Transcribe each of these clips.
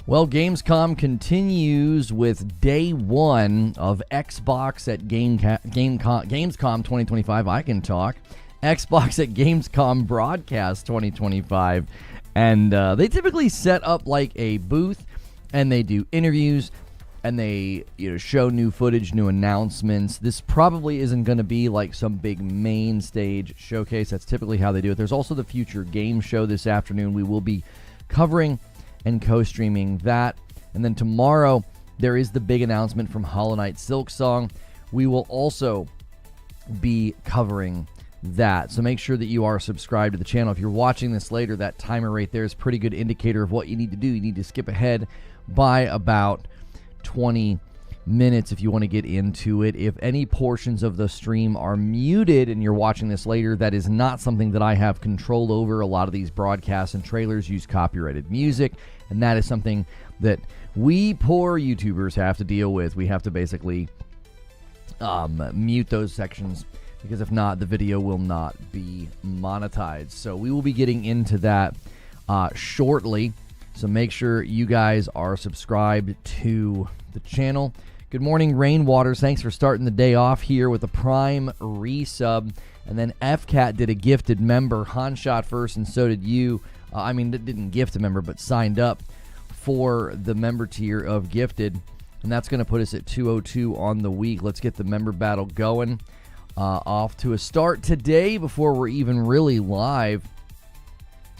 Well, Gamescom continues with day one of Xbox at Gamescom 2025. I can talk. Xbox at Gamescom Broadcast 2025. And they typically set up like a booth, and they do interviews, and they show new footage, new announcements. This probably isn't going to be like some big main stage showcase. That's typically how they do it. There's also the Future Game Show this afternoon. We will be covering and co-streaming that. And then tomorrow, there is the big announcement from Hollow Knight Silksong. We will also be covering that. So make sure that you are subscribed to the channel. If you're watching this later, that timer right there is a pretty good indicator of what you need to do. You need to skip ahead by about 20 minutes if you want to get into it. If any portions of the stream are muted and you're watching this later, that is not something that I have control over. A lot of these broadcasts and trailers use copyrighted music, and that is something that we poor YouTubers have to deal with. We have to basically mute those sections, because if not, the video will not be monetized. So we will be getting into that shortly. So make sure you guys are subscribed to the channel. Good morning, Rainwaters. Thanks for starting the day off here with a Prime resub. And then FCAT did a gifted member. Han shot first, and so did you. Didn't gift a member, but signed up for the member tier of gifted. And that's going to put us at 202 on the week. Let's get the member battle going. Off to a start today before we're even really live.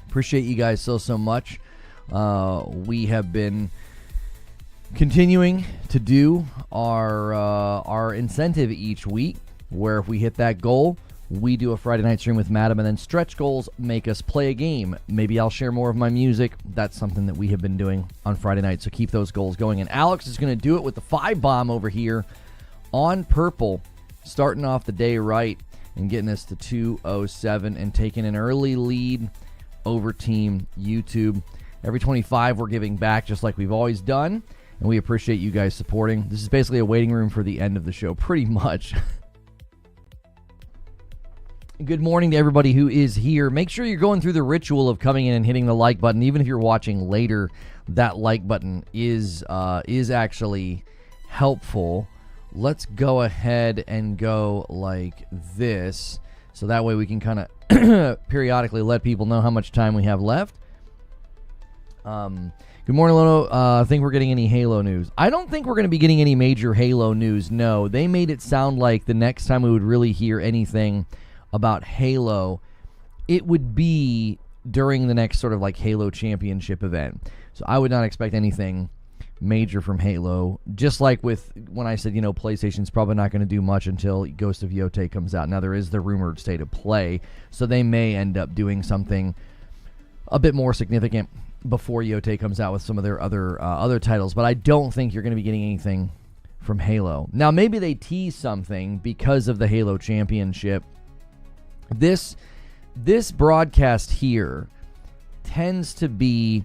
Appreciate you guys so much. We have been continuing to do our incentive each week, where if we hit that goal, we do a Friday night stream with Madam, and then stretch goals make us play a game. Maybe I'll share more of my music. That's something that we have been doing on Friday night, so keep those goals going. And Alex is going to do it with the 5-bomb over here on purple, starting off the day right and getting us to 207 and taking an early lead over Team YouTube. Every 25, we're giving back just like we've always done, and we appreciate you guys supporting. This is basically a waiting room for the end of the show, pretty much. Good morning to everybody who is here. Make sure you're going through the ritual of coming in and hitting the like button. Even if you're watching later, that like button is actually helpful. Let's go ahead and go like this, so that way we can kind of periodically let people know how much time we have left. Good morning, Lono. I think we're getting any Halo news. I don't think we're going to be getting any major Halo news, no. They made it sound like the next time we would really hear anything about Halo, it would be during the next sort of like Halo Championship event. So I would not expect anything major from Halo. Just like with when I said, PlayStation's probably not going to do much until Ghost of Yotei comes out. Now there is the rumored state of play, so they may end up doing something a bit more significant before Yotei comes out with some of their other titles, but I don't think you're going to be getting anything from Halo. Now, maybe they tease something because of the Halo Championship. This broadcast here tends to be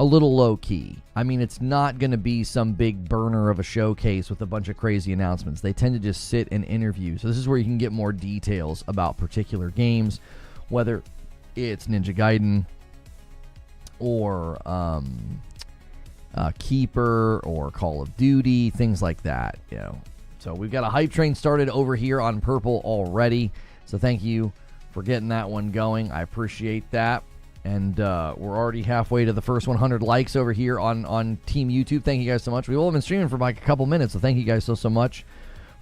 a little low-key. It's not going to be some big burner of a showcase with a bunch of crazy announcements. They tend to just sit and interview. So this is where you can get more details about particular games, whether it's Ninja Gaiden, or Keeper, or Call of Duty, things like that. So we've got a hype train started over here on purple already. So thank you for getting that one going. I appreciate that. And we're already halfway to the first 100 likes over here on Team YouTube. Thank you guys so much. We've all been streaming for like a couple minutes, so thank you guys so much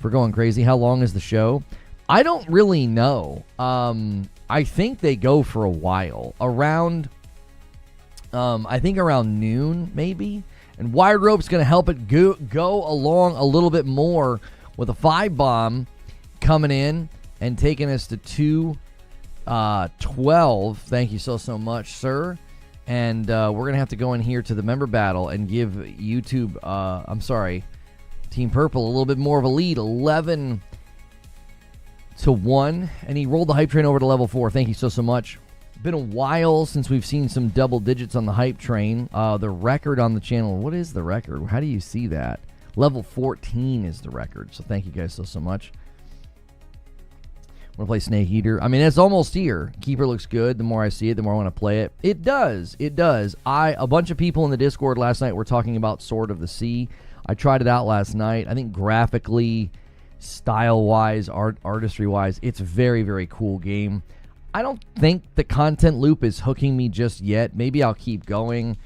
for going crazy. How long is the show? I don't really know. I think they go for a while. I think around noon, maybe. And Wired Rope's going to help it go along a little bit more with a 5-bomb coming in and taking us to 212. Thank you so much, sir. And we're going to have to go in here to the member battle and give YouTube, Team Purple a little bit more of a lead. 11-1. And he rolled the hype train over to level 4. Thank you so much. Been a while since we've seen some double digits on the hype train. The record on the channel, what is the record? How do you see that? Level 14 is the record. So thank you guys so much. Want to play Snake Eater? I mean, it's almost here. Keeper looks good. The more I see it, the more I want to play it. It does. It does. A bunch of people in the Discord last night were talking about Sword of the Sea. I tried it out last night. I think graphically, style-wise, artistry-wise, it's a very, very cool game. I don't think the content loop is hooking me just yet. Maybe I'll keep going.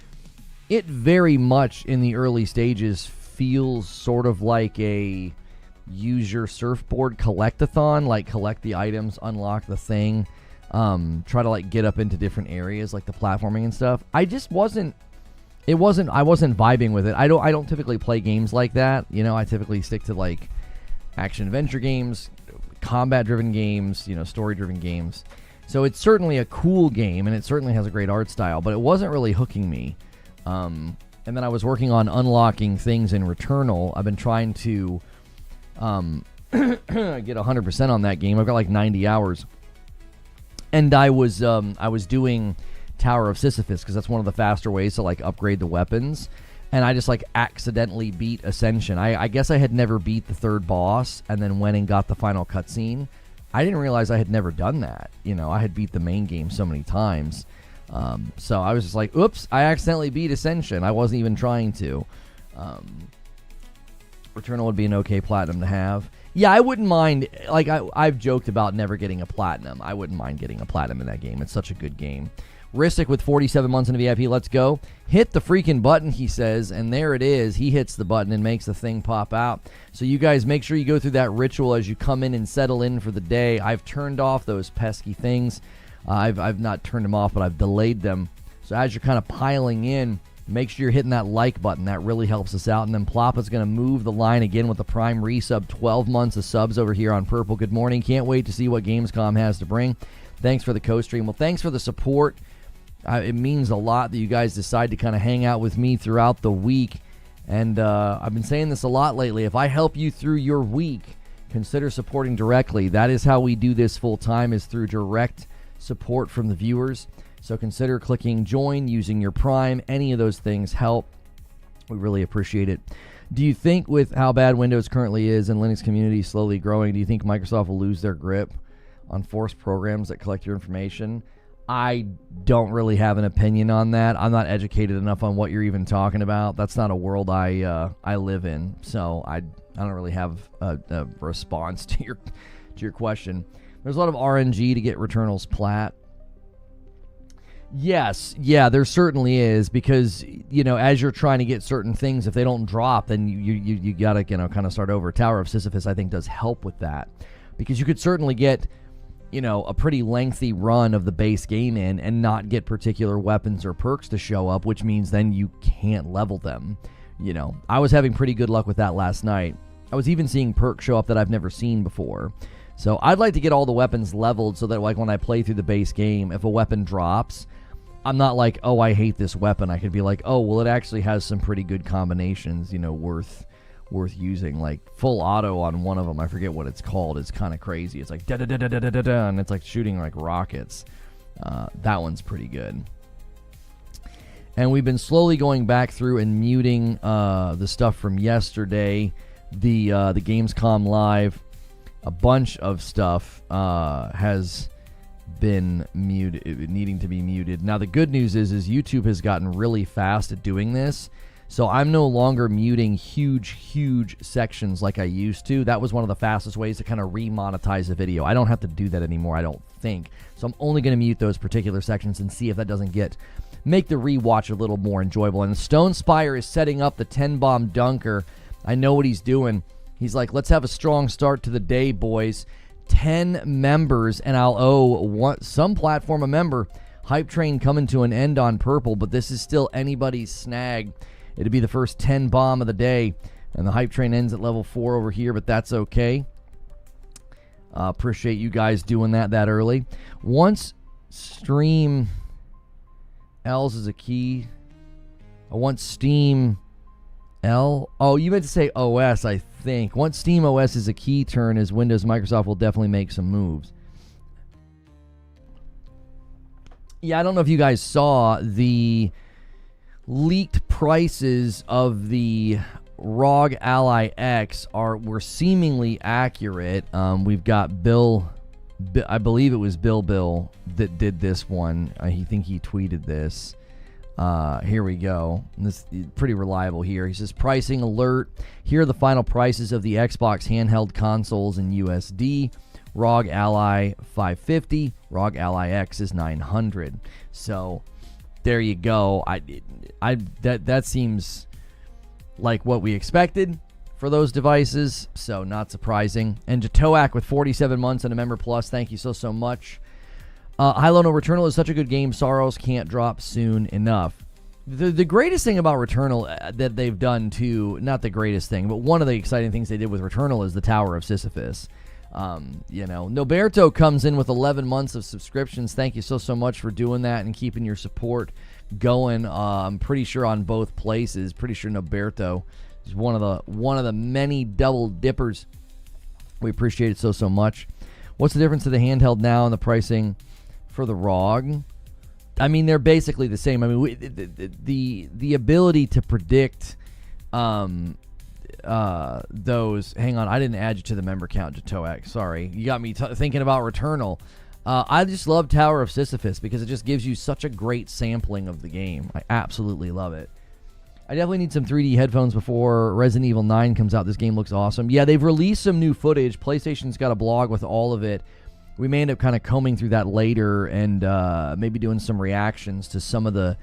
It very much, in the early stages, feels sort of like a use your surfboard collect-a-thon, like collect the items, unlock the thing, try to like get up into different areas, like the platforming and stuff. I wasn't vibing with it. I don't typically play games like that. You know, I typically stick to like action adventure games, combat-driven games, you know, story-driven games. So it's certainly a cool game, and it certainly has a great art style, but it wasn't really hooking me. And then I was working on unlocking things in Returnal. I've been trying to get 100% on that game. I've got like 90 hours. And I was doing Tower of Sisyphus, because that's one of the faster ways to like upgrade the weapons. And I just like accidentally beat Ascension. I guess I had never beat the third boss, and then went and got the final cutscene. I didn't realize I had never done that. You know, I had beat the main game so many times. So I was just like, oops, I accidentally beat Ascension. I wasn't even trying to. Returnal would be an okay platinum to have. Yeah, I wouldn't mind. Like, I've joked about never getting a platinum. I wouldn't mind getting a platinum in that game. It's such a good game. Ristic with 47 months in the VIP. Let's go. Hit the freaking button, he says, and there it is. He hits the button and makes the thing pop out. So you guys make sure you go through that ritual as you come in and settle in for the day. I've turned off those pesky things. I've not turned them off, but I've delayed them. So as you're kind of piling in, make sure you're hitting that like button. That really helps us out. And then Ploppa's going to move the line again with the Prime resub. 12 months of subs over here on Purple. Good morning. Can't wait to see what Gamescom has to bring. Thanks for the co-stream. Well, thanks for the support. It means a lot that you guys decide to kind of hang out with me throughout the week. And I've been saying this a lot lately. If I help you through your week, consider supporting directly. That is how we do this full time, is through direct support from the viewers. So consider clicking join, using your Prime. Any of those things help. We really appreciate it. Do you think, with how bad Windows currently is and Linux community slowly growing, do you think Microsoft will lose their grip on forced programs that collect your information? I don't really have an opinion on that. I'm not educated enough on what you're even talking about. That's not a world I live in, so I don't really have a response to your question. There's a lot of RNG to get Returnal's plat. Yes, yeah, there certainly is, because, you know, as you're trying to get certain things, if they don't drop, then you gotta, you know, kind of start over. Tower of Sisyphus, I think, does help with that, because you could certainly get, you know, a pretty lengthy run of the base game in and not get particular weapons or perks to show up, which means then you can't level them. You know, I was having pretty good luck with that last night. I was even seeing perks show up that I've never seen before. So I'd like to get all the weapons leveled so that, like, when I play through the base game, if a weapon drops, I'm not like, oh, I hate this weapon. I could be like, oh, well, it actually has some pretty good combinations, you know, worth using. Like full auto on one of them, I forget what it's called. It's kind of crazy. It's like da da da da da da da, and it's like shooting like rockets. That one's pretty good. And we've been slowly going back through and muting the stuff from yesterday, the Gamescom Live. A bunch of stuff has been muted, needing to be muted. Now the good news is YouTube has gotten really fast at doing this, so I'm no longer muting huge sections like I used to. That was one of the fastest ways to kind of remonetize a video. I don't have to do that anymore, I don't think. So I'm only going to mute those particular sections and see if that doesn't make the rewatch a little more enjoyable. And Stone Spire is setting up the 10-bomb dunker. I know what he's doing. He's like, let's have a strong start to the day, boys. 10 members, and I'll owe some platform a member. Hype train coming to an end on Purple, but this is still anybody's snag. It'll be the first 10 bomb of the day, and the hype train ends at level 4 over here, but that's okay. Appreciate you guys doing that early. Once stream L's is a key. I want Steam L. Oh, you meant to say OS, I think. Once Steam OS is a key turn, as Windows, Microsoft will definitely make some moves. Yeah, I don't know if you guys saw the leaked prices of the ROG Ally X were seemingly accurate. We've got Bill I believe it was Bill that did this one. I think he tweeted this. Here we go. This is pretty reliable here. He says, pricing alert. Here are the final prices of the Xbox handheld consoles in USD. ROG Ally $550. ROG Ally X is $900. So there you go. That seems like what we expected for those devices, so not surprising. And Jatoak with 47 months and a member plus, thank you so much. Hilo No Returnal is such a good game. Sorrows can't drop soon enough. The greatest thing about Returnal that they've done too, not the greatest thing, but one of the exciting things they did with Returnal is the Tower of Sisyphus. Noberto comes in with 11 months of subscriptions. Thank you so much for doing that and keeping your support going. I'm pretty sure on both places. Pretty sure Noberto is one of the many double dippers. We appreciate it so much. What's the difference to the handheld now and the pricing for the ROG? I mean, they're basically the same. I mean, the ability to predict those. Hang on, I didn't add you to the member count, Jatoak. Sorry, you got me thinking about Returnal. I just love Tower of Sisyphus because it just gives you such a great sampling of the game. I absolutely love it. I definitely need some 3D headphones before Resident Evil 9 comes out. This game looks awesome. Yeah, they've released some new footage. PlayStation's got a blog with all of it. We may end up kind of combing through that later and maybe doing some reactions to some of the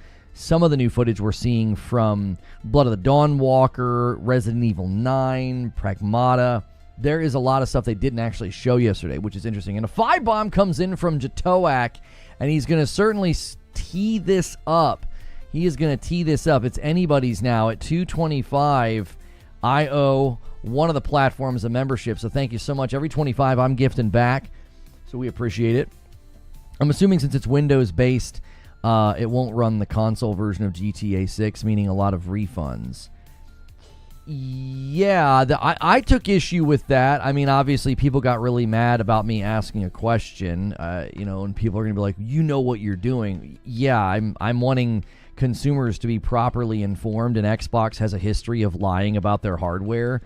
new footage we're seeing from Blood of the Dawn Walker, Resident Evil 9, Pragmata. There is a lot of stuff they didn't actually show yesterday, which is interesting. And a 5-bomb comes in from Jatoak, and he's going to certainly tee this up. He is going to tee this up. It's anybody's now at 225. I owe one of the platforms a membership, so thank you so much. Every 25, I'm gifting back, so we appreciate it. I'm assuming since it's Windows-based, it won't run the console version of GTA 6, meaning a lot of refunds. Yeah, I took issue with that. I mean, obviously, people got really mad about me asking a question, and people are going to be like, you know what you're doing. Yeah, I'm wanting consumers to be properly informed, and Xbox has a history of lying about their hardware,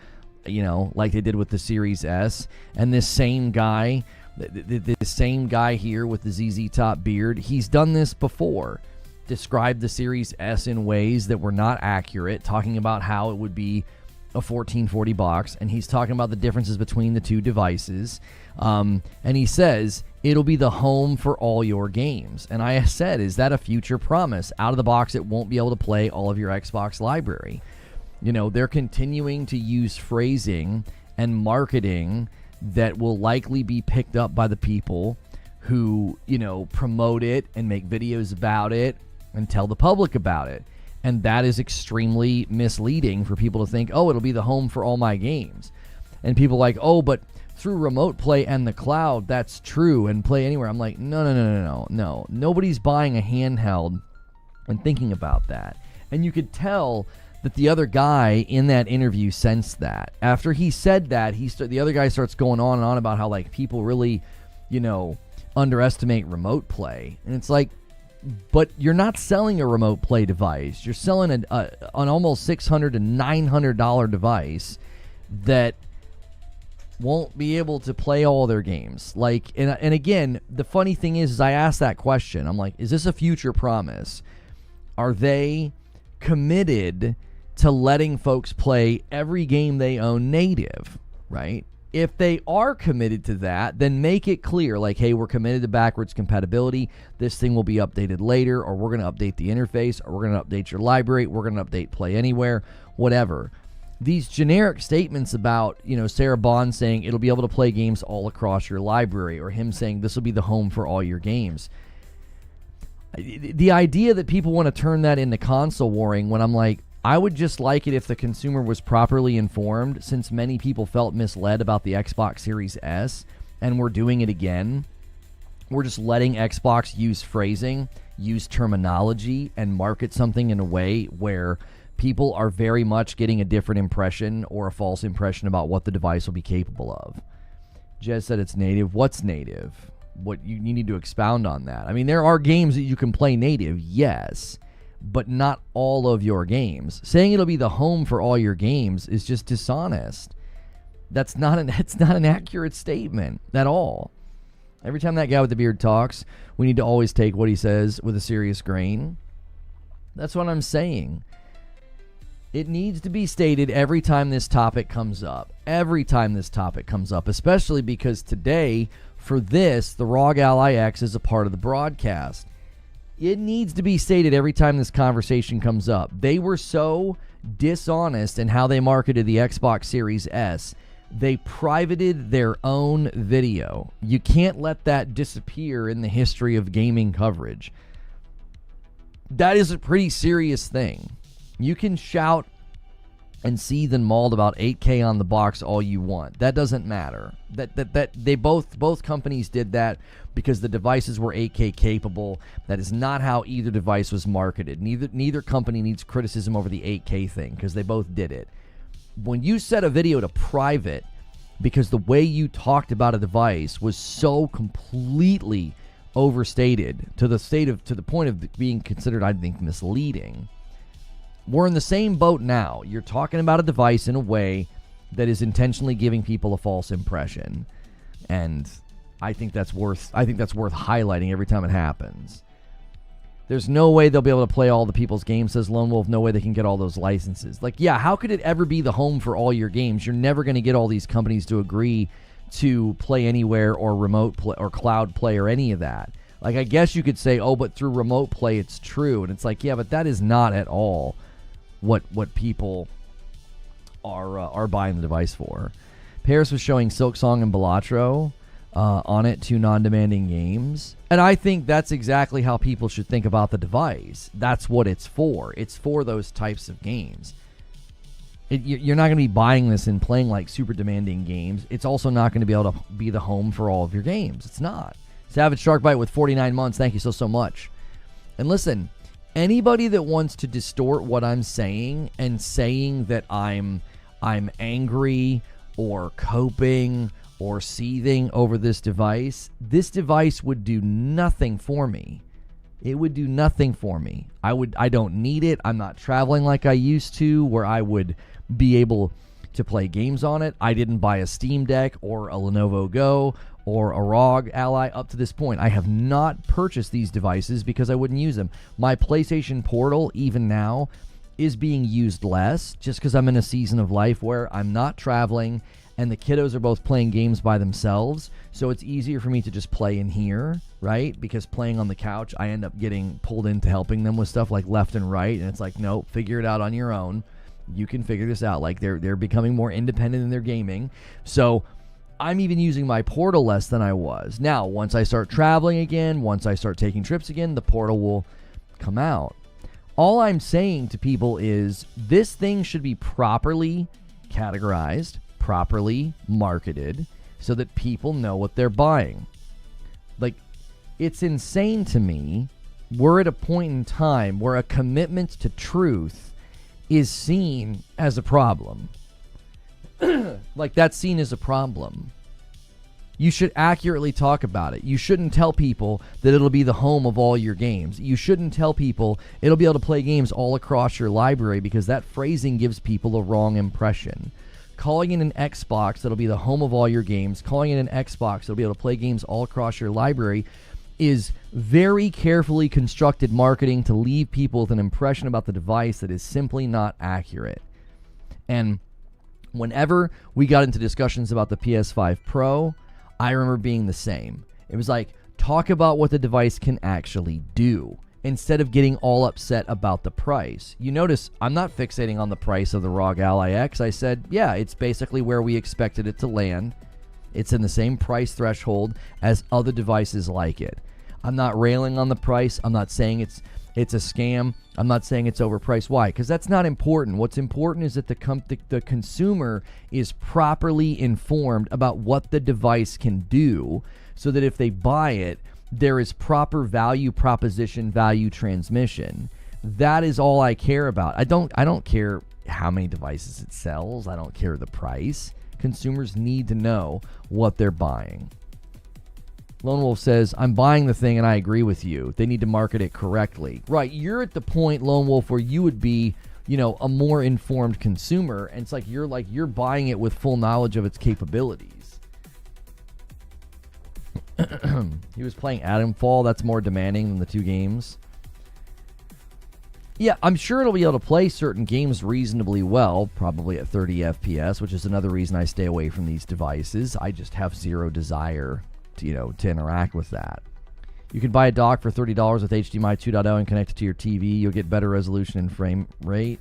like they did with the Series S. And this same guy, the same guy here with the ZZ Top beard, he's done this before. Described the Series S in ways that were not accurate, talking about how it would be a 1440 box, and he's talking about the differences between the two devices. And he says it'll be the home for all your games. And I said, is that a future promise? Out of the box, it won't be able to play all of your Xbox library. They're continuing to use phrasing and marketing that will likely be picked up by the people who, promote it and make videos about it and tell the public about it. And that is extremely misleading for people to think, oh, it'll be the home for all my games. And people like, oh, but through remote play and the cloud, that's true, and play anywhere. I'm like, no. Nobody's buying a handheld and thinking about that. And you could tell that the other guy in that interview sensed that. After he said that, the other guy starts going on and on about how people really, underestimate remote play. And it's like, but you're not selling a remote play device. You're selling an almost $600 to $900 device that won't be able to play all their games. And again, the funny thing is I asked that question. I'm like, is this a future promise? Are they committed to letting folks play every game they own native, right? If they are committed to that, then make it clear, hey, we're committed to backwards compatibility. This thing will be updated later, or we're going to update the interface, or we're going to update your library, we're going to update Play Anywhere, whatever. These generic statements about, Sarah Bond saying it'll be able to play games all across your library, or him saying this will be the home for all your games. The idea that people want to turn that into console warring, when I'm like, I would just like it if the consumer was properly informed, since many people felt misled about the Xbox Series S, and we're doing it again. We're just letting Xbox use phrasing, use terminology, and market something in a way where people are very much getting a different impression or a false impression about what the device will be capable of. Jez said it's native. What's native? What you need to expound on that. I mean, there are games that you can play native, yes, but not all of your games. Saying it'll be the home for all your games is just dishonest. It's not an accurate statement at all. Every time that guy with the beard talks, we need to always take what he says with a serious grain. That's what I'm saying. It needs to be stated every time this topic comes up. Every time this topic comes up, especially because today, for this, the ROG Ally X is a part of the broadcast. It needs to be stated every time this conversation comes up. They were so dishonest in how they marketed the Xbox Series S. They privated their own video. You can't let that disappear in the history of gaming coverage. That is a pretty serious thing. You can shout and seethe and mauled about 8K on the box all you want. That doesn't matter. That they both companies did that because the devices were 8K capable. That is not how either device was marketed. Neither company needs criticism over the 8K thing because they both did it. When you set a video to private because the way you talked about a device was so completely overstated to the point of being considered, I think, misleading. We're in the same boat now. You're talking about a device in a way that is intentionally giving people a false impression. And I think that's worth highlighting every time it happens. There's no way they'll be able to play all the people's games, says Lone Wolf. No way they can get all those licenses. Like, yeah, how could it ever be the home for all your games? You're never going to get all these companies to agree to play anywhere or remote play or cloud play or any of that. Like, I guess you could say, oh, but through remote play it's true. And it's like, yeah, but that is not at all what people are buying the device for. Paris was showing Silksong and Balatro on it, two non-demanding games. And I think that's exactly how people should think about the device. That's what it's for. It's for those types of games. You're not going to be buying this and playing like super demanding games. It's also not going to be able to be the home for all of your games. It's not. Savage Sharkbite with 49 months. Thank you so much. And listen, anybody that wants to distort what I'm saying and saying that I'm angry or coping or seething over this device would do nothing for me. It would do nothing for me. I don't need it. I'm not traveling like I used to where I would be able to play games on it. I didn't buy a Steam Deck or a Lenovo Go or a ROG Ally up to this point. I have not purchased these devices because I wouldn't use them. My PlayStation Portal, even now, is being used less just because I'm in a season of life where I'm not traveling and the kiddos are both playing games by themselves, so it's easier for me to just play in here, right? Because playing on the couch, I end up getting pulled into helping them with stuff like left and right, and it's like, nope, figure it out on your own. You can figure this out. Like, they're becoming more independent in their gaming, so I'm even using my Portal less than I was. Now, once I start traveling again, once I start taking trips again, the Portal will come out. All I'm saying to people is this thing should be properly categorized, properly marketed, so that people know what they're buying. Like, it's insane to me. We're at a point in time where a commitment to truth is seen as a problem. Like, that's seen as a problem. You should accurately talk about it. You shouldn't tell people that it'll be the home of all your games. You shouldn't tell people it'll be able to play games all across your library, because that phrasing gives people a wrong impression. Calling it an Xbox that'll be the home of all your games, calling it an Xbox that'll be able to play games all across your library is very carefully constructed marketing to leave people with an impression about the device that is simply not accurate. And whenever we got into discussions about the PS5 Pro, I remember being the same. It was like, talk about what the device can actually do instead of getting all upset about the price. You notice I'm not fixating on the price of the ROG Ally X. I said, yeah, it's basically where we expected it to land. It's in the same price threshold as other devices like it. I'm not railing on the price. I'm not saying it's a scam. I'm not saying it's overpriced. Why? Because that's not important. What's important is that the consumer is properly informed about what the device can do, so that if they buy it, there is proper value proposition, value transmission. That is all I care about. I don't care how many devices it sells. I don't care the price. Consumers need to know what they're buying. Lone Wolf says, I'm buying the thing and I agree with you. They need to market it correctly. Right, you're at the point, Lone Wolf, where you would be, a more informed consumer, and it's like you're buying it with full knowledge of its capabilities. He was playing Atomfall. That's more demanding than the two games. Yeah, I'm sure it'll be able to play certain games reasonably well, probably at 30 FPS, which is another reason I stay away from these devices. I just have zero desire to, to interact with that. You can buy a dock for $30 with HDMI 2.0 and connect it to your TV. You'll get better resolution and frame rate.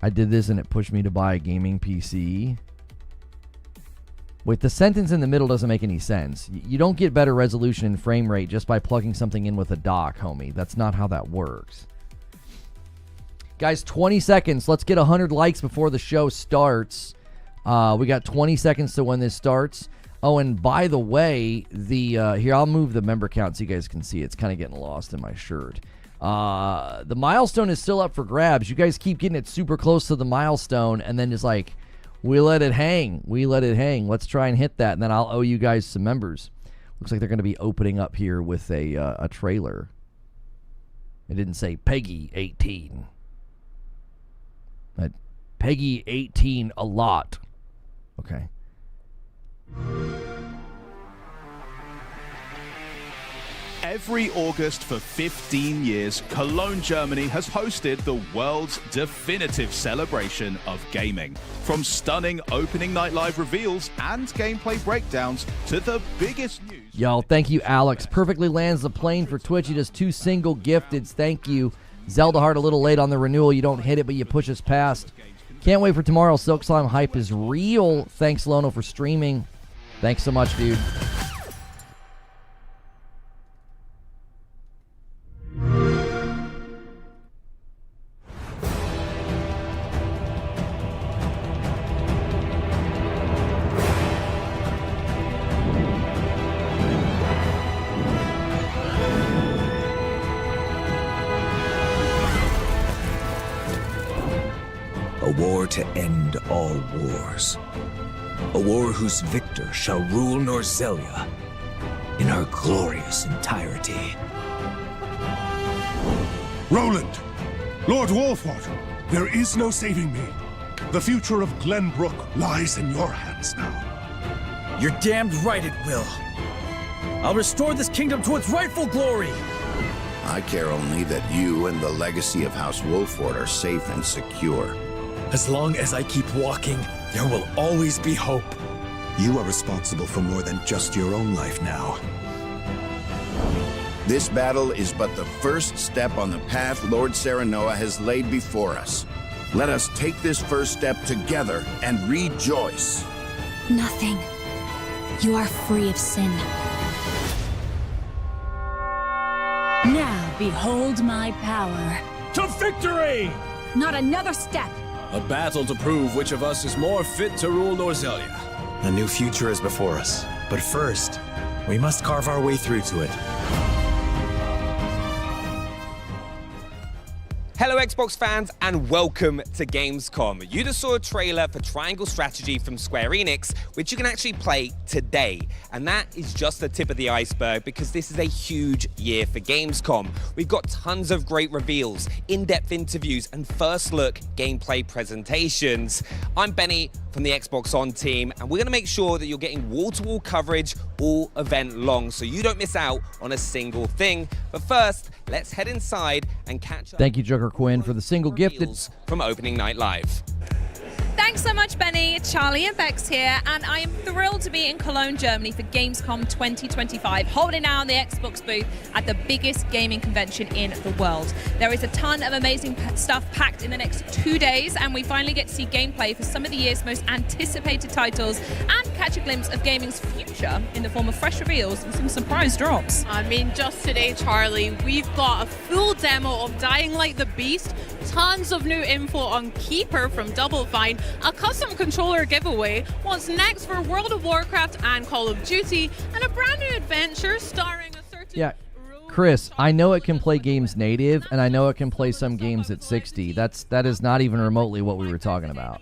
I did this and it pushed me to buy a gaming PC. Wait, the sentence in the middle doesn't make any sense. You don't get better resolution and frame rate just by plugging something in with a dock, homie. That's not how that works. Guys, 20 seconds. Let's get 100 likes before the show starts. We got 20 seconds to when this starts. Oh, and by the way, here, I'll move the member count so you guys can see. It's kind of getting lost in my shirt. The milestone is still up for grabs. You guys keep getting it super close to the milestone, and then just like, we let it hang. We let it hang. Let's try and hit that, and then I'll owe you guys some members. Looks like they're going to be opening up here with a trailer. It didn't say Peggy 18. Peggy 18 a lot. Okay. Every August for 15 years, Cologne, Germany has hosted the world's definitive celebration of gaming. From stunning opening night live reveals and gameplay breakdowns to the biggest news. Yo, thank you, Alex. Perfectly lands the plane for Twitch. He does 2 single gifteds. Thank you. Zelda Heart a little late on the renewal. You don't hit it, but you push us past. Can't wait for tomorrow. Silk Slime hype is real. Thanks, Lono, for streaming. Thanks so much, dude. A war to end all wars. A war whose victor shall rule Norzelia in her glorious entirety. Roland! Lord Wolfwater! There is no saving me. The future of Glenbrook lies in your hands now. You're damned right it will. I'll restore this kingdom to its rightful glory. I care only that you and the legacy of House Wolford are safe and secure. As long as I keep walking, there will always be hope. You are responsible for more than just your own life now. This battle is but the first step on the path Lord Serenoa has laid before us. Let us take this first step together and rejoice. Nothing. You are free of sin. Now behold my power. To victory! Not another step. A battle to prove which of us is more fit to rule Norzelia. A new future is before us, but first, we must carve our way through to it. Hello Xbox fans and welcome to Gamescom. You just saw a trailer for Triangle Strategy from Square Enix, which you can actually play today. And that is just the tip of the iceberg because this is a huge year for Gamescom. We've got tons of great reveals, in-depth interviews, and first look gameplay presentations. I'm Benny from the Xbox On team, and we're gonna make sure that you're getting wall-to-wall coverage all event long so you don't miss out on a single thing. But first, let's head inside and catch up. Thank you, Joker Quinn, for the single gifted from Opening Night Live. Thanks so much, Benny. Charlie and Bex here, and I am thrilled to be in Cologne, Germany for Gamescom 2025, holding down the Xbox booth at the biggest gaming convention in the world. There is a ton of amazing stuff packed in the next 2 days, and we finally get to see gameplay for some of the year's most anticipated titles and catch a glimpse of gaming's future in the form of fresh reveals and some surprise drops. I mean, just today, Charlie, we've got a full demo of Dying Like the Beast, tons of new info on Keeper from Double Fine, a custom controller giveaway, what's next for World of Warcraft and Call of Duty, and a brand new adventure starring a certain... Yeah, Chris, I know it can play games native, and I know it can play some games at 60. That is not even remotely what we were talking about.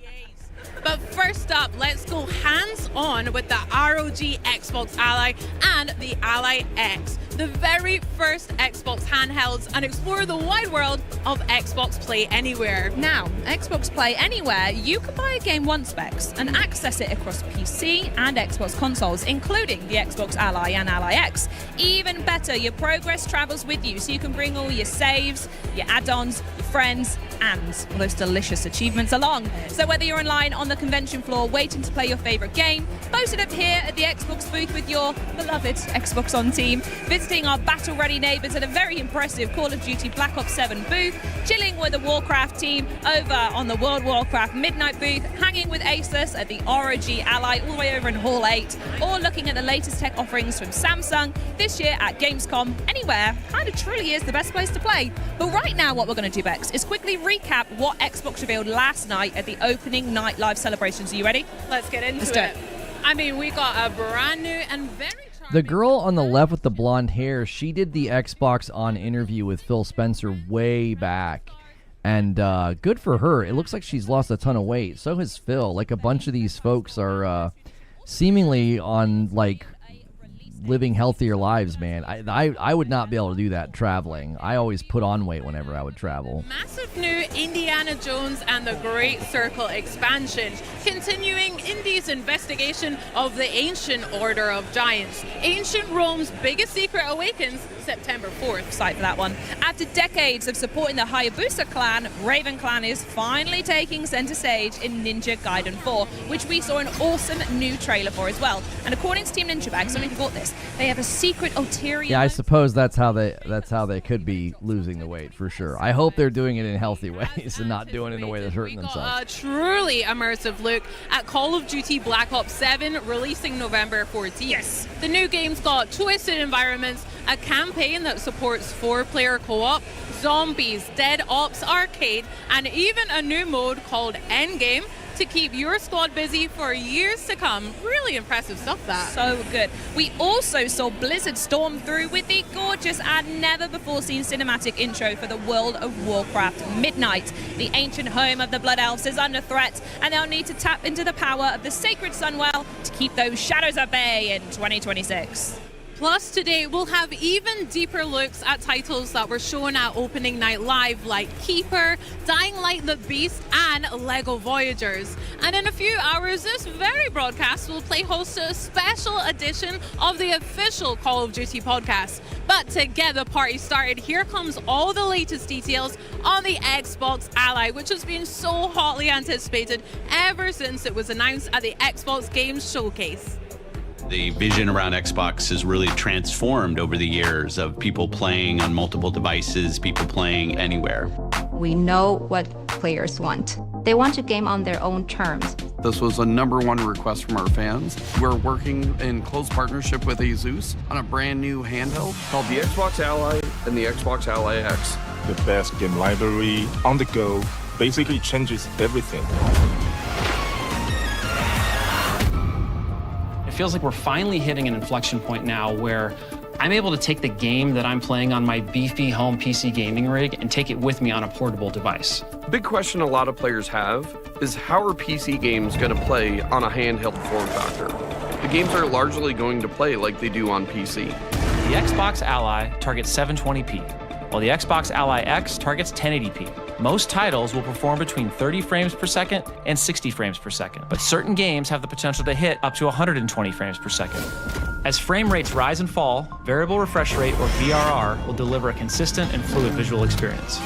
But first up, let's go hands-on with the ROG Xbox Ally and the Ally X, the very first Xbox handhelds, and explore the wide world of Xbox Play Anywhere. Now, Xbox Play Anywhere, you can buy a game once specs and access it across PC and Xbox consoles, including the Xbox Ally and Ally X. Even better, your progress travels with you, so you can bring all your saves, your add-ons, your friends, and all those delicious achievements along. So whether you're online on the convention floor waiting to play your favorite game, posted up here at the Xbox booth with your beloved Xbox On team, visiting our battle-ready neighbours at a very impressive Call of Duty Black Ops 7 booth, chilling with the Warcraft team over on the World Warcraft Midnight booth, hanging with Asus at the ROG Ally all the way over in Hall 8, or looking at the latest tech offerings from Samsung this year at Gamescom Anywhere, kind of truly is the best place to play. But right now what we're going to do, Bex, is quickly recap what Xbox revealed last night at the opening night live celebrations. Are you ready? Let's get into it. I mean, we got a brand new and very The girl on the left with the blonde hair, she did the Xbox On interview with Phil Spencer way back. And good for her. It looks like she's lost a ton of weight. So has Phil. Like, a bunch of these folks are seemingly on, like, living healthier lives, man. I would not be able to do that traveling. I always put on weight whenever I would travel. massive new Indiana Jones and the Great Circle expansion, continuing Indy's investigation of the Ancient Order of Giants. Ancient Rome's biggest secret awakens September 4th. Excited for that one. After decades of supporting the Hayabusa clan, Raven Clan is finally taking center stage in Ninja Gaiden 4, which we saw an awesome new trailer for as well. And according to Team Ninja Bag, somebody forgot this, they have a secret ulterior... Yeah, I suppose that's how they could be losing the weight, for sure. I hope they're doing it in healthy ways and not doing it in a way that's hurting themselves. A truly immersive look at Call of Duty Black Ops 7, releasing November 14th. Yes. The new game's got twisted environments, a campaign that supports 4-player co-op, zombies, Dead Ops Arcade, and even a new mode called Endgame to keep your squad busy for years to come. Really impressive stuff, that. So good. We also saw Blizzard storm through with the gorgeous and never-before-seen cinematic intro for the World of Warcraft Midnight. The ancient home of the Blood Elves is under threat, and they'll need to tap into the power of the Sacred Sunwell to keep those shadows at bay in 2026. Plus, today we'll have even deeper looks at titles that were shown at Opening Night Live, like Keeper, Dying Light the Beast, and LEGO Voyagers. And in a few hours, this very broadcast will play host to a special edition of the official Call of Duty podcast. But to get the party started, here comes all the latest details on the Xbox Ally, which has been so hotly anticipated ever since it was announced at the Xbox Games Showcase. The vision around Xbox has really transformed over the years of people playing on multiple devices, people playing anywhere. We know what players want. They want to game on their own terms. This was a #1 request from our fans. We're working in close partnership with Asus on a brand new handheld called the Xbox Ally and the Xbox Ally X. The best game library on the go basically changes everything. It feels like we're finally hitting an inflection point now where I'm able to take the game that I'm playing on my beefy home PC gaming rig and take it with me on a portable device. The big question a lot of players have is, how are PC games going to play on a handheld form factor? The games are largely going to play like they do on PC. The Xbox Ally targets 720p, while the Xbox Ally X targets 1080p. Most titles will perform between 30 frames per second and 60 frames per second, but certain games have the potential to hit up to 120 frames per second. As frame rates rise and fall, variable refresh rate, or VRR, will deliver a consistent and fluid visual experience.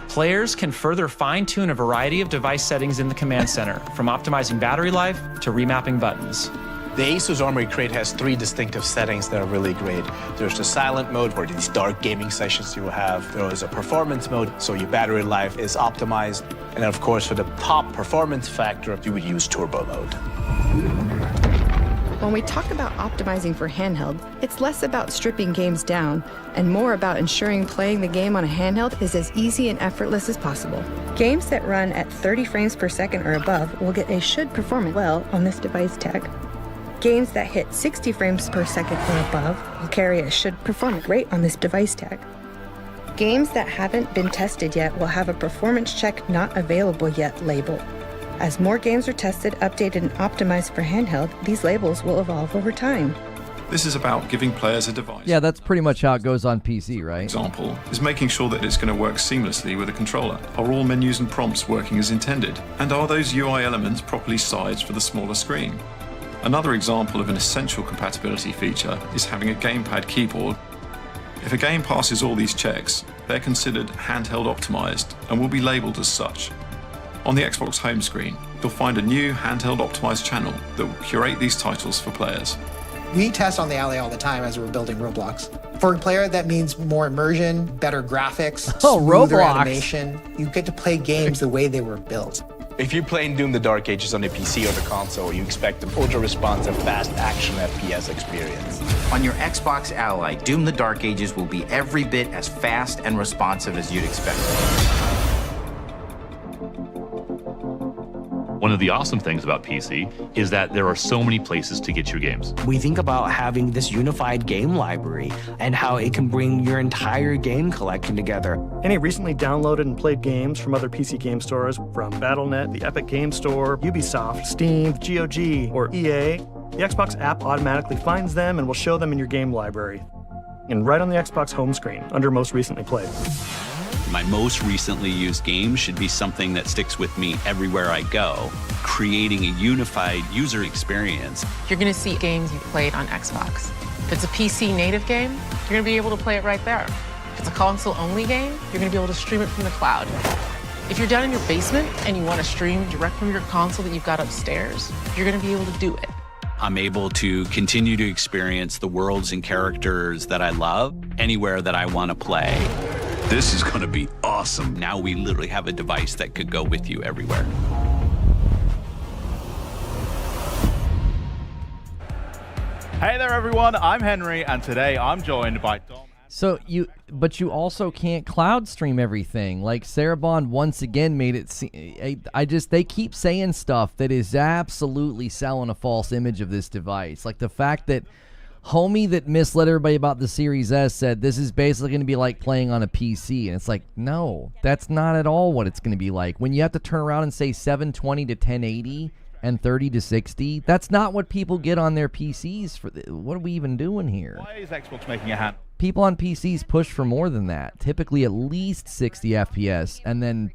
Players can further fine-tune a variety of device settings in the command center, from optimizing battery life to remapping buttons. The Asus Armory Crate has 3 distinctive settings that are really great. There's the silent mode, where these dark gaming sessions you will have. There is a performance mode, so your battery life is optimized. And then, of course, for the top performance factor, you would use turbo mode. When we talk about optimizing for handheld, it's less about stripping games down and more about ensuring playing the game on a handheld is as easy and effortless as possible. Games that run at 30 frames per second or above will get a should perform well on this device tag. Games that hit 60 frames per second or above will carry a should perform great on this device tag. Games that haven't been tested yet will have a performance check not available yet label. As more games are tested, updated, and optimized for handheld, these labels will evolve over time. This is about giving players a device. Yeah, that's pretty much how it goes on PC, right? Example is making sure that it's going to work seamlessly with a controller. Are all menus and prompts working as intended? And are those UI elements properly sized for the smaller screen? Another example of an essential compatibility feature is having a gamepad keyboard. If a game passes all these checks, they're considered handheld optimized and will be labeled as such. On the Xbox home screen, you'll find a new handheld optimized channel that will curate these titles for players. We test on the Ally all the time as we're building Roblox. For a player, that means more immersion, better graphics, smoother animation. You get to play games the way they were built. If you're playing Doom the Dark Ages on the PC or the console, you expect an ultra-responsive, fast action FPS experience. On your Xbox Ally, Doom the Dark Ages will be every bit as fast and responsive as you'd expect. One of the awesome things about PC is that there are so many places to get your games. We think about having this unified game library and how it can bring your entire game collection together. Any recently downloaded and played games from other PC game stores, from Battle.net, the Epic Game Store, Ubisoft, Steam, GOG, or EA, the Xbox app automatically finds them and will show them in your game library. And right on the Xbox home screen, under Most Recently Played. My most recently used game should be something that sticks with me everywhere I go, creating a unified user experience. You're going to see games you've played on Xbox. If it's a PC native game, you're going to be able to play it right there. If it's a console-only game, you're going to be able to stream it from the cloud. If you're down in your basement and you want to stream direct from your console that you've got upstairs, you're going to be able to do it. I'm able to continue to experience the worlds and characters that I love anywhere that I want to play. This is going to be awesome. Now we literally have a device that could go with you everywhere. Hey there, everyone. I'm Henry, and today I'm joined by Dom. So you also can't cloud stream everything. Like Sarabon once again made it. They keep saying stuff that is absolutely selling a false image of this device. Like the fact that homie that misled everybody about the Series S said this is basically going to be like playing on a PC, and it's like, no, that's not at all what it's going to be like. When you have to turn around and say 720 to 1080 and 30 to 60, that's not what people get on their PCs. What are we even doing here? Why is Xbox making a hand? People on PCs push for more than that, typically at least 60 FPS, and then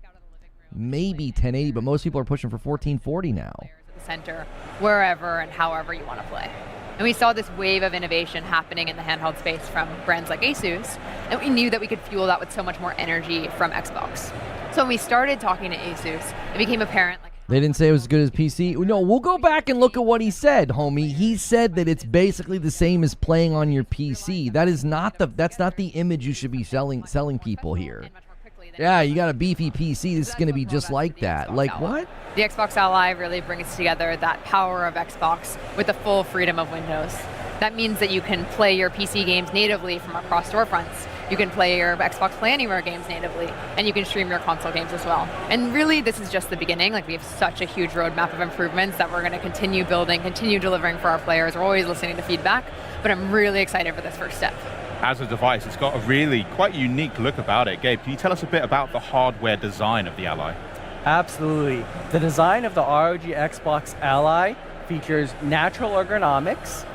maybe 1080, but most people are pushing for 1440 now. The center, wherever and however you want to play. And we saw this wave of innovation happening in the handheld space from brands like Asus, and we knew that we could fuel that with so much more energy from Xbox. So when we started talking to Asus, it became apparent, like, they didn't say it was as good as PC. No, we'll go back and look at what he said, homie. He said that it's basically the same as playing on your PC. That's not the image you should be selling people here. Yeah, you got a beefy PC, this is going to be just like that. Like, what? The Xbox Ally really brings together that power of Xbox with the full freedom of Windows. That means that you can play your PC games natively from across storefronts. You can play your Xbox Play Anywhere games natively, and you can stream your console games as well. And really, this is just the beginning. Like, we have such a huge roadmap of improvements that we're going to continue building, continue delivering for our players. We're always listening to feedback, but I'm really excited for this first step. As a device, it's got a really quite unique look about it. Gabe, can you tell us a bit about the hardware design of the Ally? Absolutely. The design of the ROG Xbox Ally features natural ergonomics,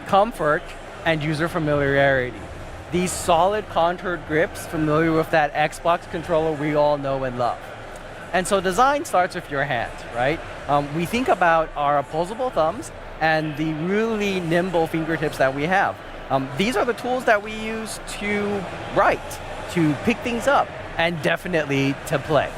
comfort, and user familiarity. These solid contoured grips familiar with that Xbox controller we all know and love. And so design starts with your hands, right? We think about our opposable thumbs and the really nimble fingertips that we have. These are the tools that we use to write, to pick things up, and definitely to play.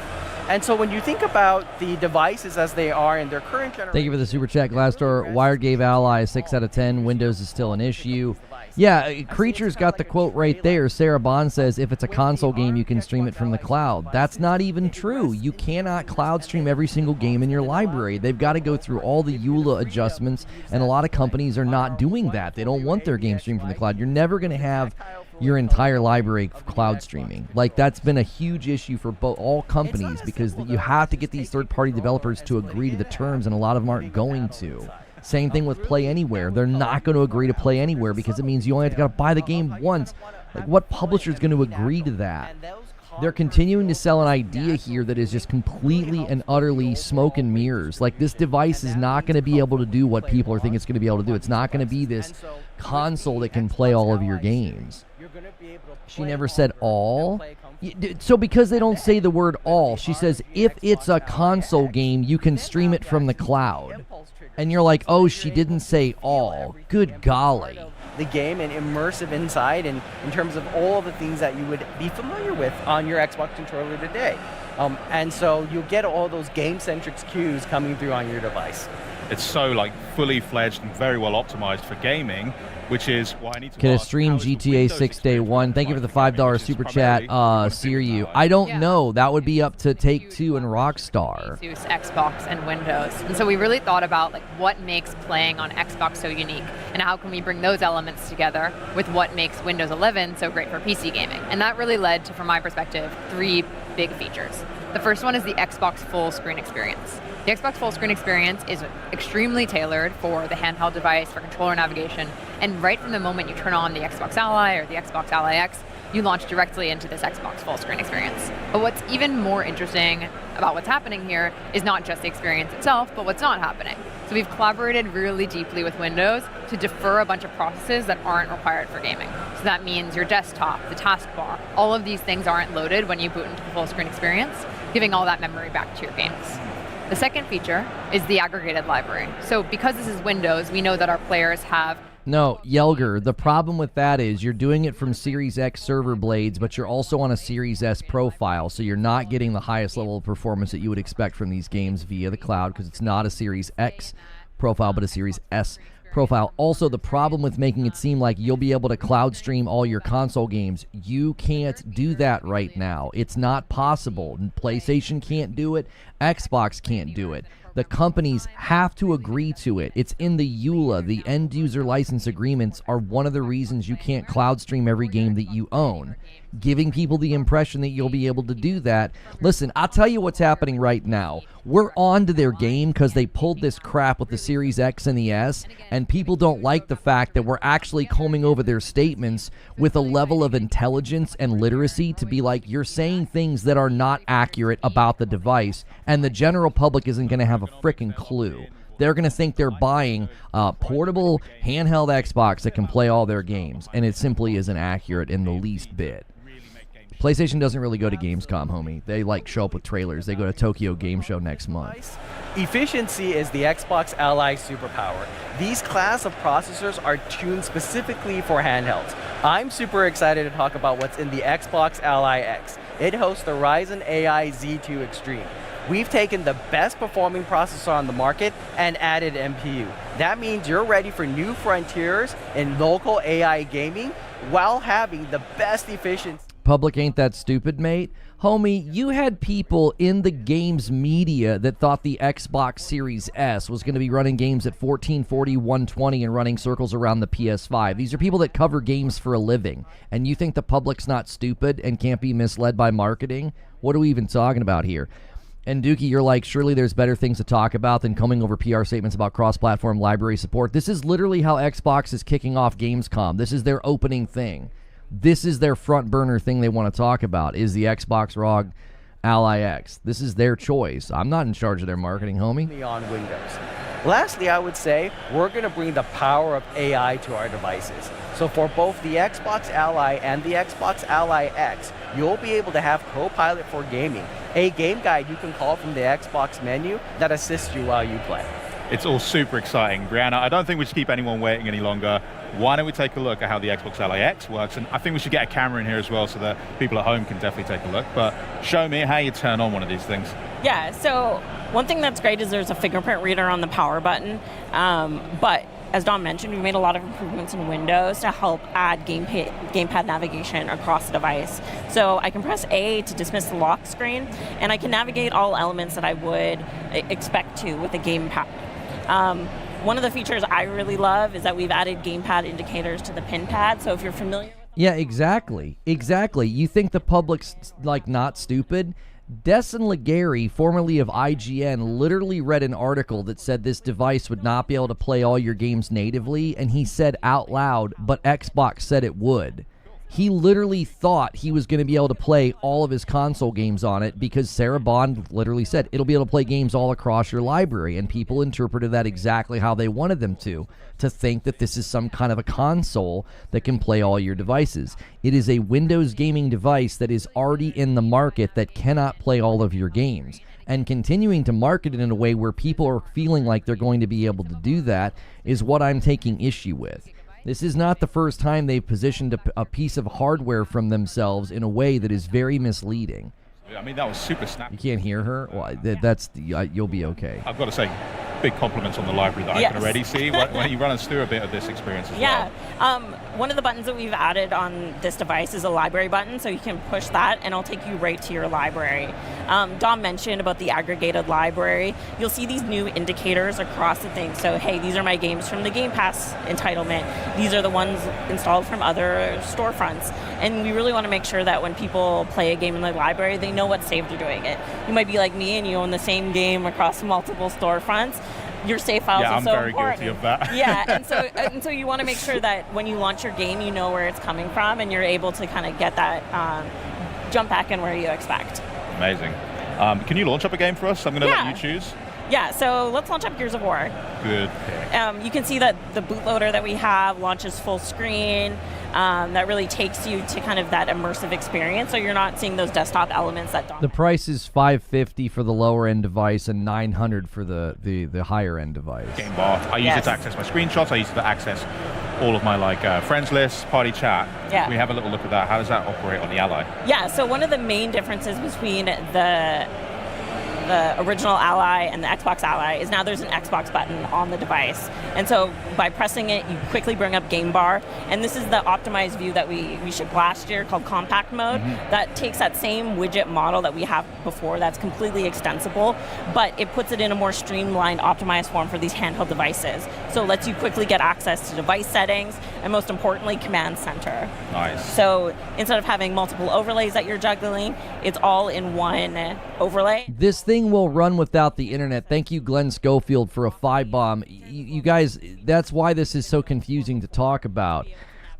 And so when you think about the devices as they are in their current generation... Thank you for the super chat, Glassdoor. Wired gave Ally a 6 out of 10. Windows is still an issue. Yeah, Creature's got the quote right there. Sarah Bond says, if it's a console game, you can stream it from the cloud. That's not even true. You cannot cloud stream every single game in your library. They've got to go through all the EULA adjustments, and a lot of companies are not doing that. They don't want their game streamed from the cloud. You're never going to have your entire library cloud streaming. Like, that's been a huge issue for all companies, because you have to get these third-party developers to agree to the terms, and a lot of them aren't going to. Same thing with Play Anywhere. They're not going to agree to Play Anywhere because it means you only have to buy the game once. Like, what publisher is going to agree to that? They're continuing to sell an idea here that is just completely and utterly smoke and mirrors. Like, this device is not going to be able to do what people are thinking it's going to be able to do. It's not going to be this console that can play all of your games. She never said all. So because they don't say the word all, she says if it's a console game, you can stream it from the cloud. And you're like, oh, she didn't say all. Good golly. The game and immersive inside and in terms of all the things that you would be familiar with on your Xbox controller today. And so you'll get all those game-centric cues coming through on your device. It's so like fully fledged and very well optimized for gaming, which is why I need to. Can a stream GTA 6 Day 1? Thank you for the $5 super chat, Siriu. I don't know. That would be up to Take-Two and Rockstar. Asus, Xbox, and Windows. And so we really thought about like what makes playing on Xbox so unique, and how can we bring those elements together with what makes Windows 11 so great for PC gaming. And that really led to, from my perspective, 3 big features. The first one is the Xbox full screen experience. The Xbox full screen experience is extremely tailored for the handheld device, for controller navigation, and right from the moment you turn on the Xbox Ally or the Xbox Ally X, you launch directly into this Xbox full screen experience. But what's even more interesting about what's happening here is not just the experience itself, but what's not happening. So we've collaborated really deeply with Windows to defer a bunch of processes that aren't required for gaming. So that means your desktop, the taskbar, all of these things aren't loaded when you boot into the full screen experience, giving all that memory back to your games. The second feature is the aggregated library. So because this is Windows, we know that our players have... No, Yelger, the problem with that is you're doing it from Series X server blades, but you're also on a Series S profile, so you're not getting the highest level of performance that you would expect from these games via the cloud, because it's not a Series X profile, but a Series S profile. Also, the problem with making it seem like you'll be able to cloud stream all your console games, you can't do that right now. It's not possible. PlayStation can't do it. Xbox can't do it. The companies have to agree to it. It's in the EULA. The end user license agreements are one of the reasons you can't cloud stream every game that you own. Giving people the impression that you'll be able to do that. Listen, I'll tell you what's happening right now. We're on to their game because they pulled this crap with the Series X and the S, and people don't like the fact that we're actually combing over their statements with a level of intelligence and literacy to be like, you're saying things that are not accurate about the device, and the general public isn't going to have a freaking clue. They're going to think they're buying a portable handheld Xbox that can play all their games, and it simply isn't accurate in the least bit. PlayStation doesn't really go to Gamescom, homie. They show up with trailers. They go to Tokyo Game Show next month. Efficiency is the Xbox Ally superpower. These class of processors are tuned specifically for handhelds. I'm super excited to talk about what's in the Xbox Ally X. It hosts the Ryzen AI Z2 Extreme. We've taken the best performing processor on the market and added MPU. That means you're ready for new frontiers in local AI gaming while having the best efficiency. Public ain't that stupid, mate. Homie, you had people in the games media that thought the Xbox Series S was going to be running games at 1440, 120 and running circles around the PS5. These are people that cover games for a living. And you think the public's not stupid and can't be misled by marketing? What are we even talking about here? And Dookie, you're like, surely there's better things to talk about than combing over PR statements about cross-platform library support. This is literally how Xbox is kicking off Gamescom. This is their opening thing. This is their front burner thing they want to talk about, is the Xbox ROG Ally X. This is their choice. I'm not in charge of their marketing, homie. On Windows. Lastly, I would say we're going to bring the power of AI to our devices. So for both the Xbox Ally and the Xbox Ally X, you'll be able to have Copilot for Gaming, a game guide you can call from the Xbox menu that assists you while you play. It's all super exciting. Brianna, I don't think we should keep anyone waiting any longer. Why don't we take a look at how the Xbox Ally X works? And I think we should get a camera in here as well so that people at home can definitely take a look. But show me how you turn on one of these things. Yeah, so one thing that's great is there's a fingerprint reader on the power button. But as Don mentioned, we made a lot of improvements in Windows to help add gamepad navigation across the device. So I can press A to dismiss the lock screen, and I can navigate all elements that I would expect to with a gamepad. One of the features I really love is that we've added gamepad indicators to the pin pad. So if you're familiar with... Yeah, exactly. You think the public's not stupid? Destin Legary, formerly of IGN, literally read an article that said this device would not be able to play all your games natively, and he said out loud, but Xbox said it would. He literally thought he was going to be able to play all of his console games on it because Sarah Bond literally said it'll be able to play games all across your library, and people interpreted that exactly how they wanted them to think that this is some kind of a console that can play all your devices. It is a Windows gaming device that is already in the market that cannot play all of your games. And continuing to market it in a way where people are feeling like they're going to be able to do that is what I'm taking issue with. This is not the first time they've positioned a piece of hardware from themselves in a way that is very misleading. I mean, that was super snappy. You can't hear her? Well, you'll be okay. I've got to say, big compliments on the library that I can already see. Why don't you run us through a bit of this experience as well? One of the buttons that we've added on this device is a library button, so you can push that and it'll take you right to your library. Dom mentioned about the aggregated library. You'll see these new indicators across the thing. So, hey, these are my games from the Game Pass entitlement. These are the ones installed from other storefronts. And we really want to make sure that when people play a game in the library, they know what save they're doing it. You might be like me and you own the same game across multiple storefronts. Your save files are so important. Yeah, I'm very guilty of that. Yeah, and so you want to make sure that when you launch your game, you know where it's coming from, and you're able to kind of get that jump back in where you expect. Amazing. Can you launch up a game for us? I'm going to let you choose. Yeah, so let's launch up Gears of War. Good. You can see that the bootloader that we have launches full screen. That really takes you to kind of that immersive experience, so you're not seeing those desktop elements that Dom. The price is $550 for the lower end device and $900 for the higher end device. Game bar. I use it to access my screenshots. I use it to access all of my friends lists, party chat. Yeah. We have a little look at that. How does that operate on the Ally? Yeah. So one of the main differences between the original Ally and the Xbox Ally is now there's an Xbox button on the device. And so by pressing it, you quickly bring up Game Bar. And this is the optimized view that we shipped last year called Compact Mode. That takes that same widget model that we have before that's completely extensible, but it puts it in a more streamlined, optimized form for these handheld devices. So it lets you quickly get access to device settings and most importantly, Command Center. Nice. So instead of having multiple overlays that you're juggling, it's all in one overlay. This thing will run without the internet. Thank you, Glenn Schofield, for a 5-bomb. You guys, that's why this is so confusing to talk about.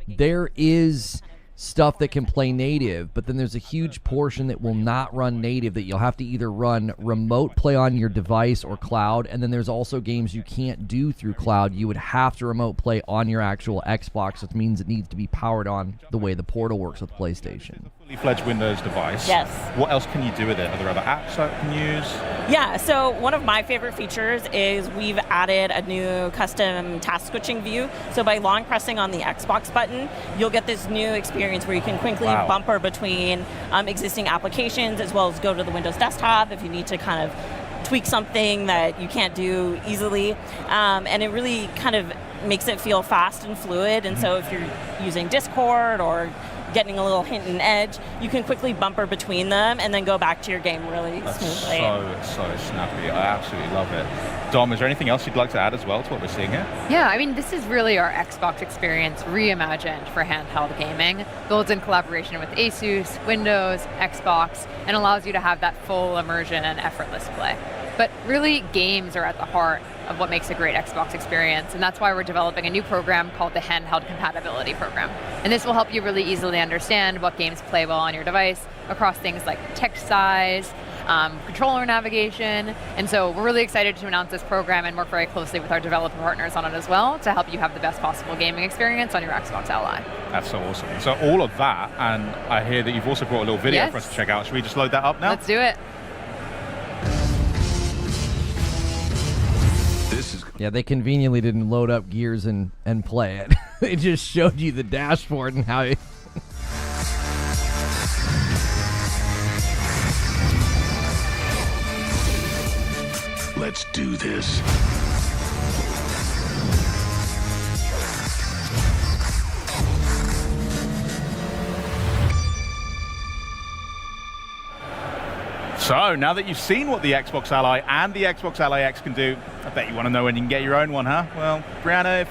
There is stuff that can play native, but then there's a huge portion that will not run native that you'll have to either run remote play on your device or cloud, and then there's also games you can't do through cloud. You would have to remote play on your actual Xbox, which means it needs to be powered on the way the Portal works with PlayStation. Fully fledged Windows device. Yes. What else can you do with it? Are there other apps that you can use? Yeah, so one of my favorite features is we've added a new custom task switching view. So by long pressing on the Xbox button, you'll get this new experience where you can quickly bumper between existing applications as well as go to the Windows desktop if you need to kind of tweak something that you can't do easily. And it really kind of makes it feel fast and fluid. And so if you're using Discord or getting a little hint and edge, you can quickly bumper between them and then go back to your game really smoothly. So snappy. I absolutely love it. Dom, is there anything else you'd like to add as well to what we're seeing here? Yeah, I mean, this is really our Xbox experience reimagined for handheld gaming, built in collaboration with Asus, Windows, Xbox, and allows you to have that full immersion and effortless play. But really, games are at the heart of what makes a great Xbox experience, and that's why we're developing a new program called the Handheld Compatibility Program. And this will help you really easily understand what games play well on your device across things like text size, controller navigation. And so we're really excited to announce this program and work very closely with our developer partners on it as well to help you have the best possible gaming experience on your Xbox Ally. That's so awesome. So all of that, and I hear that you've also brought a little video for us to check out. Should we just load that up now? Let's do it. Yeah, they conveniently didn't load up Gears and play it. They just showed you the dashboard and how it... Let's do this. So, now that you've seen what the Xbox Ally and the Xbox Ally X can do, I bet you want to know when you can get your own one, huh? Well, Brianna,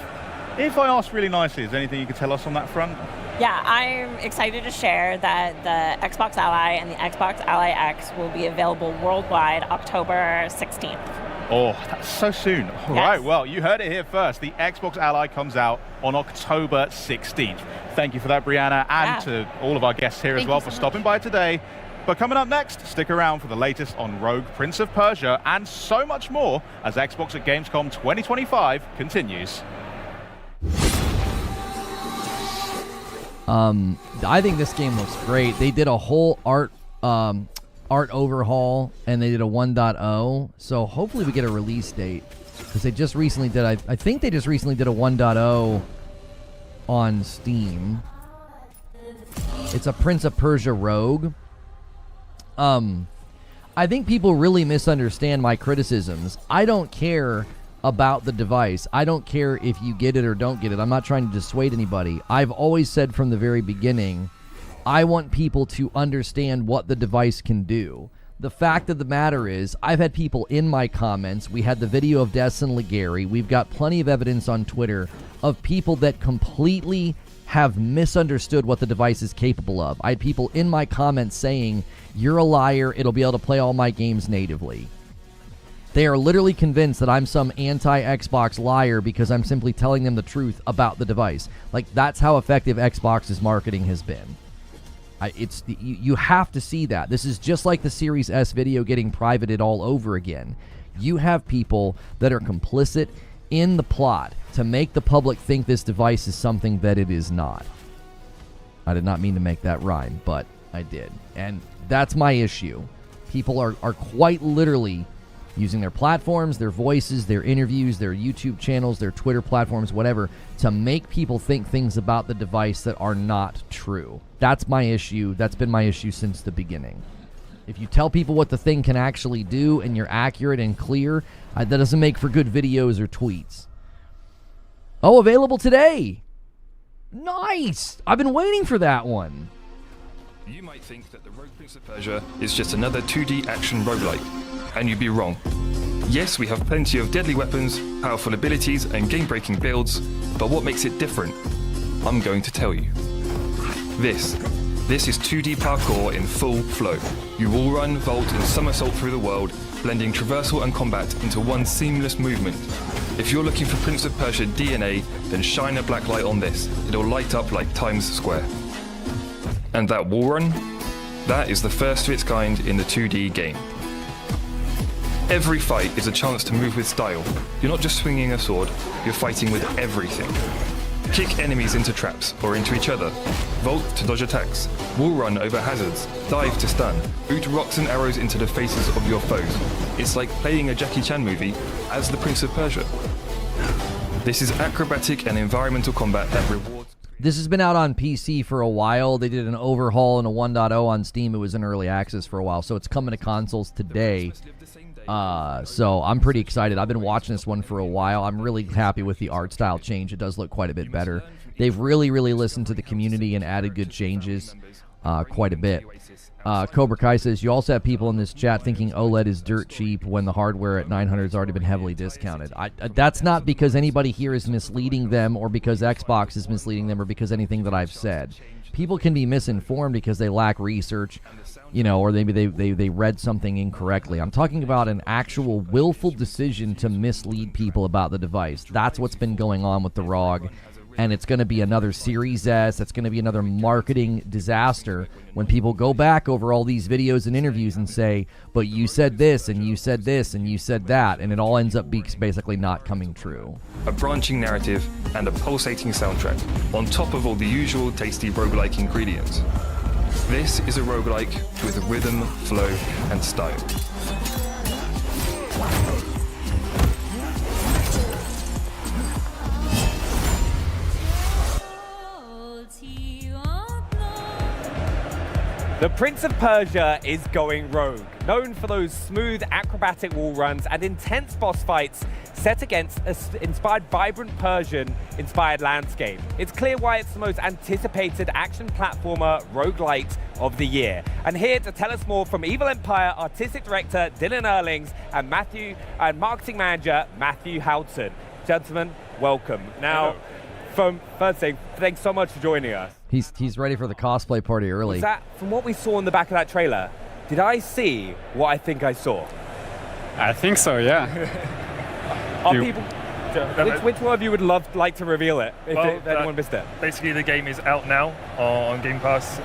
if I ask really nicely, is there anything you could tell us on that front? Yeah, I'm excited to share that the Xbox Ally and the Xbox Ally X will be available worldwide October 16th. Oh, that's so soon. All right, well, you heard it here first. The Xbox Ally comes out on October 16th. Thank you for that, Brianna, and to all of our guests here as well for stopping by today. But coming up next, stick around for the latest on Rogue, Prince of Persia, and so much more as Xbox at Gamescom 2025 continues. I think this game looks great. They did a whole art overhaul, and they did a 1.0, so hopefully we get a release date, because they just recently did, I think they just recently did a 1.0 on Steam. It's a Prince of Persia Rogue. I think people really misunderstand my criticisms. I don't care about the device. I don't care if you get it or don't get it. I'm not trying to dissuade anybody. I've always said from the very beginning, I want people to understand what the device can do. The fact of the matter is, I've had people in my comments. We had the video of Des and Legary. We've got plenty of evidence on Twitter of people that completely have misunderstood what the device is capable of. I had people in my comments saying, you're a liar, it'll be able to play all my games natively. They are literally convinced that I'm some anti-Xbox liar because I'm simply telling them the truth about the device. Like, that's how effective Xbox's marketing has been. You have to see that. This is just like the Series S video getting privated all over again. You have people that are complicit in the plot to make the public think this device is something that it is not. I did not mean to make that rhyme, but I did. And that's my issue. People are quite literally using their platforms, their voices, their interviews, their YouTube channels, their Twitter platforms, whatever, to make people think things about the device that are not true. That's my issue. That's been my issue since the beginning. If you tell people what the thing can actually do and you're accurate and clear, that doesn't make for good videos or tweets. Oh, available today. Nice. I've been waiting for that one. You might think that the Rogue Prince of Persia is just another 2D action roguelike, and you'd be wrong. Yes, we have plenty of deadly weapons, powerful abilities, and game-breaking builds, but what makes it different? I'm going to tell you. This is 2D parkour in full flow. You will run, vault, and somersault through the world, blending traversal and combat into one seamless movement. If you're looking for Prince of Persia DNA, then shine a black light on this. It'll light up like Times Square. And that wall run? That is the first of its kind in the 2D game. Every fight is a chance to move with style. You're not just swinging a sword, you're fighting with everything. Kick enemies into traps or into each other. Vault to dodge attacks. Wall run over hazards. Dive to stun. Boot rocks and arrows into the faces of your foes. It's like playing a Jackie Chan movie as the Prince of Persia. This is acrobatic and environmental combat that rewards... This has been out on PC for a while. They did an overhaul and a 1.0 on Steam. It was in early access for a while, so it's coming to consoles today. So I'm pretty excited. I've been watching this one for a while. I'm really happy with the art style change. It does look quite a bit better. They've really, really listened to the community and added good changes quite a bit. Cobra Kai says, you also have people in this chat thinking OLED is dirt cheap when the hardware at 900 has already been heavily discounted. That's not because anybody here is misleading them or because Xbox is misleading them or because anything that I've said. People can be misinformed because they lack research, you know, or maybe they read something incorrectly. I'm talking about an actual willful decision to mislead people about the device. That's what's been going on with the ROG. And it's going to be another Series S. It's going to be another marketing disaster when people go back over all these videos and interviews and say, but you said this, and you said this, and you said that, and it all ends up basically not coming true. A branching narrative and a pulsating soundtrack, on top of all the usual tasty roguelike ingredients. This is a roguelike with rhythm, flow, and style. The Prince of Persia is going rogue, known for those smooth acrobatic wall runs and intense boss fights set against an inspired vibrant Persian-inspired landscape. It's clear why it's the most anticipated action platformer roguelite of the year. And here to tell us more from Evil Empire Artistic Director Dylan Erlings and Marketing Manager Matthew Houghton. Gentlemen, welcome. Now, first thing, thanks so much for joining us. He's ready for the cosplay party early. Was that, from what we saw in the back of that trailer, did I see what I think I saw? I think so, yeah. Which one of you would like to reveal it if anyone missed it? Basically, the game is out now on Game Pass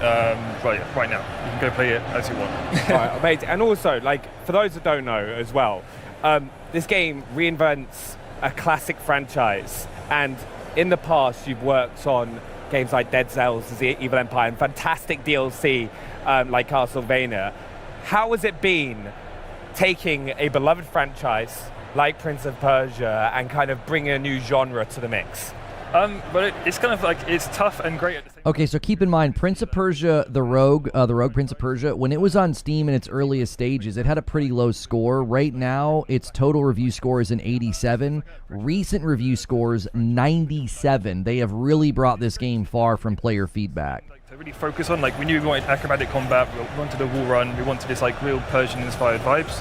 right now. You can go play it as you want. Right, amazing. And also, like, for those that don't know as well, this game reinvents a classic franchise. And in the past, you've worked on games like Dead Cells, The Evil Empire, and fantastic DLC like Castlevania. How has it been taking a beloved franchise like Prince of Persia and kind of bringing a new genre to the mix? But it's kind of like, it's tough and great at the same time. Okay, so keep in mind, Prince of Persia, the Rogue Prince of Persia, when it was on Steam in its earliest stages, it had a pretty low score. Right now, its total review score is an 87. Recent review scores, 97. They have really brought this game far from player feedback. To really focus on, like, we knew we wanted acrobatic combat, we wanted a wall run, we wanted this like real Persian-inspired vibes.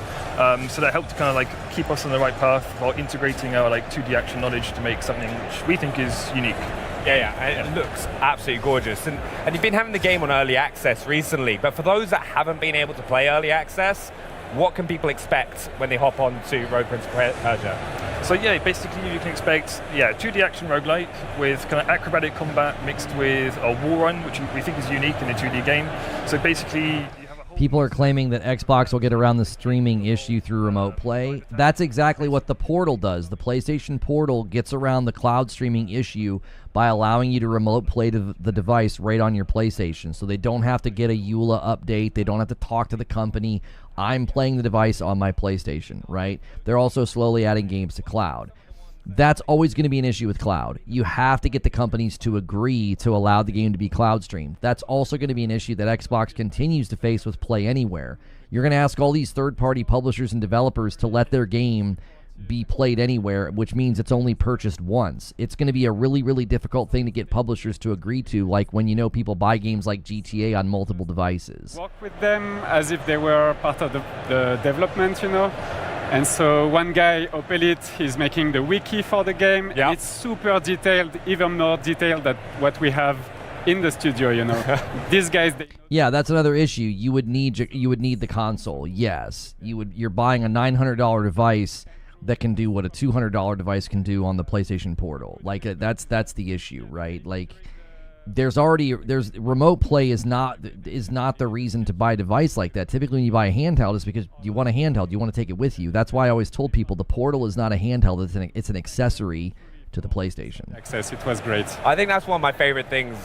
So that helped to kind of like keep us on the right path while integrating our like 2D action knowledge to make something which we think is unique. Yeah, it looks absolutely gorgeous. And you've been having the game on early access recently, but for those that haven't been able to play early access, what can people expect when they hop on to Rogue Prince of Persia? So yeah, basically you can expect 2D action roguelike with kind of acrobatic combat mixed with a wall run, which we think is unique in a 2D game. So basically, people are claiming that Xbox will get around the streaming issue through remote play. That's exactly what the Portal does. The PlayStation Portal gets around the cloud streaming issue by allowing you to remote play the device right on your PlayStation. So they don't have to get a EULA update. They don't have to talk to the company. I'm playing the device on my PlayStation, right? They're also slowly adding games to cloud. That's always going to be an issue with cloud. You have to get the companies to agree to allow the game to be cloud streamed. That's also going to be an issue that Xbox continues to face with Play Anywhere. You're going to ask all these third-party publishers and developers to let their game be played anywhere, which means it's only purchased once. It's going to be a really, really difficult thing to get publishers to agree to, like when people buy games like GTA on multiple devices. Work with them as if they were part of the development, And so one guy, Opelit, is making the wiki for the game. Yeah. It's super detailed, even more detailed than what we have in the studio, These guys... Yeah, that's another issue. You would need the console, yes. You're buying a $900 device that can do what a $200 device can do on the PlayStation Portal. Like, that's the issue, right? Like, there's remote play is not the reason to buy a device like that. Typically when you buy a handheld, it's because you want a handheld, you want to take it with you. That's why I always told people the Portal is not a handheld, it's an accessory to the PlayStation. Access, it was great. I think that's one of my favorite things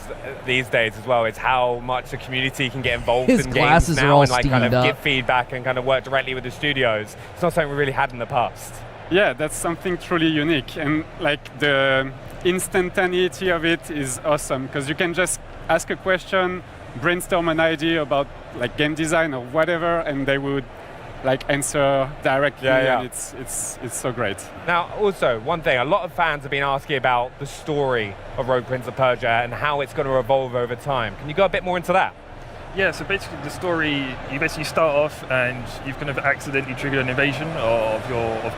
these days as well, is how much the community can get involved His in glasses games are now all and like kind of steamed give up. feedback and kind of work directly with the studios. It's not something we really had in the past. Yeah, that's something truly unique, and like the instantaneity of it is awesome, because you can just ask a question, brainstorm an idea about like game design or whatever, and they would like answer directly. Yeah. And it's so great. Now, also one thing, a lot of fans have been asking about the story of Rogue Prince of Persia and how it's going to evolve over time. Can you go a bit more into that? Yeah, so basically the story, you basically start off and you've kind of accidentally triggered an invasion of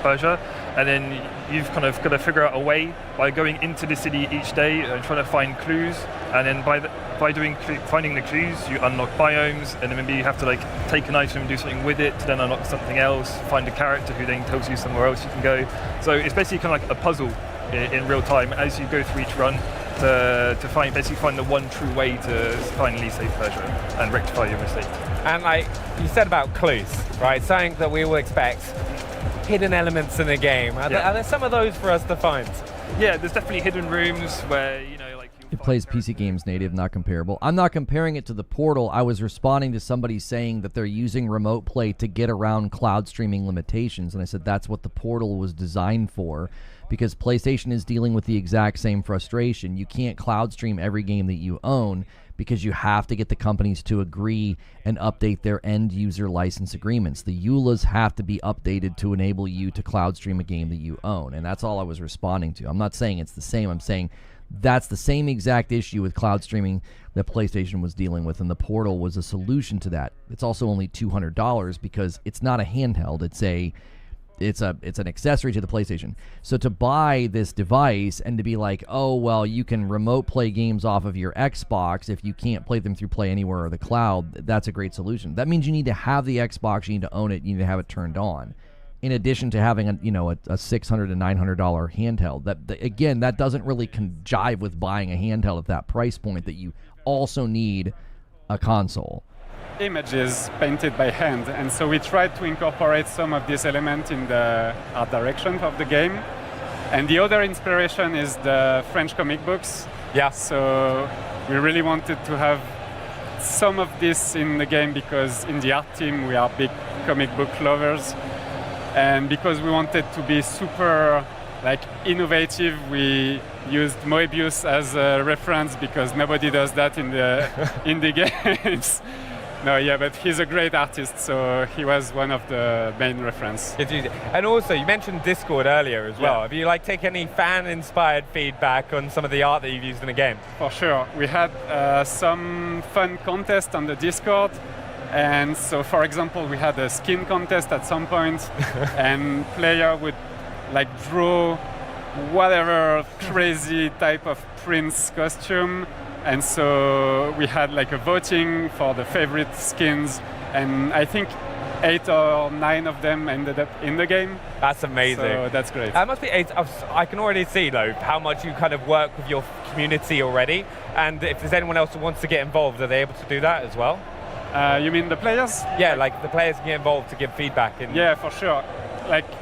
Persia, and then you've kind of got to figure out a way by going into the city each day and trying to find clues, and then finding the clues, you unlock biomes, and then maybe you have to like take an item and do something with it to then unlock something else, find a character who then tells you somewhere else you can go. So it's basically kind of like a puzzle in real time as you go through each run, to find the one true way to finally save Persia and rectify your mistake. And like you said about clues, right? Something that we will expect, hidden elements in the game. Are there some of those for us to find? Yeah, there's definitely hidden rooms where, It plays PC games native, not comparable. I'm not comparing it to the Portal. I was responding to somebody saying that they're using remote play to get around cloud streaming limitations, and I said that's what the Portal was designed for, because PlayStation is dealing with the exact same frustration. You can't cloud stream every game that you own because you have to get the companies to agree and update their end user license agreements. The EULAs have to be updated to enable you to cloud stream a game that you own, and that's all I was responding to. I'm not saying it's the same. I'm saying that's the same exact issue with cloud streaming that PlayStation was dealing with, and the Portal was a solution to that. It's also only $200 because it's not a handheld. It's an accessory to the PlayStation. So to buy this device and to be like, oh, well, you can remote play games off of your Xbox if you can't play them through Play Anywhere or the cloud, that's a great solution. That means you need to have the Xbox, you need to own it, you need to have it turned on. in addition to having a $600 to $900 handheld. That doesn't really jive with buying a handheld at that price point, that you also need a console. Images painted by hand, and so we tried to incorporate some of this element in the art direction of the game. And the other inspiration is the French comic books. Yeah. So we really wanted to have some of this in the game because in the art team we are big comic book lovers, and because we wanted to be super innovative, we used Moebius as a reference because nobody does that in the games. No, yeah, but he's a great artist, so he was one of the main reference. And also, you mentioned Discord earlier as well. Have you taken any fan-inspired feedback on some of the art that you've used in the game? For sure. We had some fun contests on the Discord. And so, for example, we had a skin contest at some point, and player would draw whatever crazy type of prince costume. And so we had a voting for the favorite skins, and I think 8 or 9 of them ended up in the game. That's amazing. So that's great. That must be. I can already see though how much you kind of work with your community already, and if there's anyone else who wants to get involved, are they able to do that as well? You mean the players? Yeah, the players can get involved to give feedback. Yeah, for sure.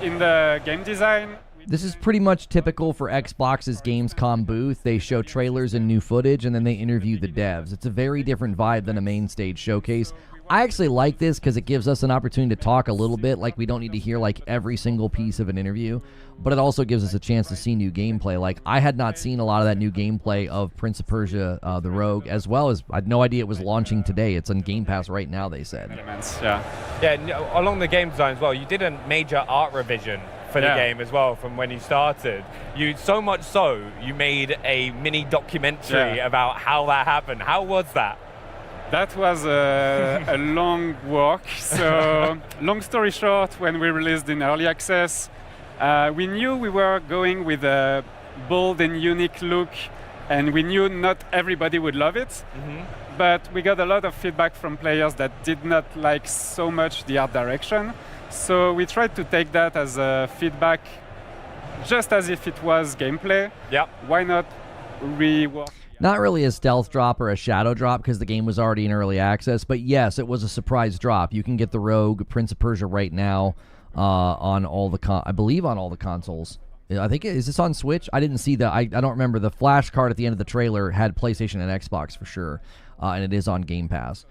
In the game design. This is pretty much typical for Xbox's Gamescom booth. They show trailers and new footage, and then they interview the devs. It's a very different vibe than a main stage showcase. I actually like this because it gives us an opportunity to talk a little bit. We don't need to hear every single piece of an interview, but it also gives us a chance to see new gameplay. I had not seen a lot of that new gameplay of Prince of Persia, the Rogue, as well as I had no idea it was launching today. It's on Game Pass right now, they said. Yeah, along the game design as well, you did a major art revision for the game as well from when you started. So much so, you made a mini documentary about how that happened. How was that? That was a long walk. So, long story short, when we released in early access, we knew we were going with a bold and unique look, and we knew not everybody would love it. But we got a lot of feedback from players that did not like so much the art direction. So we tried to take that as a feedback, just as if it was gameplay. Yeah. Why not rework? Not really a stealth drop or a shadow drop because the game was already in early access, but yes, it was a surprise drop. You can get the Rogue Prince of Persia right now on all the I believe on all the consoles. I think is this on Switch? I didn't see I don't remember. The flash card at the end of the trailer had PlayStation and Xbox for sure, and it is on Game Pass.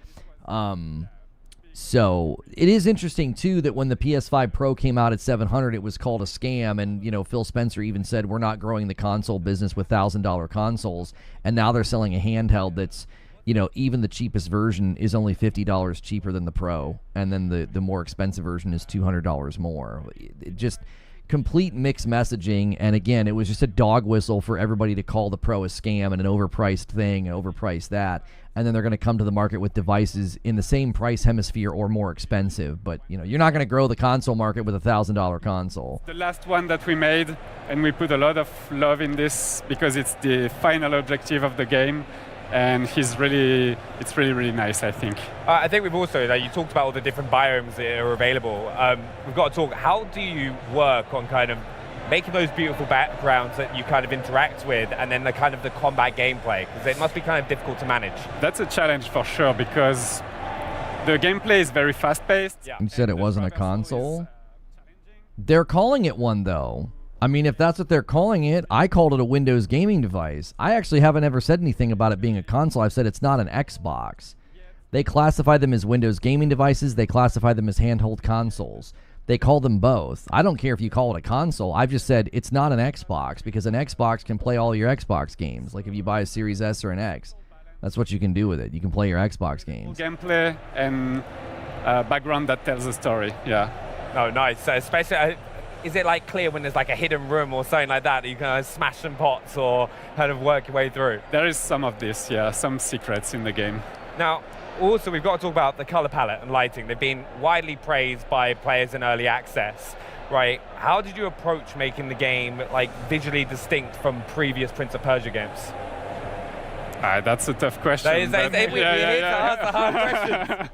So it is interesting too that when the PS5 Pro came out at $700, it was called a scam, and Phil Spencer even said we're not growing the console business with $1,000 consoles, and now they're selling a handheld that's, even the cheapest version is only $50 cheaper than the Pro, and then the more expensive version is $200 more. It just complete mixed messaging, and again, it was just a dog whistle for everybody to call the Pro a scam and an overpriced thing, and overpriced that. And then they're going to come to the market with devices in the same price hemisphere or more expensive. But, you're not going to grow the console market with a $1,000 console. The last one that we made, and we put a lot of love in this because it's the final objective of the game. And it's really, really nice, I think. I think we've also, you talked about all the different biomes that are available. We've got to talk, how do you work on kind of making those beautiful backgrounds that you kind of interact with, and then the kind of the combat gameplay, because it must be kind of difficult to manage. That's a challenge for sure, because the gameplay is very fast-paced. You said it wasn't a console? They're calling it one, though. I mean, if that's what they're calling it, I called it a Windows gaming device. I actually haven't ever said anything about it being a console. I've said it's not an Xbox. They classify them as Windows gaming devices. They classify them as handheld consoles. They call them both. I don't care if you call it a console. I've just said it's not an Xbox because an Xbox can play all your Xbox games. Like if you buy a Series S or an X, that's what you can do with it. You can play your Xbox games. Gameplay and background that tells a story, yeah. Oh, nice. So especially, is it clear when there's a hidden room or something like that you can smash some pots or kind of work your way through? There is some of this, yeah, some secrets in the game. Now, also, we've got to talk about the color palette and lighting. They've been widely praised by players in early access, right? How did you approach making the game visually distinct from previous Prince of Persia games? That's a tough question. We're here to ask the hard questions.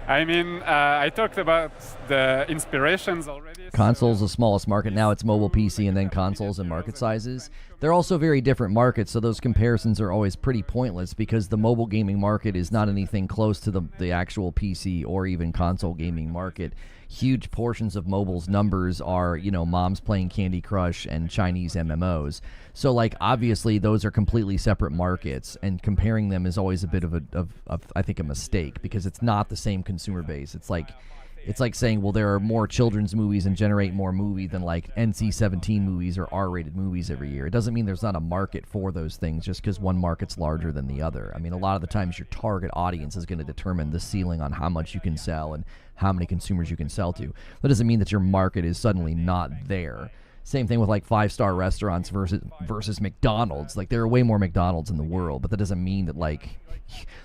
I mean, I talked about the inspirations already. Console's the smallest market. Now it's mobile PC and then consoles and market sizes. They're also very different markets, so those comparisons are always pretty pointless because the mobile gaming market is not anything close to the actual PC or even console gaming market. Huge portions of mobile's numbers are, moms playing Candy Crush and Chinese MMOs. So, like, obviously, those are completely separate markets, and comparing them is always a bit of I think, a mistake because it's not the same consumer base. It's like saying, well, there are more children's movies and generate more movie than like NC-17 movies or R-rated movies every year. It doesn't mean there's not a market for those things just because one market's larger than the other. I mean, a lot of the times your target audience is going to determine the ceiling on how much you can sell and how many consumers you can sell to. That doesn't mean that your market is suddenly not there. Same thing with like 5-star restaurants versus McDonald's. Like, there are way more McDonald's in the world, but that doesn't mean that like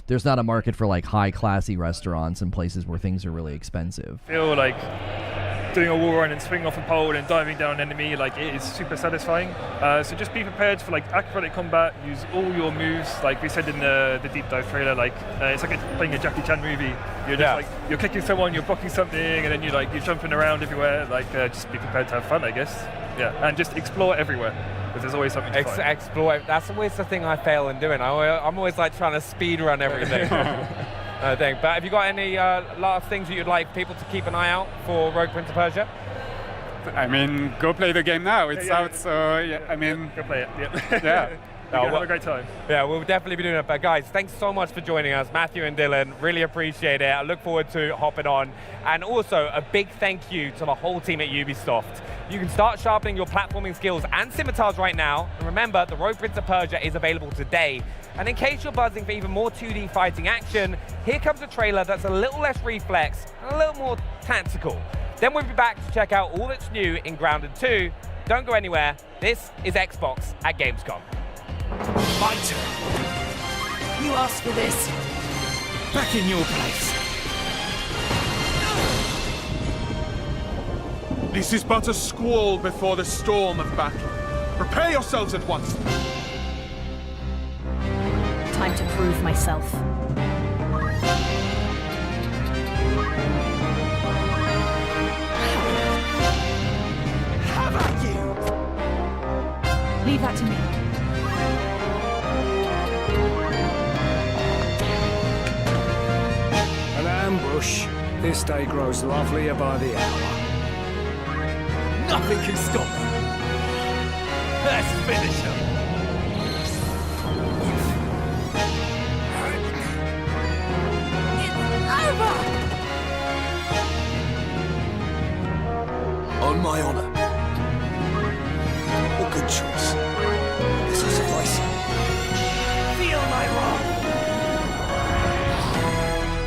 there's not a market for like high classy restaurants in places where things are really expensive. I feel like doing a wall run and swinging off a pole and diving down an enemy, like, it is super satisfying. So just be prepared for like acrobatic combat, use all your moves, like we said in the deep dive trailer. Like it's like playing a Jackie Chan movie. You're just like, you're kicking someone, you're blocking something, and then you're jumping around everywhere. Like just be prepared to have fun, I guess. Yeah, and just explore everywhere, because there's always something to find. Explore. That's always the thing I fail in doing. I'm always like trying to speed run everything. But have you got any lot of things that you'd like people to keep an eye out for Rogue Prince of Persia? I mean, go play the game now. It's out, so yeah. I mean, go play it. Yeah. Have a great time. Yeah, we'll definitely be doing it. But guys, thanks so much for joining us, Matthew and Dylan. Really appreciate it. I look forward to hopping on. And also a big thank you to the whole team at Ubisoft. You can start sharpening your platforming skills and scimitars right now. And remember, the Rogue Prince of Persia is available today. And in case you're buzzing for even more 2D fighting action, here comes a trailer that's a little less reflex and a little more tactical. Then we'll be back to check out all that's new in Grounded 2. Don't go anywhere. This is Xbox at Gamescom. My turn. You asked for this. Back in your place. This is but a squall before the storm of battle. Prepare yourselves at once. Time to prove myself. How about you? Leave that to me. An ambush. This day grows lovelier by the hour. Nothing can stop me. Let's finish him. On my honor. A good choice. This will suffice. Feel my wrath.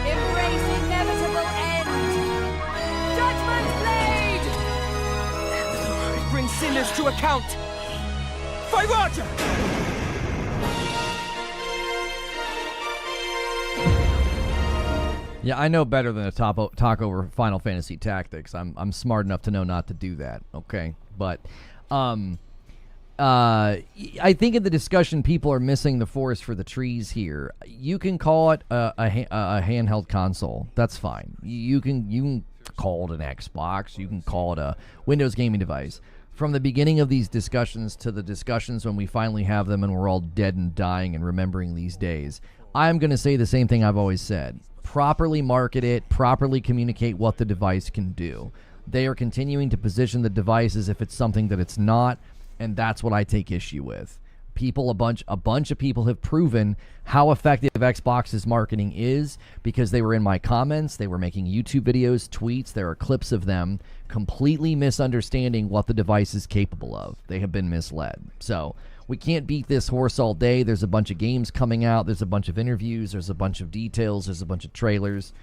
Embrace inevitable end. Judgment blade! Bring sinners to account. Voyager! Yeah, I know better than to talk over Final Fantasy Tactics. I'm smart enough to know not to do that. Okay, but I think in the discussion people are missing the forest for the trees here. You can call it a handheld console. That's fine. You can call it an Xbox. You can call it a Windows gaming device. From the beginning of these discussions to the discussions when we finally have them and we're all dead and dying and remembering these days, I'm going to say the same thing I've always said. Properly market it, properly communicate what the device can do. They are continuing to position the device as if it's something that it's not, and that's what I take issue with. A bunch of people have proven how effective Xbox's marketing is because they were in my comments, they were making YouTube videos, tweets, there are clips of them completely misunderstanding what the device is capable of. They have been misled. So we can't beat this horse all day. There's a bunch of games coming out. There's a bunch of interviews. There's a bunch of details. There's a bunch of trailers.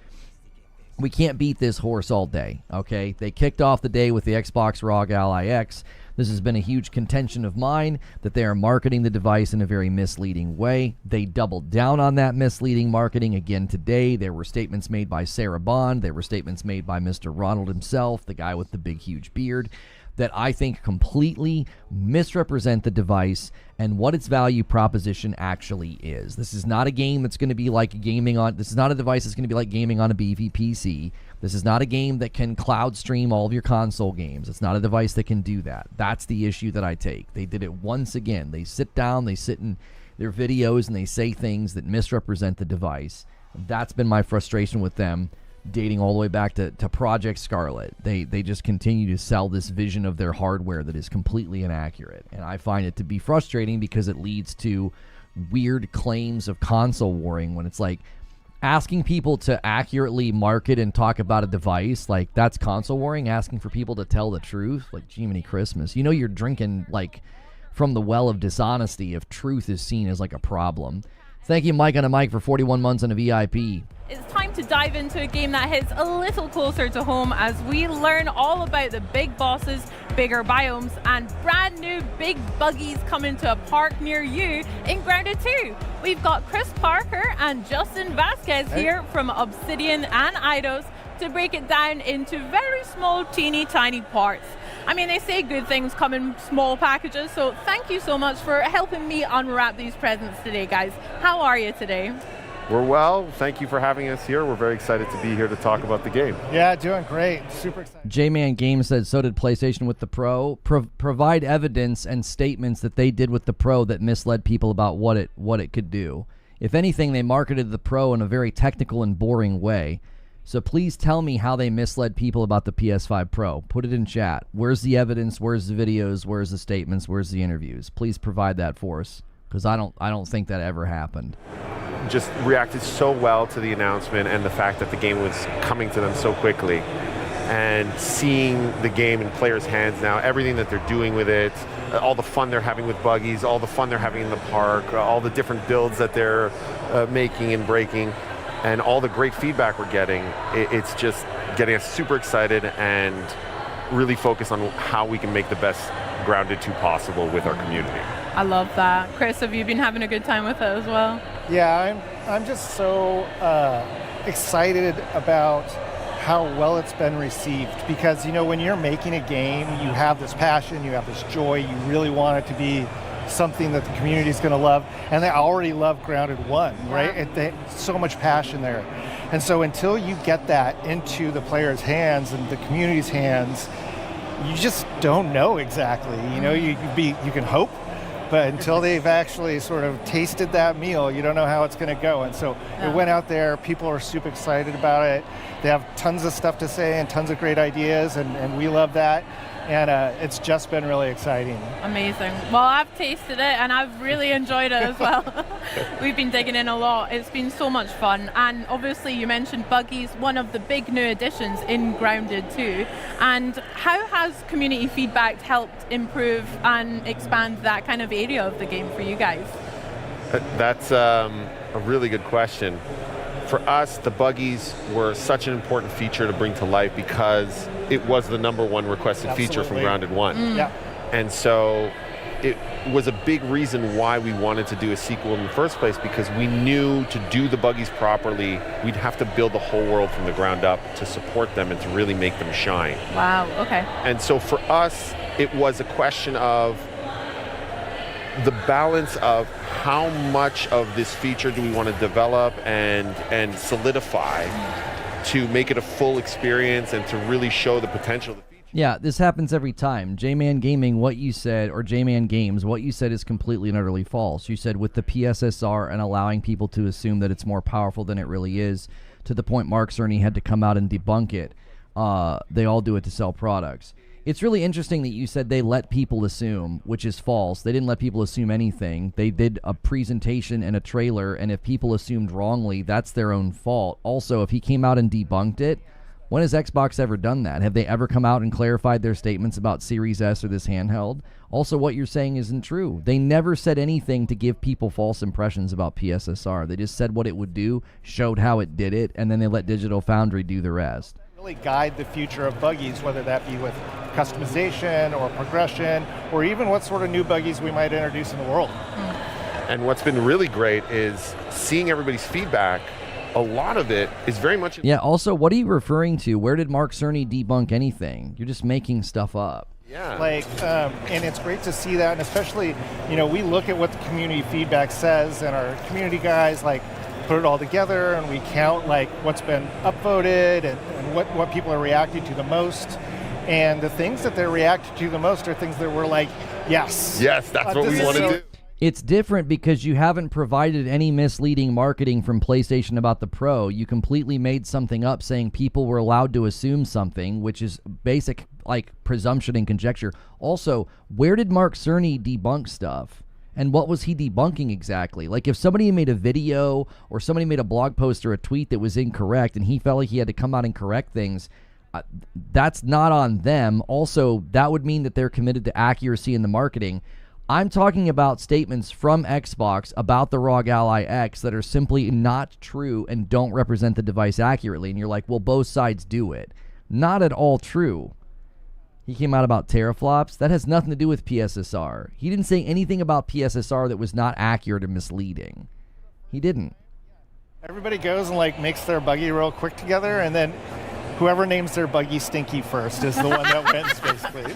We can't beat this horse all day, okay? They kicked off the day with the Xbox ROG Ally X. This has been a huge contention of mine, that they are marketing the device in a very misleading way. They doubled down on that misleading marketing again today. There were statements made by Sarah Bond. There were statements made by Mr. Ronald himself, the guy with the big, huge beard, that I think completely misrepresent the device and what its value proposition actually is. This is not a game that's going to be like gaming on, this is not a device that's going to be like gaming on a BV PC. This is not a game that can cloud stream all of your console games. It's not a device that can do that. That's the issue that I take. They did it once again. They sit down, they sit in their videos, and they say things that misrepresent the device. That's been my frustration with them, dating all the way back to Project Scarlet. They just continue to sell this vision of their hardware that is completely inaccurate. And I find it to be frustrating because it leads to weird claims of console warring when it's like asking people to accurately market and talk about a device, like that's console warring. Asking for people to tell the truth, like Jiminy Christmas. You know you're drinking like from the well of dishonesty if truth is seen as like a problem. Thank you, Mike on a mic, for 41 months on a VIP. It's time to dive into a game that hits a little closer to home as we learn all about the big bosses, bigger biomes, and brand new big buggies coming to a park near you in Grounded 2. We've got Chris Parker and Justin Vasquez here from Obsidian and Eidos to break it down into very small, teeny tiny parts. I mean, they say good things come in small packages, so thank you so much for helping me unwrap these presents today, guys. How are you today? We're well. Thank you for having us here. We're very excited to be here to talk about the game. Yeah, doing great. Super excited. J-Man Games said, so did PlayStation with the Pro. Provide evidence and statements that they did with the Pro that misled people about what it could do. If anything, they marketed the Pro in a very technical and boring way. So please tell me how they misled people about the PS5 Pro. Put it in chat. Where's the evidence? Where's the videos? Where's the statements? Where's the interviews? Please provide that for us, because I don't think that ever happened. Just reacted so well to the announcement and the fact that the game was coming to them so quickly. And seeing the game in players' hands now, everything that they're doing with it, all the fun they're having with buggies, all the fun they're having in the park, all the different builds that they're making and breaking, and all the great feedback we're getting, it's just getting us super excited and really focused on how we can make the best Grounded 2 possible with our community. I love that. Chris, have you been having a good time with it as well? Yeah, I'm just so excited about how well it's been received, because you know when you're making a game, you have this passion, you have this joy, you really want it to be something that the community is going to love, and they already love Grounded 1, right? There's so much passion there, and so until you get that into the players' hands and the community's hands, you just don't know exactly. You know, you can hope, but until they've actually sort of tasted that meal, you don't know how it's going to go. And so it went out there. People are super excited about it. They have tons of stuff to say and tons of great ideas, and we love that. And it's just been really exciting. Amazing. Well, I've tasted it and I've really enjoyed it as well. We've been digging in a lot. It's been so much fun. And obviously you mentioned buggies, one of the big new additions in Grounded 2. And how has community feedback helped improve and expand that kind of area of the game for you guys? That's a really good question. For us, the buggies were such an important feature to bring to life because it was the #1 requested feature from Grounded 1. Yeah. And so it was a big reason why we wanted to do a sequel in the first place, because we knew to do the buggies properly, we'd have to build the whole world from the ground up to support them and to really make them shine. Wow, okay. And so for us, it was a question of the balance of how much of this feature do we want to develop and solidify to make it a full experience and to really show the potential of the feature. Yeah, this happens every time. J-Man Gaming, what you said, or J-Man Games, what you said is completely and utterly false. You said with the PSSR and allowing people to assume that it's more powerful than it really is, to the point Mark Cerny had to come out and debunk it. They all do it to sell products. It's really interesting that you said they let people assume, which is false. They didn't let people assume anything. They did a presentation and a trailer, and if people assumed wrongly, that's their own fault. Also, if he came out and debunked it, when has Xbox ever done that? Have they ever come out and clarified their statements about Series S or this handheld? Also, what you're saying isn't true. They never said anything to give people false impressions about PSSR. They just said what it would do, showed how it did it, and then they let Digital Foundry do the rest. really guide the future of buggies, whether that be with customization or progression, or even what sort of new buggies we might introduce in the world. And what's been really great is seeing everybody's feedback. A lot of it is very much... Yeah, also, what are you referring to? Where did Mark Cerny debunk anything? You're just making stuff up. Yeah. And it's great to see that, and especially, we look at what the community feedback says, and our community guys, put it all together, and we count, what's been upvoted and what people are reacting to the most. And the things that they're reacting to the most are things that we're like, yes. Yes, that's what we want to do. It's different because you haven't provided any misleading marketing from PlayStation about the Pro. You completely made something up saying people were allowed to assume something, which is basic, presumption and conjecture. Also, where did Mark Cerny debunk stuff? And what was he debunking exactly? If somebody made a video or somebody made a blog post or a tweet that was incorrect and he felt like he had to come out and correct things, that's not on them. Also, that would mean that they're committed to accuracy in the marketing. I'm talking about statements from Xbox about the ROG Ally X that are simply not true and don't represent the device accurately. And you're like, well, both sides do it. Not at all true. He came out about teraflops. That has nothing to do with PSSR. He didn't say anything about PSSR that was not accurate or misleading. He didn't. Everybody goes and makes their buggy real quick together, and then whoever names their buggy Stinky first is the one that wins, basically.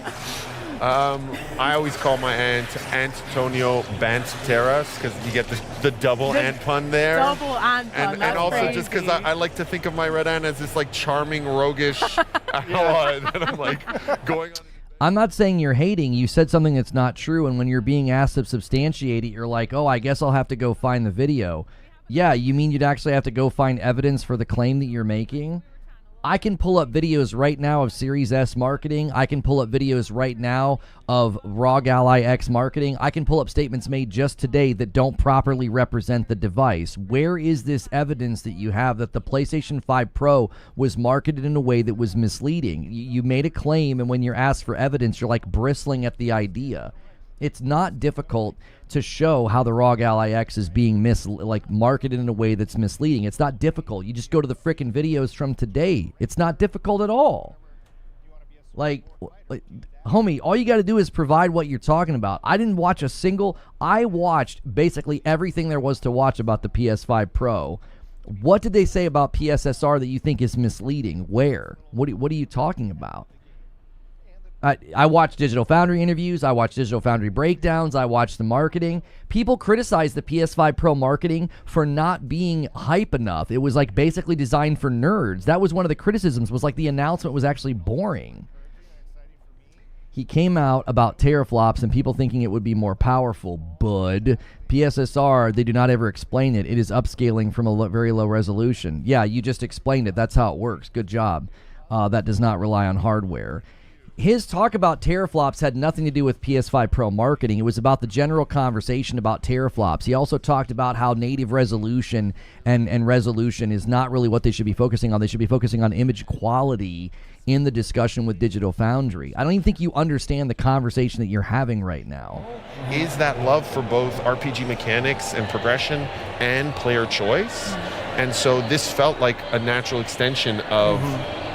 I always call my aunt Antonio Banteras because you get the double ant pun there. Double ant pun. And also crazy. Just because I like to think of my red ant as this charming, roguish ally that I'm going on. I'm not saying you're hating. You said something that's not true, and when you're being asked to substantiate it, you're like, oh, I guess I'll have to go find the video. Yeah, you mean you'd actually have to go find evidence for the claim that you're making? I can pull up videos right now of Series S marketing. I can pull up videos right now of ROG Ally X marketing. I can pull up statements made just today that don't properly represent the device. Where is this evidence that you have that the PlayStation 5 Pro was marketed in a way that was misleading? You made a claim, and when you're asked for evidence, you're bristling at the idea. It's not difficult to show how the ROG Ally X is being marketed in a way that's misleading. It's not difficult. You just go to the frickin' videos from today. It's not difficult at all. Homie, all you got to do is provide what you're talking about. I watched basically everything there was to watch about the PS5 Pro. What did they say about PSSR that you think is misleading? Where? What are you talking about? I watched Digital Foundry interviews. I watched Digital Foundry breakdowns. I watched the marketing. People criticize the PS5 Pro marketing for not being hype enough. It was basically designed for nerds. That was one of the criticisms, was the announcement was actually boring. He came out about teraflops and people thinking it would be more powerful. Bud. PSSR, they do not ever explain it. It is upscaling from a very low resolution. Yeah, you just explained it. That's how it works. Good job. That does not rely on hardware. His talk about teraflops had nothing to do with PS5 Pro marketing. It was about the general conversation about teraflops. He also talked about how native resolution and resolution is not really what they should be focusing on. They should be focusing on image quality in the discussion with Digital Foundry. I don't even think you understand the conversation that you're having right now. Is that love for both RPG mechanics and progression and player choice? And so this felt like a natural extension of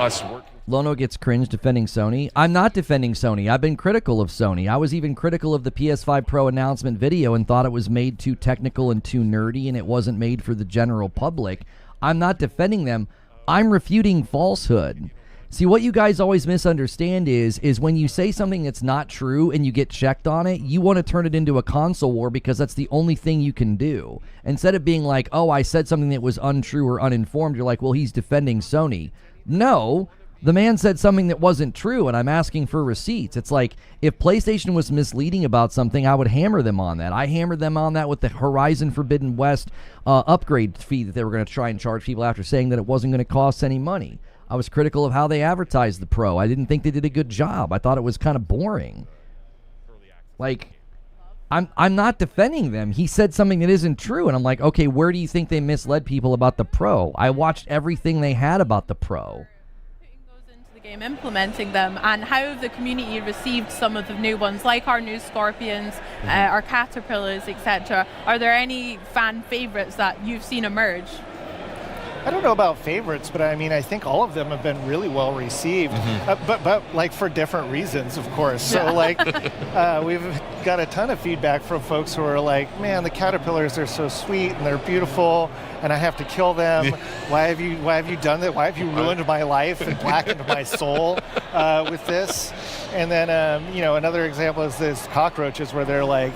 us working. Lono gets cringe defending Sony. I'm not defending Sony. I've been critical of Sony. I was even critical of the PS5 Pro announcement video and thought it was made too technical and too nerdy and it wasn't made for the general public. I'm not defending them. I'm refuting falsehood. See, what you guys always misunderstand is when you say something that's not true and you get checked on it, you want to turn it into a console war because that's the only thing you can do. Instead of being like, oh, I said something that was untrue or uninformed, you're like, well, he's defending Sony. No. The man said something that wasn't true, and I'm asking for receipts. It's like, if PlayStation was misleading about something, I would hammer them on that. I hammered them on that with the Horizon Forbidden West upgrade fee that they were going to try and charge people after saying that it wasn't going to cost any money. I was critical of how they advertised the Pro. I didn't think they did a good job. I thought it was kind of boring. I'm not defending them. He said something that isn't true, and I'm like, okay, where do you think they misled people about the Pro? I watched everything they had about the Pro. Game implementing them, and how have the community received some of the new ones, like our new Scorpions, our Caterpillars, etc. Are there any fan favorites that you've seen emerge? I don't know about favorites, but I mean, I think all of them have been really well received, but like for different reasons, of course. So like, we've got a ton of feedback from folks who are like, man, the caterpillars are so sweet and they're beautiful, and I have to kill them. Why have you done that? Why have you ruined my life and blackened my soul with this? And then, another example is this cockroaches, where they're like,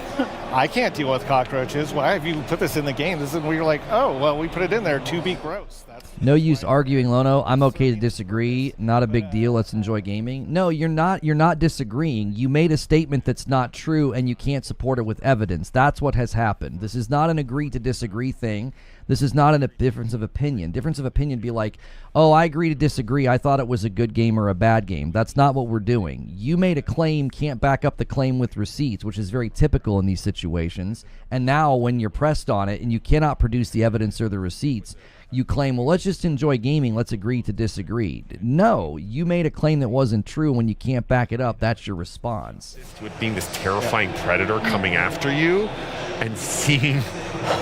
I can't deal with cockroaches. Why have you put this in the game? And we're like, oh, well, we put it in there to be gross. No use arguing, Lono. I'm okay to disagree. Not a big deal. Let's enjoy gaming. No, you're not. You're not disagreeing. You made a statement that's not true, and you can't support it with evidence. That's what has happened. This is not an agree to disagree thing. This is not a difference of opinion. Difference of opinion be like, oh, I agree to disagree. I thought it was a good game or a bad game. That's not what we're doing. You made a claim, can't back up the claim with receipts, which is very typical in these situations. And now when you're pressed on it and you cannot produce the evidence or the receipts, you claim, well, let's just enjoy gaming. Let's agree to disagree. No, you made a claim that wasn't true. When you can't back it up, that's your response. To it being this terrifying predator coming after you, and seeing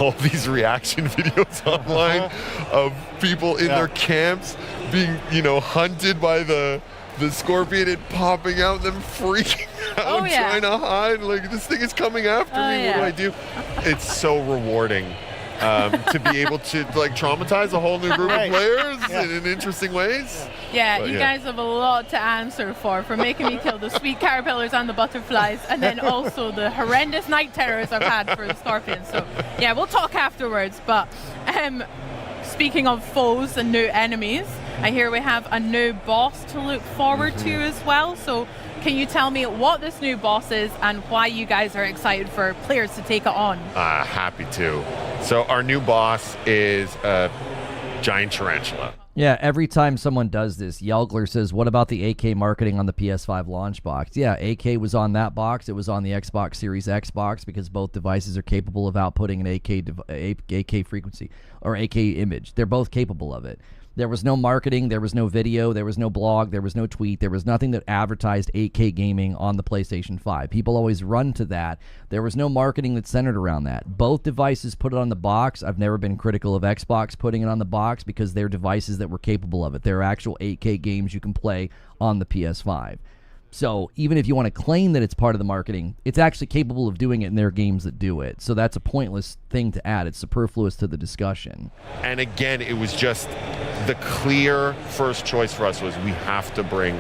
all these reaction videos online of people in their camps being, hunted by the scorpion and popping out, them freaking out, trying to hide. Like, this thing is coming after me. What do I do? It's so rewarding. To be able to traumatize a whole new group of players in interesting ways. Yeah, you guys have a lot to answer for making me kill the sweet caterpillars and the butterflies, and then also the horrendous night terrors I've had for the scorpions. So yeah, we'll talk afterwards. But speaking of foes and new enemies, I hear we have a new boss to look forward to as well. So can you tell me what this new boss is and why you guys are excited for players to take it on? Happy to. So our new boss is a giant tarantula. Yeah, every time someone does this, Yelgler says, what about the AK marketing on the PS5 launch box? Yeah, AK was on that box. It was on the Xbox Series X box because both devices are capable of outputting an AK frequency or AK image. They're both capable of it. There was no marketing, there was no video, there was no blog, there was no tweet, there was nothing that advertised 8K gaming on the PlayStation 5. People always run to that. There was no marketing that centered around that. Both devices put it on the box. I've never been critical of Xbox putting it on the box because they're devices that were capable of it. They're actual 8K games you can play on the PS5. So even if you want to claim that it's part of the marketing, it's actually capable of doing it, and there are games that do it. So that's a pointless thing to add. It's superfluous to the discussion. And again, it was just the clear first choice for us was we have to bring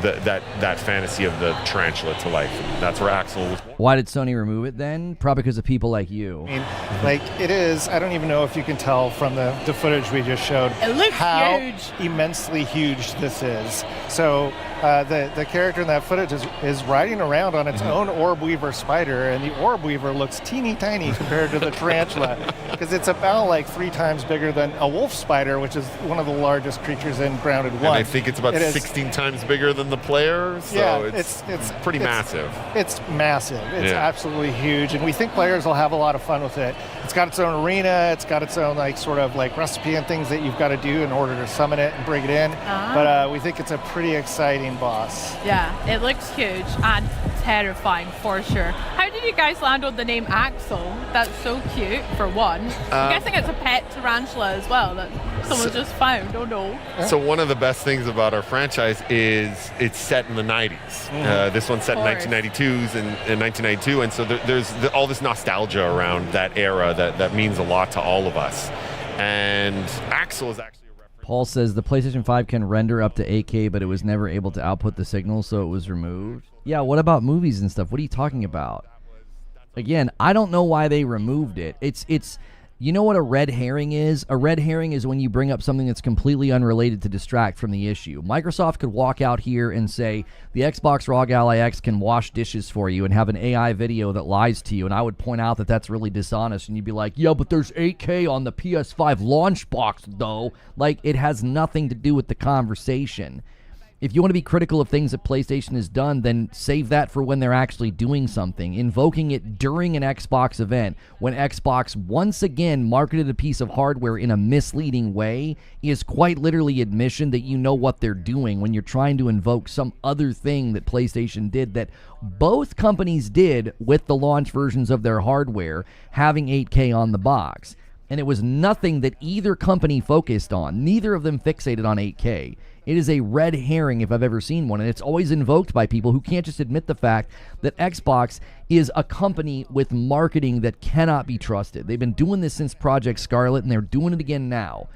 that fantasy of the tarantula to life. That's where Axel was. Why did Sony remove it then? Probably because of people like you. I mean, it is, I don't even know if you can tell from the footage we just showed it looks how huge. Immensely huge this is. So the character in that footage is riding around on its own orb weaver spider, and the orb weaver looks teeny tiny compared to the tarantula because it's about like 3 times bigger than a wolf spider, which is one of the largest creatures in Grounded 1. And I think it's about 16 times bigger than the player, so it's pretty massive. It's massive. It's absolutely huge, and we think players will have a lot of fun with it. It's got its own arena. It's got its own sort of recipe and things that you've got to do in order to summon it and bring it in. But we think it's a pretty exciting boss. Yeah, it looks huge and terrifying for sure. How did you guys land on the name Axel? That's so cute, for one. I'm guessing it's a pet tarantula as well that someone just found. Oh no. So one of the best things about our franchise is it's set in the 90s. This one's set in 1992 and 1992, and so there's all this nostalgia around that era that means a lot to all of us. And Axel is actually Paul says the PlayStation 5 can render up to 8K, but it was never able to output the signal, so it was removed. Yeah, what about movies and stuff? What are you talking about? Again, I don't know why they removed it. It's you know what a red herring is? A red herring is when you bring up something that's completely unrelated to distract from the issue. Microsoft could walk out here and say, the Xbox ROG Ally X can wash dishes for you and have an AI video that lies to you, and I would point out that that's really dishonest, and you'd be like, yeah, but there's 8K on the PS5 launch box, though. Like, it has nothing to do with the conversation. If you want to be critical of things that PlayStation has done, then save that for when they're actually doing something. Invoking it during an Xbox event, when Xbox once again marketed a piece of hardware in a misleading way, is quite literally admission that you know what they're doing when you're trying to invoke some other thing that PlayStation did that both companies did with the launch versions of their hardware, having 8K on the box. And it was nothing that either company focused on. Neither of them fixated on 8K. It is a red herring if I've ever seen one, and it's always invoked by people who can't just admit the fact that Xbox is a company with marketing that cannot be trusted. They've been doing this since Project Scarlet, and they're doing it again now.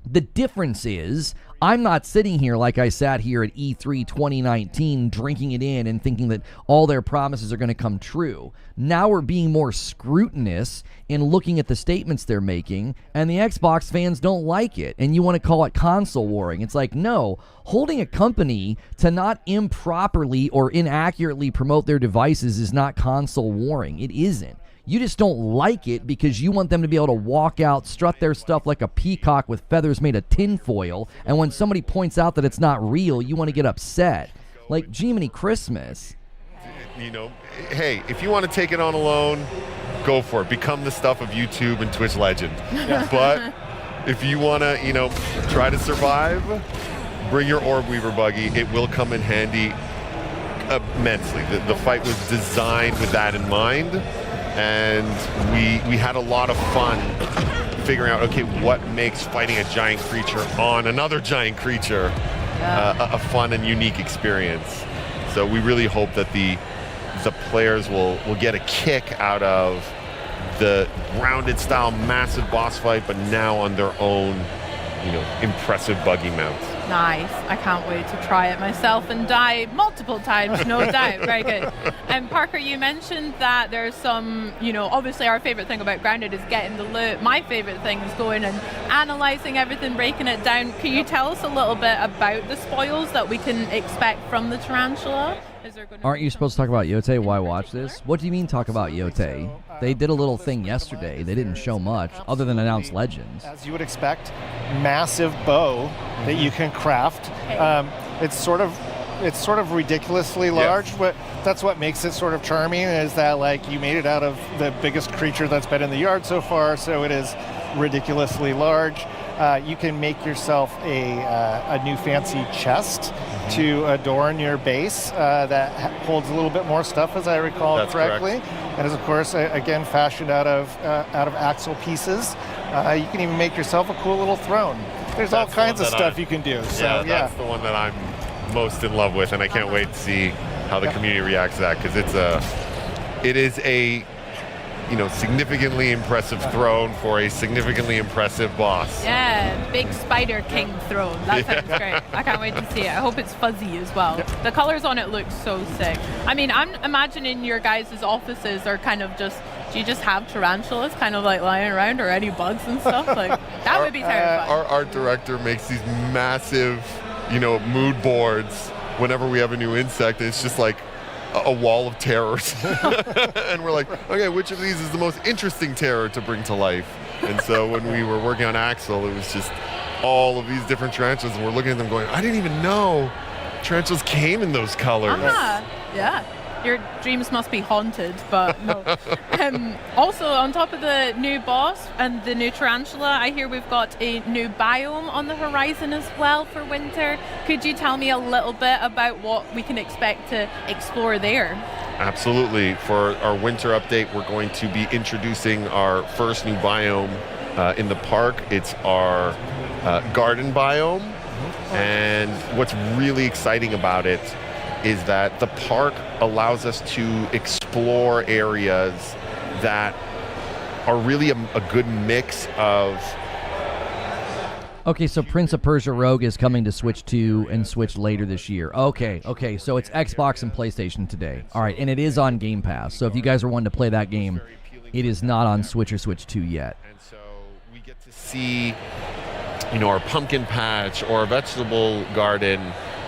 The difference is, I'm not sitting here like I sat here at E3 2019 drinking it in and thinking that all their promises are going to come true. Now we're being more scrutinous in looking at the statements they're making, and the Xbox fans don't like it, and you want to call it console warring. It's like, no, holding a company to not improperly or inaccurately promote their devices is not console warring. It isn't. You just don't like it because you want them to be able to walk out, strut their stuff like a peacock with feathers made of tinfoil, and when somebody points out that it's not real, you want to get upset. Like Jiminy Christmas. You know, hey, if you want to take it on alone, go for it. Become the stuff of YouTube and Twitch legend. But if you want to, you know, try to survive, bring your Orb Weaver buggy. It will come in handy immensely. The fight was designed with that in mind. And we had a lot of fun figuring out, okay, what makes fighting a giant creature on another giant creature a fun and unique experience. So we really hope that the players will get a kick out of the grounded style massive boss fight, but now on their own, you know, impressive buggy mounts. Nice. I can't wait to try it myself and die multiple times, no doubt. Very good. And Parker, you mentioned that there's some, you know, obviously our favorite thing about Grounded is getting the loot. My favorite thing is going and analyzing everything, breaking it down. Can you tell us a little bit about the spoils that we can expect from the tarantula? Aren't you supposed to talk about Yote? Why watch this? What do you mean talk about Yote? They did a little thing yesterday. They didn't show much other than announce Legends. As you would expect, massive bow that you can craft. It's sort of ridiculously large, but that's what makes it sort of charming, is that like you made it out of the biggest creature that's been in the yard so far, so it is ridiculously large. You can make yourself a new fancy chest to adorn your base that holds a little bit more stuff, as I recall correctly. Correct. And is, of course, again, fashioned out of axle pieces. You can even make yourself a cool little throne. There's all kinds of stuff you can do. So, that's the one that I'm most in love with, and I can't wait to see how the community reacts to that, because it is a significantly impressive throne for a significantly impressive boss. Yeah, big Spider King throne. That sounds great. I can't wait to see it. I hope it's fuzzy as well. Yep. The colors on it look so sick. I mean, I'm imagining your guys' offices are kind of just, do you just have tarantulas kind of like lying around, or any bugs and stuff? Like, that would be terrifying. Our art director makes these massive, mood boards whenever we have a new insect. It's just like a wall of terrors. And we're like, okay, which of these is the most interesting terror to bring to life? And so when we were working on Axel, it was just all of these different tarantulas, and we're looking at them going, I didn't even know tarantulas came in those colors. Yeah. Your dreams must be haunted, but no. Also, on top of the new boss and the new tarantula, I hear we've got a new biome on the horizon as well for winter. Could you tell me a little bit about what we can expect to explore there? Absolutely. For our winter update, we're going to be introducing our first new biome in the park. It's our garden biome. And what's really exciting about it is that the park allows us to explore areas that are really a good mix of... Okay, so Prince of Persia Rogue is coming to Switch 2 and Switch later this year. Okay, so it's Xbox and PlayStation today. All right, and it is on Game Pass. So if you guys are wanting to play that game, it is not on Switch or Switch 2 yet. And so we get to see, our pumpkin patch or a vegetable garden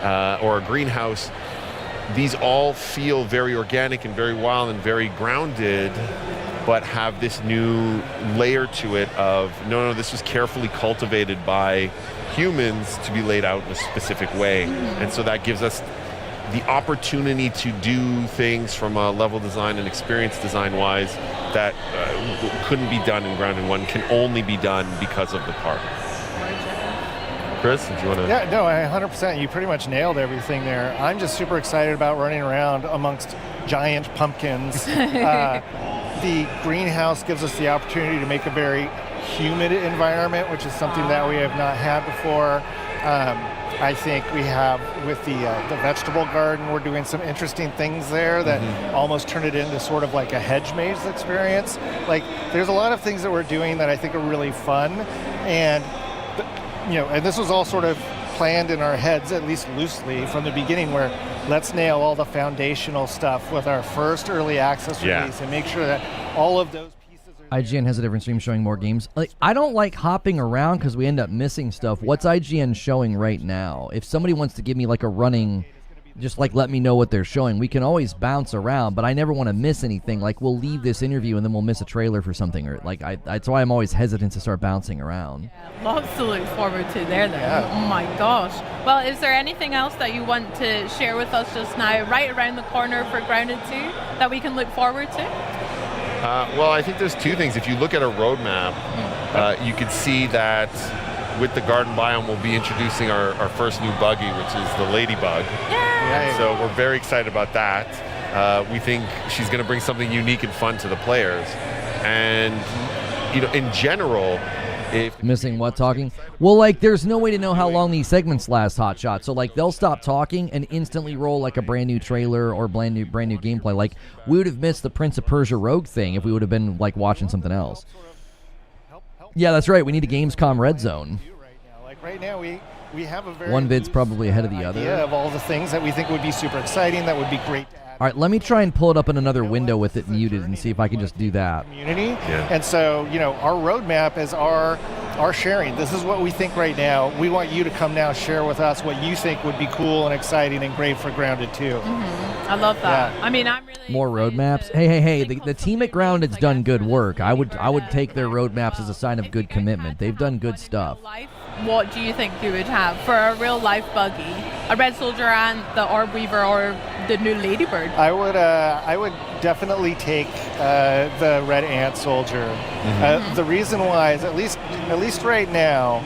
or a greenhouse. These all feel very organic and very wild and very grounded, but have this new layer to it of, no, this was carefully cultivated by humans to be laid out in a specific way. And so that gives us the opportunity to do things from a level design and experience design wise that couldn't be done in Grounded 1, can only be done because of the park. Chris, did you want to... Yeah, no, 100%. You pretty much nailed everything there. I'm just super excited about running around amongst giant pumpkins. The greenhouse gives us the opportunity to make a very humid environment, which is something that we have not had before. I think we have with the vegetable garden, we're doing some interesting things there that almost turn it into sort of like a hedge maze experience. Like, there's a lot of things that we're doing that I think are really fun, and and this was all sort of planned in our heads, at least loosely, from the beginning, where let's nail all the foundational stuff with our first early access release and make sure that all of those IGN has a different stream showing more games. Like, I don't like hopping around because we end up missing stuff. What's IGN showing right now? If somebody wants to give me like a running, just like let me know what they're showing. We can always bounce around, but I never want to miss anything. Like, we'll leave this interview and then we'll miss a trailer for something, or like that's why I'm always hesitant to start bouncing around. Yeah, lots to look forward to there, though. Yeah. Oh my gosh. Well, is there anything else that you want to share with us just now, right around the corner for Grounded 2, that we can look forward to? Well, I think there's two things. If you look at a roadmap, you can see that with the garden biome, we'll be introducing our first new buggy, which is the Ladybug. Yeah. So we're very excited about that. We think she's going to bring something unique and fun to the players. And, in general, Missing what talking? Well, like, there's no way to know how long these segments last, Hotshot. So, like, they'll stop talking and instantly roll, like, a brand new trailer or brand new gameplay. Like, we would have missed the Prince of Persia Rogue thing if we would have been, like, watching something else. Yeah, that's right. We need a Gamescom Red Zone. Like, right now, we have a very one vid's probably ahead of the other. Of all the things that we think would be super exciting, that would be great to add. All right, let me try and pull it up in another window with it muted and see if I can just do that. Community. Yeah. And so, our roadmap is our sharing. This is what we think right now. We want you to come now share with us what you think would be cool and exciting and great for Grounded 2. I love that. Yeah. I mean, I'm really more roadmaps. Hey, the team at Grounded's done good work. I would take their roadmaps as a sign of good commitment. They've done good stuff. What do you think you would have for a real life buggy? A Red Soldier and the Orb Weaver, or the new Ladybird? I would definitely take the Red Ant Soldier. The reason why is at least right now,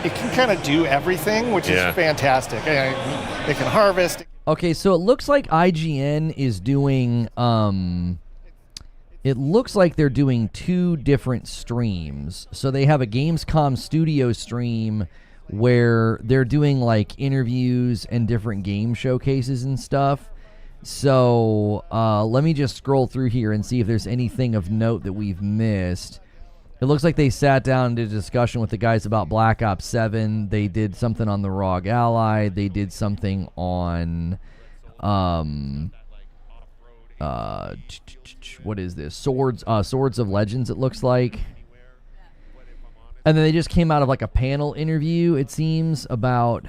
it can kind of do everything, which is fantastic. It can harvest. Okay, so it looks like IGN is doing. It looks like they're doing two different streams. So they have a Gamescom Studio stream where they're doing like interviews and different game showcases and stuff. So let me just scroll through here and see if there's anything of note that we've missed. It looks like they sat down and did a discussion with the guys about Black Ops 7. They did something on the ROG Ally. They did something on what is this? Swords of Legends, it looks like. And then they just came out of like a panel interview, it seems, about,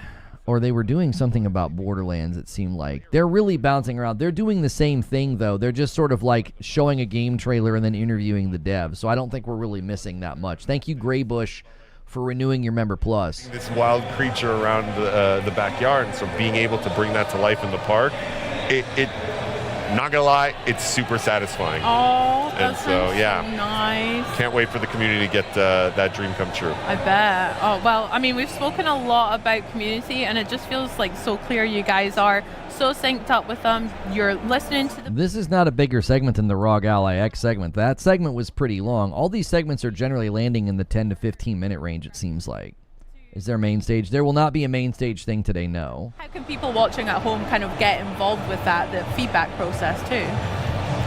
or they were doing something about Borderlands, it seemed like. They're really bouncing around. They're doing the same thing, though. They're just sort of like showing a game trailer and then interviewing the devs. So I don't think we're really missing that much. Thank you, Graybush, for renewing your Member Plus. This wild creature around the backyard, and so being able to bring that to life in the park, it not gonna lie, it's super satisfying. Oh, that's so nice. Can't wait for the community to get that dream come true. I bet. Oh, well, I mean, we've spoken a lot about community, and it just feels like so clear you guys are so synced up with them. You're listening to them. This is not a bigger segment than the ROG Ally X segment. That segment was pretty long. All these segments are generally landing in the 10 to 15 minute range, it seems like. Is there a main stage? There will not be a main stage thing today, no. How can people watching at home kind of get involved with that, the feedback process too?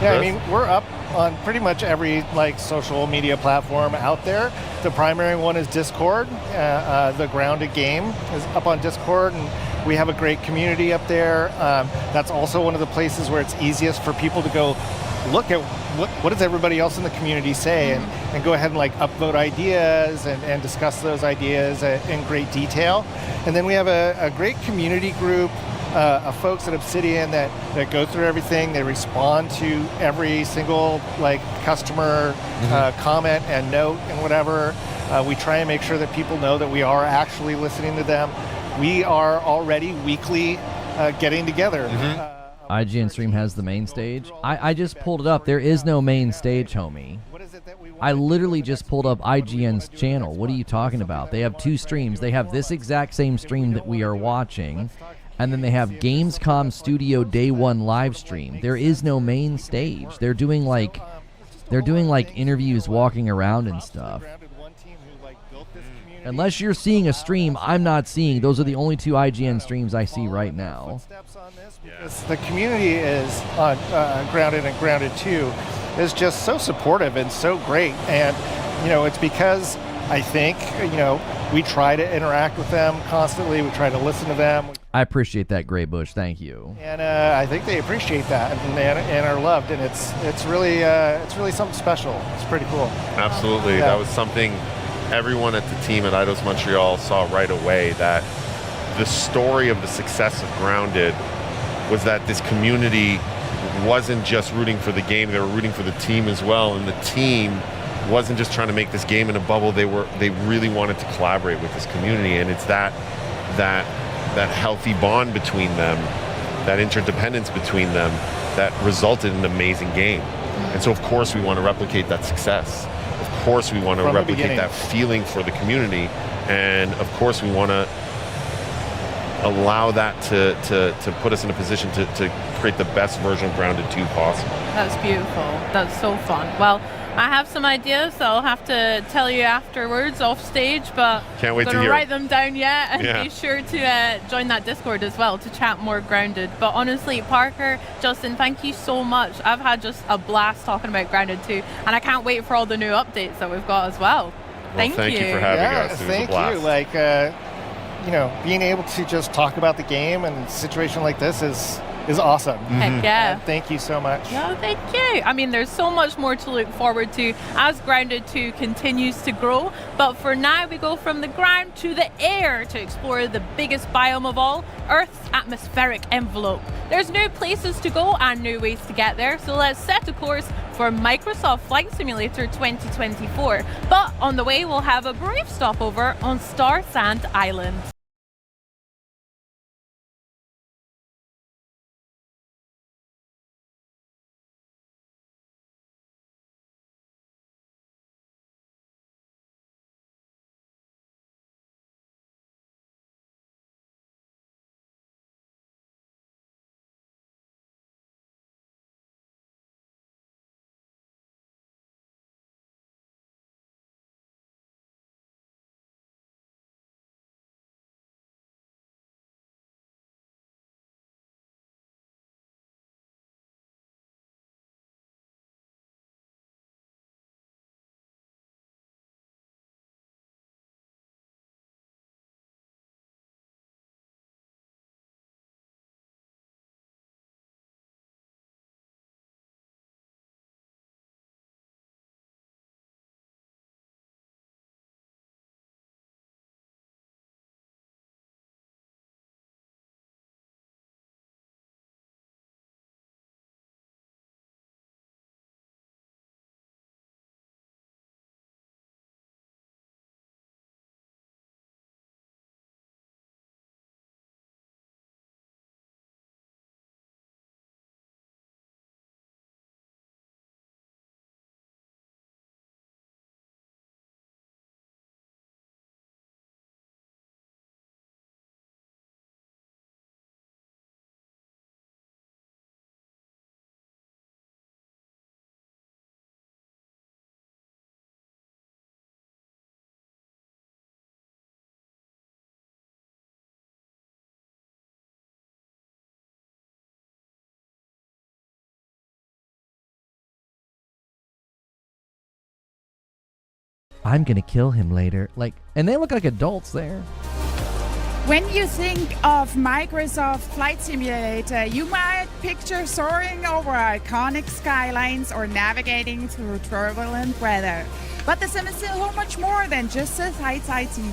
Yeah, I mean, we're up on pretty much every social media platform out there. The primary one is Discord. The Grounded game is up on Discord, and we have a great community up there. That's also one of the places where it's easiest for people to go look at what does everybody else in the community say, and go ahead and upvote ideas and discuss those ideas in great detail. And then we have a great community group of folks at Obsidian that go through everything. They respond to every single customer comment and note and whatever. We try and make sure that people know that we are actually listening to them. We are already weekly getting together. IGN stream has the main stage. I just pulled it up. There is no main stage, homie. I literally just pulled up IGN's channel. What are you talking about? They have two streams. They have this exact same stream that we are watching, and then they have Gamescom Studio Day 1 live stream. There is no main stage. They're doing interviews walking around and stuff. Unless you're seeing a stream I'm not seeing. Those are the only 2 IGN streams I see right now. Because the community is on Grounded and Grounded 2 is just so supportive and so great. And, it's because I think, we try to interact with them constantly. We try to listen to them. I appreciate that, Gray Bush. Thank you. And I think they appreciate that and are loved. And it's really something special. It's pretty cool. Absolutely. That was something everyone at the team at Eidos Montreal saw right away, that the story of the success of Grounded was that this community wasn't just rooting for the game, they were rooting for the team as well. And the team wasn't just trying to make this game in a bubble, they really wanted to collaborate with this community. And it's that healthy bond between them, that interdependence between them, that resulted in an amazing game. And so of course we want to replicate that success. Of course we want to replicate that feeling for the community. And of course we want to allow that to put us in a position to create the best version of Grounded 2 possible. That's beautiful. That's so fun. Well, I have some ideas that I'll have to tell you afterwards off stage, but can't wait I'm to hear. Write them down yet, and be sure to join that Discord as well to chat more Grounded. But honestly, Parker, Justin, thank you so much. I've had just a blast talking about Grounded 2, and I can't wait for all the new updates that we've got as well. Thank you. Thank you for having us. It was a blast. Thank you. Being able to just talk about the game and a situation like this is awesome. Heck yeah. And thank you so much. No, thank you. I mean, there's so much more to look forward to as Grounded 2 continues to grow. But for now, we go from the ground to the air to explore the biggest biome of all, Earth's atmospheric envelope. There's new places to go and new ways to get there, so let's set a course for Microsoft Flight Simulator 2024. But on the way, we'll have a brief stopover on Star Sand Island. I'm gonna kill him later. And they look like adults there. When you think of Microsoft Flight Simulator, you might picture soaring over iconic skylines or navigating through turbulent weather. But the sim is so much more than just a sightseeing.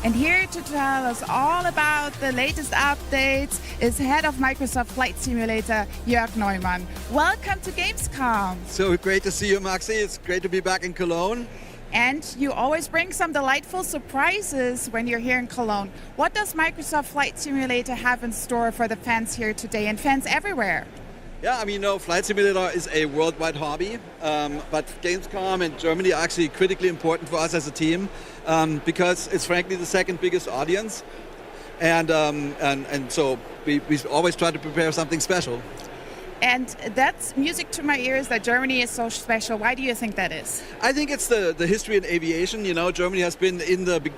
And here to tell us all about the latest updates is head of Microsoft Flight Simulator, Jörg Neumann. Welcome to Gamescom. So great to see you, Maxi. It's great to be back in Cologne. And you always bring some delightful surprises when you're here in Cologne. What does Microsoft Flight Simulator have in store for the fans here today and fans everywhere? Yeah, I mean, Flight Simulator is a worldwide hobby, but Gamescom and Germany are actually critically important for us as a team because it's frankly the second biggest audience, and so we always try to prepare something special. And that's music to my ears that Germany is so special. Why do you think that is? I think it's the history in aviation. You know, Germany has been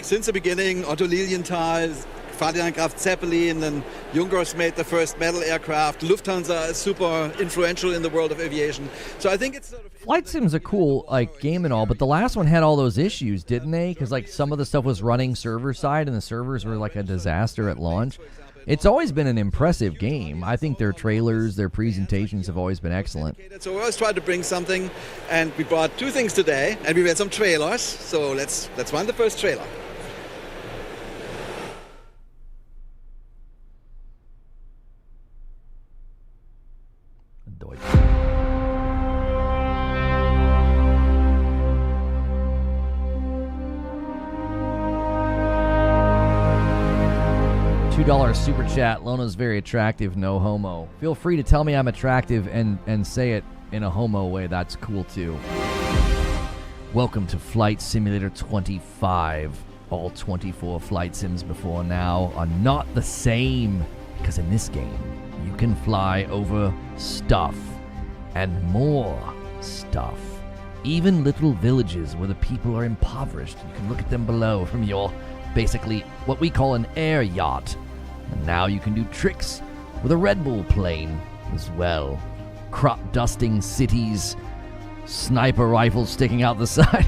since the beginning. Otto Lilienthal, Ferdinand Graf Zeppelin, and Junkers made the first metal aircraft. Lufthansa is super influential in the world of aviation. So I think it's sort of... Flight Sim's a cool game and all, but the last one had all those issues, didn't they? Because some of the stuff was running server side, and the servers were like a disaster at launch. It's always been an impressive game. I think their trailers, their presentations have always been excellent. So we always try to bring something, and we brought two things today, and we had some trailers. So let's run the first trailer. $2 super chat. Lona's very attractive, no homo. Feel free to tell me I'm attractive and say it in a homo way. That's cool too. Welcome to Flight Simulator 25. All 24 flight sims before now are not the same, because in this game you can fly over stuff and more stuff. Even little villages where the people are impoverished. You can look at them below from your basically what we call an air yacht. And now you can do tricks with a Red Bull plane as well. Crop dusting cities, sniper rifles sticking out the side.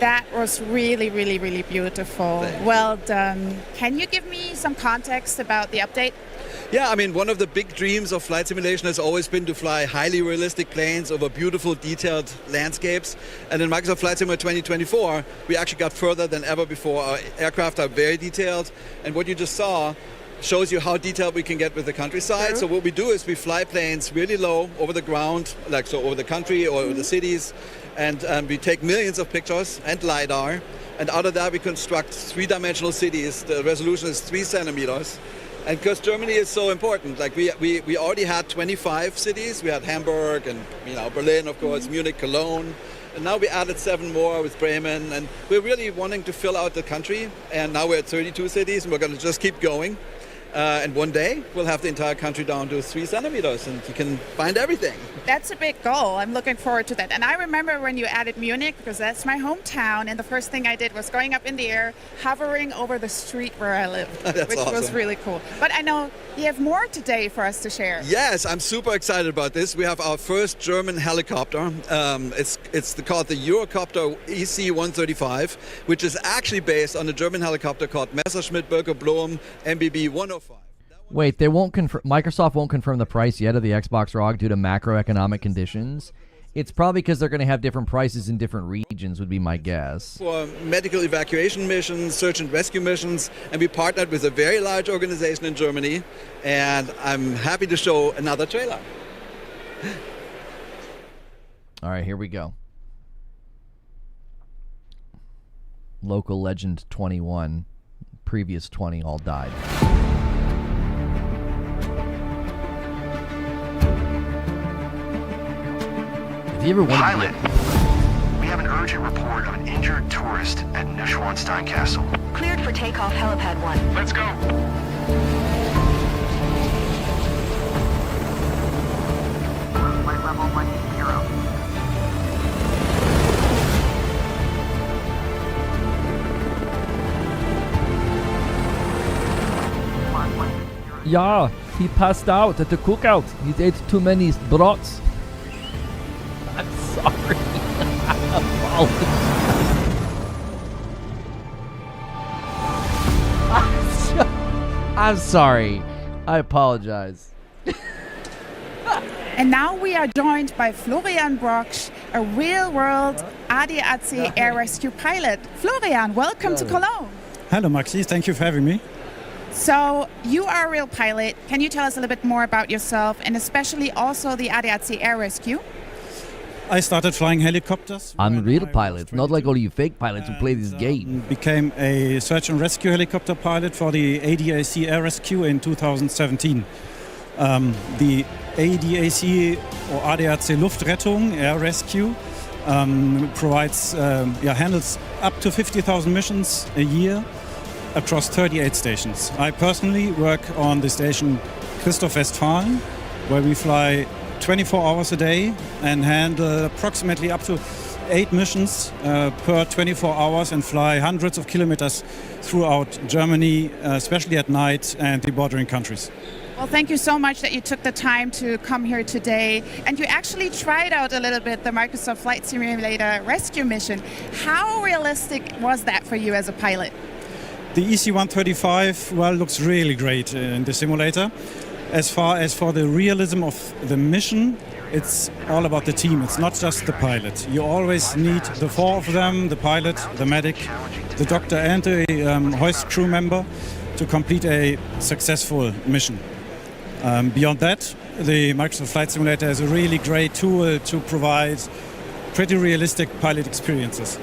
That was really, really, really beautiful. Well done. Can you give me some context about the update? Yeah, I mean, one of the big dreams of flight simulation has always been to fly highly realistic planes over beautiful, detailed landscapes. And in Microsoft Flight Simulator 2024, we actually got further than ever before. Our aircraft are very detailed. And what you just saw shows you how detailed we can get with the countryside. So what we do is we fly planes really low over the ground, like so over the country or over the cities. And we take millions of pictures and LiDAR. And out of that, we construct three-dimensional cities. The resolution is 3 centimeters. And because Germany is so important, like we already had 25 cities. We had Hamburg and Berlin, of course, Munich, Cologne. And now we added 7 more with Bremen. And we're really wanting to fill out the country. And now we're at 32 cities, and we're going to just keep going. And one day, we'll have the entire country down to 3 centimeters, and you can find everything. That's a big goal. I'm looking forward to that. And I remember when you added Munich, because that's my hometown, and the first thing I did was going up in the air, hovering over the street where I live, which awesome. Was really cool. But I know you have more today for us to share. Yes, I'm super excited about this. We have our first German helicopter. It's called the Eurocopter EC-135, which is actually based on a German helicopter called Messerschmitt Bölker Blohm MBB 105. Wait, they won't confirm. Microsoft won't confirm the price yet of the Xbox ROG due to macroeconomic conditions. It's probably because they're going to have different prices in different regions, would be my guess. For medical evacuation missions, search and rescue missions, and we partnered with a very large organization in Germany, and I'm happy to show another trailer. All right, here we go. Local legend 21, previous 20 all died. Have you ever wondered? Pilot, we have an urgent report of an injured tourist at Neuschwanstein Castle. Cleared for takeoff, helipad 1. Let's go. Flight level might be 0. Yeah, he passed out at the cookout. He ate too many brats. I'm sorry. I'm sorry. I apologize. And now we are joined by Florian Brocksch, a real-world ADAC air rescue pilot. Florian, welcome to Cologne. Hello, Maxi. Thank you for having me. So you are a real pilot. Can you tell us a little bit more about yourself and especially also the ADAC Air Rescue? I started flying helicopters. I'm real pilots, not like all you fake pilots who play this game. Became a search and rescue helicopter pilot for the ADAC Air Rescue in 2017. The ADAC or ADAC Luftrettung Air Rescue provides handles up to 50,000 missions a year across 38 stations. I personally work on the station Christoph Westfalen, where we fly 24 hours a day and handle approximately up to 8 missions per 24 hours and fly hundreds of kilometers throughout Germany, especially at night, and the bordering countries. Well, thank you so much that you took the time to come here today. And you actually tried out a little bit the Microsoft Flight Simulator rescue mission. How realistic was that for you as a pilot? The EC-135, well, looks really great in the simulator. As far as for the realism of the mission, it's all about the team. It's not just the pilot. You always need the 4 of them, the pilot, the medic, the doctor, and a hoist crew member to complete a successful mission. Beyond that, the Microsoft Flight Simulator is a really great tool to provide pretty realistic pilot experiences.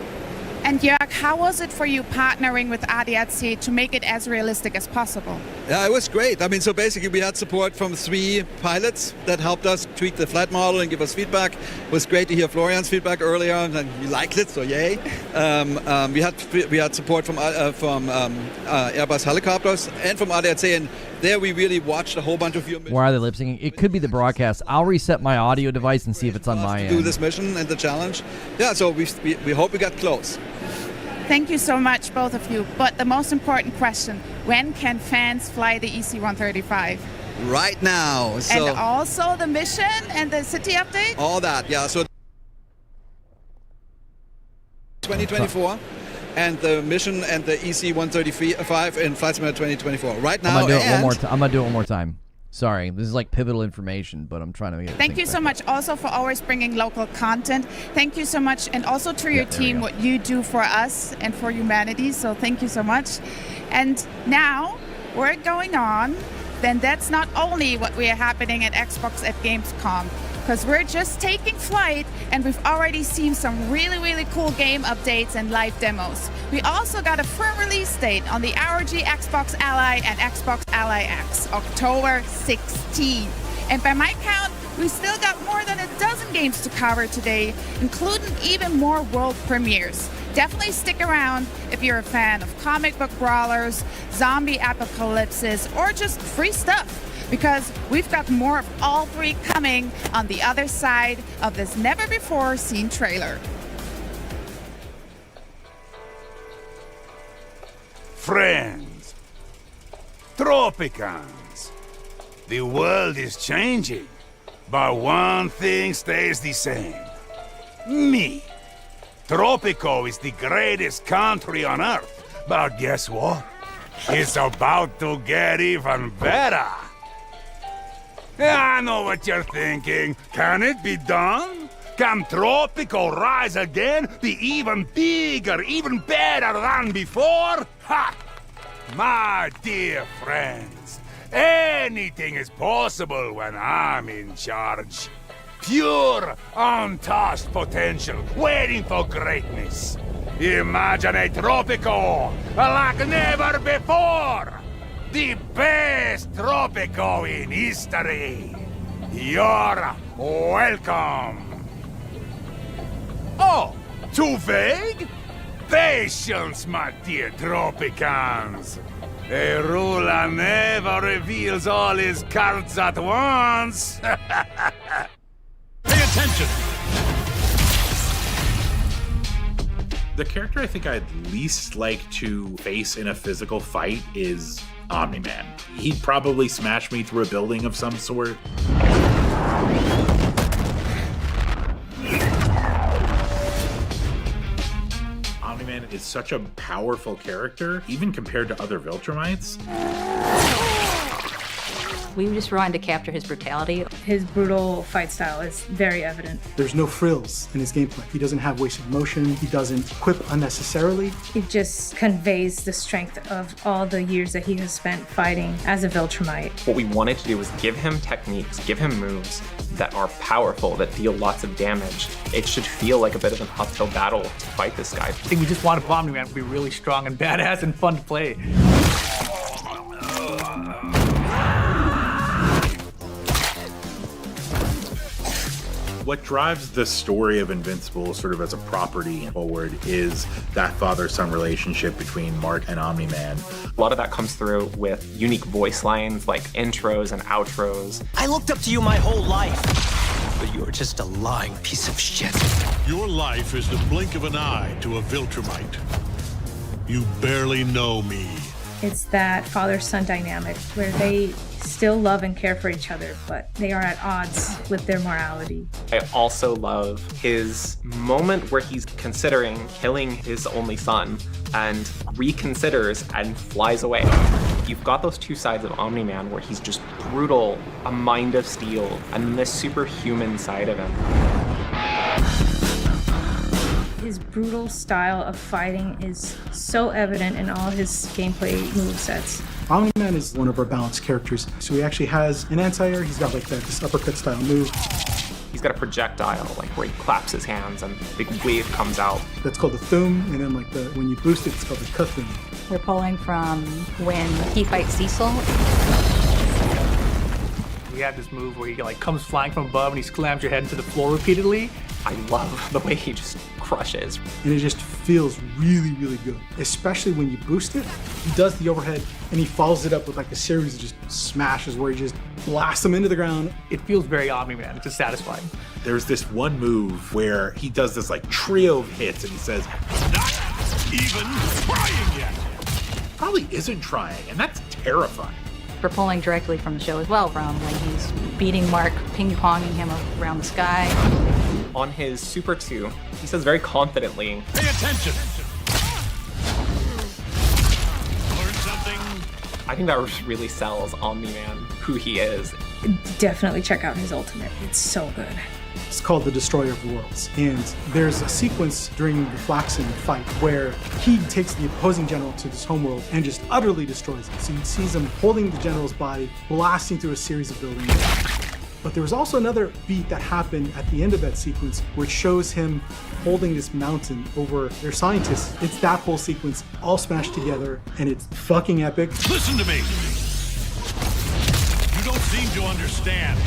And Jörg, how was it for you partnering with ADAC to make it as realistic as possible? Yeah, it was great. I mean, so basically we had support from 3 pilots that helped us tweak the flight model and give us feedback. It was great to hear Florian's feedback earlier, and you liked it, so yay. We had support from Airbus helicopters and from ADAC, and there we really watched a whole bunch of your missions. Where are they lip syncing? It could be the broadcast. I'll reset my audio device and see if it's on my end. Do this mission and the challenge. Yeah, so we hope we got close. Thank you so much, both of you. But the most important question, when can fans fly the EC-135? Right now. So and also the mission and the city update? All that, yeah. So 2024 and the mission and the EC-135 in Flight Simulator 2024. Right now. I'm gonna do it one more time. Sorry, this is like pivotal information, but I'm trying to make it. Thank you so much also for always bringing local content. Thank you so much, and also to your team, what you do for us and for humanity. So thank you so much. And now we're going on. Then that's not only what we are happening at Xbox at Gamescom, because we're just taking flight and we've already seen some really, really cool game updates and live demos. We also got a firm release date on the ROG Xbox Ally and Xbox Ally X, October 16. And by my count, we still got more than a dozen games to cover today, including even more world premieres. Definitely stick around if you're a fan of comic book brawlers, zombie apocalypses, or just free stuff, because we've got more of all 3 coming on the other side of this never-before-seen trailer. Friends, Tropicans, the world is changing, but one thing stays the same. Me. Tropico is the greatest country on Earth, but guess what? It's about to get even better. I know what you're thinking. Can it be done? Can Tropico rise again? Be even bigger, even better than before? Ha! My dear friends, anything is possible when I'm in charge. Pure, untouched potential, waiting for greatness. Imagine a Tropico like never before. The best Tropico in history. You're welcome. Oh, too vague? Patience, my dear Tropicans. A ruler never reveals all his cards at once. Pay attention! The character I think I'd least like to face in a physical fight is Omni-Man. He'd probably smash me through a building of some sort. Omni-Man is such a powerful character, even compared to other Viltrumites. We just wanted to capture his brutality. His brutal fight style is very evident. There's no frills in his gameplay. He doesn't have wasted motion. He doesn't quip unnecessarily. It just conveys the strength of all the years that he has spent fighting as a Viltrumite. What we wanted to do was give him techniques, give him moves that are powerful, that deal lots of damage. It should feel like a bit of an uphill battle to fight this guy. I think we just wanted Omni-Man to be really strong and badass and fun to play. What drives the story of Invincible sort of as a property forward is that father-son relationship between Mark and Omni-Man. A lot of that comes through with unique voice lines like intros and outros. I looked up to you my whole life, but you're just a lying piece of shit. Your life is the blink of an eye to a Viltrumite. You barely know me. It's that father-son dynamic where they still love and care for each other, but they are at odds with their morality. I also love his moment where he's considering killing his only son and reconsiders and flies away. You've got those two sides of Omni-Man where he's just brutal, a mind of steel, and this superhuman side of him. His brutal style of fighting is so evident in all his gameplay movesets. Omni-Man is one of our balanced characters. So he actually has an anti-air. He's got like this uppercut style move. He's got a projectile, like where he claps his hands and a big wave comes out. That's called the Thum, and then like when you boost it, it's called the Kuthum. We're pulling from when he fights Cecil. We have this move where he like comes flying from above and he slams your head into the floor repeatedly. I love the way he just crushes. And it just feels really, really good. Especially when you boost it. He does the overhead and he follows it up with like a series of just smashes where he just blasts them into the ground. It feels very Omni-Man. It's just satisfying. There's this one move where he does this like trio of hits and he says, "Not even trying yet." Probably isn't trying, and that's terrifying. We're pulling directly from the show as well, from when he's beating Mark, ping-ponging him around the sky. On his Super 2, he says very confidently, "Pay attention! Learn something?" I think that really sells Omni-Man, who he is. Definitely check out his ultimate. It's so good. It's called the Destroyer of Worlds. And there's a sequence during the Flaxen fight where he takes the opposing general to this homeworld and just utterly destroys it. So he sees him holding the general's body, blasting through a series of buildings. But there was also another beat that happened at the end of that sequence where it shows him holding this mountain over their scientists. It's that whole sequence all smashed together, and it's fucking epic. Listen to me! You don't seem to understand.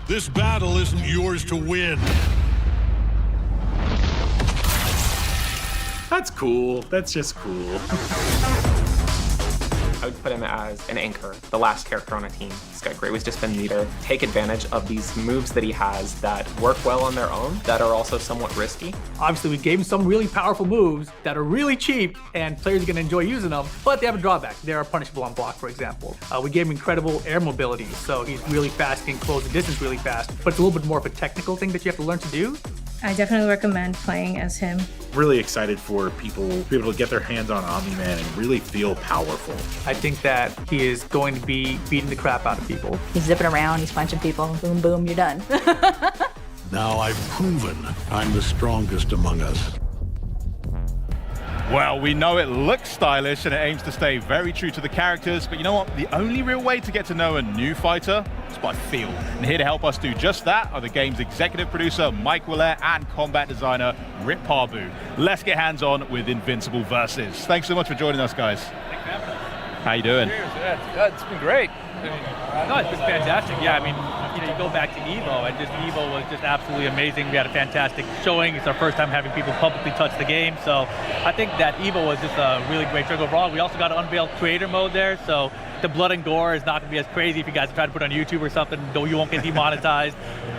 This battle isn't yours to win. That's cool. That's just cool. I would put him as an anchor, the last character on a team. He's got great ways to spin meter, take advantage of these moves that he has that work well on their own, that are also somewhat risky. Obviously, we gave him some really powerful moves that are really cheap, and players are going to enjoy using them, but they have a drawback. They are punishable on block, for example. We gave him incredible air mobility, so he's really fast, can close the distance really fast, but it's a little bit more of a technical thing that you have to learn to do. I definitely recommend playing as him. Really excited for people to be able to get their hands on Omni-Man and really feel powerful. I think that he is going to be beating the crap out of people. He's zipping around, he's punching people, boom, boom, you're done. Now I've proven I'm the strongest among us. Well, we know it looks stylish and it aims to stay very true to the characters, but you know what? The only real way to get to know a new fighter is by feel. And here to help us do just that are the game's executive producer, Mike Willett, and combat designer, Rip Parbu. Let's get hands-on with Invincible Versus. Thanks so much for joining us, guys. Thanks for having us. How you doing? It's been great. No, it's been fantastic. Yeah, I mean, you go back to EVO, and just EVO was just absolutely amazing. We had a fantastic showing. It's our first time having people publicly touch the game, so I think that EVO was just a really great show overall. We also got to unveil creator mode there, so the blood and gore is not going to be as crazy if you guys try to put it on YouTube or something, though you won't get demonetized.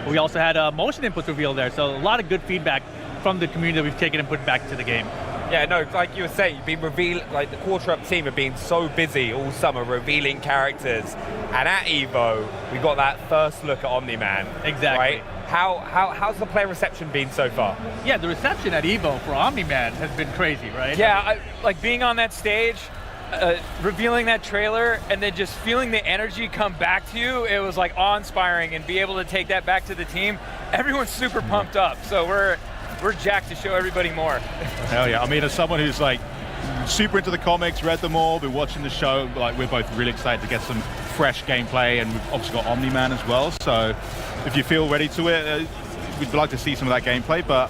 We also had motion inputs revealed there, so a lot of good feedback from the community that we've taken and put back to the game. Yeah, no, like you were saying, you've been revealing, like the Quarter Up team have been so busy all summer revealing characters, and at EVO, we got that first look at Omni-Man. Exactly. Right? how's the player reception been so far? Yeah, the reception at EVO for Omni-Man has been crazy, right? Yeah, like being on that stage, revealing that trailer, and then just feeling the energy come back to you, it was like awe-inspiring, and be able to take that back to the team. Everyone's super pumped up, so we're jacked to show everybody more. Hell yeah. I mean, as someone who's like super into the comics, read them all, been watching the show, like we're both really excited to get some fresh gameplay, and we've obviously got Omni-Man as well, so if you feel ready to it, we'd like to see some of that gameplay. But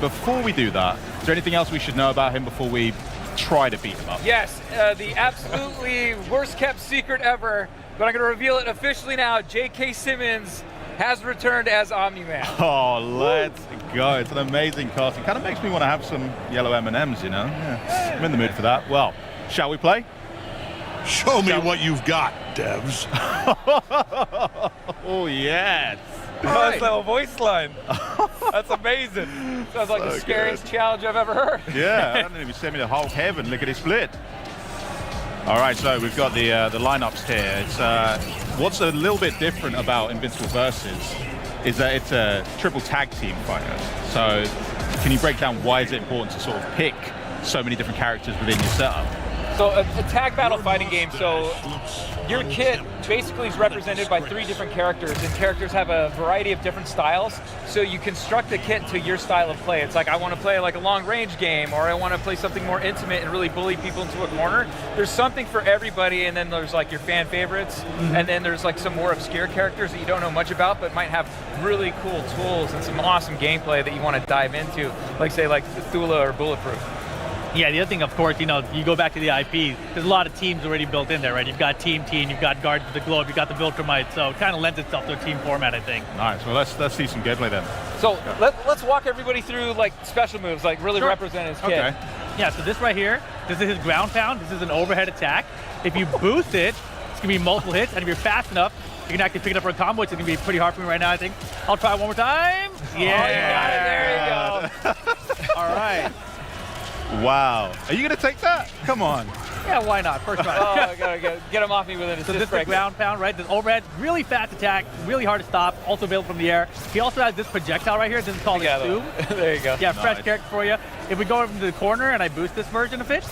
before we do that, is there anything else we should know about him before we try to beat him up? Yes, the absolutely worst kept secret ever, but I'm going to reveal it officially now. J.K. Simmons has returned as Omni-Man. Oh, let's go. It's an amazing costume. Kind of makes me want to have some yellow M&Ms, you know? Yeah. I'm in the mood for that. Well, shall we play? Show me what you've got, devs. Oh, yes. First level voice line. That's amazing. Sounds like the scariest challenge I've ever heard. Yeah, I don't know if you send me the whole heaven, lickety split. All right, so we've got the lineups here. It's what's a little bit different about Invincible Versus is that it's a triple tag team fighter. So can you break down why is it important to sort of pick so many different characters within your setup? So a tag battle fighting game, so your kit basically is represented by 3 different characters, and characters have a variety of different styles, so you construct the kit to your style of play. It's like, I want to play like a long range game, or I want to play something more intimate and really bully people into a corner. There's something for everybody, and then there's like your fan favorites, and then there's like some more obscure characters that you don't know much about, but might have really cool tools and some awesome gameplay that you want to dive into, like say like Thula or Bulletproof. Yeah, the other thing, of course, you know, you go back to the IP, there's a lot of teams already built in there, right? You've got Team Teen, you've got Guardians of the Globe, you've got the Viltrumite, so it kind of lends itself to a team format, I think. Nice. Well, let's see some gameplay then. So let's walk everybody through like special moves, like really represent his kit. Okay. Yeah, so this right here, this is his ground pound. This is an overhead attack. If you boost it, it's gonna be multiple hits, and if you're fast enough, you can actually pick it up for a combo, which is gonna be pretty hard for me right now, I think. I'll try one more time. Yeah. Oh, you got it. There you go. All right. Wow. Are you going to take that? Come on. Yeah, why not? First try. Oh, I gotta get him off me with an assist. So this is the ground pound, right? This overhead, really fast attack, really hard to stop, also available from the air. He also has this projectile right here. This is called a Zoom. There you go. Yeah, fresh character for you. If we go over to the corner and I boost this version of it,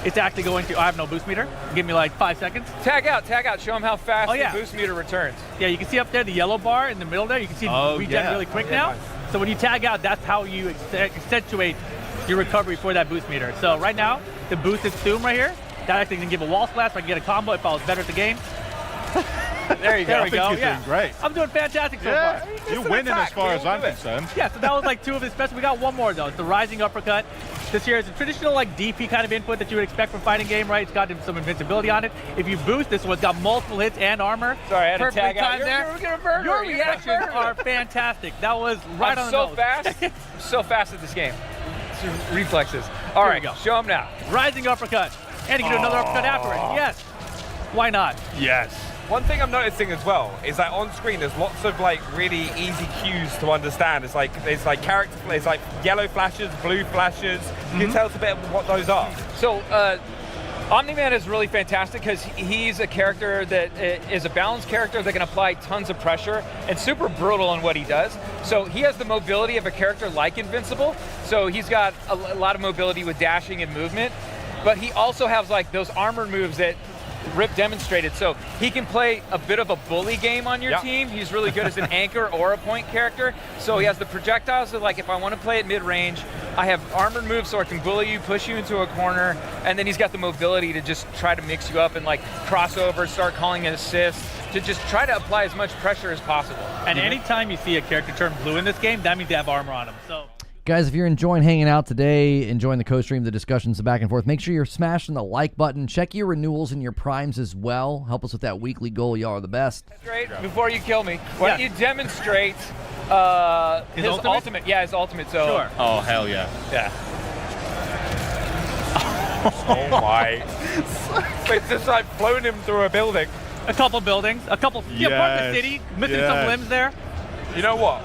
it's actually going to, I have no boost meter. Give me like 5 seconds. Tag out. Show him how fast the boost meter returns. Yeah, you can see up there the yellow bar in the middle there. You can see it regen really quick now. Nice. So when you tag out, that's how you accentuate your recovery for that boost meter. So right now, the boosted Zoom right here, that actually can give a wall splash so I can get a combo if I was better at the game. There you go. There we go. You're doing great. I'm doing fantastic so far. You're winning as far as I'm concerned. Yeah, so that was like 2 of his special. We got one more though. It's the rising uppercut. This here is a traditional like DP kind of input that you would expect from fighting game, right? It's got some invincibility on it. If you boost this one, it's got multiple hits and armor. Sorry, I had to perfectly tag out. There. Your reactions are fantastic. That was right on the nose. So fast at this game. It's reflexes. All right, go. Show him now. Rising uppercut. And you can do another uppercut afterwards. Yes. Why not? Yes. One thing I'm noticing as well is that on screen there's lots of like really easy cues to understand. It's like there's like character, there's like yellow flashes, blue flashes. Can you tell us a bit of what those are? So Omni-Man is really fantastic because he's a character that is a balanced character that can apply tons of pressure and super brutal in what he does. So he has the mobility of a character like Invincible. So he's got a lot of mobility with dashing and movement, but he also has like those armor moves that Rip demonstrated. So he can play a bit of a bully game on your team. He's really good as an anchor or a point character. So he has the projectiles that like if I want to play at mid-range, I have armored moves so I can bully you, push you into a corner, and then he's got the mobility to just try to mix you up and like crossover, start calling an assist, to just try to apply as much pressure as possible. And anytime you see a character turn blue in this game, that means they have armor on them. So. Guys, if you're enjoying hanging out today, enjoying the co-stream, the discussions, the back and forth, make sure you're smashing the like button. Check your renewals and your primes as well. Help us with that weekly goal. Y'all are the best. That's great. Before you kill me, why don't you demonstrate his ultimate? Yeah, his ultimate. So. Sure. Oh, hell yeah. Yeah. Oh my. It's just like flown him through a building. A couple buildings, a couple, part of the city, missing some limbs there. You know what?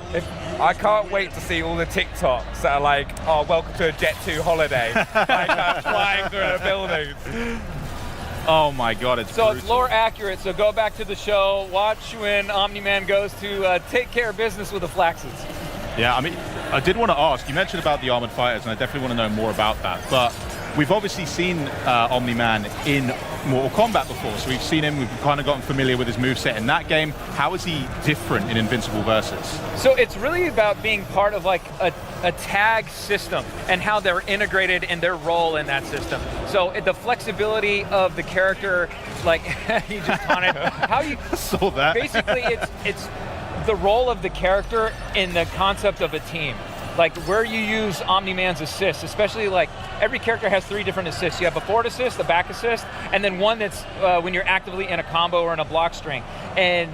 I can't wait to see all the TikToks that are like, oh, welcome to a Jet 2 holiday. Like flying through a building. Oh my God, it's so brutal. it's lore accurate. So go back to the show, watch when Omni-Man goes to take care of business with the Flaxes. Yeah, I mean, I did want to ask, you mentioned about the Armored Fighters, and I definitely want to know more about that, but we've obviously seen Omni-Man in Mortal Kombat before, so we've seen him, we've kind of gotten familiar with his moveset in that game. How is he different in Invincible Versus? So it's really about being part of like a tag system and how they're integrated in their role in that system. So the flexibility of the character, like you just taunted, how you saw that. Basically, it's the role of the character in the concept of a team. Like where you use Omni-Man's assist, especially like every character has 3 different assists. You have a forward assist, a back assist, and then one that's when you're actively in a combo or in a block string. And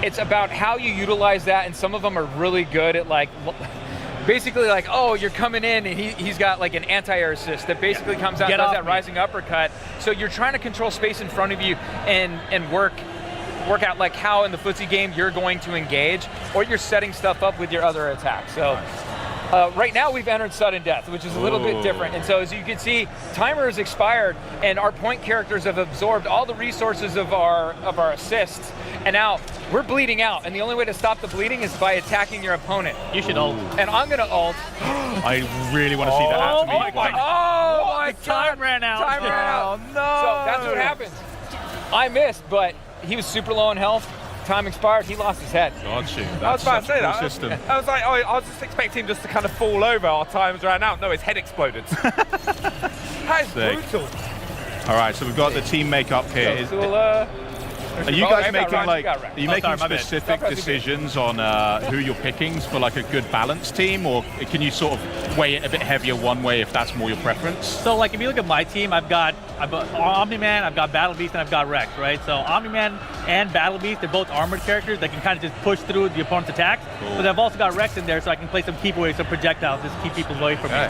it's about how you utilize that, and some of them are really good at like, basically like, oh, you're coming in and he's got like an anti-air assist that basically comes out and does that rising uppercut. So you're trying to control space in front of you and work out like how in the footsie game you're going to engage, or you're setting stuff up with your other attacks. So right now we've entered sudden death, which is a little bit different. And so as you can see, timer is expired and our point characters have absorbed all the resources of our assists. And now we're bleeding out. And the only way to stop the bleeding is by attacking your opponent. You should ult. And I'm gonna ult. I really want to see that happen. Oh my God. Time ran out. Time ran out. No. So that's what happens. I missed, but he was super low in health. Time expired, he lost his head. Got you. I was about to say that. System. I was like, I was just expecting him just to kind of fall over. Our times ran out. No, his head exploded. That is brutal. All right, so we've got the team makeup here. Are you guys making specific decisions on who you're picking for like a good balanced team, or can you sort of weigh it a bit heavier one way if that's more your preference? So like if you look at my team, I've got Omni-Man, I've got Battle Beast, and I've got Rex, right? So Omni-Man and Battle Beast, they're both armored characters that can kind of just push through the opponent's attacks. Cool. But I've also got Rex in there so I can play some keep away, some projectiles, just keep people away from me.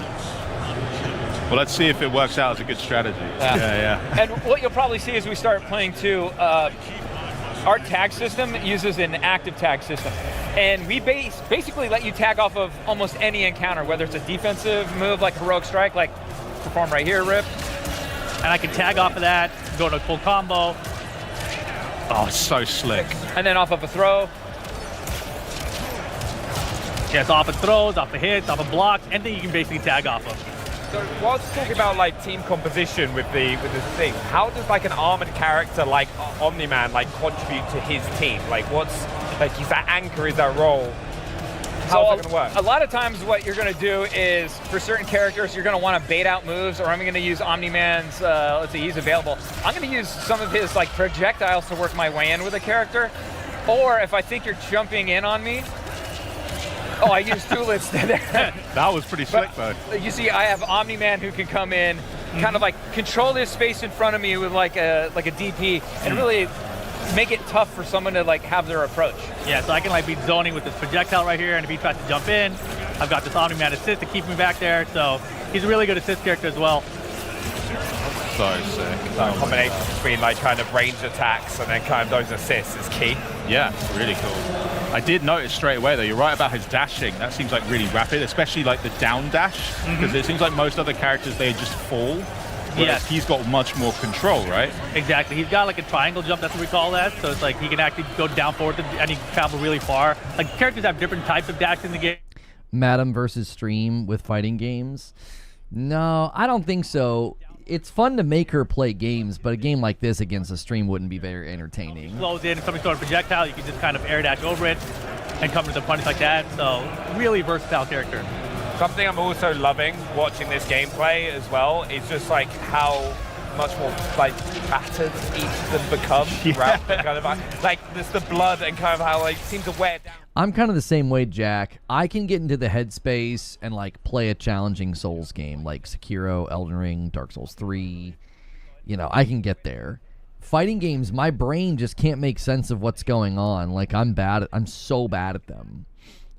Well, let's see if it works out as a good strategy. Yeah. And what you'll probably see as we start playing too, our tag system uses an active tag system. And we basically let you tag off of almost any encounter, whether it's a defensive move like Heroic Strike, like perform right here, Rip. And I can tag off of that, go to a full combo. Oh, it's so slick. And then off of a throw. Yes, off of throws, off of hits, off of blocks, anything you can basically tag off of. So whilst talking about like team composition with this thing, how does like an armored character like Omni-Man like contribute to his team? Like what's like is that anchor, is that role? How's it gonna work? A lot of times what you're gonna do is for certain characters you're gonna want to bait out moves, or I'm gonna use Omni-Man's let's see, he's available. I'm gonna use some of his like projectiles to work my way in with a character. Or if I think you're jumping in on me, I use Tulits there. That was pretty slick, though. You see, I have Omni-Man who can come in, kind of like control this space in front of me with like a DP, and really make it tough for someone to like have their approach. Yeah, so I can like be zoning with this projectile right here, and if he tries to jump in, I've got this Omni-Man assist to keep me back there. So he's a really good assist character as well. So sick. So a combination between like kind of range attacks and then kind of those assists is key. Yeah, really cool. I did notice straight away though, you're right about his dashing. That seems like really rapid, especially like the down dash, because it seems like most other characters, they just fall. Yes. He's got much more control, right? Exactly. He's got like a triangle jump, that's what we call that. So it's like he can actually go down forward and he can travel really far. Like characters have different types of dash in the game. Madam versus Stream with fighting games? No, I don't think so. It's fun to make her play games, but a game like this against a stream wouldn't be very entertaining. Flows in, if somebody's throwing a projectile, you can just kind of air dash over it and come to the punch like that. So really versatile character. Something I'm also loving watching this gameplay as well is just like how much more like battered each of them become throughout the kind of like there's the blood and kind of how like seems to wear down. I'm kind of the same way, Jack. I can get into the headspace and like play a challenging Souls game like Sekiro, Elden Ring, Dark Souls 3. You know, I can get there. Fighting games, my brain just can't make sense of what's going on. Like I'm so bad at them.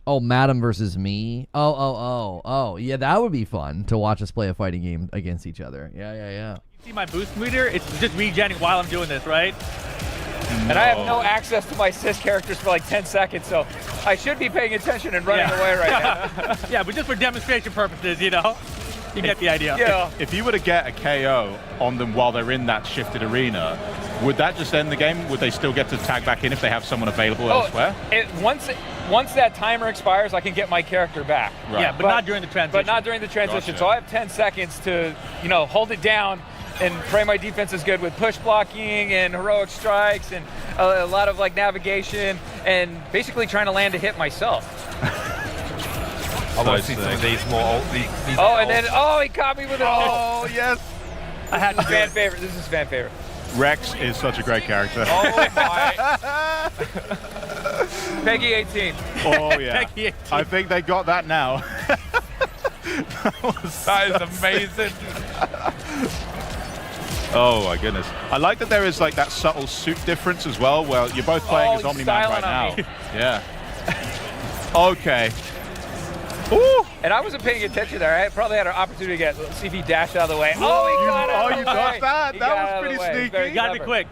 Oh, Madam versus me. Oh. Yeah, that would be fun to watch us play a fighting game against each other. Yeah. See my boost meter? It's just regenning while I'm doing this, right? And I have no access to my CEST characters for like 10 seconds, so I should be paying attention and running away right now. Yeah, but just for demonstration purposes, you know? You get the idea. Yeah. If you were to get a KO on them while they're in that shifted arena, would that just end the game? Would they still get to tag back in if they have someone available elsewhere? Once that timer expires, I can get my character back. Right. Yeah, but not during the transition. But not during the transition. Gotcha. So I have 10 seconds to, hold it down and pray my defense is good with push blocking and heroic strikes and a lot of navigation and basically trying to land a hit myself. I want to see some of these more. These and then he caught me with it. Oh yes. I had to fan favorite. This is fan favorite. Rex is such a great character. Oh my. Peggy 18. Oh yeah. Peggy 18. I think they got that now. That is amazing. Oh my goodness. I like that there is that subtle suit difference as well, where you're both playing as Omni-Man right now. Yeah. Okay. Ooh. And I wasn't paying attention there. I probably had an opportunity to see if he dashed out of the way. Oh, he got out of the way. You got that? That was pretty sneaky. You got to be quick.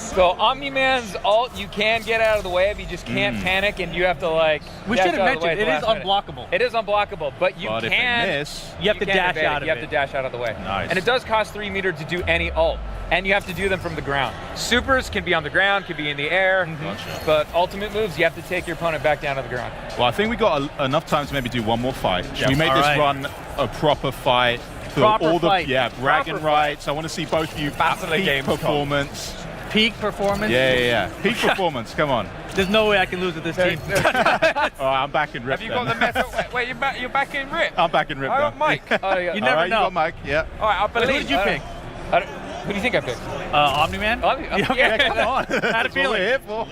So Omni-Man's ult, you can get out of the way, but you just can't panic, and you have to We should have mentioned it is unblockable. It is unblockable, but you But if can. they miss, you have to dash out of it. You have to dash out of the way. Nice. And it does cost 3 meters to do any ult, and you have to do them from the ground. Supers can be on the ground, can be in the air, Gotcha. but ultimate moves, you have to take your opponent back down to the ground. Well, I think we got enough time to maybe do one more fight. Should we make All this right. run a proper fight? For Proper all the fight. bragging rights. I want to see both of you Battle of peak Gamescom. performance. Peak performance. Yeah. Peak performance. Come on. There's no way I can lose with this team. Oh, I'm back in Rip. Have you got the method? Wait, you're back in Rip? I'm back in Rip. I got now. Mike. You never You know. got Mike. Yeah. All right, I believe. Who did you pick? Who do you think I picked? Omni-Man? Yeah, come on. Had a That's what we're feeling. here for.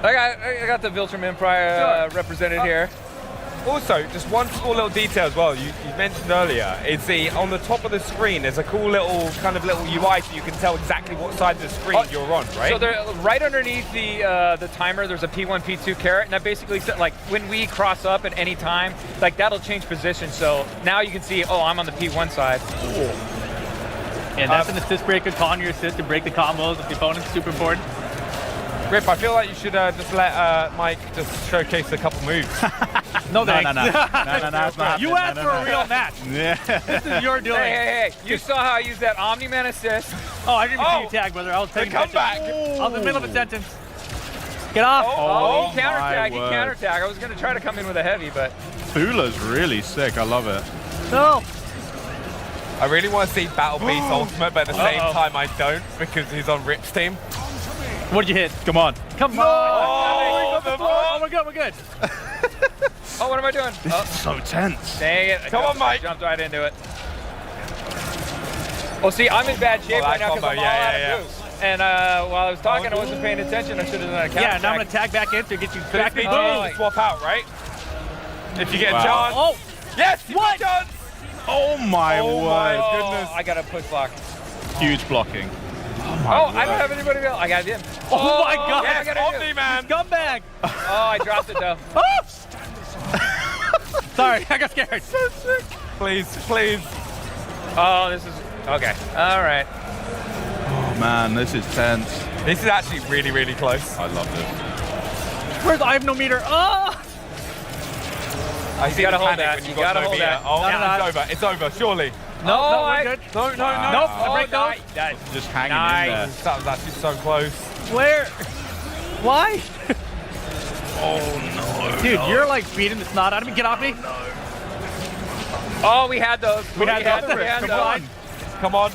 I got the Viltrum Empire represented here. Also, just one small little detail as well. You mentioned earlier is on the top of the screen. There's a cool little UI so you can tell exactly what side of the screen you're on, right? So they're right underneath the timer. There's a P1, P2 caret, and that basically said when we cross up at any time, that'll change position. So now you can see, I'm on the P1 side. And that's an assist breaker, calling your assist to break the combos of the opponent. Super important. Rip, I feel like you should just let Mike just showcase a couple moves. No, thanks. No, it's not You asked for a real match. Yeah. This is your doing. Hey! You saw how I used that Omni-Man assist. Oh, I didn't even see you tag, brother. I was taking come back. I was in the middle of a sentence. Get off. He countertag. I was going to try to come in with a heavy, but... Fula's really sick. I love it. No. I really want to see Battle Beast Ultimate, but at the same time I don't because he's on Rip's team. What'd you hit? Come on. Come on. Oh, we're good. We're good. Oh, what am I doing? So tense. Dang it. Come on, Mike. Jumped right into it. Well, see, I'm in bad shape right now because I'm all out of moves. And while I was talking, I wasn't paying attention. I should have done a counter. Yeah, now I'm going to tag back in to get you back in. Swap out, right? If you get a Wow. chance. Oh, yes, you got a chance. Oh my word. Goodness. I got a push block. Huge blocking. I don't have anybody else. I got it in. Oh my God. Yes, Omni-Man. Scumbag. I dropped it though. Sorry, I got scared. So sick. Please. Oh, this is... Okay. All right. Oh man, this is tense. This is actually really, really close. I love this. Where's I have no meter? Oh! You gotta hold that. You gotta hold that. Oh, it's over, surely. No, we're good. No. Nope, I break those. Just hanging in there. That was actually so close. Where? Why? Oh no. Dude, you're like beating the snot out of me. Get off me. Oh, we had those. We had those. Come on.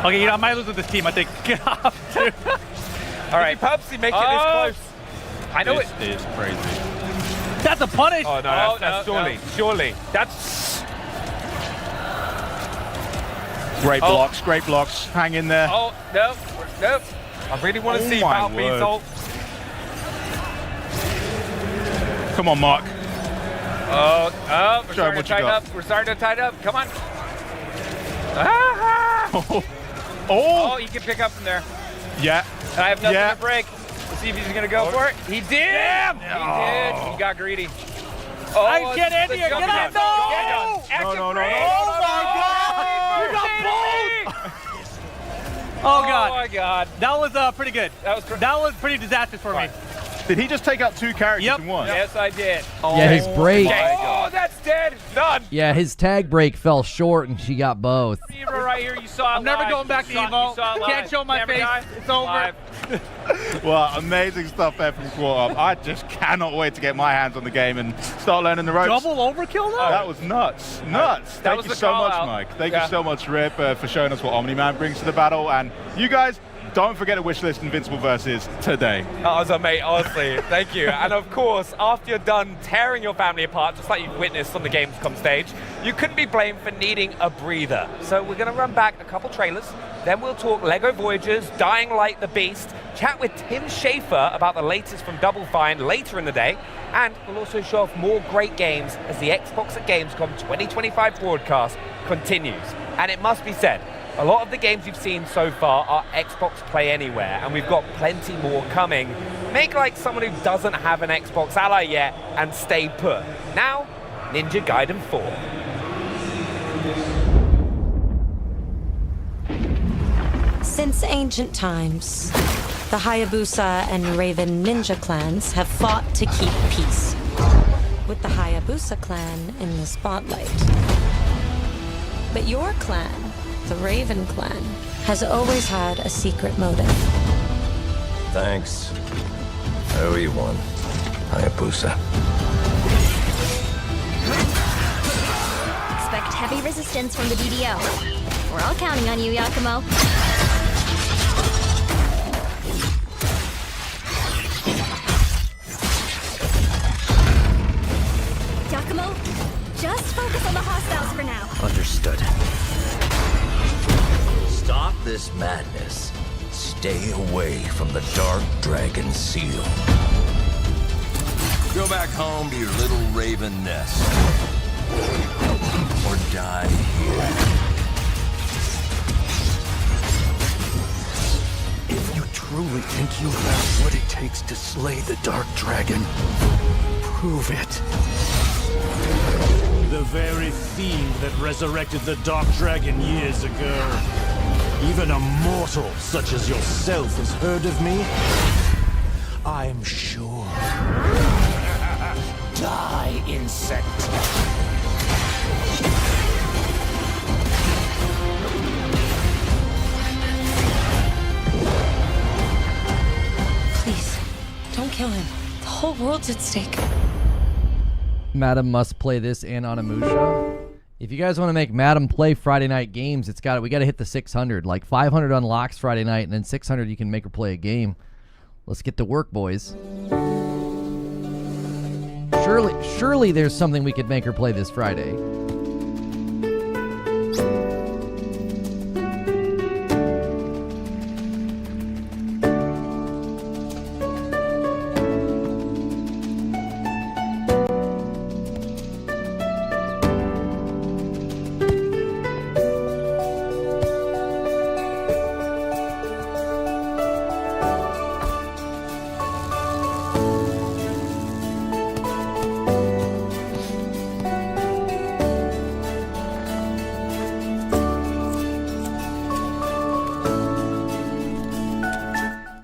Okay, I might lose with this team, I think. Get off, dude. All right. Purposely make it this close. I know This is crazy. That's a punish. Oh, no, that's surely. That's... Great blocks. Hang in there. Oh, nope. I really want to see Battle Beast ult. Come on, Mark. We're starting to tighten up. We're starting to tighten up. Come on. Oh, he can pick up from there. Yeah. And I have nothing to break. Let's see if he's going to go for it. He did. Damn. He did. He got greedy. Oh, Get in here. Get out. No. No. Oh God. Oh my God. That was pretty good. That was pretty disastrous for me. Did he just take out 2 characters in one? Yes, I did. Yeah, his break. Oh, that's dead. Done. Yeah, his tag break fell short, and she got both. Evo right here. You saw it I'm never live. going back to Evo. Can't show my face. It's over. Well, amazing stuff there from Squat Up. I just cannot wait to get my hands on the game and start learning the ropes. Double overkill though? That was nuts. Nuts. That Thank was you the so call much, out. Mike. Thank you so much, Rip, for showing us what Omni-Man brings to the battle. And you guys, don't forget to wishlist Invincible versus today. That was amazing, honestly. Thank you. And of course, after you're done tearing your family apart, just like you've witnessed on the Gamescom stage, you couldn't be blamed for needing a breather. So we're going to run back a couple trailers, then we'll talk Lego Voyagers, Dying Light the Beast, chat with Tim Schafer about the latest from Double Fine later in the day, and we'll also show off more great games as the Xbox at Gamescom 2025 broadcast continues. And it must be said, a lot of the games you've seen so far are Xbox Play Anywhere, and we've got plenty more coming. Make like someone who doesn't have an Xbox Ally yet and stay put. Now, Ninja Gaiden 4. Since ancient times, the Hayabusa and Raven ninja clans have fought to keep peace, with the Hayabusa clan in the spotlight. But your clan, the Raven clan, has always had a secret motive. Thanks. I owe you one, Hayabusa. Expect heavy resistance from the DDO. We're all counting on you, Yakumo. Yakumo, just focus on the hostiles for now. Understood. Stop this madness. Stay away from the Dark Dragon Seal. Go back home to your little raven nest. Or die here. If you truly think you have what it takes to slay the Dark Dragon, prove it. The very fiend that resurrected the Dark Dragon years ago. Even a mortal such as yourself has heard of me? I'm sure. Die, insect. Please, don't kill him. The whole world's at stake. Madam must play this and Onimusha. If you guys want to make Madam play Friday night games, we got to hit the 600. Like 500 unlocks Friday night, and then 600 you can make her play a game. Let's get to work, boys. Surely there's something we could make her play this Friday.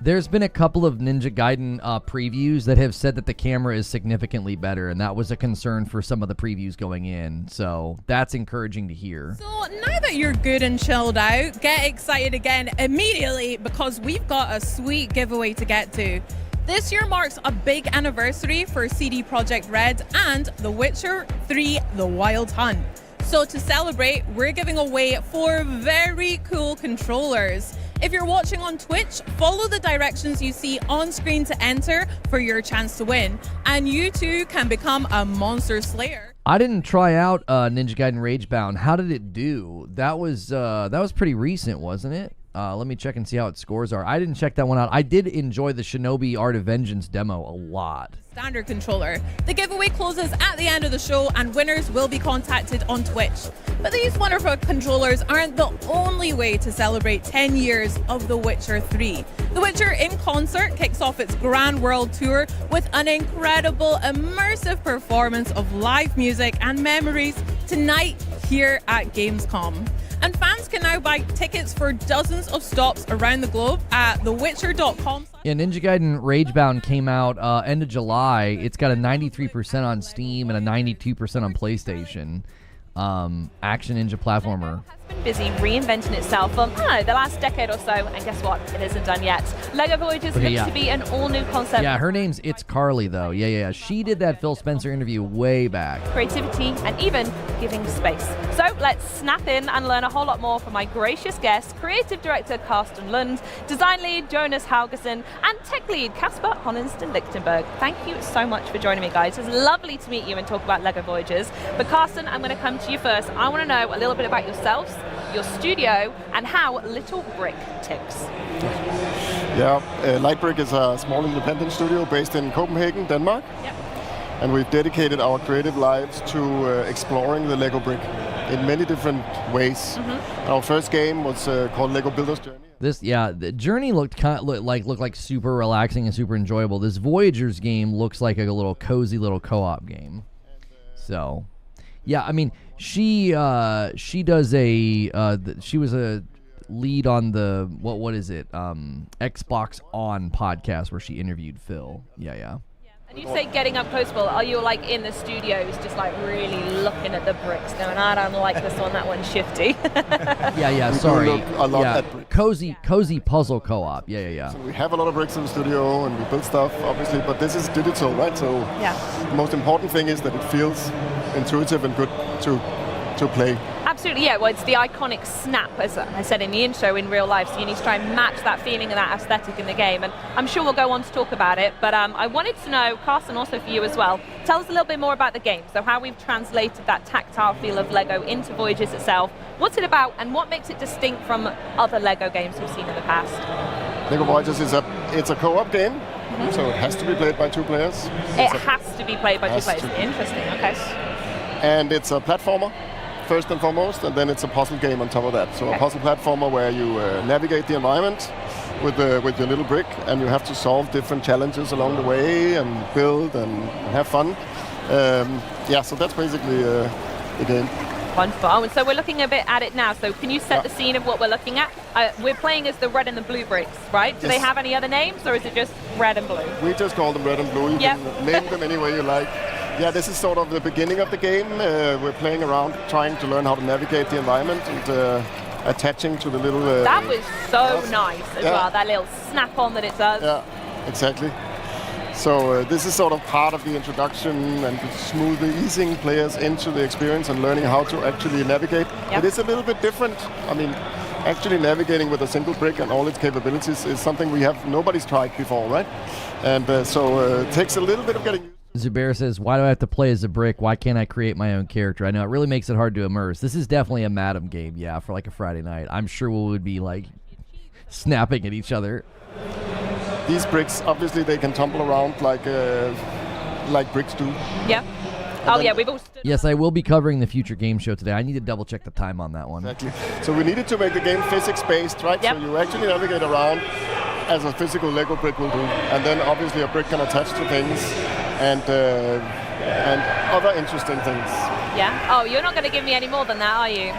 There's been a couple of Ninja Gaiden previews that have said that the camera is significantly better, and that was a concern for some of the previews going in, so that's encouraging to hear. So now that you're good and chilled out, get excited again immediately because we've got a sweet giveaway to get to. This year marks a big anniversary for CD Projekt Red and The Witcher 3: The Wild Hunt. So to celebrate, we're giving away 4 very cool controllers. If you're watching on Twitch, follow the directions you see on screen to enter for your chance to win. And you too can become a monster slayer. I didn't try out Ninja Gaiden Ragebound. How did it do? That was pretty recent, wasn't it? Let me check and see how its scores are. I didn't check that one out. I did enjoy the Shinobi Art of Vengeance demo a lot. Standard controller. The giveaway closes at the end of the show and winners will be contacted on Twitch. But these wonderful controllers aren't the only way to celebrate 10 years of The Witcher 3. The Witcher in Concert kicks off its grand world tour with an incredible immersive performance of live music and memories tonight here at Gamescom. And fans Players can now buy tickets for dozens of stops around the globe at thewitcher.com. Yeah, Ninja Gaiden Ragebound came out end of July. It's got a 93% on Steam and a 92% on PlayStation. Action ninja platformer. Been busy reinventing itself for, I don't know, the last decade or so, and guess what? It isn't done yet. LEGO Voyagers looks to be an all-new concept. Yeah, her name's It's Carly, though. Yeah. She did that Phil Spencer interview way back. Creativity and even giving space. So let's snap in and learn a whole lot more from my gracious guests, creative director Carsten Lund, design lead Jonas Haugesson, and tech lead Kasper Honningston-Lichtenberg. Thank you so much for joining me, guys. It's lovely to meet you and talk about LEGO Voyagers. But Carsten, I'm going to come to you first. I want to know a little bit about yourselves, your studio, and how Little Brick ticks. Yeah, Lightbrick is a small independent studio based in Copenhagen, Denmark. Yep. And we've dedicated our creative lives to exploring the Lego brick in many different ways. Our first game was called Lego Builder's Journey. The Journey looked like super relaxing and super enjoyable. This Voyagers game looks like a little cozy little co-op game. So, yeah, I mean, she does she was a lead on the what is it Xbox On podcast where she interviewed Phil. Yeah. And you say getting up close, Will. Are you like in the studios just like really looking at the bricks going, I don't like this one, that one's shifty? Yeah, We sorry. do look a lot at bricks. Cozy puzzle co-op. Yeah. So we have a lot of bricks in the studio and we build stuff, obviously, but this is digital, right? So the most important thing is that it feels intuitive and good to play. Absolutely, yeah. Well, it's the iconic snap, as I said in the intro, in real life. So you need to try and match that feeling and that aesthetic in the game. And I'm sure we'll go on to talk about it. But I wanted to know, Carsten, also for you as well, tell us a little bit more about the game. So how we've translated that tactile feel of Lego into Voyagers itself. What's it about, and what makes it distinct from other Lego games we've seen in the past? Lego Voyagers is a co-op game, so it has to be played by two players. It has to be played by two players. Interesting. Okay. And it's a platformer, first and foremost, and then it's a puzzle game on top of that. So a puzzle platformer where you navigate the environment with your little brick, and you have to solve different challenges along the way and build and have fun. So that's basically the game. Wonderful. And so we're looking a bit at it now. So can you set the scene of what we're looking at? We're playing as the red and the blue bricks, right? Do they have any other names, or is it just red and blue? We just call them red and blue. You can name them any way you like. Yeah, this is sort of the beginning of the game. We're playing around, trying to learn how to navigate the environment and attaching to the little... that was so nice as well, that little snap-on that it does. Yeah, exactly. So this is sort of part of the introduction and smoothly easing players into the experience and learning how to actually navigate. It is a little bit different. I mean, actually navigating with a single brick and all its capabilities is something nobody's tried before, right? And so it takes a little bit of getting used. Zubair says, why do I have to play as a brick? Why can't I create my own character? I know it really makes it hard to immerse. This is definitely a Madam game, for like a Friday night. I'm sure we would be like snapping at each other. These bricks, obviously, they can tumble around like bricks do. Yeah. Oh, yeah, we've all stood. Yes, I will be covering the future game show today. I need to double check the time on that one. Exactly. So we needed to make the game physics-based, right? So you actually navigate around as a physical Lego brick will do. And then, obviously, a brick can attach to things and other interesting things. Yeah? Oh, you're not going to give me any more than that, are you?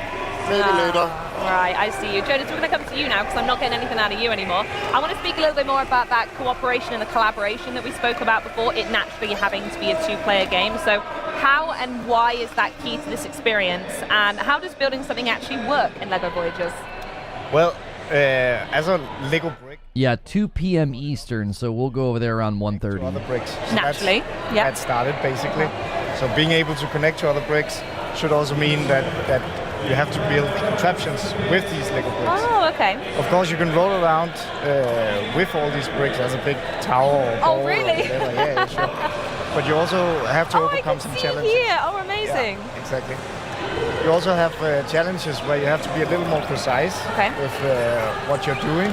Maybe later. Right, I see you. Jonas, we're going to come to you now because I'm not getting anything out of you anymore. I want to speak a little bit more about that cooperation and the collaboration that we spoke about before, it naturally having to be a two-player game. So how and why is that key to this experience, and how does building something actually work in LEGO Voyagers? Well, as a Lego brick... Yeah, 2 p.m. Eastern, so we'll go over there around 1:30. Other bricks. So naturally, that started, basically. So being able to connect to other bricks should also mean that you have to build contraptions with these Lego bricks. Oh, okay. Of course, you can roll around with all these bricks as a big tower or ball. Oh, really? Or whatever. Yeah, sure. But you also have to overcome some challenges. Here. Oh, amazing. Yeah, exactly. You also have challenges where you have to be a little more precise with what you're doing.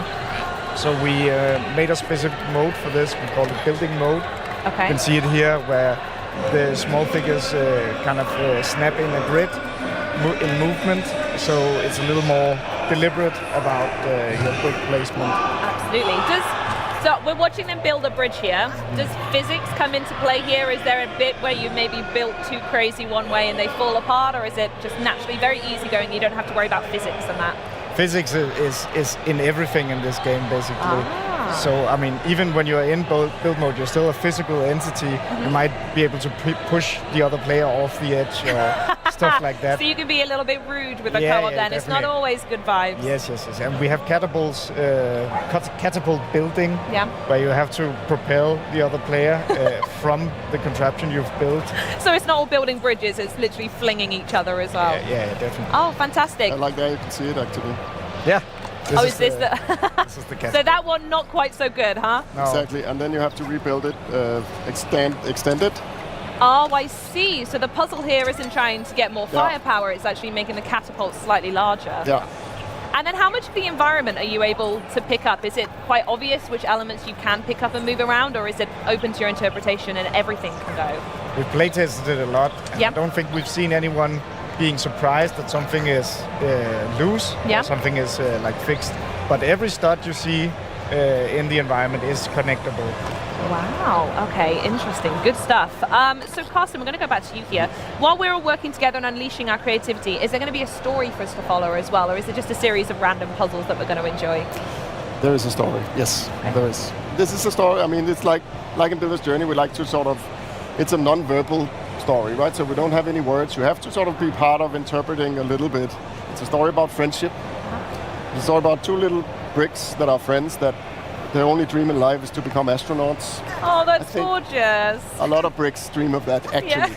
So we made a specific mode for this. We call it building mode. Okay. You can see it here where the small figures kind of snap in a grid in movement, so it's a little more deliberate about your brick placement. Absolutely. So we're watching them build a bridge here. Does physics come into play here? Is there a bit where you maybe built too crazy one way and they fall apart, or is it just naturally very easygoing? You don't have to worry about physics and that. Physics is in everything in this game, basically. So, I mean, even when you're in build mode, you're still a physical entity. You might be able to push the other player off the edge or stuff like that. So you can be a little bit rude with a co-op then. Definitely. It's not always good vibes. Yes. And we have catapults, catapult building, where you have to propel the other player from the contraption you've built. So it's not all building bridges, it's literally flinging each other as well. Yeah, definitely. Oh, fantastic. I like that you can see it actually. Yeah. Is this the... This is the catapult. So that one not quite so good, huh? No. Exactly, and then you have to rebuild it, extend it. Oh, I see. So the puzzle here isn't trying to get more firepower, it's actually making the catapult slightly larger. Yeah. And then how much of the environment are you able to pick up? Is it quite obvious which elements you can pick up and move around, or is it open to your interpretation and everything can go? We've playtested it a lot. I don't think we've seen anyone being surprised that something is loose, or something is like fixed. But every stud you see in the environment is connectable. Wow, okay, interesting, good stuff. So Carsten, we're going to go back to you here. While we're all working together and unleashing our creativity, is there going to be a story for us to follow as well, or is it just a series of random puzzles that we're going to enjoy? There is a story, yes, there is. This is a story, I mean, it's like in Builder's Journey, we like to sort of, it's a non-verbal story, right? So we don't have any words. You have to sort of be part of interpreting a little bit. It's a story about friendship. It's a story about two little bricks that are friends that their only dream in life is to become astronauts. Oh, that's gorgeous. A lot of bricks dream of that, actually.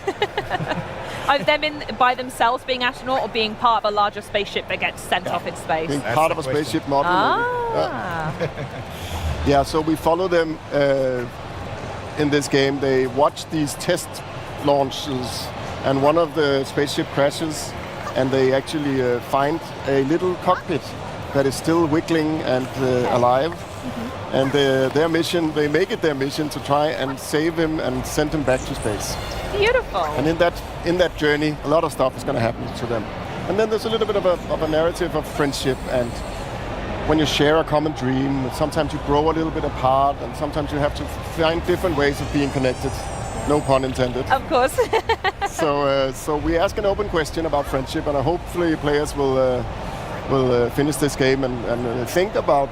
Are them by themselves being astronaut or being part of a larger spaceship that gets sent off in space? Being part of a spaceship model. Yeah, so we follow them in this game. They watch these test launches, and one of the spaceship crashes, and they actually find a little cockpit that is still wiggling and alive. And their mission, they make it their mission to try and save him and send him back to space. Beautiful. And in that journey, a lot of stuff is going to happen to them. And then there's a little bit of a narrative of friendship, and when you share a common dream, sometimes you grow a little bit apart, and sometimes you have to find different ways of being connected. No pun intended. Of course. So we ask an open question about friendship, and hopefully players will finish this game and think about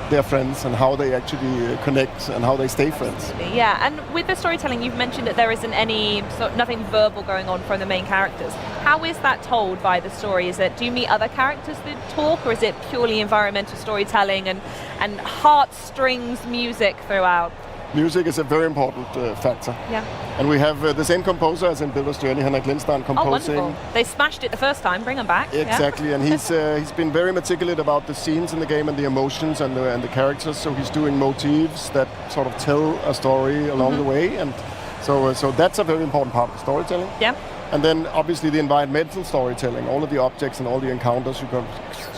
their friends and how they actually connect and how they stay friends. Yeah, and with the storytelling, you've mentioned that there isn't nothing verbal going on from the main characters. How is that told by the story? Do you meet other characters that talk, or is it purely environmental storytelling and heartstrings music throughout? Music is a very important factor. Yeah. And we have the same composer as in Builder's Journey, Henrik Lindstad, composing. Oh, wonderful. They smashed it the first time, bring them back. Exactly, and he's been very meticulous about the scenes in the game and the emotions and the characters, so he's doing motifs that sort of tell a story along the way, and so that's a very important part of the storytelling. Yeah. And then obviously the environmental storytelling, all of the objects and all the encounters, you can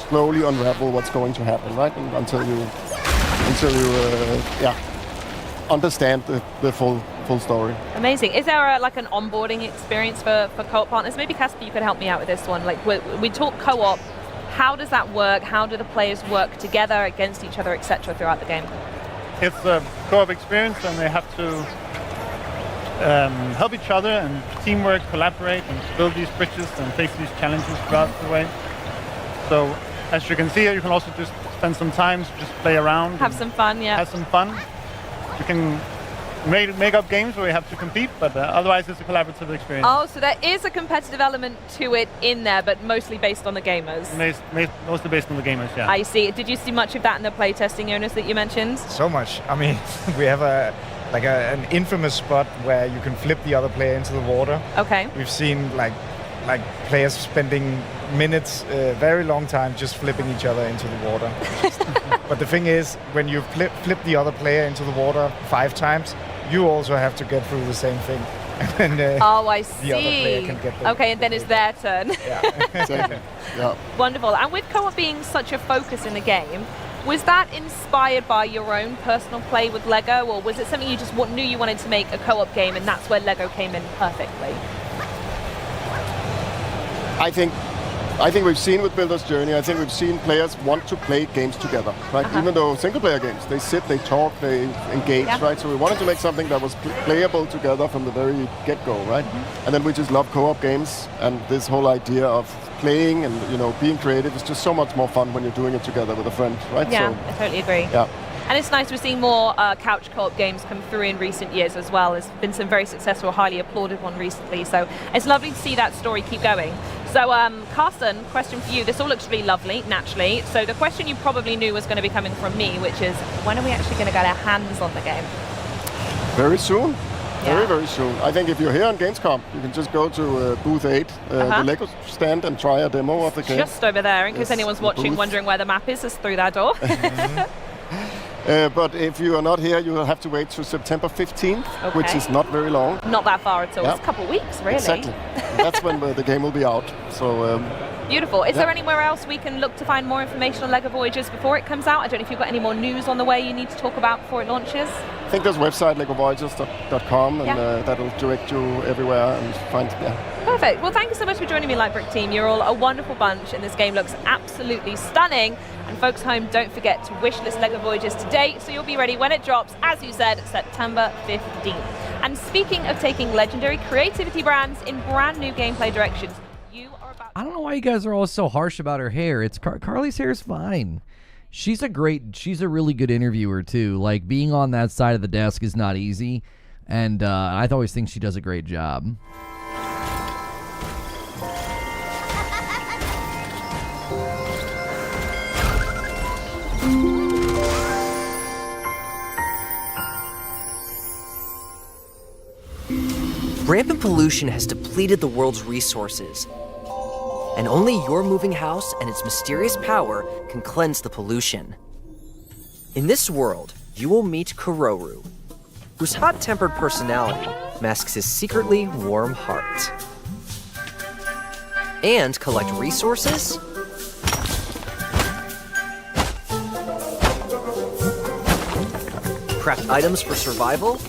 slowly unravel what's going to happen, right? And until you understand the full story. Amazing. Is there an onboarding experience for co-op partners? Maybe Casper, you could help me out with this one. Like we talk co-op. How does that work? How do the players work together against each other, etc., throughout the game? It's a co-op experience, and they have to help each other and teamwork, collaborate, and build these bridges and face these challenges throughout the way. So, as you can see here, you can also just spend some time to just play around. Have some fun, yeah. Have some fun. You can make up games where you have to compete, but otherwise it's a collaborative experience. Oh, so there is a competitive element to it in there, but mostly based on the gamers. Mostly based on the gamers, yeah. I see. Did you see much of that in the playtesting, Jonas, that you mentioned? So much. I mean, we have an infamous spot where you can flip the other player into the water. Okay. We've seen like players spending minutes, very long time, just flipping each other into the water. But the thing is, when you flip the other player into the water 5 times, you also have to get through the same thing. And I see. The other player can get okay, and then it's their turn. Exactly. Yeah. Wonderful. And with co-op being such a focus in the game, was that inspired by your own personal play with Lego, or was it something you just knew you wanted to make a co-op game, and that's where Lego came in perfectly? I think I think we've seen with Builder's Journey, I think we've seen players want to play games together, right? Even though single-player games, they sit, they talk, they engage, right? So we wanted to make something that was playable together from the very get-go, right? And then we just love co-op games, and this whole idea of playing and being creative is just so much more fun when you're doing it together with a friend, right? Yeah, so, I totally agree. Yeah. And it's nice we're seeing more couch co-op games come through in recent years as well. There's been some very successful, highly applauded one recently. So it's lovely to see that story keep going. So Carsten, question for you. This all looks really lovely, naturally. So the question you probably knew was going to be coming from me, which is, when are we actually going to get our hands on the game? Very soon. Very, very soon. I think if you're here on Gamescom, you can just go to booth 8, the Lego stand, and try a demo of the game. Just over there, in case anyone's watching, wondering where the map is, it's through that door. But if you are not here, you will have to wait to September 15th, which is not very long. Not that far at all. Yeah. It's a couple of weeks, really. Exactly. That's when the game will be out. So. Beautiful. Is there anywhere else we can look to find more information on LEGO Voyagers before it comes out? I don't know if you've got any more news on the way you need to talk about before it launches. I think there's a website, legovoyagers.com, and that'll direct you everywhere and find, Perfect. Well, thank you so much for joining me, Lightbrick team. You're all a wonderful bunch, and this game looks absolutely stunning. And folks home, don't forget to wishlist LEGO Voyagers today, so you'll be ready when it drops, as you said, September 15th. And speaking of taking legendary creativity brands in brand new gameplay directions, I don't know why you guys are all so harsh about her hair. It's Carly's hair is fine. She's a really good interviewer too. Like, being on that side of the desk is not easy, and I always think she does a great job. Rampant pollution has depleted the world's resources, and only your moving house and its mysterious power can cleanse the pollution. In this world, you will meet Kororu, whose hot-tempered personality masks his secretly warm heart. And collect resources, craft items for survival,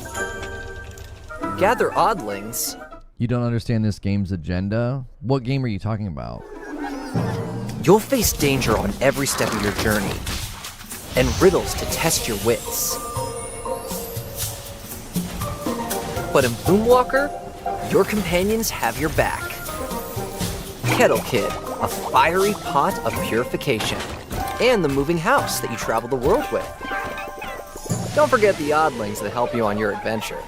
gather oddlings. You don't understand this game's agenda? What game are you talking about? You'll face danger on every step of your journey, and riddles to test your wits. But in Boomwalker, your companions have your back. Kettle Kid, a fiery pot of purification, and the moving house that you travel the world with. Don't forget the oddlings that help you on your adventure.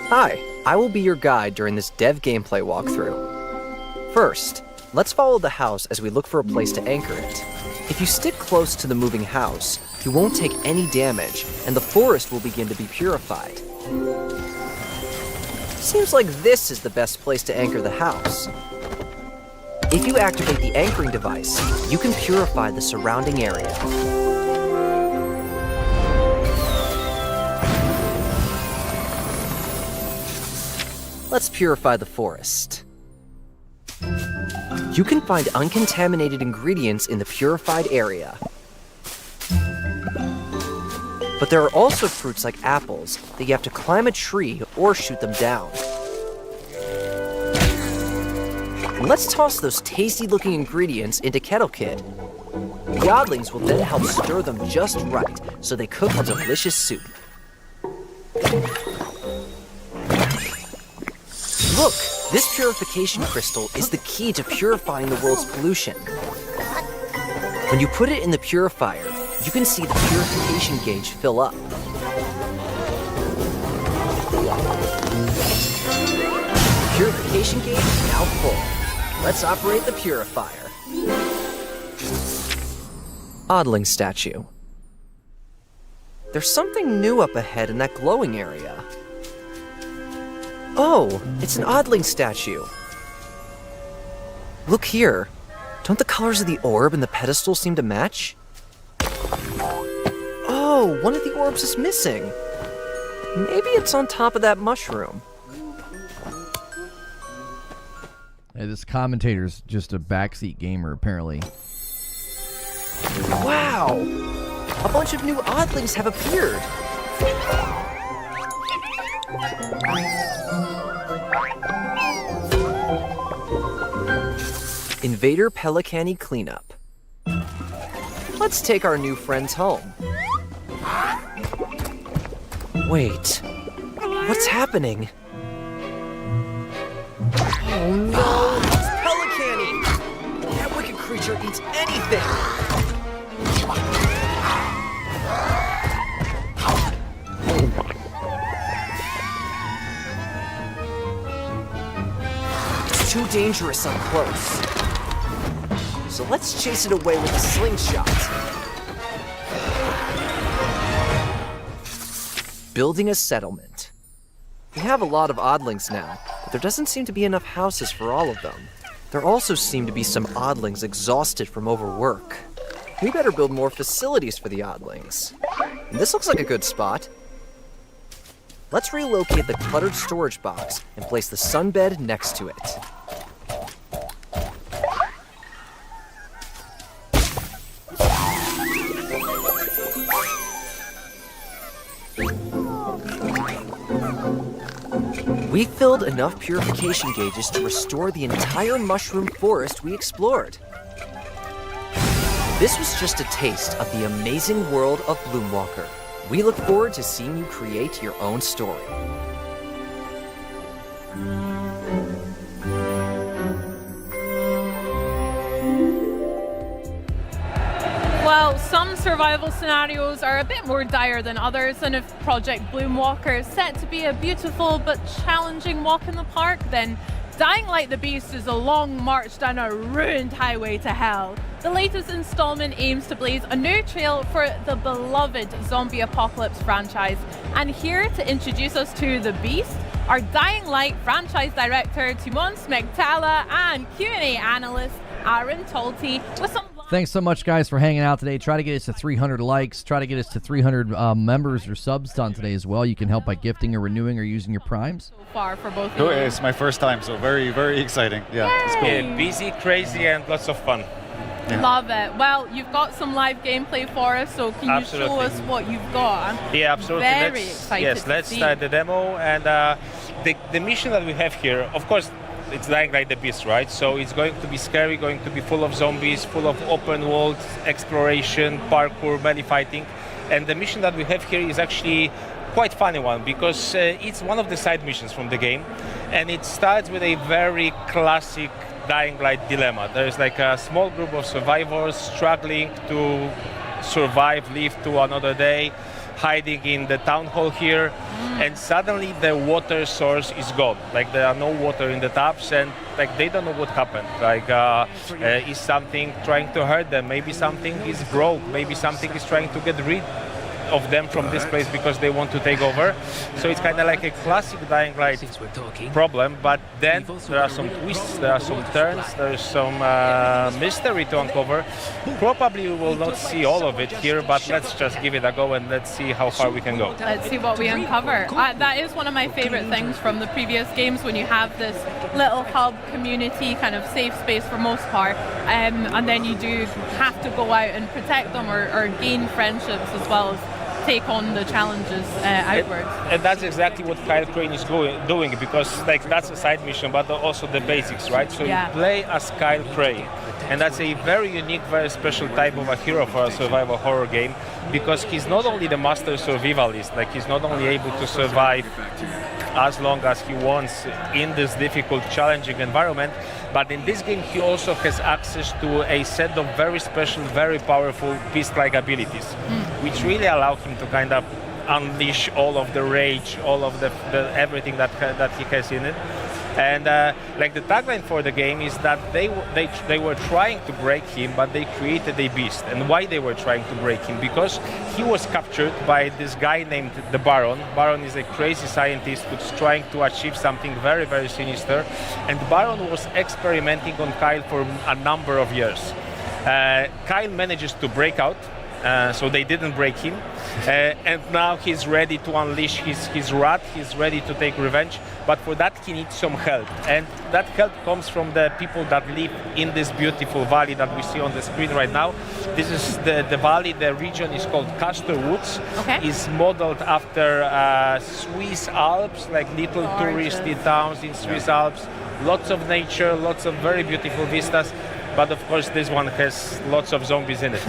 Hi, I will be your guide during this dev gameplay walkthrough. First, let's follow the house as we look for a place to anchor it. If you stick close to the moving house, you won't take any damage, and the forest will begin to be purified. Seems like this is the best place to anchor the house. If you activate the anchoring device, you can purify the surrounding area. Let's purify the forest. You can find uncontaminated ingredients in the purified area. But there are also fruits like apples that you have to climb a tree or shoot them down. Let's toss those tasty-looking ingredients into Kettle Kid. The oddlings will then help stir them just right so they cook a delicious soup. Look, this purification crystal is the key to purifying the world's pollution. When you put it in the purifier, you can see the purification gauge fill up. The purification gauge is now full. Let's operate the purifier. Oddling statue. There's something new up ahead in that glowing area. Oh, it's an oddling statue. Look here. Don't the colors of the orb and the pedestal seem to match? Oh, one of the orbs is missing. Maybe it's on top of that mushroom. Hey, this commentator's just a backseat gamer, apparently. Wow! A bunch of new oddlings have appeared. Invader Pelicani cleanup. Let's take our new friends home. Wait, what's happening? Oh no, it's Pelicani! That wicked creature eats anything! It's too dangerous up close. So let's chase it away with a slingshot. Building a settlement. We have a lot of oddlings now, but there doesn't seem to be enough houses for all of them. There also seem to be some oddlings exhausted from overwork. We better build more facilities for the oddlings. And this looks like a good spot. Let's relocate the cluttered storage box and place the sunbed next to it. We filled enough purification gauges to restore the entire mushroom forest we explored. This was just a taste of the amazing world of Bloomwalker. We look forward to seeing you create your own story. Well, some survival scenarios are a bit more dire than others, and if Project Bloomwalker is set to be a beautiful but challenging walk in the park, then Dying Light the Beast is a long march down a ruined highway to hell. The latest installment aims to blaze a new trail for the beloved zombie apocalypse franchise. And here to introduce us to the Beast are Dying Light franchise director Timon Smegtala and Q&A analyst Aaron Tolte with some... Thanks so much, guys, for hanging out today. Try to get us to 300 likes. Try to get us to 300 members or subs on today as well. You can help by gifting or renewing or using your primes. So far for both of you. It's my first time, so very, very exciting. Yeah, it's cool. Yeah, busy, crazy, and lots of fun. Yeah. Love it. Well, you've got some live gameplay for us, so can you show us what you've got? Yeah, absolutely. Very excited. Yes, let's start the demo. And the mission that we have here, of course, it's Dying Light the Beast, right? So it's going to be scary, going to be full of zombies, full of open world exploration, parkour, melee fighting. And the mission that we have here is actually quite funny one because it's one of the side missions from the game. And it starts with a very classic Dying Light dilemma. There's like a small group of survivors struggling to survive, live to another day, hiding in the town hall here, and suddenly the water source is gone. Like there are no water in the taps, and like they don't know what happened. Like is something trying to hurt them? Maybe something is broke. Maybe something is trying to get rid of them from this place because they want to take over. So it's kind of like a classic Dying Light problem, but then there are some twists, there are some turns, there's some mystery to uncover. Probably we will not see all of it here, but let's just give it a go and let's see how far we can go. Let's see what we uncover. That is one of my favorite things from the previous games, when you have this little hub community kind of safe space for most part, and then you do have to go out and protect them or gain friendships as well as take on the challenges outwards. And that's exactly what Kyle Crane is doing, because like that's a side mission, but also the basics, right? So you play as Kyle Crane, and that's a very unique, very special type of a hero for a survival horror game, because he's not only the master survivalist, like he's not only able to survive as long as he wants in this difficult, challenging environment, but in this game he also has access to a set of very special, very powerful beast-like abilities, which really allow him to kind of unleash all of the rage, all of the everything that he has in it. And like the tagline for the game is that they were trying to break him, but they created a beast. And why they were trying to break him? Because he was captured by this guy named the Baron. Baron is a crazy scientist who's trying to achieve something very, very sinister. And Baron was experimenting on Kyle for a number of years. Kyle manages to break out. So they didn't break him, and now he's ready to unleash his wrath. He's ready to take revenge, but for that he needs some help, and that help comes from the people that live in this beautiful valley that we see on the screen right now. This is the valley. The region is called Castor Woods. Okay. It's modeled after Swiss Alps, like little touristy towns in Swiss Alps. Lots of nature, lots of very beautiful vistas. but of course this one has lots of zombies in it.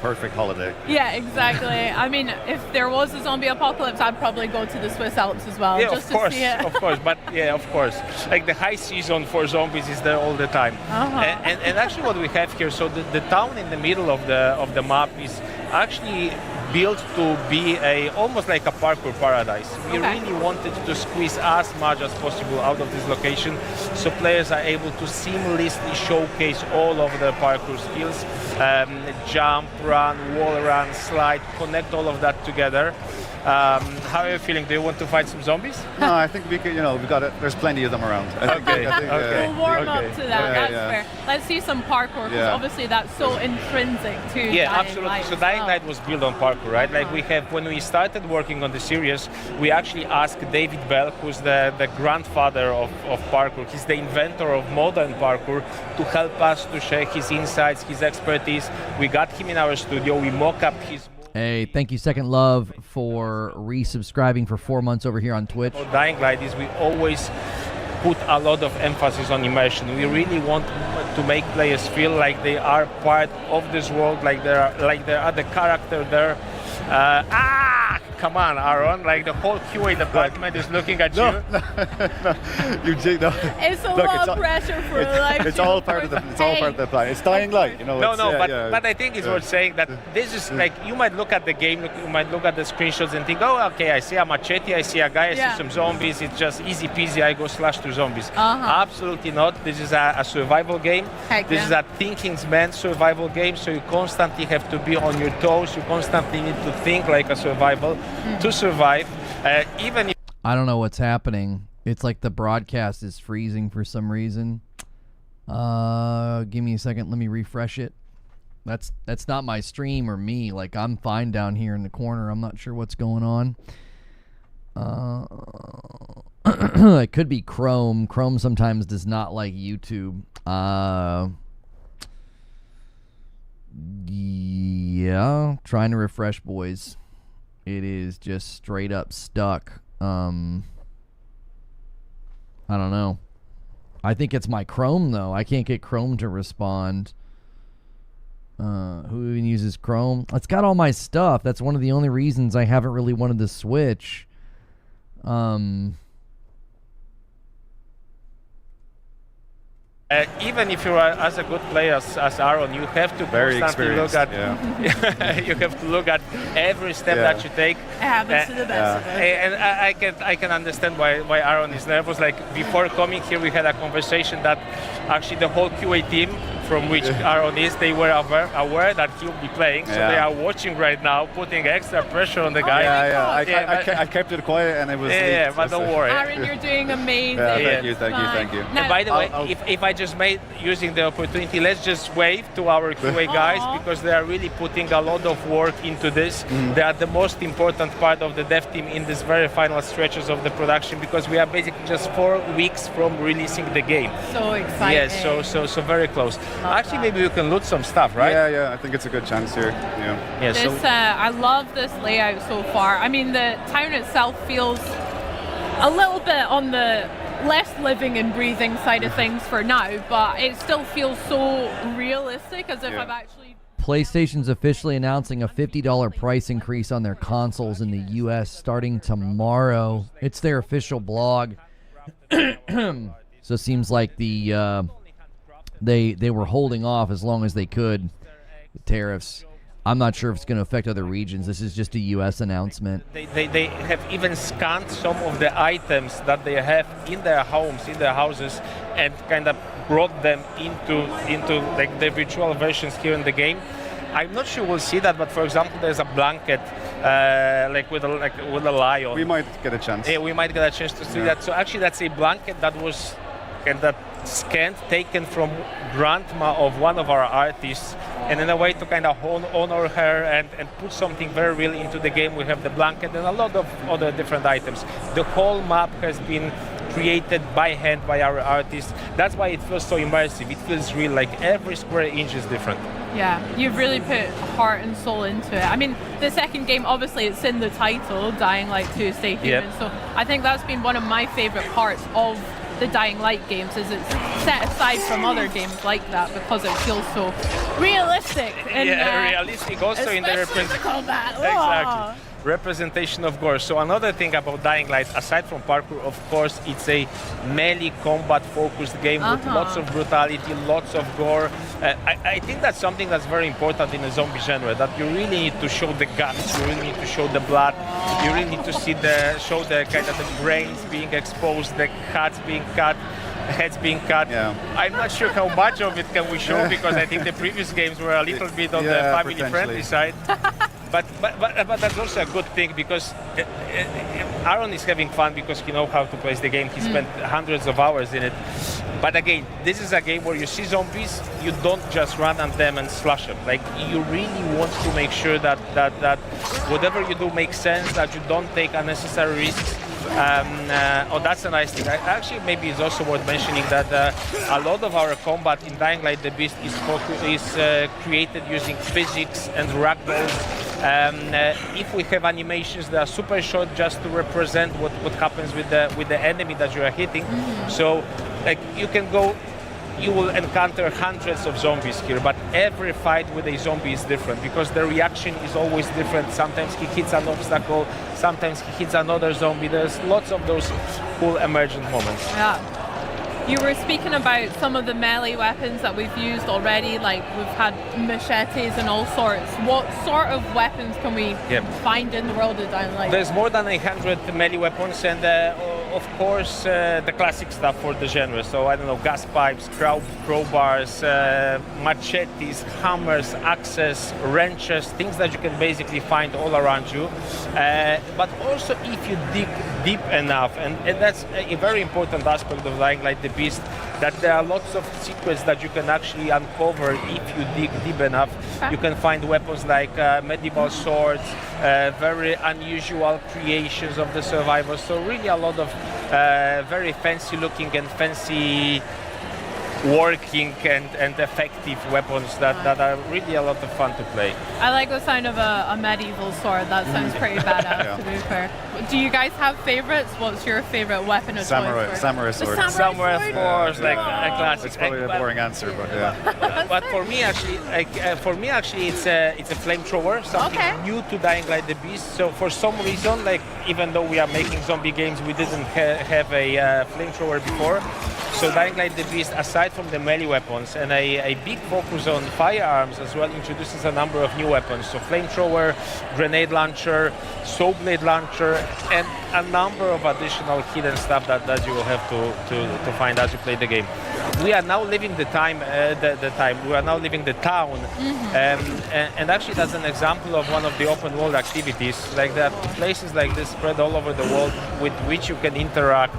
Perfect holiday. Yeah, exactly. I mean, if there was a zombie apocalypse, I'd probably go to the Swiss Alps as well, Yeah, just of course, to see it. of course, but yeah, of course. Like the high season for zombies is there all the time. And actually what we have here, so the town in the middle of the map is actually built to be almost like a parkour paradise. We really wanted to squeeze as much as possible out of this location, so players are able to seamlessly showcase all of the parkour skills, jump, run, wall run, slide, connect all of that together. How are you feeling? Do you want to fight some zombies? No, I think we could, we got it. There's plenty of them around. I think, We'll warm up to that, that's fair. Let's see some parkour, because obviously that's so intrinsic to Dying absolutely. Light So as Dying well. Light was built on parkour, right? Like when we started working on the series, we actually asked David Bell, who's the grandfather of parkour. He's the inventor of modern parkour, to help us to share his insights, his expertise. We got him in our studio, we mock-up his... Hey, thank you, Second Love, for resubscribing for 4 months over here on Twitch. Dying Light is we always put a lot of emphasis on immersion. We really want to make players feel like they are part of this world, like they are the character there. Come on, Aaron! Like the whole QA department is looking at you. No. It's a lot of pressure for life. It's all part of the plan. It's Dying Light, But I think it's worth saying that this is like, you might look at the game, you might look at the screenshots and think, oh, okay, I see a machete, I see a guy, I see some zombies. It's just easy peasy. I go slash through zombies. Absolutely not. This is a survival game. This is a thinking man's survival game. So you constantly have to be on your toes. You constantly need to think like a survival to survive. Even if I don't know what's happening. It's like the broadcast is freezing for some reason. Give me a second. Let me refresh it. That's not my stream or me. Like, I'm fine down here in the corner. I'm not sure what's going on. It could be Chrome. Chrome sometimes does not like YouTube. Yeah, trying to refresh, boys. It is just straight up stuck. I don't know. I think it's my Chrome, though. I can't get Chrome to respond. Who even uses Chrome? It's got all my stuff. That's one of the only reasons I haven't really wanted to switch. Even if you are as a good player as Aaron, you have to constantly look at. You have to look at every step that you take. It happens to the best of us. And I can understand why Aaron is nervous. Like, before coming here, we had a conversation that actually the whole QA team, from which Aaron is, they were aware that he'll be playing, so they are watching right now, putting extra pressure on the guy. I kept it quiet, and it was. But don't worry. Aaron, you're doing amazing. Thank you. And by the way, if I just using the opportunity, let's just wave to our QA guys, because they are really putting a lot of work into this. They are the most important part of the dev team in this very final stretches of the production, because we are basically just 4 weeks from releasing the game. So exciting. Yes, so very close. Actually, maybe we can loot some stuff, right? Yeah, I think it's a good chance here. I love this layout so far. I mean, the town itself feels a little bit on the less living and breathing side of things for now, but it still feels so realistic, as if I've actually... PlayStation's officially announcing a $50 price increase on their consoles in the US starting tomorrow. It's their official blog. So it seems like they were holding off as long as they could with tariffs. I'm not sure if it's going to affect other regions. This is just a US announcement. They have even scanned some of the items that they have in their homes, in their houses, and kind of brought them into like the virtual versions here in the game. I'm not sure we'll see that, but for example, there's a blanket with a lion. We might get a chance. Yeah, we might get a chance to see that. So actually, that's a blanket that was scanned, taken from grandma of one of our artists, and in a way to kind of honor her and put something very real into the game. We have the blanket and a lot of other different items. The whole map has been created by hand by our artists. That's why it feels so immersive. It feels real, like every square inch is different. Yeah, you've really put heart and soul into it. I mean, the second game, obviously, it's in the title, Dying Light 2 Stay Human. So I think that's been one of my favorite parts of the Dying Light games is it's set aside from other games like that because it feels so realistic. And, realistic also in the combat. Exactly. Representation of gore. So another thing about Dying Light, aside from parkour, of course, it's a melee combat focused game with lots of brutality, lots of gore. I think that's something that's very important in the zombie genre, that you really need to show the guts, you really need to show the blood, you really need to show the kind of the brains being exposed, the heads being cut. I'm not sure how much of it can we show because I think the previous games were a little bit on the family-friendly side. But that's also a good thing because Aaron is having fun because he knows how to play the game. He spent hundreds of hours in it. But again, this is a game where you see zombies, you don't just run at them and slash them. Like, you really want to make sure that whatever you do makes sense, that you don't take unnecessary risks. That's a nice thing. Actually, maybe it's also worth mentioning that a lot of our combat in Dying Light the Beast is created using physics and ragdolls. If we have animations that are super short just to represent what happens with the enemy that you are hitting. So like you will encounter hundreds of zombies here, but every fight with a zombie is different because the reaction is always different. Sometimes he hits an obstacle, sometimes he hits another zombie. There's lots of those cool emergent moments. Yeah. You were speaking about some of the melee weapons that we've used already, like we've had machetes and all sorts. What sort of weapons can we find in the world of Dying Light? There's more than 100 melee weapons and of course the classic stuff for the genre. So I don't know, gas pipes, crowbars, machetes, hammers, axes, wrenches, things that you can basically find all around you. But also if you dig deep enough, and that's a very important aspect of Dying Light the Beast, that there are lots of secrets that you can actually uncover if you dig deep enough. You can find weapons like medieval swords, very unusual creations of the survivors. So really a lot of very fancy looking and fancy working and effective weapons that are really a lot of fun to play. I like the sound of a medieval sword. That sounds pretty badass, to be fair. Do you guys have favorites? What's your favorite weapon of choice? Samurai sword. Samurai, of course, like a classic. It's probably a boring answer, but yeah. But for me, actually, it's a flamethrower, something new to Dying Light the Beast. So for some reason, like even though we are making zombie games, we didn't have a flamethrower before. So Dying Light the Beast, aside from the melee weapons and a big focus on firearms as well, introduces a number of new weapons. So flamethrower, grenade launcher, saw blade launcher, and a number of additional hidden stuff that you will have to find as you play the game. We are now living we are now living the town, and actually that's an example of one of the open world activities. Like there are places like this spread all over the world with which you can interact.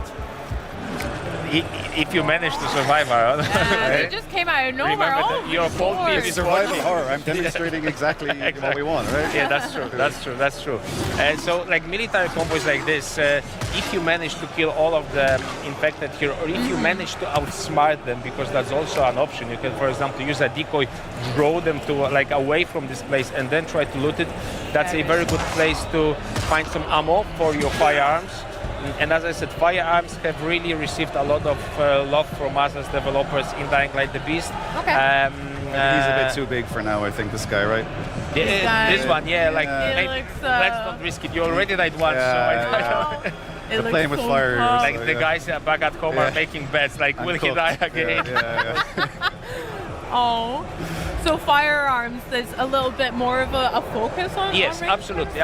If you manage to survive, Aaron. It just came out of nowhere. Your fault is survival horror. I'm demonstrating exactly what we want, right? Yeah, that's true. So, like military combos like this, if you manage to kill all of the infected here, or if you manage to outsmart them, because that's also an option. You can, for example, use a decoy, draw them to away from this place, and then try to loot it. That's a very good place to find some ammo for your firearms. And as I said, firearms have really received a lot of love from us as developers in Dying Light the Beast. Okay. He's a bit too big for now, I think, this guy, right? This one, maybe, let's not risk it. You already died once, They're playing with fire. Like the guys back at home are making bets, like, will he die again? Oh. So firearms, there's a little bit more of a focus on? Yes, absolutely.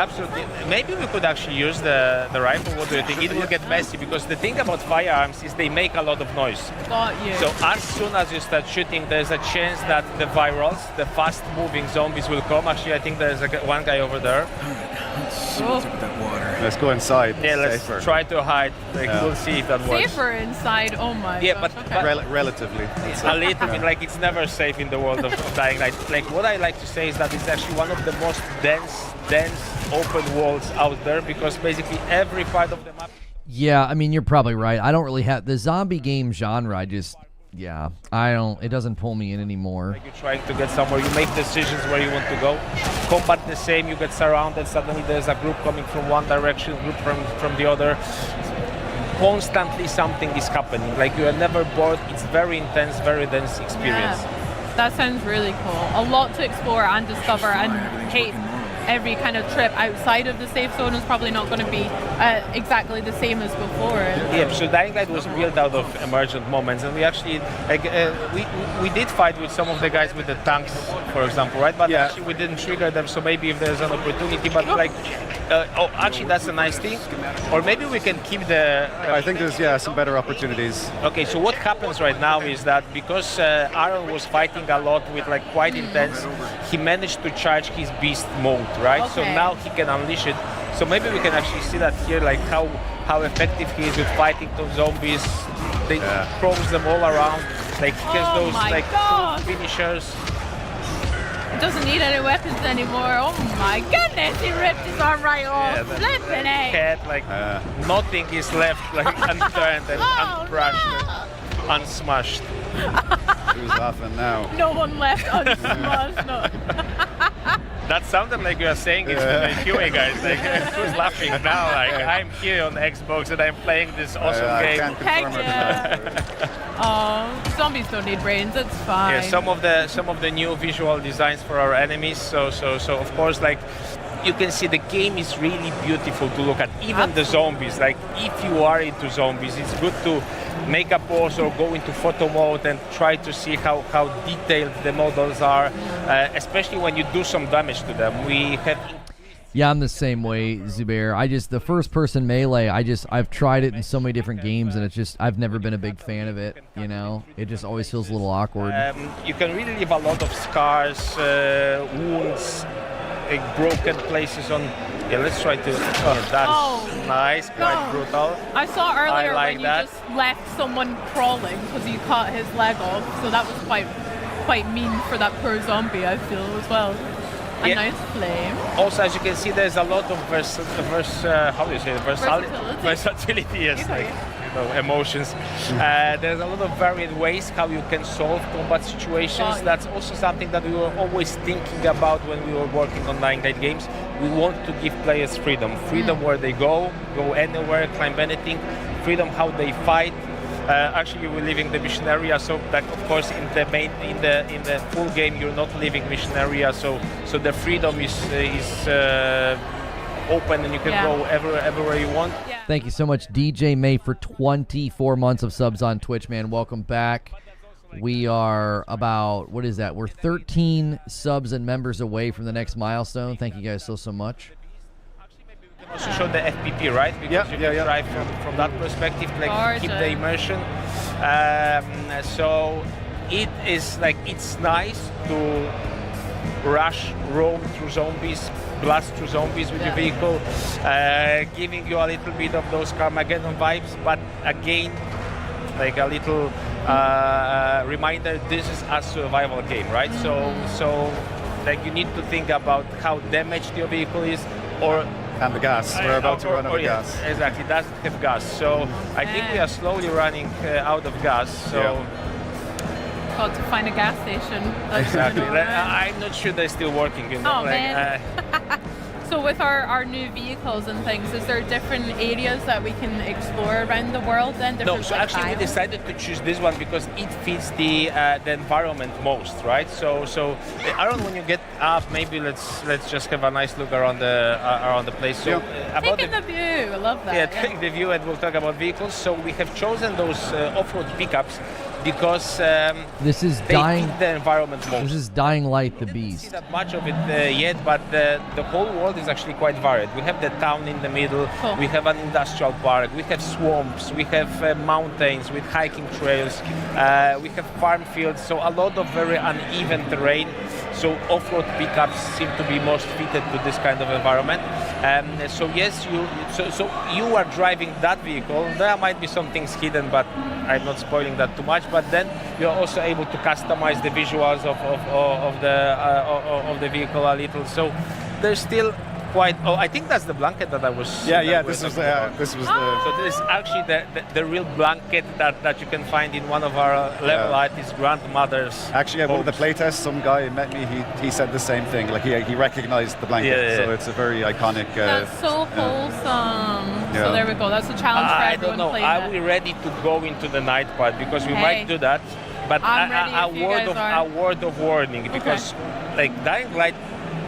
Maybe we could actually use the rifle. What do you think? It will get messy because the thing about firearms is they make a lot of noise. Got you. So as soon as you start shooting, there's a chance that the virals, the fast-moving zombies will come. Actually, I think there's one guy over there. Let's go inside. Yeah, let's try to hide. We'll see if that works. Safer inside. Oh my. Yeah, gosh. but relatively. A little bit. Like it's never safe in the world of Dying Light. Like what I like to say is that it's actually one of the most dense open worlds out there because basically every part of the map. Yeah, I mean you're probably right. I don't really have the zombie game genre. It doesn't pull me in anymore. Like you're trying to get somewhere, you make decisions where you want to go. Combat the same, you get surrounded, suddenly there's a group coming from one direction, group from the other. constantly something is happening. Like you are never bored. It's very intense, very dense experience. Yeah, that sounds really cool. A lot to explore and discover, and hate every kind of trip outside of the safe zone is probably not going to be exactly the same as before. Yeah, so Dying Light was built out of emergent moments, and we actually we did fight with some of the guys with the tanks, for example, right? But actually we didn't trigger them, so maybe if there's an opportunity, but like, actually that's a nice thing. Or maybe we can keep the... I think there's, some better opportunities. Okay, so what happens right now is that because Aaron was fighting a lot with like quite intense, he managed to charge his beast mode, right? Okay. So now he can unleash it. So maybe we can actually see that here, like how effective he is with fighting those zombies. They throws them all around, like he has those like cool finishers. It doesn't need any weapons anymore. Oh my goodness, he ripped his arm right off. Flipping it. Cat, like nothing is left like unturned and uncrushed and unsmashed. Who's laughing now? No one left unsmashed. No. That sounded like you are saying it to the QA guys. Like, who's laughing now? Like, I'm here on the Xbox and I'm playing this awesome game. I can't confirm it. Oh, zombies don't need brains. It's fine. Yeah, some of the new visual designs for our enemies. So of course, like, you can see the game is really beautiful to look at. Even the zombies. Like, if you are into zombies, it's good to make a pause or go into photo mode and try to see how detailed the models are, especially when you do some damage to them. We have... Yeah, I'm the same way, Zubair. The first person melee, I've tried it in so many different games, and I've never been a big fan of it, you know? It just always feels a little awkward. You can really leave a lot of scars, wounds, like broken places on... Yeah, let's try to... that's nice, quite brutal. I saw earlier like when that. you just left someone crawling because you cut his leg off, so that was quite mean for that poor zombie, I feel, as well. A nice flame. Also, as you can see, there's a lot of versatility, yes, like, emotions. There's a lot of varied ways how you can solve combat situations. That's also something that we were always thinking about when we were working on Dying Light games. We want to give players freedom where they go anywhere, climb anything, freedom how they fight. Actually, we're leaving the mission area, so that of course in the full game you're not leaving mission area, so the freedom is open and you can go everywhere you want. Thank you so much, DJ May, for 24 months of subs on Twitch, man. Welcome back. We are about, what is that? We're 13 subs and members away from the next milestone. Thank you guys so much. Also show the FPP, right? Because you can drive from that perspective, like keep the immersion. So it is like, it's nice to roam through zombies, blast through zombies with your vehicle, giving you a little bit of those Carmageddon vibes, but again, like a little reminder, this is a survival game, right? So like you need to think about how damaged your vehicle is, and the gas. We're about to run out of gas. Exactly, doesn't have gas. So I think we are slowly running out of gas. So got to find a gas station. Exactly. I'm not sure they're still working. You know? Oh, man. So with our new vehicles and things, is there different areas that we can explore around the world then? No, so actually we decided to choose this one because it fits the environment most, right? So Aaron, when you get up, maybe let's just have a nice look around the place. So taking the view, I love that. Yeah, take the view, and we'll talk about vehicles. So we have chosen those off-road pickups because this is they fit the environment most. This is Dying Light, the Beast. beast. See that much of it yet, but the whole world is actually quite varied. We have the town in the middle, we have an industrial park, we have swamps, we have mountains with hiking trails, we have farm fields, so a lot of very uneven terrain. So off-road pickups seem to be most fitted to this kind of environment. So yes, you are driving that vehicle. There might be some things hidden, but I'm not spoiling that too much. But then you're also able to customize the visuals of the vehicle a little. So there's still quite. Oh, I think that's the blanket that I was. This was the. So this is actually the real blanket that you can find in one of our level artists' grandmother's. Actually, at one of the playtests, some guy met me. He said the same thing. Like he recognized the blanket. So it's a very iconic. That's so wholesome. So there we go. That's a challenge for I everyone don't know. playing Are it. we ready to go into the night part? Because we Hey. might do that. But I'm ready if you guys are. a word of warning, because like Dying Light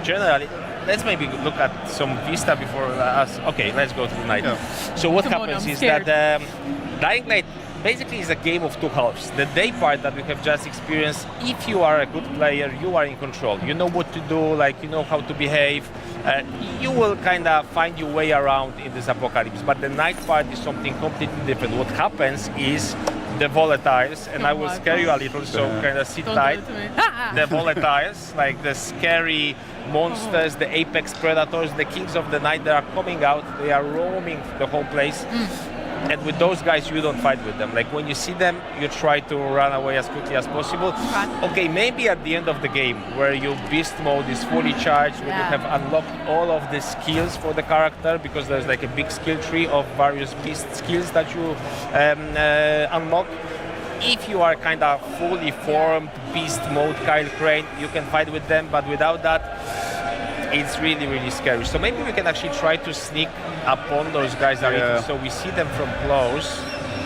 generally. Let's maybe look at some Vista before us. Okay, let's go to the night. So what Come on, happens I'm is scared. that Dying Light basically is a game of two halves. The day part that we have just experienced, if you are a good player, you are in control. You know what to do, like you know how to behave. You will kind of find your way around in this apocalypse. But the night part is something completely different. What happens is the volatiles, and I will scare you a little, so kind of sit tight. The volatiles, like the scary monsters, the apex predators, the kings of the night, they are coming out, they are roaming the whole place. And with those guys, you don't fight with them. Like when you see them, you try to run away as quickly as possible. Okay, maybe at the end of the game, where your beast mode is fully charged, when you have unlocked all of the skills for the character, because there's like a big skill tree of various beast skills that you unlock. If you are kind of fully formed beast mode Kyle Crane, you can fight with them, but without that, it's really, really scary. So maybe we can actually try to sneak upon those guys a little, so we see them from close.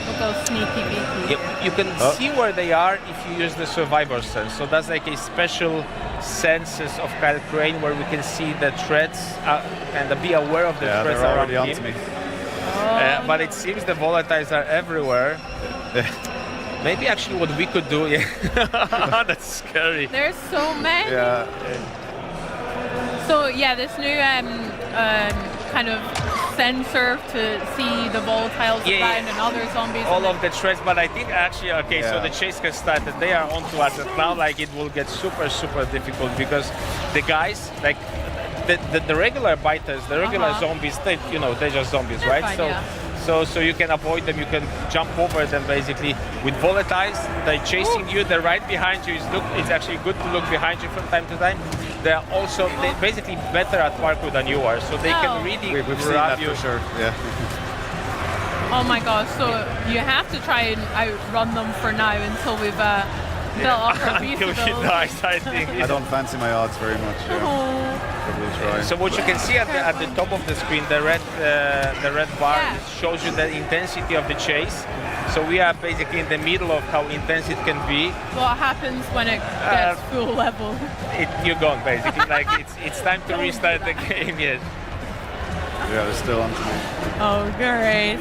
We'll go sneaky beaky. You can see where they are if you use the survivor sense. So that's like a special senses of Kyle Crane where we can see the threats and be aware of the threats around him. Onto me. But it seems the volatiles are everywhere. Maybe actually what we could do, that's scary. There's so many. Yeah. So yeah, this new kind of sensor to see the volatiles around and other zombies. All of the threats, but I think actually, so the chase has started. They are onto us, and now like it will get super, super difficult because the guys, like the regular biters, the regular zombies, they're just zombies, They're right? fine, So you can avoid them, you can jump over them basically. With volatiles, they're chasing you, they're right behind you. It's actually good to look behind you from time to time. They're basically better at parkour than you are, so they can really We've seen grab that you. for sure, yeah. Oh my gosh, so you have to try and outrun them for now until we've built up our beast Until he dies, I think. I don't fancy my odds very much. But we'll try. So what you can see at the top of the screen, the red bar shows you the intensity of the chase. So we are basically in the middle of how intense it can be. What happens when it gets full level? You're gone basically. Like it's time to restart the game. Yes. Yeah, they're still onto me. Oh, great.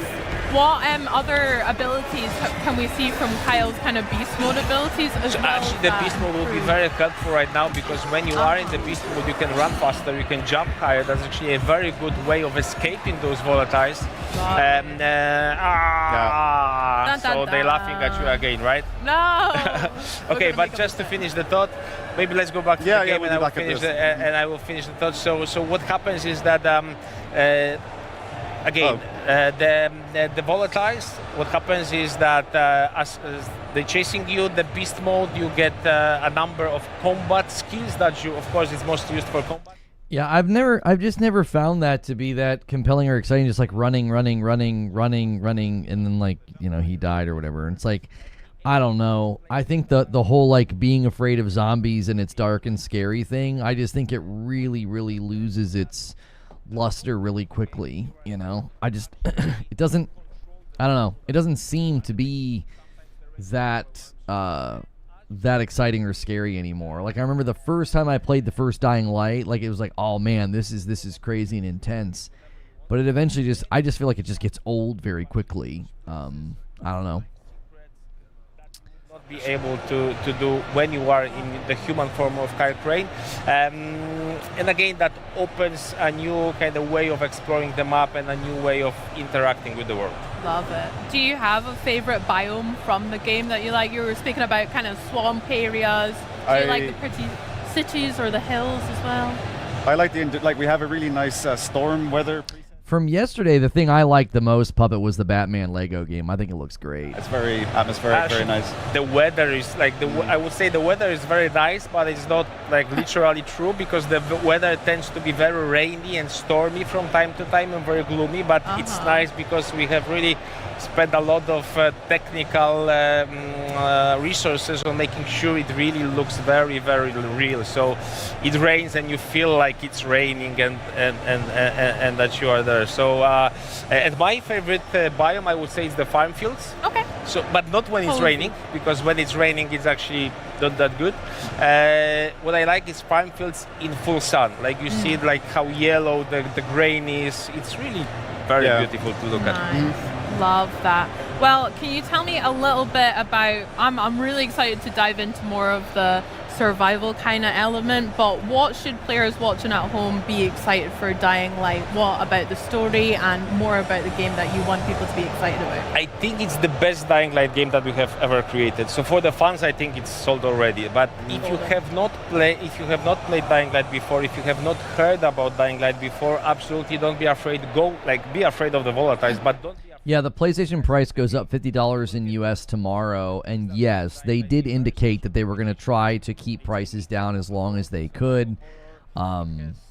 What other abilities can we see from Kyle's kind of beast mode abilities as well? Actually, the beast mode will be very helpful right now because when you are in the beast mode, you can run faster, you can jump higher. That's actually a very good way of escaping those volatiles. So they're laughing at you again, right? No. Okay, but just to finish the thought, maybe let's go back to the game and I will finish the thought. So what happens is that the volatiles, what happens is that as they're chasing you, the beast mode, you get a number of combat skills that you, of course, it's most used for combat. Yeah, I've just never found that to be that compelling or exciting. Just like running, and then like he died or whatever. And it's like, I don't know. I think the whole like being afraid of zombies and its dark and scary thing, I just think it really, really loses its luster really quickly. I just it doesn't. I don't know. It doesn't seem to be that that exciting or scary anymore. Like I remember the first time I played the first Dying Light, like it was like, oh man, this is crazy and intense. But it eventually I just feel like it just gets old very quickly. I don't know. Not be able to do when you are in the human form of Kyle Crane. And again, that opens a new kind of way of exploring the map and a new way of interacting with the world. Love it. Do you have a favorite biome from the game that you like? You were speaking about kind of swamp areas. Do you like the pretty cities or the hills as well? I like we have a really nice storm weather. From yesterday, the thing I liked the most, Puppet, was the Batman Lego game. I think it looks great. It's very atmospheric, very nice. The weather is like I would say the weather is very nice, but it's not like literally true because the weather tends to be very rainy and stormy from time to time and very gloomy. But it's nice because we have really spent a lot of technical resources on making sure it really looks very, very real. So it rains and you feel like it's raining and that you are there. there. So, and my favorite biome, I would say, is the farm fields. Okay. So, but not when it's raining, because when it's raining, it's actually not that good. What I like is farm fields in full sun. Like you see, like how yellow the grain is. It's really very beautiful to look at. Love that. Well, can you tell me a little bit about, I'm really excited to dive into more of the survival kind of element, but what should players watching at home be excited for Dying Light? What about the story and more about the game that you want people to be excited about? I think it's the best Dying Light game that we have ever created. So for the fans, I think it's sold already. But if you have not played Dying Light before, if you have not heard about Dying Light before, absolutely don't be afraid. Be afraid of the volatiles, but don't be afraid. Yeah, the PlayStation price goes up $50 in US tomorrow, and yes, they did indicate that they were going to try to keep prices down as long as they could.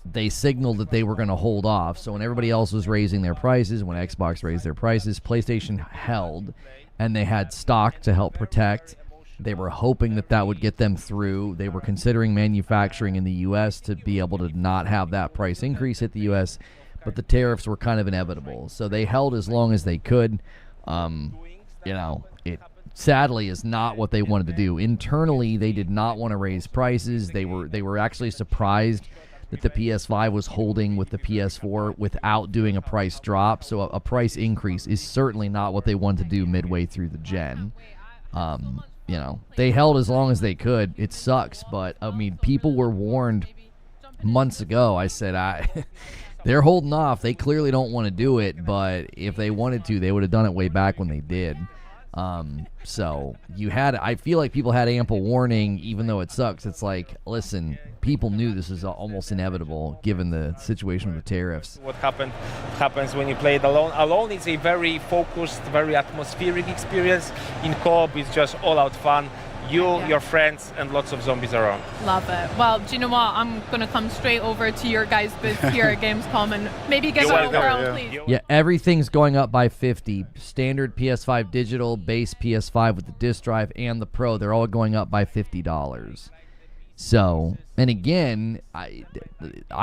They signaled that they were going to hold off, so when everybody else was raising their prices, when Xbox raised their prices, PlayStation held, and they had stock to help protect. They were hoping that that would get them through. They were considering manufacturing in the US to be able to not have that price increase hit the US, but the tariffs were kind of inevitable. So they held as long as they could. It sadly is not what they wanted to do. Internally, they did not want to raise prices. They were actually surprised that the PS5 was holding with the PS4 without doing a price drop. So a price increase is certainly not what they wanted to do midway through the gen. They held as long as they could. It sucks, but I mean, people were warned months ago. I said, they're holding off. They clearly don't want to do it, but if they wanted to, they would have done it way back when they did. So I feel like people had ample warning, even though it sucks. It's like, listen, people knew this was almost inevitable given the situation with the tariffs. What happens when you play it alone. Alone is a very focused, very atmospheric experience. In co-op, it's just all-out fun. Your friends, and lots of zombies around. Love it. Well, do you know what? I'm going to come straight over to your guys' booth here at Gamescom and maybe give it a whirl, please. Yeah, everything's going up by 50. Standard PS5 digital, base PS5 with the disc drive, and the Pro, they're all going up by $50. So, and again, I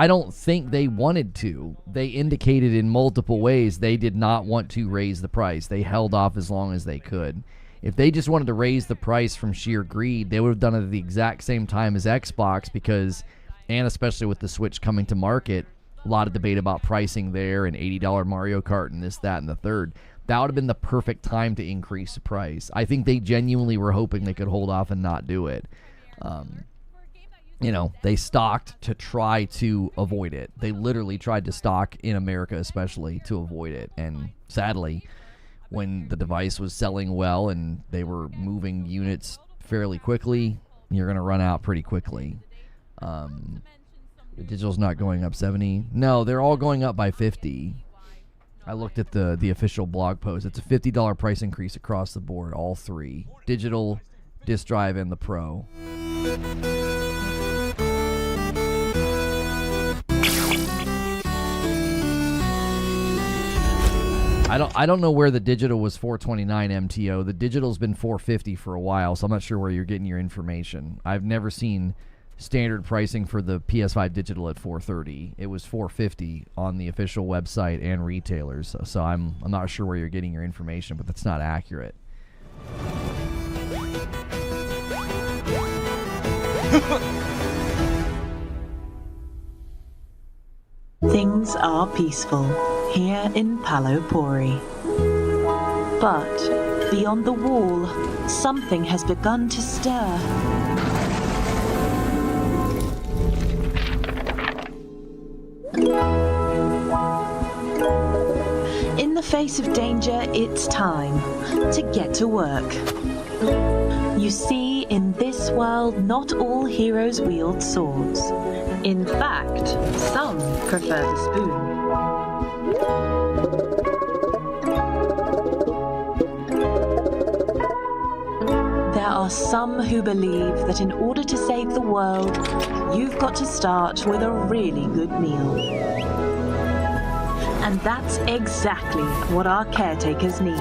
don't think they wanted to. They indicated in multiple ways they did not want to raise the price. They held off as long as they could. If they just wanted to raise the price from sheer greed, they would have done it at the exact same time as Xbox because, and especially with the Switch coming to market, a lot of debate about pricing there and $80 Mario Kart and this, that, and the third. That would have been the perfect time to increase the price. I think they genuinely were hoping they could hold off and not do it. They stocked to try to avoid it. They literally tried to stock in America especially to avoid it. And sadly, when the device was selling well and they were moving units fairly quickly, you're going to run out pretty quickly. The digital's not going up 70. No, they're all going up by 50. I looked at the official blog post. It's a $50 price increase across the board, all three. Digital, disc drive, and the Pro. I don't know where the digital was $429 MTO. The digital's been $450 for a while, so I'm not sure where you're getting your information. I've never seen standard pricing for the PS5 digital at $430. It was $450 on the official website and retailers. So I'm not sure where you're getting your information, but that's not accurate. Things are peaceful here in Palopori. But beyond the wall, something has begun to stir. In the face of danger, it's time to get to work. You see, in this world, not all heroes wield swords. In fact, some prefer the spoon. There are some who believe that in order to save the world, you've got to start with a really good meal. And that's exactly what our caretakers need.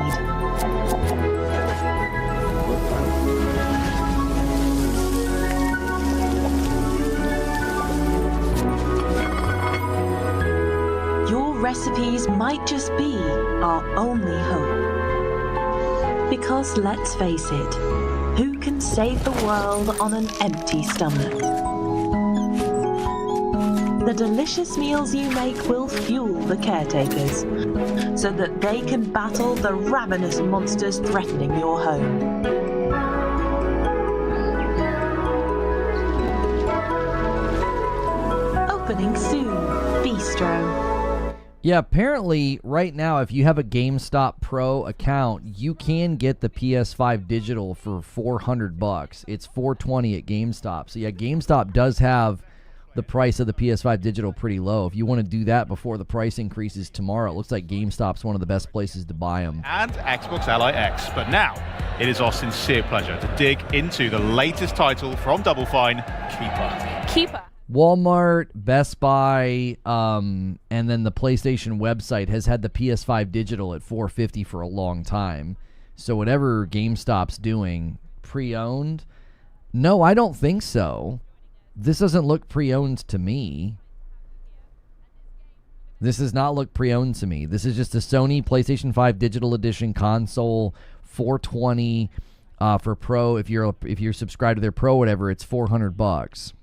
Your recipes might just be our only hope. Because let's face it, who can save the world on an empty stomach? The delicious meals you make will fuel the caretakers, so that they can battle the ravenous monsters threatening your home. Opening soon, Bistro. Yeah, apparently right now, if you have a GameStop Pro account, you can get the PS5 digital for $400. It's $420 at GameStop. So yeah, GameStop does have the price of the PS5 digital pretty low. If you want to do that before the price increases tomorrow, it looks like GameStop's one of the best places to buy them. And Xbox Ally X. But now, it is our sincere pleasure to dig into the latest title from Double Fine, Keeper. Walmart, Best Buy, and then the PlayStation website has had the PS5 digital at $450 for a long time. So whatever GameStop's doing, pre-owned? No, I don't think so. This doesn't look pre-owned to me. This does not look pre-owned to me. This is just a Sony PlayStation 5 Digital Edition console, $420 for Pro. If you're subscribed to their Pro, whatever, it's $400.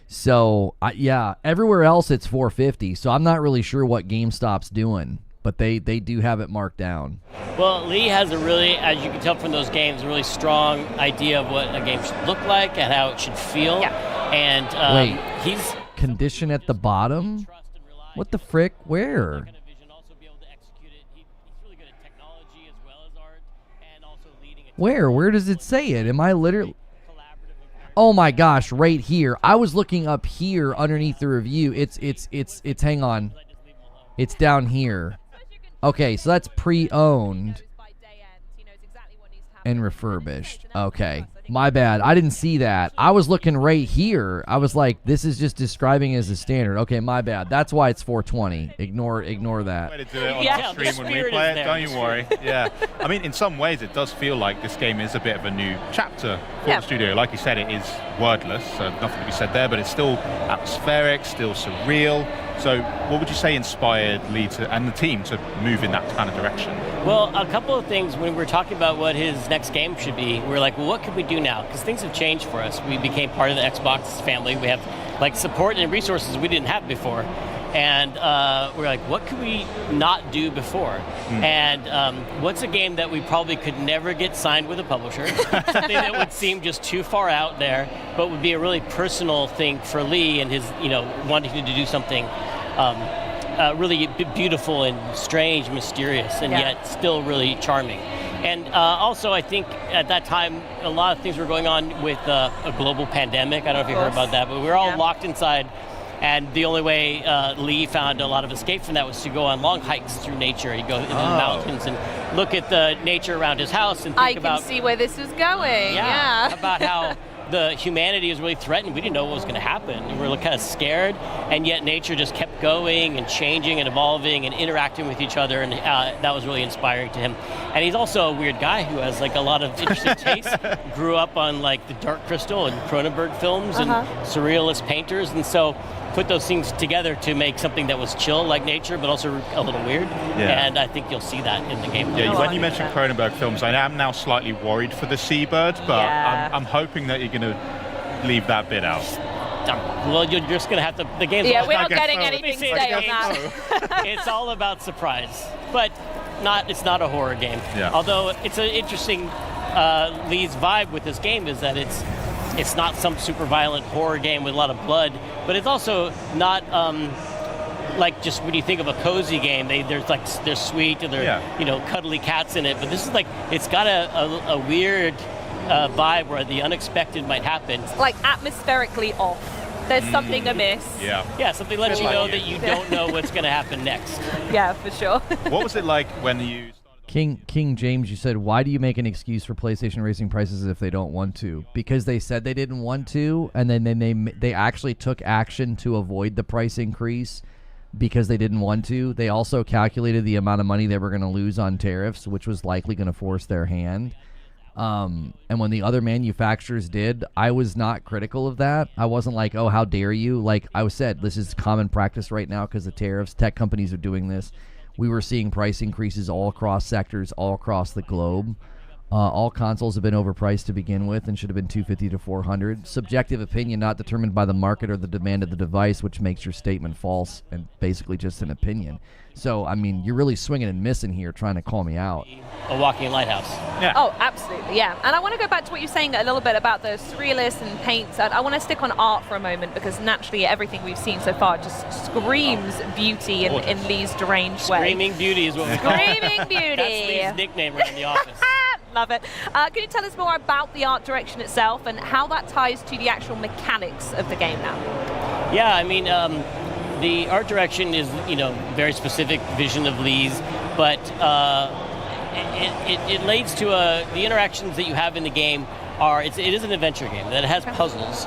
So yeah, everywhere else it's $450. So I'm not really sure what GameStop's doing, but they do have it marked down. Well, Lee has a really, as you can tell from those games, a really strong idea of what a game should look like and how it should feel. Yeah. And Wait, he's condition at the bottom? What the frick? Where? Where does it say it? Am I literally... Oh my gosh, right here. I was looking up here underneath the review. It's hang on. It's down here. Okay, so that's pre-owned and refurbished. Okay, my bad. I didn't see that. I was looking right here. I was like, this is just describing it as a standard. Okay, my bad. That's why it's $420. Ignore that. Way to do it on our stream when we play it, don't you worry. Yeah, I mean, in some ways it does feel like this game is a bit of a new chapter for the studio. Like you said, it is wordless, so nothing to be said there, but it's still atmospheric, still surreal. So what would you say inspired Lee and the team to move in that kind of direction? Well, a couple of things. When we were talking about what his next game should be, we were like, well, what can we do now? Because things have changed for us. We became part of the Xbox family. We have like support and resources we didn't have before. And we're like, what could we not do before? And what's a game that we probably could never get signed with a publisher? Something that would seem just too far out there, but would be a really personal thing for Lee and his, wanting to do something really beautiful and strange, mysterious, and yet still really charming. And also, I think at that time, a lot of things were going on with a global pandemic. I don't know if you heard about that, but we were all locked inside. And the only way Lee found a lot of escape from that was to go on long hikes through nature. He'd go into the mountains and look at the nature around his house and think about... I can see where this is going, yeah. About how the humanity is really threatened. We didn't know what was going to happen. We were kind of scared, and yet nature just kept going and changing and evolving and interacting with each other, and that was really inspiring to him. And he's also a weird guy who has like a lot of interesting tastes. Grew up on like the Dark Crystal and Cronenberg films and surrealist painters, and so put those things together to make something that was chill like nature, but also a little weird. Yeah. And I think you'll see that in the game. Yeah, when you mentioned Cronenberg films, I am now slightly worried for the Seabird, but I'm hoping that you're going to leave that bit out. Well, you're just going to have to... The game's we're not getting anything today on that. It's all about surprise, but it's not a horror game. Yeah. Although it's an interesting... Lee's vibe with this game is that it's not some super violent horror game with a lot of blood, but it's also not like just when you think of a cozy game, they're sweet and they're cuddly cats in it. But this is like, it's got a weird vibe where the unexpected might happen. Like atmospherically off. There's something amiss. Yeah, something lets you know that you don't know what's going to happen next. Yeah, for sure. What was it like when you... King James, you said, why do you make an excuse for PlayStation raising prices if they don't want to? Because they said they didn't want to, and then they actually took action to avoid the price increase because they didn't want to. They also calculated the amount of money they were going to lose on tariffs, which was likely going to force their hand. And when the other manufacturers did, I was not critical of that. I wasn't like, oh, how dare you? Like I said, this is common practice right now because of tariffs. Tech companies are doing this. We were seeing price increases all across sectors, all across the globe. All consoles have been overpriced to begin with and should have been $250 to $400. Subjective opinion not determined by the market or the demand of the device, which makes your statement false and basically just an opinion. So, I mean, you're really swinging and missing here trying to call me out. A walking lighthouse. Yeah. Oh, absolutely, yeah. And I want to go back to what you're saying a little bit about the surrealists and paints. I want to stick on art for a moment because naturally everything we've seen so far just screams beauty in Lee's deranged way. Screaming beauty is what we call it. Screaming beauty. That's Lee's nickname around the office. Love it. Can you tell us more about the art direction itself and how that ties to the actual mechanics of the game now? Yeah, I mean, the art direction is, very specific vision of Lee's, but it leads to the interactions that you have in the game it is an adventure game that has puzzles,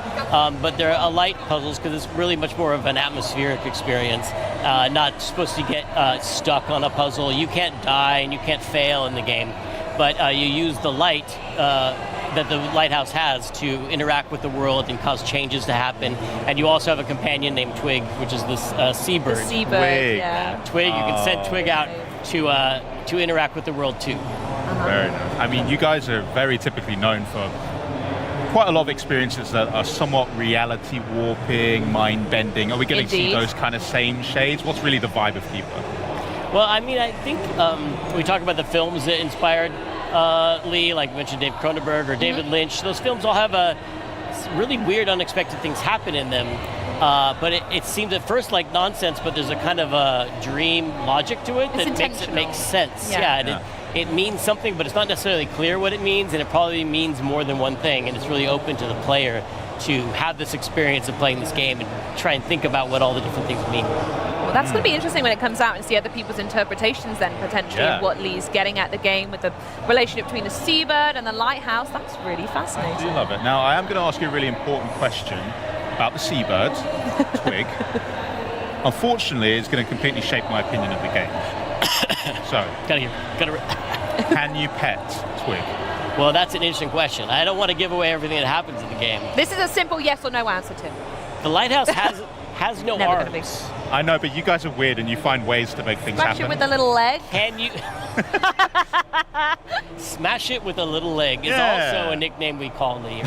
but they're light puzzles because it's really much more of an atmospheric experience, not supposed to get stuck on a puzzle. You can't die and you can't fail in the game, but you use the light that the lighthouse has to interact with the world and cause changes to happen. And you also have a companion named Twig, which is this seabird. The seabird, Twig, you can send Twig out to interact with the world too. Very nice. I mean, you guys are very typically known for quite a lot of experiences that are somewhat reality warping, mind bending. Are we going to see those kind of same shades? What's really the vibe of Keeper? Well, I mean, I think we talk about the films that inspired Lee, like you mentioned Dave Cronenberg or David Lynch. Those films all have really weird, unexpected things happen in them. But it seems at first like nonsense, but there's a kind of a dream logic to it that makes it make sense. It means something, but it's not necessarily clear what it means, and it probably means more than one thing, and it's really open to the player to have this experience of playing this game and try and think about what all the different things mean. Well, that's going to be interesting when it comes out and see other people's interpretations then, potentially, of what Lee's getting at the game with the relationship between the seabird and the lighthouse. That's really fascinating. I do love it. Now, I am going to ask you a really important question about the seabird, Twig. Unfortunately, it's going to completely shape my opinion of the game. So, can you pet Twig? Well, that's an interesting question. I don't want to give away everything that happens in the game. This is a simple yes or no answer, Tim. The lighthouse has no arms. I know, but you guys are weird and you find ways to make things happen. Smash it with a little leg. Can you... Smash it with a little leg is also a nickname we call Lee.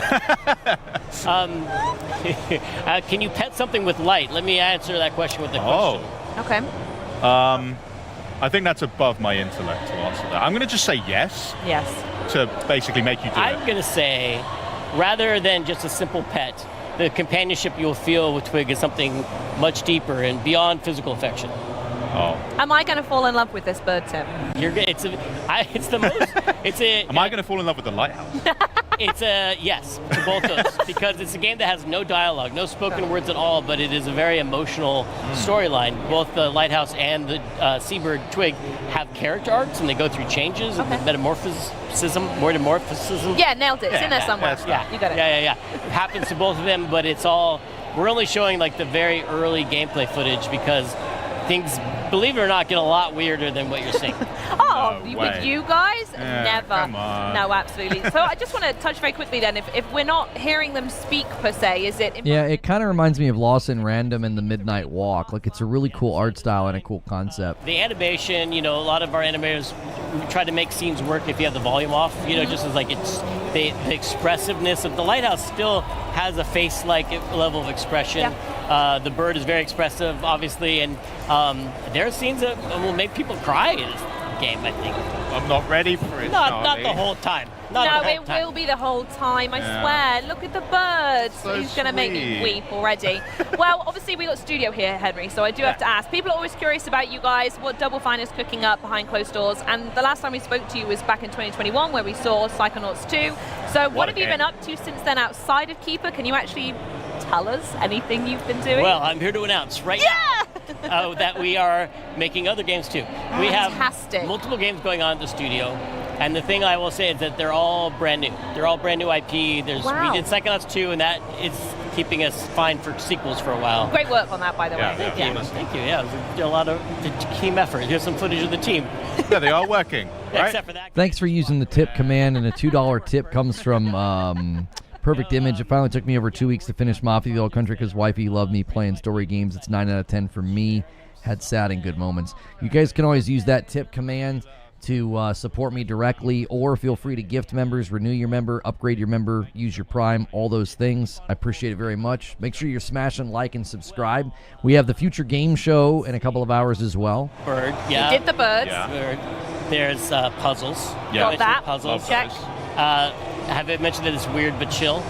Can you pet something with light? Let me answer that question with a question. Okay. I think that's above my intellect to answer that. I'm going to just say yes. Yes. To basically make you do it. I'm going to say, rather than just a simple pet, the companionship you'll feel with Twig is something much deeper and beyond physical affection. Oh. Am I going to fall in love with this bird, Tim? Am I going to fall in love with the lighthouse? It's a yes to both those because it's a game that has no dialogue, no spoken words at all, but it is a very emotional storyline. Both the lighthouse and the seabird Twig have character arcs, and they go through changes and metamorphosis. Yeah, nailed it. It's in there somewhere. Yeah, you got it. Yeah. It happens to both of them, but it's all. We're only showing like the very early gameplay footage because things, believe it or not, get a lot weirder than what you're seeing. With you guys? Never. Come on. No, absolutely. So I just want to touch very quickly then, if we're not hearing them speak per se, is it... Yeah, it kind of reminds me of Lost in Random and the Midnight Walk. Like, it's a really cool art style and a cool concept. The animation, a lot of our animators try to make scenes work if you have the volume off, just as like it's the expressiveness of the lighthouse still has a face-like level of expression. Yeah. The bird is very expressive, obviously, and there are scenes that will make people cry in this game, I think. I'm not ready for it. Not the whole time. It will be the whole time, I swear. Look at the bird. So he's going to make me weep already. Well, obviously we got studio here, Henry, so I do have to ask. People are always curious about you guys, what Double Fine is cooking up behind closed doors, and the last time we spoke to you was back in 2021 where we saw Psychonauts 2. So what have you been up to since then outside of Keeper? Can you actually tell us anything you've been doing? Well, I'm here to announce right now that we are making other games too. We have multiple games going on at the studio. And the thing I will say is that they're all brand new. They're all brand new IP. We did Psychonauts 2, and that is keeping us fine for sequels for a while. Great work on that, by the way. Thank you. Yeah, it was a lot of team effort. Here's some footage of the team. Yeah, they are working. right? Except for that. Thanks for using the tip command, and a $2 tip comes from Perfect Image. It finally took me over 2 weeks to finish Mafia the Old Country because wifey loved me playing story games. It's 9 out of 10 for me. Had sad and good moments. You guys can always use that tip command to support me directly, or feel free to gift members, renew your member, upgrade your member, use your Prime, all those things. I appreciate it very much. Make sure you're smashing like and subscribe. We have the Future Game Show in a couple of hours as well. Bird, yeah. You did the birds. Yeah. Bird. There's puzzles. Yeah. Got that. Puzzles. Check. Have I mentioned that it's weird but chill?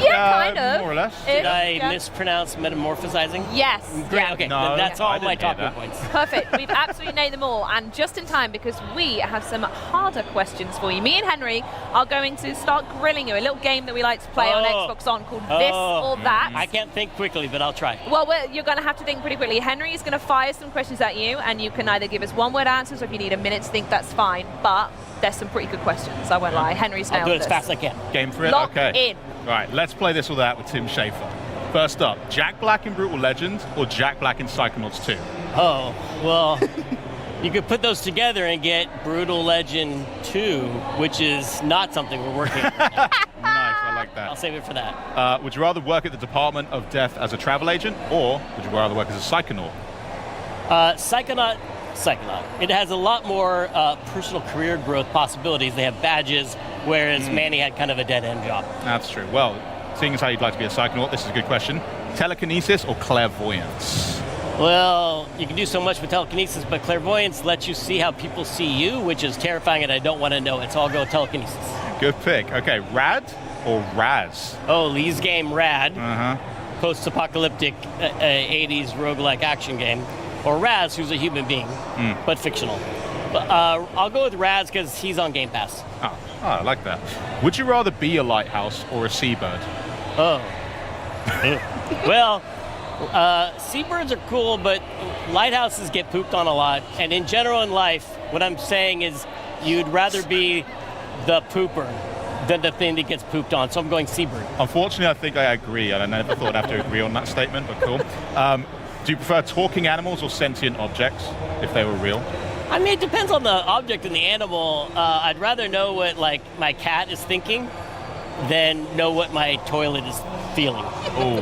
Yeah, kind of. More or less. Did I mispronounce metamorphosizing? Yes. Great, Yeah. okay. No, That's I all didn't my hear talking that. points. Perfect. We've absolutely nailed them all, and just in time because we have some harder questions for you. Me and Henry are going to start grilling you. A little game that we like to play on Xbox On called This or That. I can't think quickly, but I'll try. Well, you're going to have to think pretty quickly. Henry is going to fire some questions at you, and you can either give us one-word answers, or if you need a minute to think, that's fine. But there's some pretty good questions, I won't lie. Henry's nailed I'll do it as this. fast as I can. Game for it? Lock Okay. in. Right, let's play This or That with Tim Schafer. First up, Jack Black in Brutal Legend or Jack Black in Psychonauts 2? Oh, well, you could put those together and get Brutal Legend 2, which is not something we're working on. Nice, I like that. I'll save it for that. Would you rather work at the Department of Death as a travel agent, or would you rather work as a Psychonaut? Psychonaut. It has a lot more personal career growth possibilities. They have badges, whereas Manny had kind of a dead-end job. That's true. Well, seeing as how you'd like to be a Psychonaut, this is a good question. Telekinesis or clairvoyance? Well, you can do so much with telekinesis, but clairvoyance lets you see how people see you, which is terrifying, and I don't want to know it, so I'll go telekinesis. Good pick. Okay, Rad or Raz? Oh, Lee's game Rad. Uh-huh. Post-apocalyptic 80s roguelike action game. Or Raz, who's a human being, but fictional. But, I'll go with Raz because he's on Game Pass. Oh, I like that. Would you rather be a lighthouse or a seabird? Oh. Well, seabirds are cool, but lighthouses get pooped on a lot. And in general in life, what I'm saying is you'd rather be the pooper than the thing that gets pooped on. So I'm going seabird. Unfortunately, I think I agree, and I never thought I'd have to agree on that statement, but cool. Do you prefer talking animals or sentient objects, if they were real? I mean, it depends on the object and the animal. I'd rather know what, like, my cat is thinking than know what my toilet is feeling. Oh.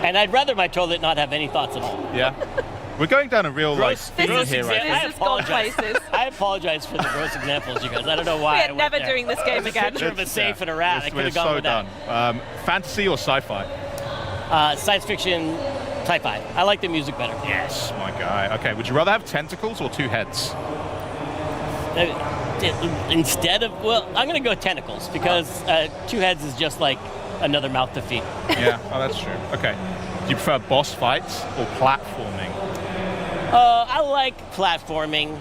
And I'd rather my toilet not have any thoughts at all. Yeah. We're going down a real, theme here, right? This has gone places. I apologize for the gross examples, you guys. I don't know why. We are never doing this game again. Picture of a safe and a rat. I could have gone so with done. Fantasy or sci-fi? Science fiction, sci-fi. I like the music better. Yes, my guy. Okay, would you rather have tentacles or 2 heads? Instead of, well, I'm going to go tentacles because 2 heads is just like another mouth to feed. Yeah, oh, that's true. Okay. Do you prefer boss fights or platforming? I like platforming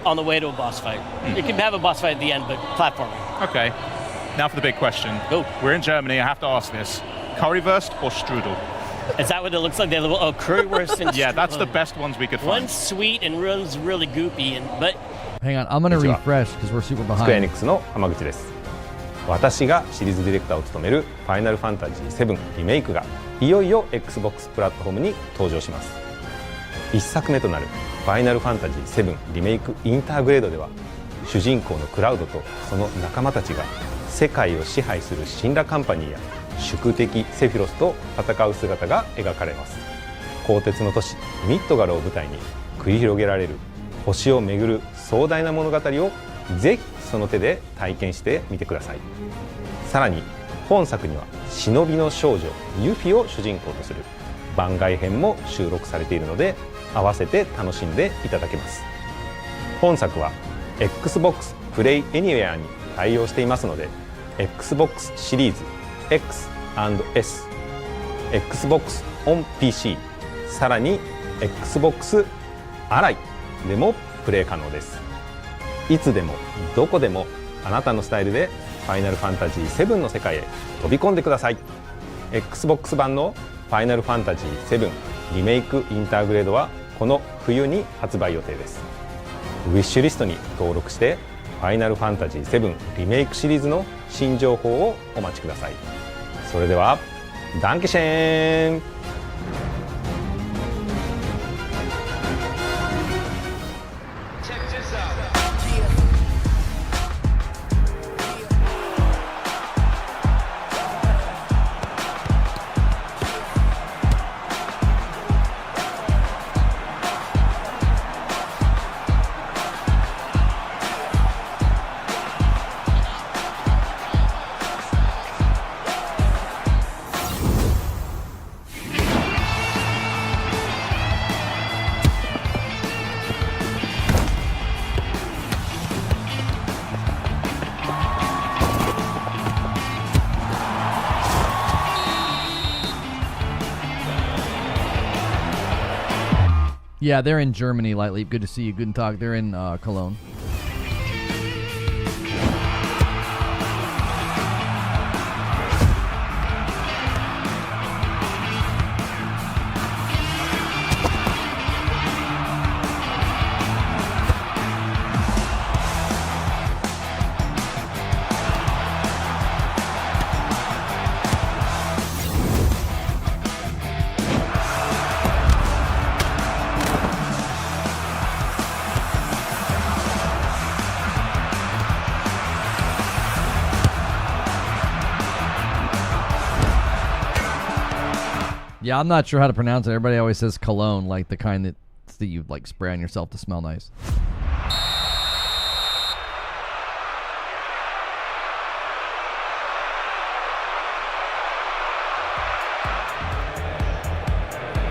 on the way to a boss fight. You can have a boss fight at the end, but platforming. Okay. Now for the big question. Go. We're in Germany. I have to ask this. Currywurst or strudel? Is that what it looks like? They're little, currywurst and yeah, that's the best ones we could find. One's sweet and one's really goopy, but... Hang on, I'm going to refresh because we're super スクエア behind. エニックスの浜口です。私がシリーズディレクターを務めるファイナルファンタジー7リメイクがいよいよ Xbox プラットフォームに登場します。1作目となるファイナルファンタジー7リメイクインターグレードでは主人公のクラウドとその仲間たちが世界を支配するシンラカンパニーや宿敵セフィロスと戦う姿が描かれます。鋼鉄の都市ミッドガルを舞台に繰り広げられる星を巡る壮大な物語をぜひその手で体験してみてください。さらに本作には忍びの少女ユフィを主人公とする番外編も収録されているので合わせて楽しんでいただけます。本作は Xbox Play Anywhere に対応していますので Xbox シリーズ X&S、Xbox on PC、さらに Xbox Ally でもプレイ可能です。いつでもどこでもあなたのスタイルでファイナルファンタジー7の世界へ飛び込んでください。 Xbox 版のファイナルファンタジー7リメイクインターグレードはこの冬に発売予定です。ウィッシュリストに登録してファイナルファンタジー7リメイクシリーズの新情報をお待ちください。それではダンケシェーン。Yeah, they're in Germany, Lightleap. Good to see you. Guten Tag. They're in Cologne. Yeah, I'm not sure how to pronounce it. Everybody always says cologne, like the kind that you like spray on yourself to smell nice.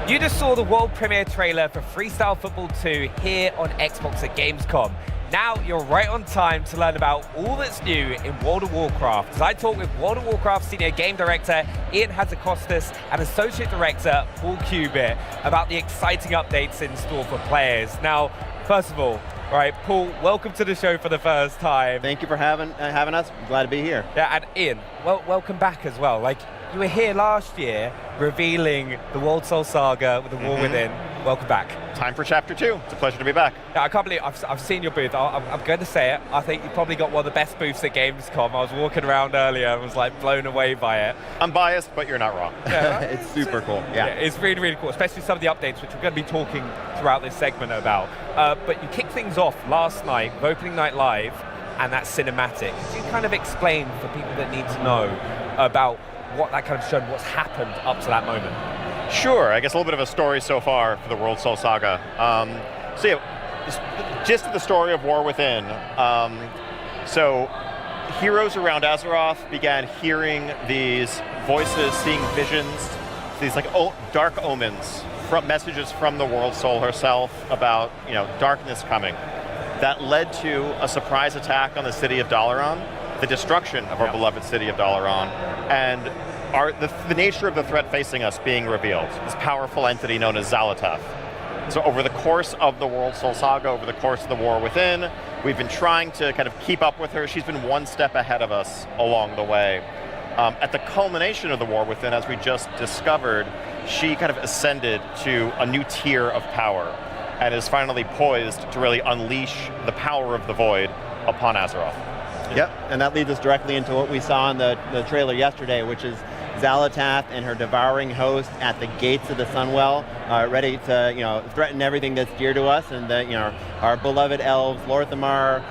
You just saw the world premiere trailer for Freestyle Football 2 here on Xbox at Gamescom. Now you're right on time to learn about all that's new in World of Warcraft. As I talk with World of Warcraft Senior Game Director Ian Hazakostas and Associate Director Paul Cubitt about the exciting updates in store for players. Now, first of all, right, Paul, welcome to the show for the first time. Thank you for having us. I'm glad to be here. Yeah, and Ian, welcome back as well. Like, you were here last year revealing the World Soul Saga with the War Within. Welcome back. Time for Chapter 2. It's a pleasure to be back. Yeah, I can't believe I've seen your booth. I'm going to say it. I think you've probably got one of the best booths at Gamescom. I was walking around earlier and was like blown away by it. I'm biased, but you're not wrong. Yeah, it's super cool. Yeah, it's really, really cool, especially some of the updates, which we're going to be talking throughout this segment about. But you kicked things off last night with Opening Night Live and that cinematic. Could you kind of explain for people that need to know about what that kind of showed, what's happened up to that moment? Sure, I guess a little bit of a story so far for the World Soul Saga. So yeah, gist of the story of War Within. So heroes around Azeroth began hearing these voices, seeing visions, these like dark omens, from messages from the World Soul herself about darkness coming. That led to a surprise attack on the city of Dalaran, the destruction of our beloved city of Dalaran, and the nature of the threat facing us being revealed, this powerful entity known as Xal'atath. So over the course of the World Soul Saga, over the course of the War Within, we've been trying to kind of keep up with her. She's been one step ahead of us along the way. At the culmination of the War Within, as we just discovered, she kind of ascended to a new tier of power and is finally poised to really unleash the power of the Void upon Azeroth. Yep, and that leads us directly into what we saw in the trailer yesterday, which is Xal'atath and her devouring host at the gates of the Sunwell, ready to threaten everything that's dear to us, and our beloved elves, Lorthamar,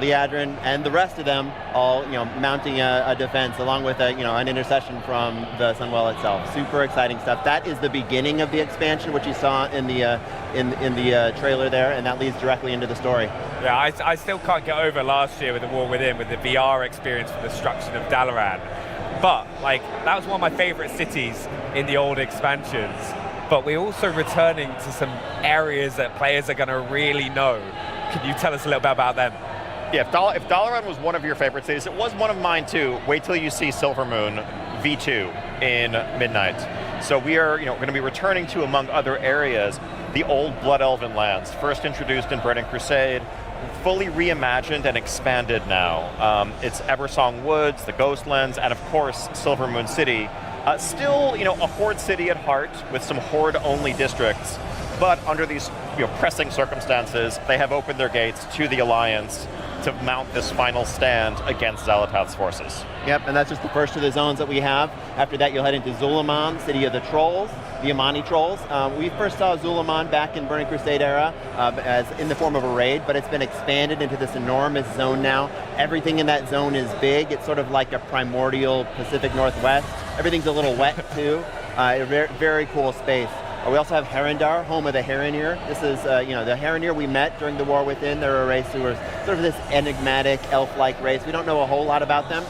Liadrin, and the rest of them all mounting a defense along with an intercession from the Sunwell itself. Super exciting stuff. That is the beginning of the expansion, which you saw in the trailer there, and that leads directly into the story. Yeah, I still can't get over last year with the War Within, with the VR experience for the destruction of Dalaran. But that was one of my favorite cities in the old expansions. But we're also returning to some areas that players are going to really know. Can you tell us a little bit about them? Yeah, if Dalaran was one of your favorite cities, it was one of mine too. Wait till you see Silvermoon V2 in Midnight. So we are going to be returning to, among other areas, the old Blood Elven lands, first introduced in Burning Crusade, fully reimagined and expanded now. It's Eversong Woods, the Ghostlands, and of course Silvermoon City. Still, a Horde city at heart with some Horde-only districts, but under these pressing circumstances, they have opened their gates to the Alliance to mount this final stand against Xal'atath's forces. Yep, and that's just the first of the zones that we have. After that, you'll head into Zulaman, city of the Trolls, the Amani Trolls. We first saw Zulaman back in Burning Crusade era as in the form of a raid, but it's been expanded into this enormous zone now. Everything in that zone is big. It's sort of like a primordial Pacific Northwest. Everything's a little wet too. A very, very cool space. We also have Herondar, home of the Heronir. This is, the Heronir we met during the War Within. They're a race who are sort of this enigmatic, elf-like race. We don't know a whole lot about them.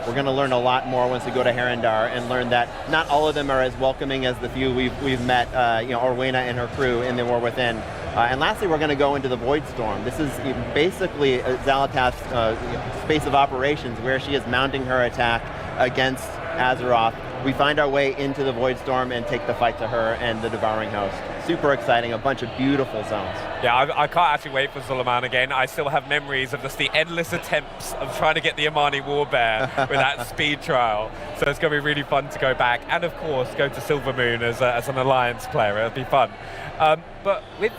We're going to learn a lot more once we go to Herondar and learn that not all of them are as welcoming as the few we've met, Orwena and her crew in the War Within. And lastly, we're going to go into the Void Storm. This is basically Xal'atath's space of operations where she is mounting her attack against Azeroth. We find our way into the Void Storm and take the fight to her and the Devouring Host. super exciting, a bunch of beautiful zones. Yeah, I can't actually wait for Zulaman again. I still have memories of just the endless attempts of trying to get the Imani Warbear with that speed trial. So it's going to be really fun to go back. And of course, go to Silvermoon as an Alliance player. It'll be fun. But with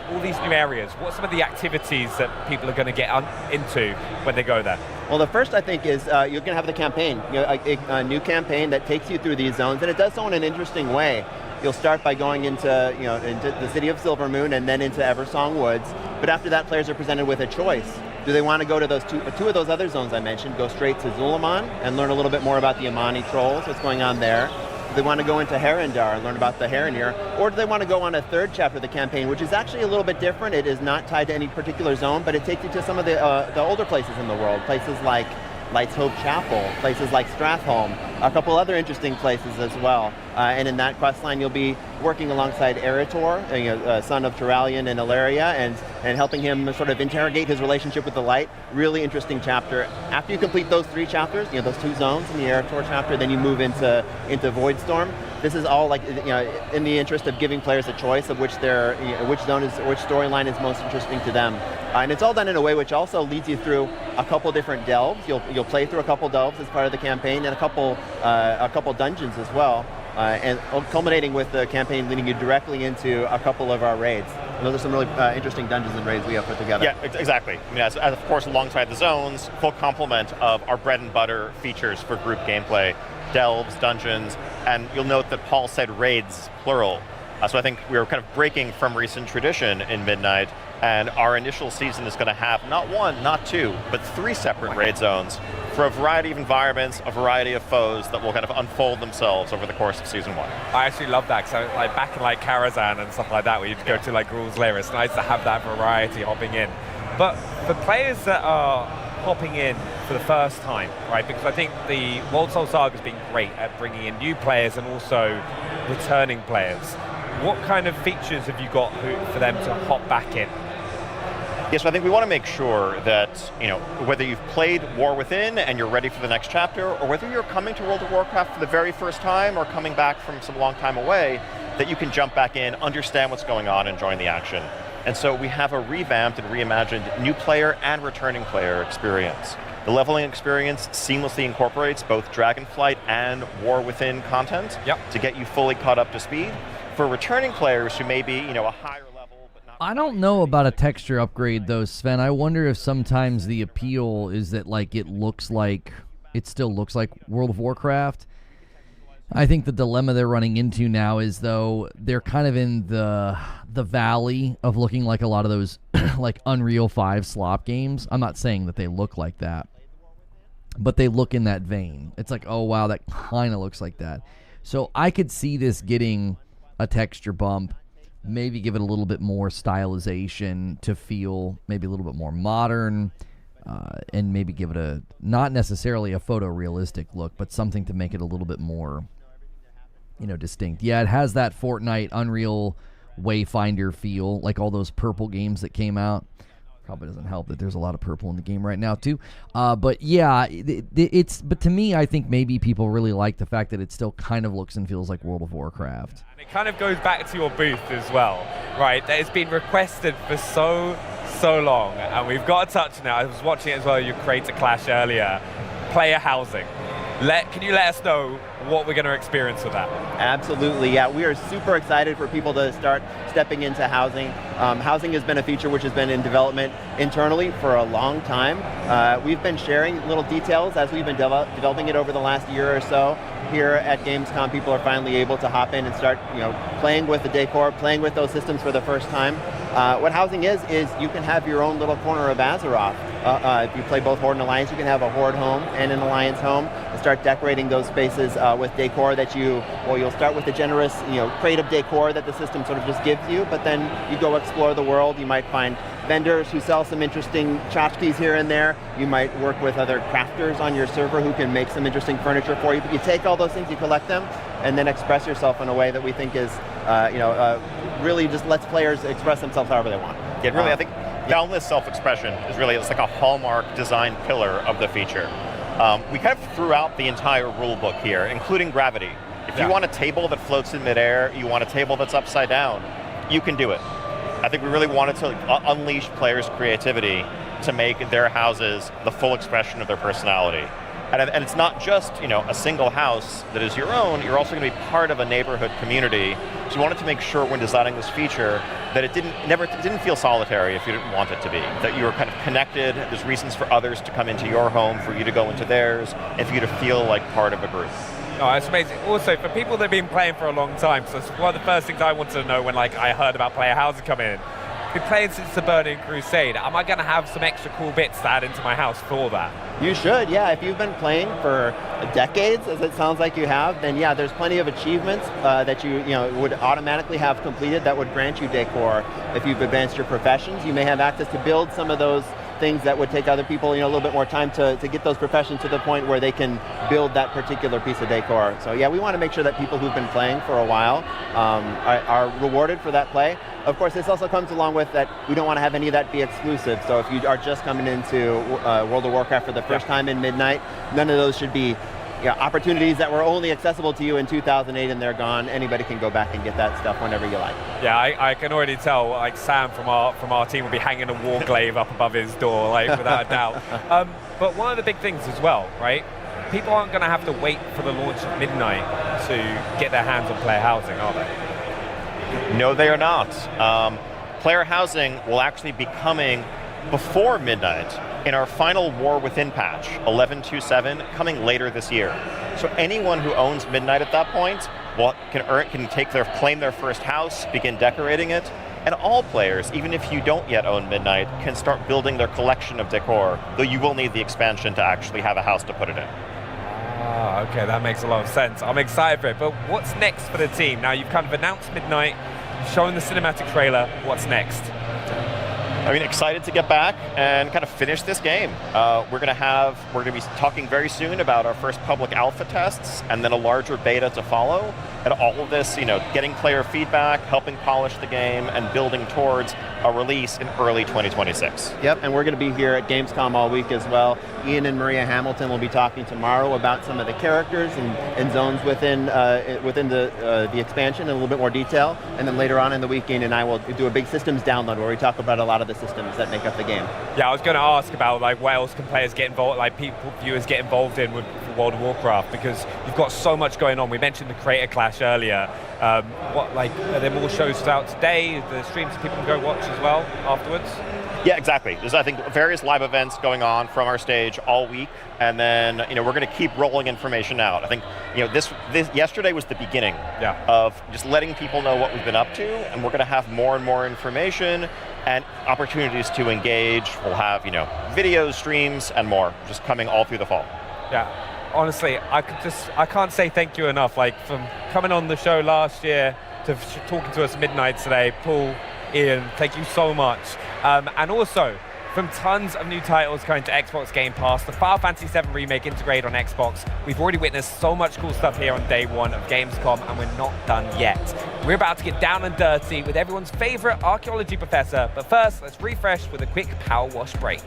all these new areas, what are some of the activities that people are going to get into when they go there? Well, the first, I think, is you're going to have the campaign, a new campaign that takes you through these zones, and it does so in an interesting way. You'll start by going into the city of Silvermoon and then into Eversong Woods, but after that, players are presented with a choice. Do they want to go to those two of those other zones I mentioned, go straight to Zulaman and learn a little bit more about the Imani trolls, what's going on there? Do they want to go into Herendar and learn about the Herenir? Or do they want to go on a third chapter of the campaign, which is actually a little bit different? It is not tied to any particular zone, but it takes you to some of the older places in the world, places like Light's Hope Chapel, places like Strathholm, a couple other interesting places as well. And in that quest line, you'll be working alongside Eritor, son of Turalian and Ilaria, and helping him sort of interrogate his relationship with the light. Really interesting chapter. After you complete those 3 chapters, those 2 zones in the Eritor chapter, then you move into Voidstorm. This is all in the interest of giving players a choice of which storyline is most interesting to them. And it's all done in a way which also leads you through a couple different delves. You'll play through a couple delves as part of the campaign, and a couple dungeons as well. And culminating with the campaign leading you directly into a couple of our raids. And those are some really interesting dungeons and raids we have put together. Yeah, exactly. I mean, as of course, alongside the zones, full complement of our bread and butter features for group gameplay, delves, dungeons, and you'll note that Paul said raids, plural. So I think we were kind of breaking from recent tradition in Midnight, and our initial season is going to have not 1, not 2, but 3 separate raid zones for a variety of environments, a variety of foes that will kind of unfold themselves over the course of Season 1. I actually love that, because back in Karazhan and stuff like that, where you'd go to Gruul's Lair, it's nice to have that variety hopping in. But for players that are hopping in for the first time, right? Because I think the World Soul Saga has been great at bringing in new players and also returning players. What kind of features have you got for them to hop back in? Yes, so I think we want to make sure that, whether you've played War Within and you're ready for the next chapter, or whether you're coming to World of Warcraft for the very first time or coming back from some long time away, that you can jump back in, understand what's going on, and join the action. And so we have a revamped and reimagined new player and returning player experience. The leveling experience seamlessly incorporates both Dragonflight and War Within content to get you fully caught up to speed. For returning players who may be, a higher level, but not... I don't know about a texture upgrade, though, Sven. I wonder if sometimes the appeal is that, it still looks like World of Warcraft. I think the dilemma they're running into now is, though, they're kind of in the valley of looking like a lot of those, Unreal 5 slop games. I'm not saying that they look like that, but they look in that vein. It's like, oh, wow, that kind of looks like that. So I could see this getting a texture bump, maybe give it a little bit more stylization to feel maybe a little bit more modern, and maybe give it not necessarily a photorealistic look, but something to make it a little bit more, distinct. Yeah, it has that Fortnite Unreal Wayfinder feel, like all those purple games that came out. Probably doesn't help that there's a lot of purple in the game right now too. But yeah, but to me, I think maybe people really like the fact that it still kind of looks and feels like World of Warcraft. And it kind of goes back to your booth as well, right? That has been requested for so long, and we've got to touch now. I was watching it as well, you created a Clash earlier. Player housing. Can you let us know what we're going to experience with that? Absolutely, yeah. We are super excited for people to start stepping into housing. Housing has been a feature which has been in development internally for a long time. We've been sharing little details as we've been developing it over the last year or so. Here at Gamescom, people are finally able to hop in and start, playing with the decor, playing with those systems for the first time. What housing is you can have your own little corner of Azeroth. If you play both Horde and Alliance, you can have a Horde home and an Alliance home, and start decorating those spaces with decor that you'll start with the generous, creative decor that the system sort of just gives you, but then you go explore the world. You might find vendors who sell some interesting tchotchkes here and there. You might work with other crafters on your server who can make some interesting furniture for you. But you take all those things, you collect them, and then express yourself in a way that we think is, really just lets players express themselves however they want. Yeah, really, I think boundless self-expression is really, it's like a hallmark design pillar of the feature. We kind of threw out the entire rule book here, including gravity. If you want a table that floats in midair, you want a table that's upside down, you can do it. I think we really wanted to unleash players' creativity to make their houses the full expression of their personality. And it's not just, a single house that is your own, you're also going to be part of a neighborhood community. So you wanted to make sure when designing this feature that it didn't feel solitary if you didn't want it to be. That you were kind of connected, there's reasons for others to come into your home, for you to go into theirs, and for you to feel like part of a group. Oh, it's amazing. Also, for people that have been playing for a long time, so it's one of the first things I wanted to know when I heard about player housing coming in. Been playing since the Burning Crusade. Am I going to have some extra cool bits to add into my house for that? You should, yeah. If you've been playing for decades, as it sounds like you have, then yeah, there's plenty of achievements that you would automatically have completed that would grant you decor. If you've advanced your professions, you may have access to build some of those things that would take other people a little bit more time to get those professions to the point where they can build that particular piece of decor. So yeah, we want to make sure that people who've been playing for a while are rewarded for that play. Of course, this also comes along with that we don't want to have any of that be exclusive. So if you are just coming into World of Warcraft for the first time in Midnight, none of those should be opportunities that were only accessible to you in 2008 and they're gone. Anybody can go back and get that stuff whenever you like. Yeah, I can already tell, Sam from our team will be hanging a warglaive up above his door, without a doubt. But one of the big things as well, right? People aren't going to have to wait for the launch of Midnight to get their hands on player housing, are they? No, they are not. Player housing will actually be coming before Midnight in our final War Within patch, 11.2.7, coming later this year. So anyone who owns Midnight at that point can claim their first house, begin decorating it, and all players, even if you don't yet own Midnight, can start building their collection of decor, though you will need the expansion to actually have a house to put it in. Ah, okay, that makes a lot of sense. I'm excited for it, but what's next for the team? Now, you've kind of announced Midnight, shown the cinematic trailer. What's next? Excited to get back and kind of finish this game. We're going to be talking very soon about our first public alpha tests and then a larger beta to follow. And all of this, getting player feedback, helping polish the game, and building towards a release in early 2026. Yep, and we're going to be here at Gamescom all week as well. Ian and Maria Hamilton will be talking tomorrow about some of the characters and zones within the expansion in a little bit more detail. And then later on in the week, Ian and I will do a big systems download where we talk about a lot of the systems that make up the game. Yeah, I was going to ask about what else can players get involved, viewers get involved in with World of Warcraft, because you've got so much going on. We mentioned the Creator Clash earlier. Are there more shows out today? The streams people can go watch as well afterwards? Yeah, exactly. There's, I think, various live events going on from our stage all week, and then we're going to keep rolling information out. I think this yesterday was the beginning of just letting people know what we've been up to, and we're going to have more and more information and opportunities to engage. We'll have videos, streams, and more just coming all through the fall. Yeah. Honestly, I can't say thank you enough. From coming on the show last year to talking to us Midnight today, Paul, Ian, thank you so much. And also, from tons of new titles coming to Xbox Game Pass, the Final Fantasy VII Remake integrated on Xbox, we've already witnessed so much cool stuff here on day one of Gamescom, and we're not done yet. We're about to get down and dirty with everyone's favorite archaeology professor, but first, let's refresh with a quick power wash break.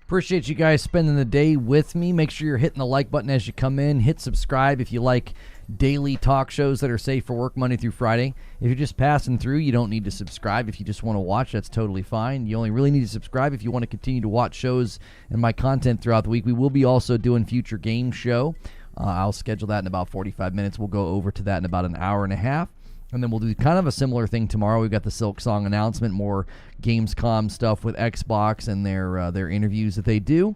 Appreciate you guys spending the day with me. Make sure you're hitting the like button as you come in. Hit subscribe if you like daily talk shows that are safe for work Monday through Friday. If you're just passing through, you don't need to subscribe. If you just want to watch, that's totally fine. You only really need to subscribe if you want to continue to watch shows and my content throughout the week. We will be also doing Future Game Show. I'll schedule that in about 45 minutes. We'll go over to that in about an hour and a half. And then we'll do kind of a similar thing tomorrow. We've got the Silk Song announcement, more Gamescom stuff with Xbox and their interviews that they do.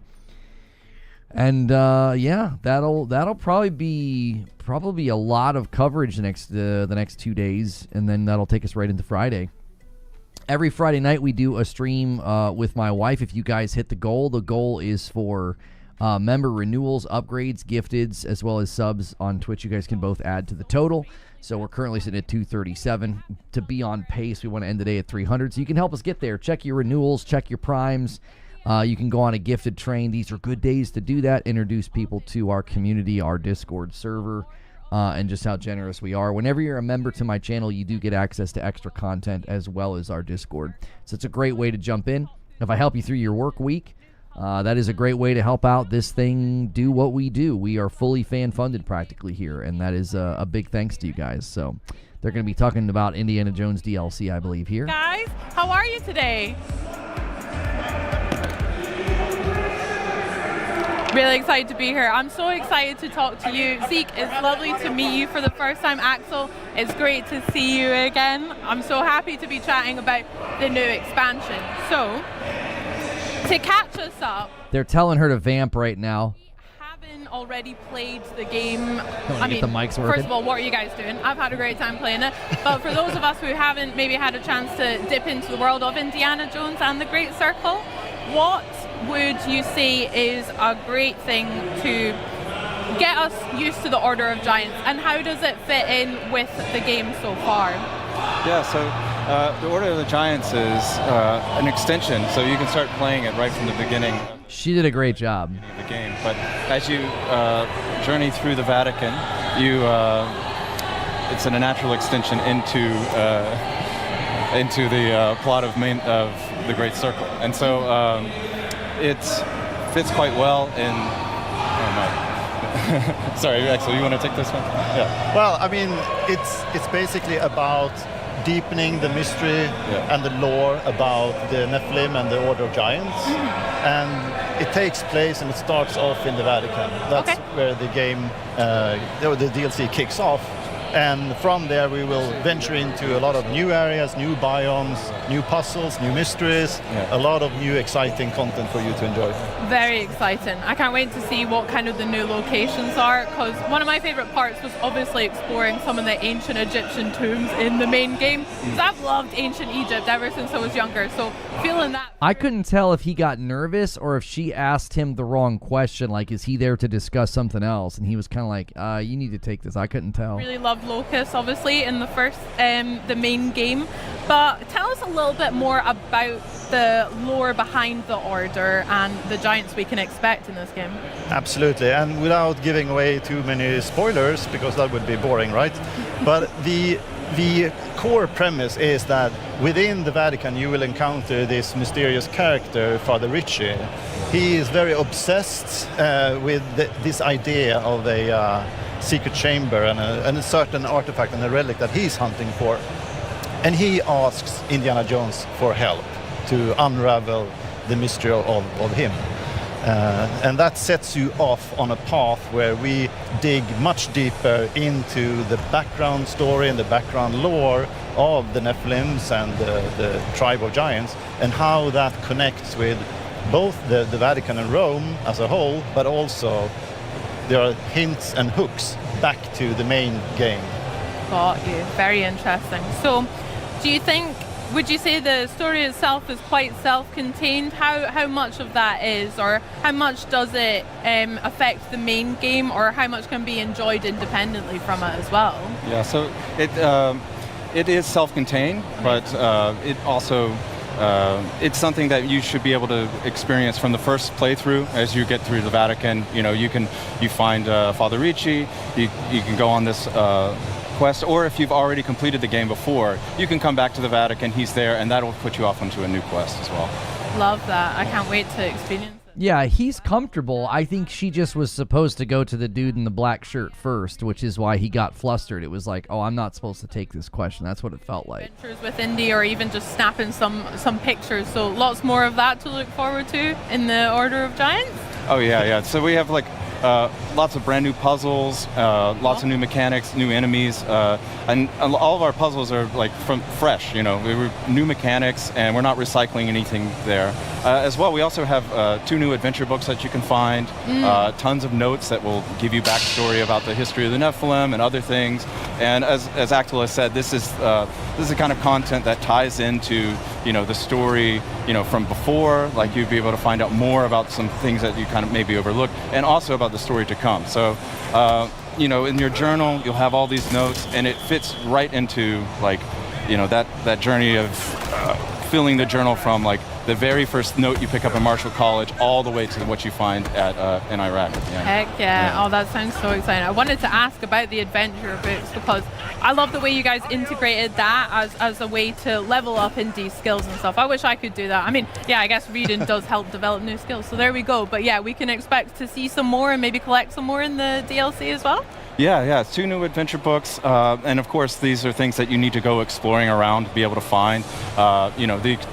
And that'll probably be a lot of coverage the next 2 days, and then that'll take us right into Friday. Every Friday night we do a stream with my wife. If you guys hit the goal is for member renewals, upgrades, gifteds, as well as subs on Twitch. You guys can both add to the total. So we're currently sitting at 237. To be on pace, we want to end the day at 300. So you can help us get there. Check your renewals, check your primes. You can go on a gifted train. These are good days to do that. Introduce people to our community, our Discord server, and just how generous we are. Whenever you're a member to my channel, you do get access to extra content as well as our Discord. So it's a great way to jump in. If I help you through your work week, That is a great way to help out this thing do what we do. We are fully fan-funded practically here, and that is a big thanks to you guys. So they're going to be talking about Indiana Jones DLC, I believe, here. Guys, how are you today? Really excited to be here. I'm so excited to talk to you. Zeke, it's lovely to meet you for the first time. Axel, it's great to see you again. I'm so happy to be chatting about the new expansion. So, to catch us up, They're telling her to vamp right now. haven't already played the game. I mean, get the mics working. First of all, what are you guys doing? I've had a great time playing it. But for those of us who haven't maybe had a chance to dip into the world of Indiana Jones and the Great Circle, what would you say is a great thing to get us used to the Order of Giants, and how does it fit in with the game so far? Yeah, so the Order of the Giants is an extension, so you can start playing it right from the beginning. She did a great job. Of the game, but as you journey through the Vatican, it's a natural extension into the plot of the Great Circle, and so it fits quite well in. Oh no. Sorry, Axel, you want to take this one? Yeah. Well, I mean, it's basically about deepening the mystery and the lore about the Nephilim and the Order of Giants. And it takes place and it starts off in the Vatican. That's where the game, the DLC kicks off. And from there we will venture into a lot of new areas, new biomes, new puzzles, new mysteries, a lot of new exciting content for you to enjoy. Very exciting. I can't wait to see what kind of the new locations are, because one of my favorite parts was obviously exploring some of the ancient Egyptian tombs in the main game. Because I've loved ancient Egypt ever since I was younger, so feeling that. I couldn't tell if he got nervous or if she asked him the wrong question, like, is he there to discuss something else? And he was kind of like, you need to take this. I couldn't tell. Really loved Locust, obviously, in the first, the main game. But tell us a little bit more about the lore behind the Order and the giants we can expect in this game. Absolutely, and without giving away too many spoilers, because that would be boring, right? But the core premise is that within the Vatican you will encounter this mysterious character, Father Ricci. He is very obsessed with this idea of a secret chamber and a certain artifact and a relic that he's hunting for. And he asks Indiana Jones for help to unravel the mystery of him. And that sets you off on a path where we dig much deeper into the background story and the background lore of the Nephilims and the tribe of giants, and how that connects with both the Vatican and Rome as a whole, but also there are hints and hooks back to the main game. Got you. Very interesting. So, would you say the story itself is quite self-contained? How much of that is, or how much does it affect the main game, or how much can be enjoyed independently from it as well? Yeah, so it is self-contained, but it also it's something that you should be able to experience from the first playthrough. As you get through the Vatican, you find Father Ricci, you can go on this quest, or if you've already completed the game before, you can come back to the Vatican, he's there, and that'll put you off onto a new quest as well. Love that. I can't wait to experience it. Yeah, he's comfortable. I think she just was supposed to go to the dude in the black shirt first, which is why he got flustered. It was like, oh, I'm not supposed to take this question. That's what it felt like. Adventures with Indy, or even just snapping some pictures. So lots more of that to look forward to in the Order of Giants. Oh yeah. So we have lots of brand new puzzles, lots of new mechanics, new enemies, and all of our puzzles are from fresh. We were new mechanics, and we're not recycling anything there. As well, we also have 2 new adventure books that you can find, tons of notes that will give you backstory about the history of the Nephilim and other things. And as Axel has said, this is the kind of content that ties into the story from before. Like, you'd be able to find out more about some things that you kind of maybe overlooked, and also about the story to come. So in your journal you'll have all these notes, and it fits right into that journey of filling the journal from the very first note you pick up in Marshall College all the way to what you find in Iraq at the end. Heck yeah. Oh, that sounds so exciting. I wanted to ask about the adventure books because I love the way you guys integrated that as a way to level up indie skills and stuff. I wish I could do that. I mean, yeah, I guess reading does help develop new skills. So there we go. But yeah, we can expect to see some more and maybe collect some more in the DLC as well. Yeah, 2 new adventure books, and of course these are things that you need to go exploring around to be able to find.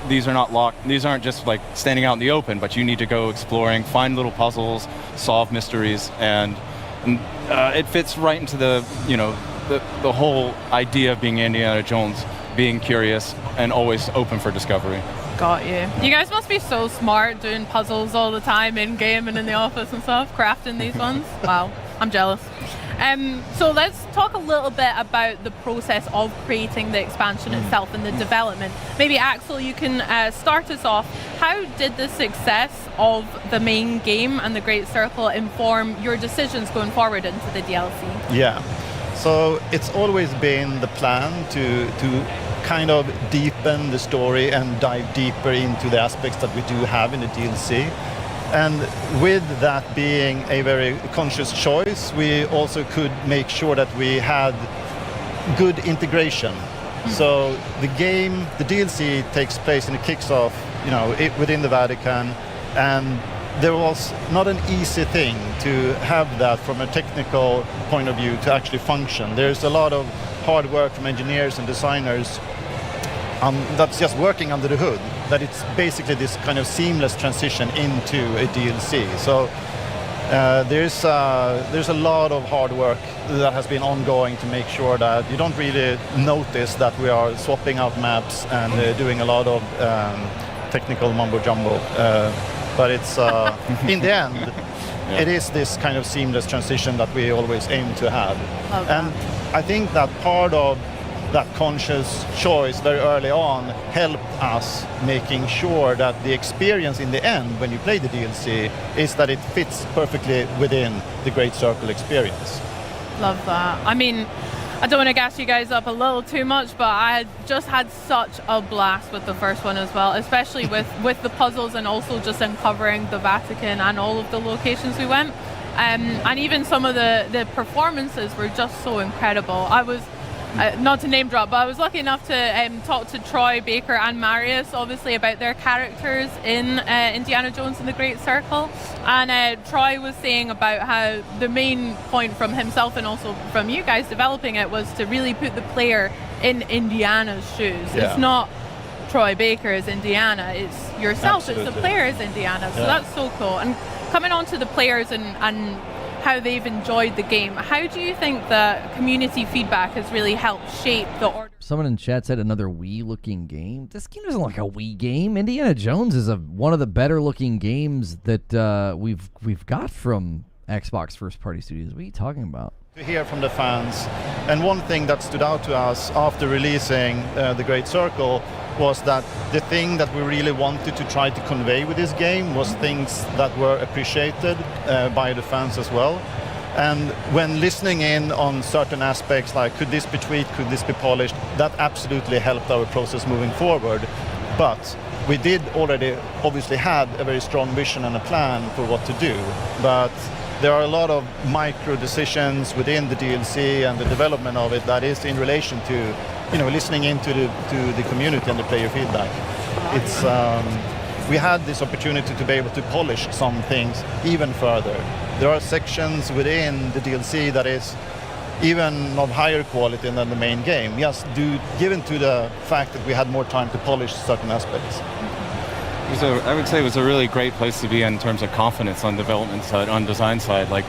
These are not locked. These aren't just like standing out in the open, but you need to go exploring, find little puzzles, solve mysteries, and it fits right into the whole idea of being Indiana Jones, being curious and always open for discovery. Got you. You guys must be so smart doing puzzles all the time in game and in the office and stuff, crafting these ones. Wow, I'm jealous. So let's talk a little bit about the process of creating the expansion itself and the development. Maybe Axel, you can start us off. How did the success of the main game and the Great Circle inform your decisions going forward into the DLC? Yeah, so it's always been the plan to kind of deepen the story and dive deeper into the aspects that we do have in the DLC. And with that being a very conscious choice, we also could make sure that we had good integration. So the DLC takes place in the Kickoff, within the Vatican, and there was not an easy thing to have that from a technical point of view to actually function. There's a lot of hard work from engineers and designers that's just working under the hood, that it's basically this kind of seamless transition into a DLC. So there's a lot of hard work that has been ongoing to make sure that you don't really notice that we are swapping out maps and doing a lot of technical mumbo jumbo. But it's in the end, it is this kind of seamless transition that we always aim to have. And I think that part of that conscious choice very early on helped us making sure that the experience in the end when you play the DLC is that it fits perfectly within the Great Circle experience. Love that. I mean, I don't want to gas you guys up a little too much, but I just had such a blast with the first one as well, especially with the puzzles and also just uncovering the Vatican and all of the locations we went. And even some of the performances were just so incredible. I was not to name drop, but I was lucky enough to talk to Troy Baker and Marius, obviously, about their characters in Indiana Jones and the Great Circle. And Troy was saying about how the main point from himself and also from you guys developing it was to really put the player in Indiana's shoes. Yeah. It's not Troy Baker as Indiana, it's yourself. Absolutely. It's the player as Indiana. So that's so cool. And coming on to the players and how they've enjoyed the game, how do you think the community feedback has really helped shape the order? Someone in chat said another Wii-looking game. This game doesn't look like a Wii game. Indiana Jones is one of the better-looking games that we've got from Xbox first-party studios. What are you talking about? To hear from the fans, and one thing that stood out to us after releasing The Great Circle was that the thing that we really wanted to try to convey with this game was things that were appreciated by the fans as well. And when listening in on certain aspects, like could this be tweaked, could this be polished, that absolutely helped our process moving forward. But we did already obviously had a very strong vision and a plan for what to do. But there are a lot of micro decisions within the DLC and the development of it that is in relation to, listening into the community and the player feedback. It's we had this opportunity to be able to polish some things even further. There are sections within the DLC that is even of higher quality than the main game, given to the fact that we had more time to polish certain aspects. I would say it was a really great place to be in terms of confidence on development side, on design side, like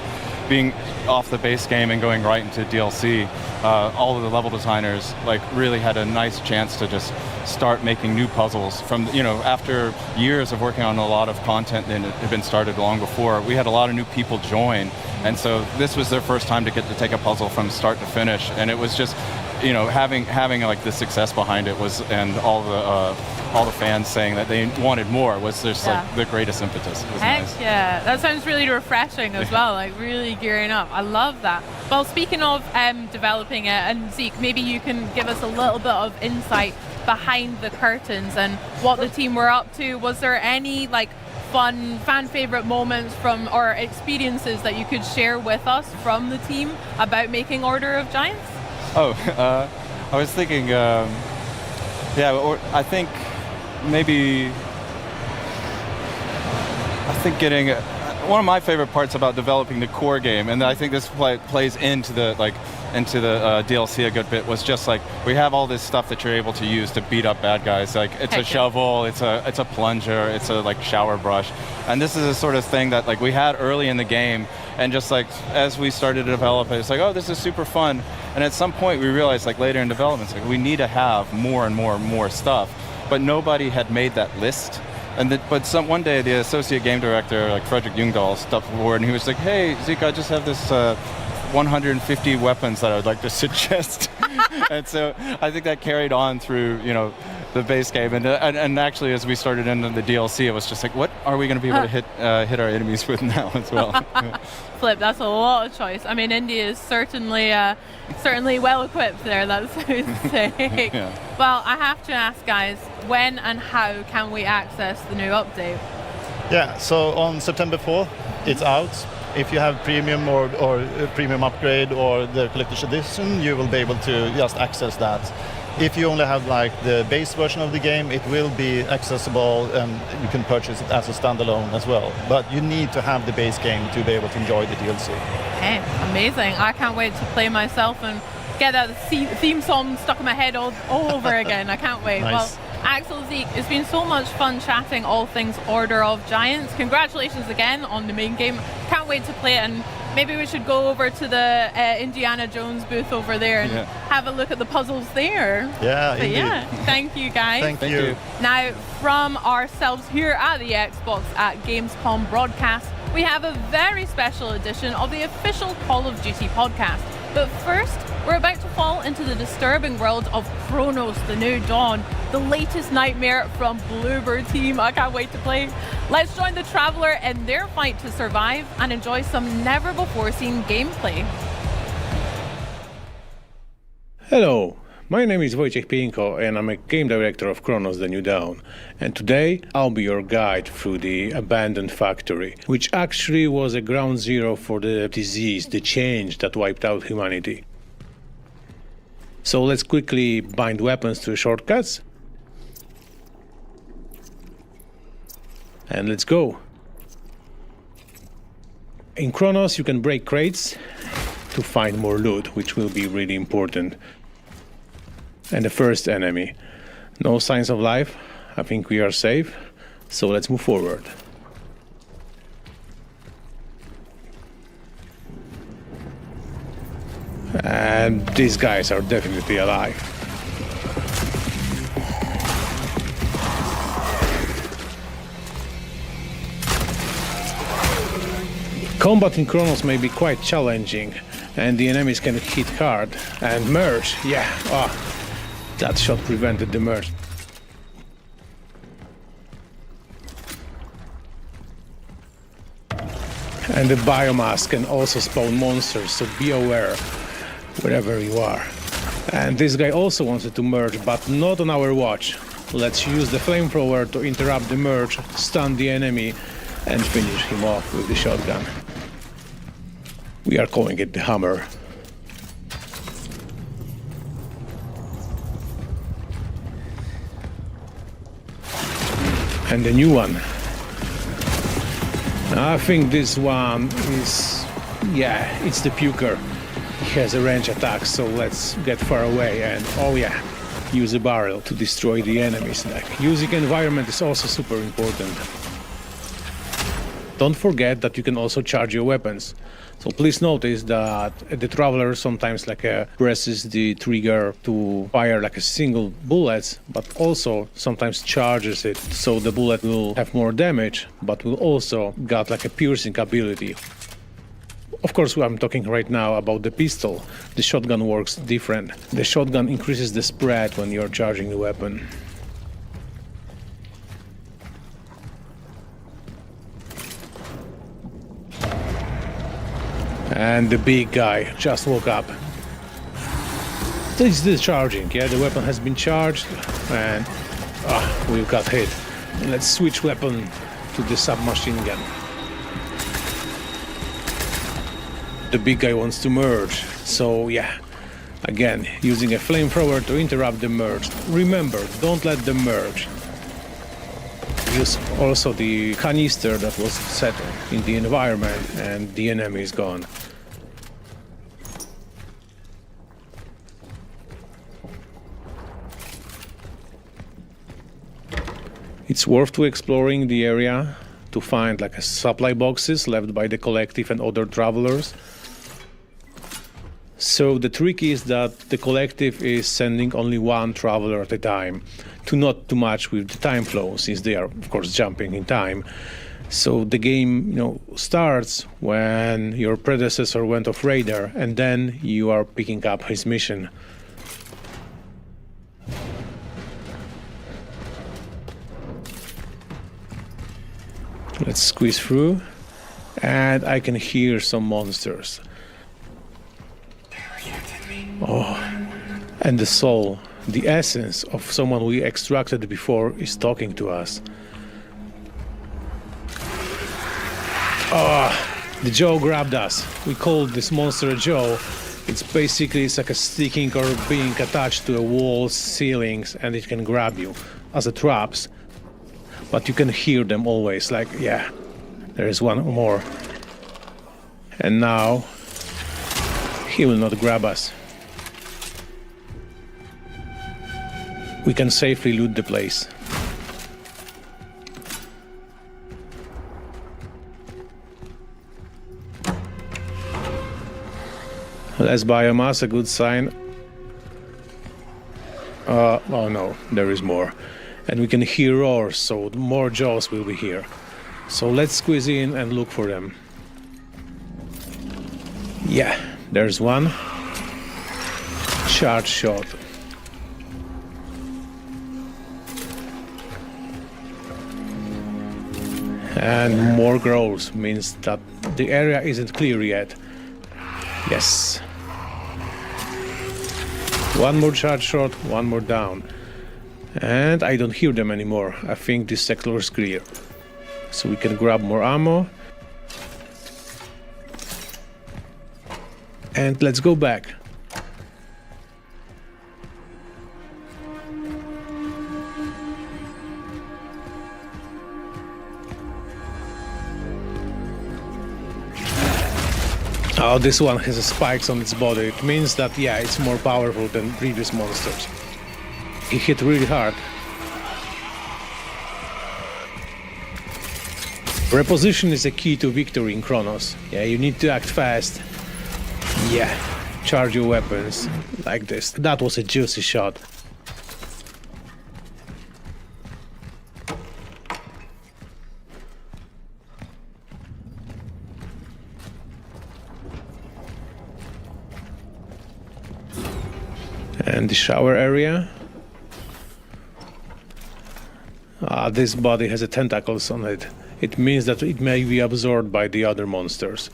being off the base game and going right into DLC. All of the level designers really had a nice chance to just start making new puzzles from, after years of working on a lot of content that had been started long before. We had a lot of new people join, and so this was their first time to get to take a puzzle from start to finish, and it was just, having the success behind it was, and all the fans saying that they wanted more was just the greatest impetus. It was nice. Yeah, that sounds really refreshing as well, really gearing up. I love that. Well, speaking of developing it, and Zeke, maybe you can give us a little bit of insight behind the curtains and what the team were up to. Was there any like fun fan favorite moments from or experiences that you could share with us from the team about making Order of Giants? I was thinking, I think maybe, getting one of my favorite parts about developing the core game, and I think this plays into the DLC a good bit, was just like we have all this stuff that you're able to use to beat up bad guys. Like it's a shovel, it's a plunger, it's a like shower brush, and this is a sort of thing that like we had early in the game, and just like as we started to develop it, it's like, oh, this is super fun. And at some point we realized like later in development, it's like we need to have more and more and more stuff, but nobody had made that list. One day the associate game director, like Frederick Ljungdahl, stepped forward and he was like, hey, Zeke, I just have this 150 weapons that I would like to suggest. And so I think that carried on through, the base game. And actually, as we started into the DLC, it was just like, what are we going to be able to hit our enemies with now as well? Flip, that's a lot of choice. I mean, India is certainly well equipped there, that's so to say. Yeah. Well, I have to ask, guys, when and how can we access the new update? Yeah, so on September 4th, it's out. If you have premium or premium upgrade or the collector's edition, you will be able to just access that. If you only have like the base version of the game, it will be accessible and you can purchase it as a standalone as well. But you need to have the base game to be able to enjoy the DLC. Okay, amazing. I can't wait to play myself and get that theme song stuck in my head all over again. I can't wait. Nice. Well, Axel, Zeke, it's been so much fun chatting all things Order of Giants. Congratulations again on the main game. Can't wait to play it, and maybe we should go over to the Indiana Jones booth over there and have a look at the puzzles there. Yeah, but indeed. Thank you, guys. Thank you. Now, from ourselves here at the Xbox at Gamescom Broadcast, we have a very special edition of the official Call of Duty podcast. But first, we're about to fall into the disturbing world of Chronos, the New Dawn, the latest nightmare from Bloober Team. I can't wait to play. Let's join the Traveler in their fight to survive and enjoy some never-before-seen gameplay. Hello, my name is Wojciech Pienko and I'm a game director of Chronos, the New Dawn. And today I'll be your guide through the abandoned factory, which actually was a ground zero for the disease, the change that wiped out humanity. So let's quickly bind weapons to shortcuts. And let's go. In Chronos you can break crates to find more loot, which will be really important. And the first enemy. No signs of life. I think we are safe. So let's move forward. And these guys are definitely alive. Combat in Chronos may be quite challenging, and the enemies can hit hard. And merge, that shot prevented the merge. And the biomass can also spawn monsters, so be aware wherever you are. And this guy also wanted to merge, but not on our watch. Let's use the flamethrower to interrupt the merge, stun the enemy, and finish him off with the shotgun. We are calling it the Hammer. And the new one. I think this one is, it's the Puker. He has a range attack, so let's get far away and, use a barrel to destroy the enemies. Using environment is also super important. Don't forget that you can also charge your weapons. So please notice that the Traveler sometimes presses the trigger to fire a single bullet, but also sometimes charges it, so the bullet will have more damage, but will also got a piercing ability. Of course, I'm talking right now about the pistol. The shotgun works different. The shotgun increases the spread when you're charging the weapon. And the big guy just woke up. It's discharging, yeah, the weapon has been charged, and we've got hit. Let's switch weapon to the submachine gun. The big guy wants to merge, so yeah, again, using a flamethrower to interrupt the merge. Remember, don't let them merge. Use also the canister that was set in the environment, and the enemy is gone. It's worth to exploring the area to find like supply boxes left by the collective and other travelers. So the trick is that the collective is sending only one traveler at a time to not too much with the time flow, since they are of course jumping in time. So the game, starts when your predecessor went off radar, and then you are picking up his mission. Let's squeeze through, and I can hear some monsters. Oh, and the soul, the essence of someone we extracted before is talking to us. The Joe grabbed us. We called this monster a Joe. It's like a sticking or being attached to a wall, ceilings, and it can grab you as a traps. But you can hear them always, like, yeah, there is one more. And now, he will not grab us. We can safely loot the place. Less biomass, a good sign. Oh no, there is more. And we can hear roars, so more jaws will be here. So let's squeeze in and look for them. Yeah, there's one. Charge shot. And more growls means that the area isn't clear yet. Yes. One more charge shot, one more down. And I don't hear them anymore. I think this sector is clear. So we can grab more ammo. And let's go back. Oh, this one has spikes on its body. It means that, yeah, it's more powerful than previous monsters. He hit really hard. Reposition is a key to victory in Chronos. Yeah, you need to act fast. Yeah, charge your weapons like this. That was a juicy shot. And the shower area. This body has tentacles on it. It means that it may be absorbed by the other monsters.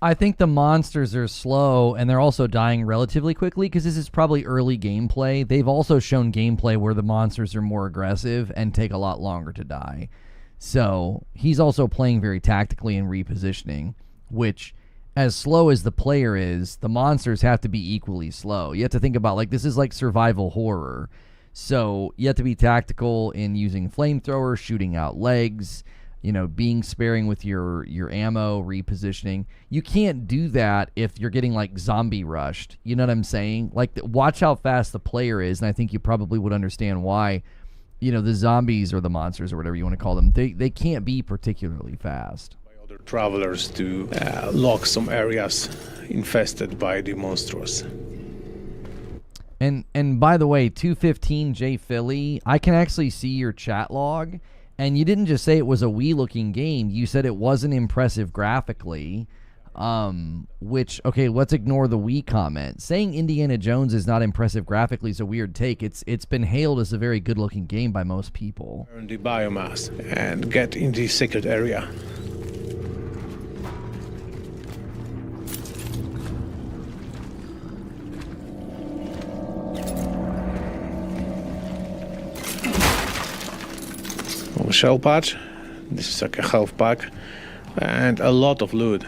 I think the monsters are slow, and they're also dying relatively quickly because this is probably early gameplay. They've also shown gameplay where the monsters are more aggressive and take a lot longer to die. So he's also playing very tactically and repositioning, which, as slow as the player is, the monsters have to be equally slow. You have to think about, like, this is like survival horror. So you have to be tactical in using flamethrowers, shooting out legs, being sparing with your ammo, repositioning. You can't do that if you're getting like zombie rushed. You know what I'm saying? Like, watch how fast the player is, and I think you probably would understand why, the zombies or the monsters or whatever you want to call them, they can't be particularly fast. Other travelers to lock some areas infested by the monsters. And by the way, 215 J Philly, I can actually see your chat log, and you didn't just say it was a Wii-looking game. You said it wasn't impressive graphically, which, okay, let's ignore the Wii comment. Saying Indiana Jones is not impressive graphically is a weird take. It's been hailed as a very good-looking game by most people. Earn the biomass and get in the secret area. Some shell patch. This is like a health pack. And a lot of loot.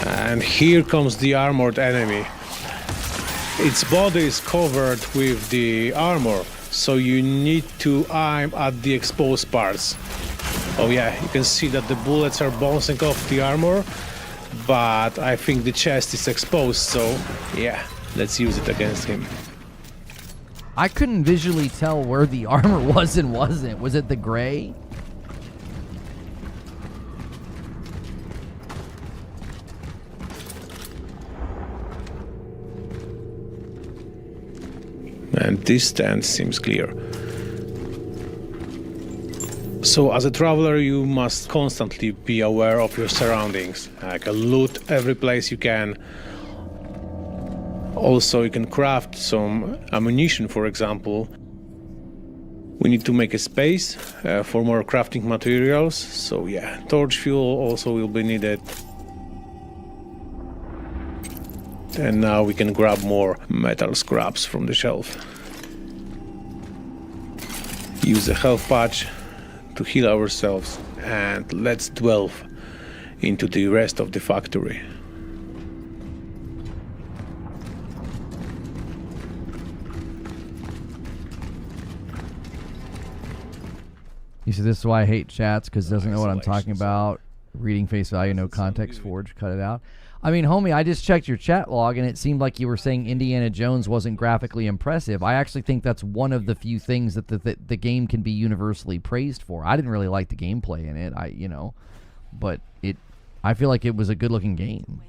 And here comes the armored enemy. Its body is covered with the armor, so you need to aim at the exposed parts. Oh yeah, you can see that the bullets are bouncing off the armor, but I think the chest is exposed, so yeah, let's use it against him. I couldn't visually tell where the armor was and wasn't. Was it the gray? And this stand seems clear. So as a traveler, you must constantly be aware of your surroundings. Like loot every place you can. Also, you can craft some ammunition, for example. We need to make a space for more crafting materials. So yeah, torch fuel also will be needed. And now we can grab more metal scraps from the shelf. Use the health patch to heal ourselves, and let's delve into the rest of the factory. You see, this is why I hate chats, because it doesn't know what I'm talking about. Reading face value, no context, Forge, cut it out. I mean, homie, I just checked your chat log, and it seemed like you were saying Indiana Jones wasn't graphically impressive. I actually think that's one of the few things that the game can be universally praised for. I didn't really like the gameplay in it, but I feel like it was a good-looking game.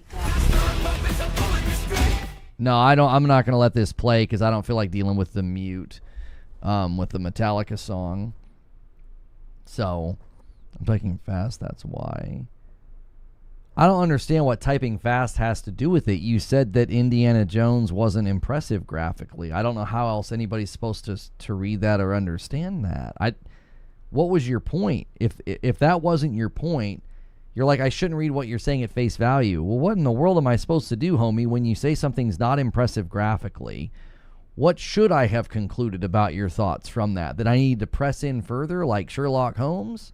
No, I'm not going to let this play because I don't feel like dealing with the mute with the Metallica song. So, I'm typing fast, that's why. I don't understand what typing fast has to do with it. You said that Indiana Jones wasn't impressive graphically. I don't know how else anybody's supposed to read that or understand that. What was your point? If that wasn't your point, you're like, I shouldn't read what you're saying at face value. Well, what in the world am I supposed to do, homie, when you say something's not impressive graphically? What should I have concluded about your thoughts from that? That I need to press in further like Sherlock Holmes?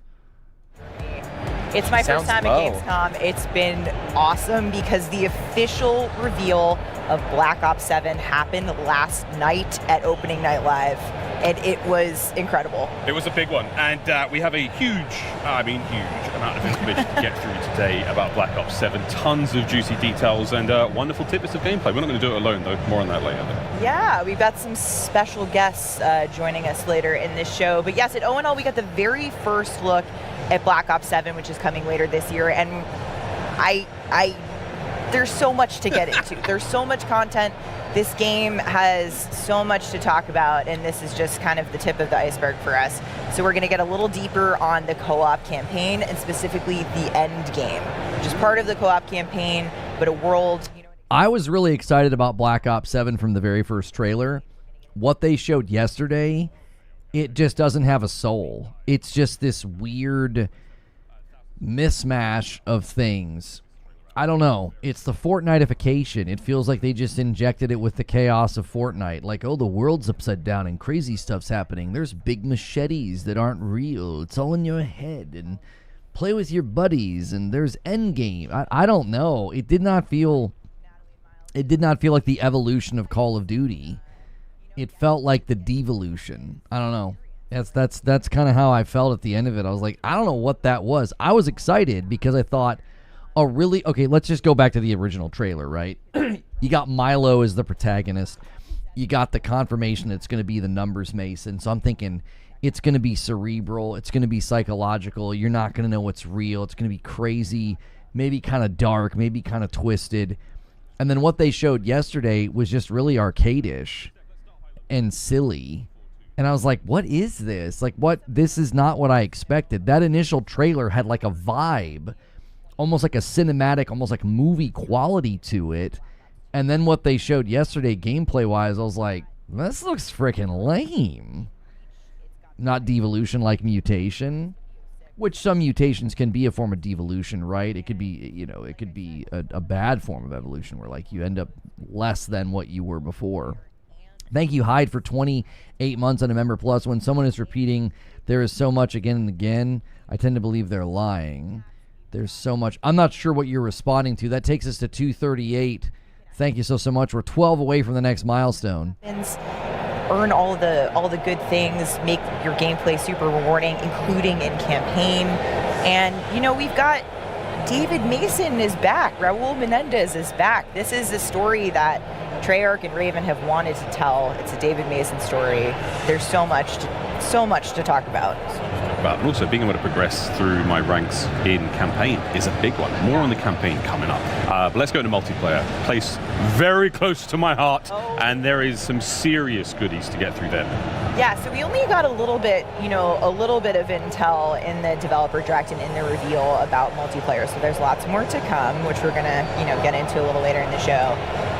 It's my first time at Gamescom. It's been awesome because the official reveal of Black Ops 7 happened last night at Opening Night Live, and it was incredible. It was a big one, and we have a huge amount of information to get through today about Black Ops 7. Tons of juicy details and wonderful tidbits of gameplay. We're not going to do it alone, though. More on that later. Yeah, we've got some special guests joining us later in this show. But yes, at ONL, we got the very first look at Black Ops 7, which is coming later this year, and there's so much to get into. There's so much content. This game has so much to talk about, and this is just kind of the tip of the iceberg for us. So we're going to get a little deeper on the co-op campaign, and specifically the end game, which is part of the co-op campaign, but a world. I was really excited about Black Ops 7 from the very first trailer. What they showed yesterday, it just doesn't have a soul. It's just this weird mismatch of things. I don't know. It's the Fortnite-ification. It feels like they just injected it with the chaos of Fortnite. Like, oh, the world's upside down and crazy stuff's happening. There's big machetes that aren't real. It's all in your head. And play with your buddies. And there's endgame. I don't know. It did not feel like the evolution of Call of Duty. It felt like the devolution. I don't know. That's kind of how I felt at the end of it. I was like, I don't know what that was. I was excited because I thought, okay, let's just go back to the original trailer, right? You got Milo as the protagonist. You got the confirmation it's going to be the numbers mason. So I'm thinking it's going to be cerebral. It's going to be psychological. You're not going to know what's real. It's going to be crazy, maybe kind of dark, maybe kind of twisted. And then what they showed yesterday was just really arcade-ish and silly. And I was like, what is this? Like, what? This is not what I expected. That initial trailer had like a vibe, almost like a cinematic, almost like movie quality to it. And then what they showed yesterday gameplay-wise, I was like, this looks freaking lame. Not devolution like mutation, which some mutations can be a form of devolution, right? It could be, it could be a bad form of evolution where like you end up less than what you were before. Thank you, Hyde, for 28 months on a Member Plus. When someone is repeating there is so much again and again, I tend to believe they're lying. There's so much. I'm not sure what you're responding to. That takes us to 238. Thank you so much. We're 12 away from the next milestone. Earn all the good things, make your gameplay super rewarding, including in campaign. And, you know, we've got David Mason is back. Raul Menendez is back. This is a story that Treyarch and Raven have wanted to tell. It's a David Mason story. There's so much to talk about. And also being able to progress through my ranks in campaign is a big one. More on the campaign coming up. But let's go into multiplayer. Place very close to my heart, and there is some serious goodies to get through there. Yeah, so we only got a little bit of intel in the developer direct and in the reveal about multiplayer. So there's lots more to come, which we're gonna, get into a little later in the show.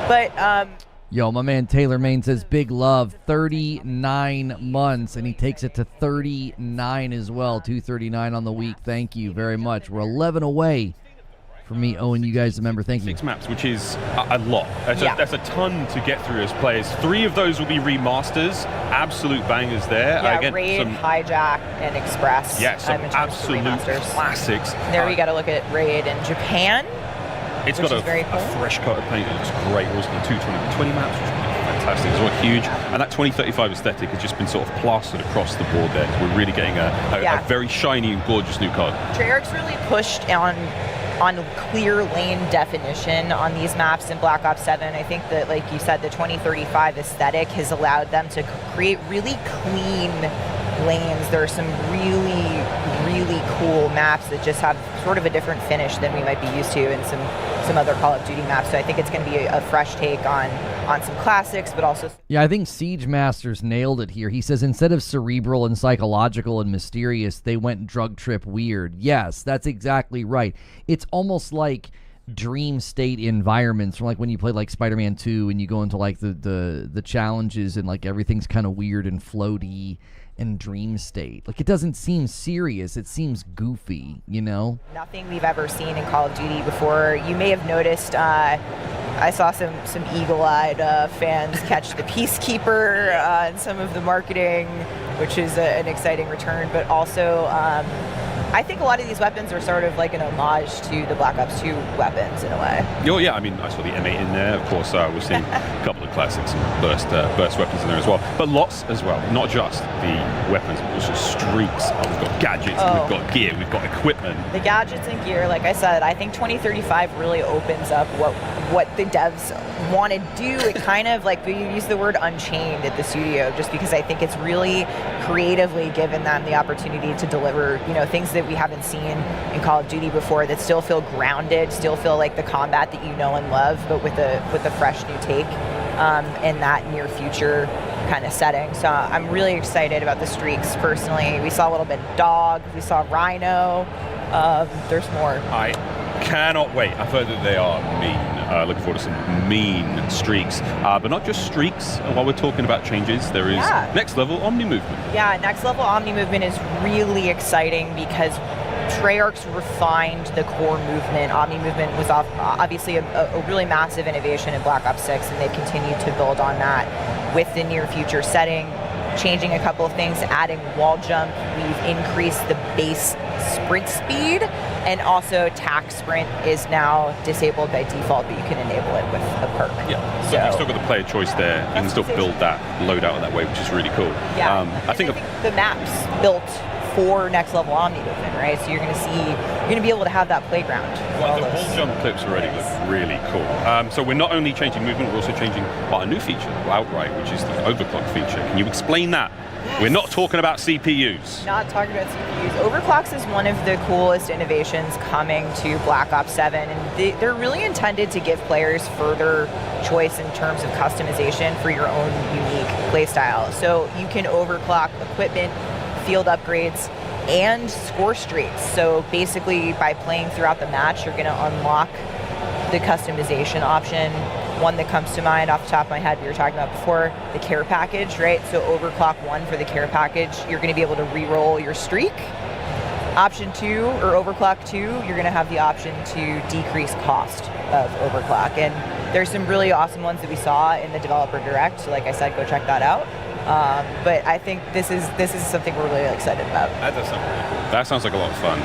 But yo, my man Taylor Main says big love, 39 months, and he takes it to 39 as well. 239 on the week. Thank you very much. We're 11 away from me owing you guys a member. Thank you. 6 maps, which is a lot. That's a ton to get through as players. 3 of those will be remasters. Absolute bangers there. Yeah, Again, Raid, Hijack, and Express. Yeah, some absolute classics. There we got to look at Raid in Japan. It's got a fresh coat of paint. It looks great. It was the 2020 maps, which is fantastic. It's all huge. And that 2035 aesthetic has just been sort of plastered across the board there. We're really getting a very shiny and gorgeous new card. Treyarch's really pushed on clear lane definition on these maps in Black Ops 7. I think that, like you said, the 2035 aesthetic has allowed them to create really clean lanes. There are some really, really cool maps that just have sort of a different finish than we might be used to in some other Call of Duty maps. So I think it's going to be a fresh take on some classics, but also... Yeah, I think Siege Masters nailed it here. He says instead of cerebral and psychological and mysterious, they went drug trip weird. Yes, that's exactly right. It's almost like dream state environments from like when you play like Spider-Man 2 and you go into like the challenges and like everything's kind of weird and floaty and dream state. Like, it doesn't seem serious. It seems goofy, Nothing we've ever seen in Call of Duty before. You may have noticed, I saw some eagle-eyed fans catch the Peacekeeper and some of the marketing, which is an exciting return. But also, I think a lot of these weapons are sort of like an homage to the Black Ops 2 weapons in a way. Oh yeah, I mean, I saw the M8 in there. Of course, we're seeing a couple of classics and burst weapons in there as well. But lots as well, not just the weapons, but also streaks. We've got gadgets, we've got gear, we've got equipment. The gadgets and gear, like I said, I think 2035 really opens up what the devs want to do. It kind of, like, we use the word unchained at the studio just because I think it's really creatively given them the opportunity to deliver, things that we haven't seen in Call of Duty before that still feel grounded, still feel like the combat that you know and love, but with a fresh new take in that near future kind of setting. So I'm really excited about the streaks personally. We saw a little bit of Dog, we saw Rhino, there's more. I cannot wait. I've heard that they are mean. Looking forward to some mean streaks. But not just streaks. While we're talking about changes, there is next level Omni movement. Yeah, next level Omni movement is really exciting because Treyarch's refined the core movement. Omni movement was obviously a really massive innovation in Black Ops 6, and they've continued to build on that with the near future setting, changing a couple of things, adding wall jump. We've increased the base sprint speed, and also tack sprint is now disabled by default, but you can enable it with a perk. Yeah, so you've still got the player choice there. You can still build that loadout that way, which is really cool. Yeah, I think the map's built for next level Omni movement, right? So you're going to be able to have that playground. Well, the wall jump clips already look really cool. So we're not only changing movement, we're also changing a new feature outright, which is the overclock feature. Can you explain that? Yes. We're not talking about CPUs. Not talking about CPUs. Overclocks is one of the coolest innovations coming to Black Ops 7, and they're really intended to give players further choice in terms of customization for your own unique playstyle. So you can overclock equipment, field upgrades, and score streaks. So basically, by playing throughout the match, you're going to unlock the customization option. One that comes to mind off the top of my head, we were talking about before, the care package, right? So overclock 1 for the care package, you're going to be able to re-roll your streak. Option 2, or overclock 2, you're going to have the option to decrease cost of overclock. And there's some really awesome ones that we saw in the developer direct. So like I said, go check that out. But I think this is something we're really excited about. That does sound really cool. That sounds like a lot of fun.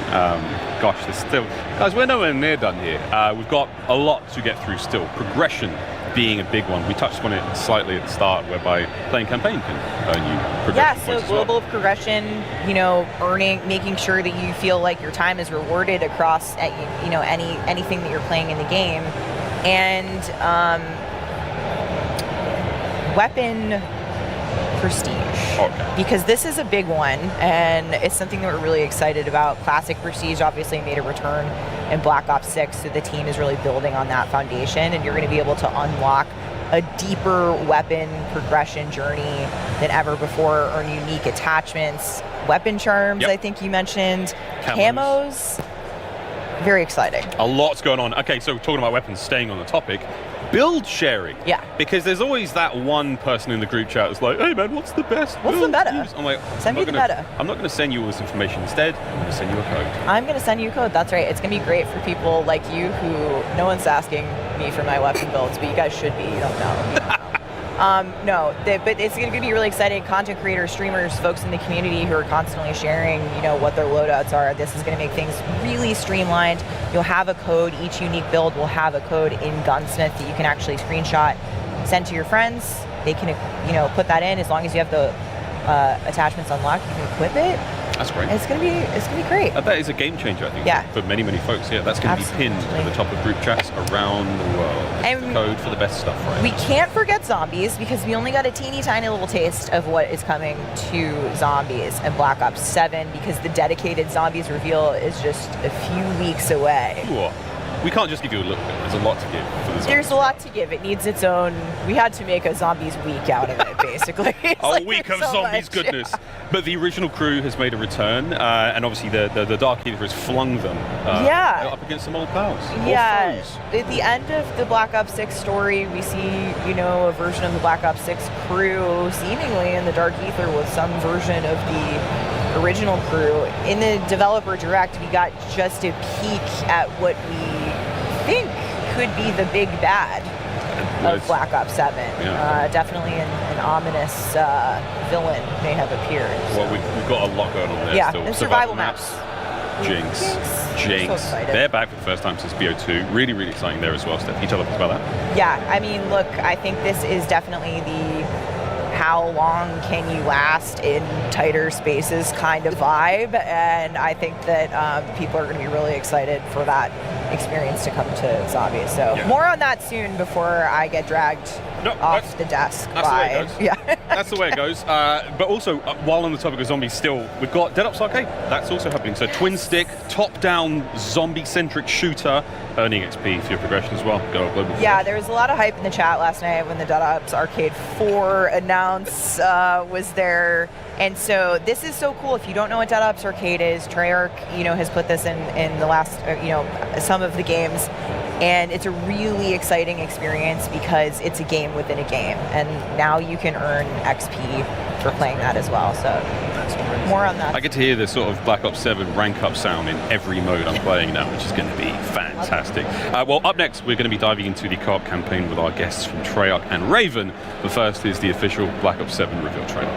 Gosh, there's still... Guys, we're nowhere near done here. We've got a lot to get through still. Progression being a big one. We touched on it slightly at the start, whereby playing campaign can earn you progression Yeah, points so as well. global progression, making sure that you feel like your time is rewarded across, anything that you're playing in the game. And weapon prestige. Okay. Because this is a big one, and it's something that we're really excited about. Classic Prestige obviously made a return in Black Ops 6, so the team is really building on that foundation, and you're going to be able to unlock a deeper weapon progression journey than ever before, earn unique attachments, weapon charms, Yep. I think you mentioned, camos. Very exciting. A lot's going on. Okay, so talking about weapons, staying on the topic, build sharing. Yeah. Because there's always that one person in the group chat that's like, hey man, what's the best What's the build meta? to use? I'm like, Send me the meta. I'm not going to send you all this information. Instead, I'm going to send you a code. I'm going to send you a code. That's right. It's going to be great for people like you who no one's asking me for my weapon builds, but you guys should be. You don't know. But it's going to be really exciting. Content creators, streamers, folks in the community who are constantly sharing, what their loadouts are. This is going to make things really streamlined. You'll have a code. Each unique build will have a code in Gunsmith that you can actually screenshot, send to your friends. They can, put that in as long as you have the attachments unlocked. You can equip it. That's great. It's gonna be great. That is a game changer, I think, Yeah. for many, many folks. Yeah, that's going to be pinned at the top of group chats around the world. This is the code for the best stuff, right? We can't forget zombies because we only got a teeny tiny little taste of what is coming to zombies in Black Ops 7 because the dedicated zombies reveal is just a few weeks away. Ooh. We can't just give you a little bit. There's a lot to give for the zombies. There's a lot to give. It needs its own. We had to make a zombies week out of it, basically. A week of zombies goodness. Yeah. But the original crew has made a return, and obviously the Dark Eater has flung them up against some old pals. Yeah. At the end of the Black Ops 6 story, we see, a version of the Black Ops 6 crew seemingly in the Dark Ether with some version of the original crew. In the developer direct, we got just a peek at what we think could be the big bad of Black Ops 7. Yeah. Definitely an ominous villain may have appeared. Well, we've got a lot going on there Yeah, still. and survival maps. Jinx. So excited. They're back for the first time since BO2. Really, really exciting there as well, Steph. Can you tell us about that? Yeah, I mean, look, I think this is definitely the how long can you last in tighter spaces kind of vibe, and I think that people are going to be really excited for that experience to come to zombies. So more on that soon before I get dragged off the desk. That's by, the way it goes. Yeah. That's the way it goes. But also, while on the topic of zombies still, we've got Dead Ops Arcade. That's also happening. So twin stick, top-down, zombie-centric shooter, earning XP for your progression as well. Go global. Yeah, there was a lot of hype in the chat last night when the Dead Ops Arcade 4 announce was there. And so this is so cool. If you don't know what Dead Ops Arcade is, Treyarch, has put this in the last, some of the games. And it's a really exciting experience because it's a game within a game. And now you can earn XP for playing that as well. So more on that. I get to hear the sort of Black Ops 7 rank up sound in every mode I'm playing now, which is going to be fantastic. Well, up next, we're going to be diving into the co-op campaign with our guests from Treyarch and Raven. But first is the official Black Ops 7 reveal trailer.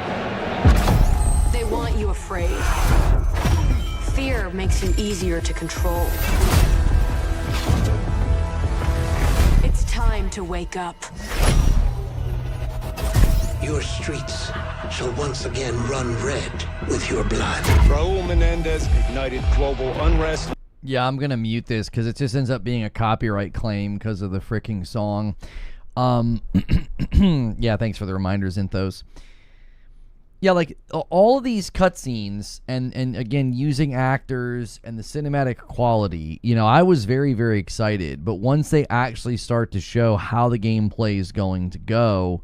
They want you afraid. Fear makes you easier to control. It's time to wake up. Your streets shall once again run red with your blood. Raul Menendez ignited global unrest. Yeah, I'm going to mute this because it just ends up being a copyright claim because of the freaking song. Yeah, thanks for the reminders, Inthos. Yeah, like all of these cutscenes and again, using actors and the cinematic quality, I was very, very excited. But once they actually start to show how the gameplay is going to go,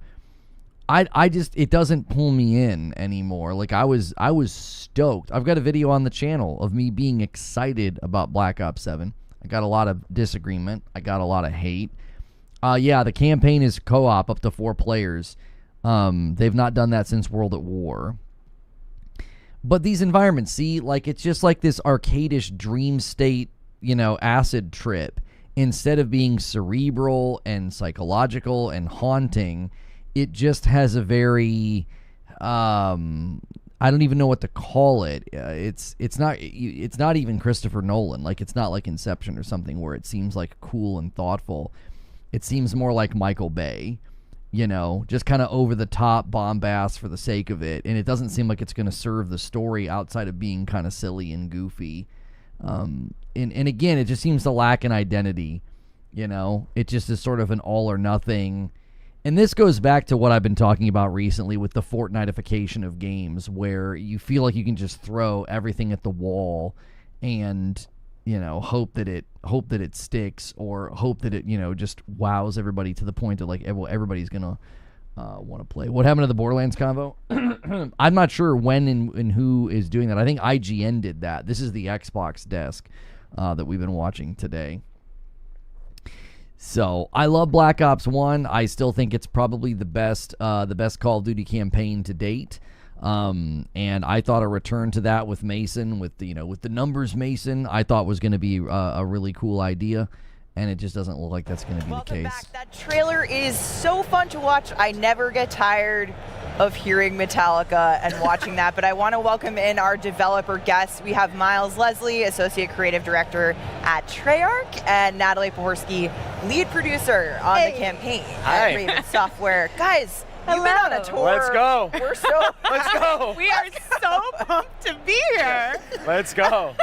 I just, it doesn't pull me in anymore. Like I was stoked. I've got a video on the channel of me being excited about Black Ops 7. I got a lot of disagreement. I got a lot of hate. Yeah, the campaign is co-op up to 4 players. They've not done that since World at War. But these environments, see, like it's just like this arcadish dream state, acid trip. Instead of being cerebral and psychological and haunting, it just has a very, I don't even know what to call it. It's not even Christopher Nolan. Like, it's not like Inception or something where it seems like cool and thoughtful. It seems more like Michael Bay, just kind of over the top bombast for the sake of it. And it doesn't seem like it's going to serve the story outside of being kind of silly and goofy. And again, it just seems to lack an identity, It just is sort of an all or nothing. And this goes back to what I've been talking about recently with the Fortnite-ification of games, where you feel like you can just throw everything at the wall and, hope that it sticks, or hope that it, just wows everybody to the point that like everybody's gonna want to play. What happened to the Borderlands convo? I'm not sure when and who is doing that. I think IGN did that. This is the Xbox desk that we've been watching today. So I love Black Ops 1. I still think it's probably the best Call of Duty campaign to date. And I thought a return to that with Mason, with the numbers Mason, I thought was going to be a really cool idea. And it just doesn't look like that's going to be the case. Back. That trailer is so fun to watch. I never get tired of hearing Metallica and watching that, but I want to welcome in our developer guests. We have Miles Leslie, Associate Creative Director at Treyarch, and Natalie Pohorsky, Lead Producer on the campaign at Raven Software. Guys, you've been on a tour. Let's go. We're so Let's go. We are so pumped to be here. Let's go.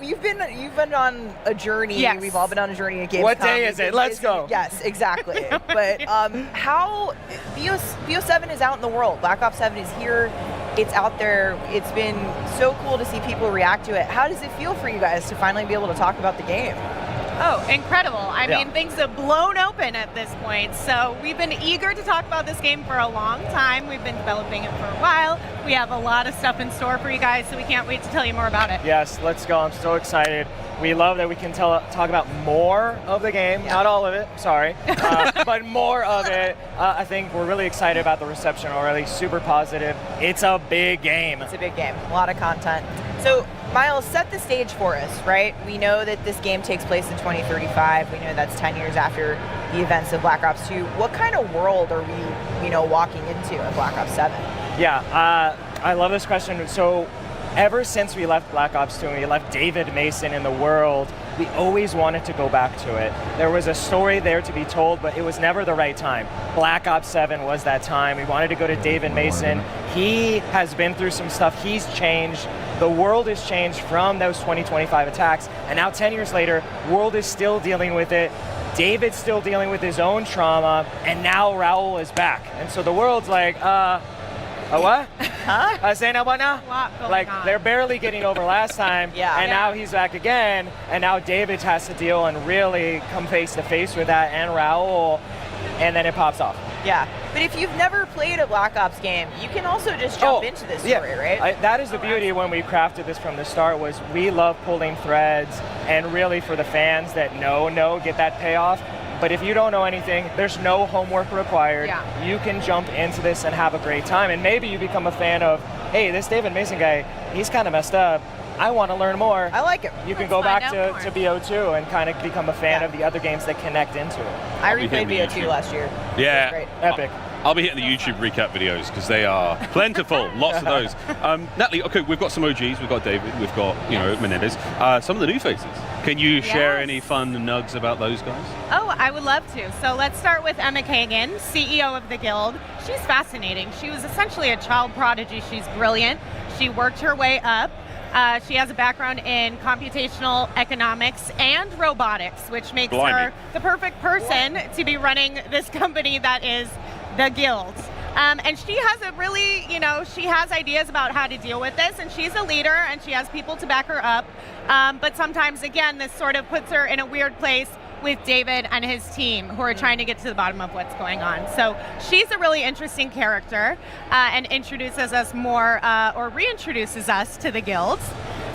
You've been on a journey. Yes. We've all been on a journey at Gamescom. What day is it? Let's go. Yes, exactly. But how BO7 is out in the world. Black Ops 7 is here. It's out there. It's been so cool to see people react to it. How does it feel for you guys to finally be able to talk about the game? Oh, incredible. I mean, things have blown open at this point. So we've been eager to talk about this game for a long time. We've been developing it for a while. We have a lot of stuff in store for you guys, so we can't wait to tell you more about it. Yes, let's go. I'm so excited. We love that we can talk about more of the game, not all of it, sorry, but more of it. I think we're really excited about the reception already, super positive. It's a big game. It's a big game, a lot of content. So, Miles, set the stage for us, right? We know that this game takes place in 2035. We know that's 10 years after the events of Black Ops 2. What kind of world are we, walking into in Black Ops 7? Yeah, I love this question. So, ever since we left Black Ops 2 and we left David Mason in the world, we always wanted to go back to it. There was a story there to be told, but it was never the right time. Black Ops 7 was that time. We wanted to go to David Mason. He has been through some stuff. He's changed. The world has changed from those 2025 attacks. And now 10 years later, world is still dealing with it. David's still dealing with his own trauma. And now Raul is back. And so the world's like, what? Huh? Saying what now? Like, they're barely getting over last time, and now he's back again, and now David has to deal and really come face to face with that, and Raul, and then it pops off. Yeah, but if you've never played a Black Ops game, you can also just jump into this story, right? That is the beauty when we crafted this from the start, was we love pulling threads, and really for the fans that get that payoff. But if you don't know anything, there's no homework required. Yeah. You can jump into this and have a great time. And maybe you become a fan of, hey, this David Mason guy, he's kind of messed up. I want to learn more. I like it. You can go back to BO2 and kind of become a fan of the other games that connect into it. I replayed BO2 last year. Yeah. Great. Epic. I'll be hitting the YouTube recap videos because they are plentiful, lots of those. Natalie, okay, we've got some OGs, we've got David, we've got Menendez, some of the new faces. Can you share any fun nugs about those guys? Oh, I would love to. So let's start with Emma Kagan, CEO of the Guild. She's fascinating. She was essentially a child prodigy. She's brilliant. She worked her way up. She has a background in computational economics and robotics, which makes her the perfect person to be running this company that is the Guild. And she has a really, she has ideas about how to deal with this, and she's a leader, and she has people to back her up. But sometimes, again, this sort of puts her in a weird place with David and his team, who are trying to get to the bottom of what's going on. So she's a really interesting character and introduces us more, or reintroduces us to the Guilds.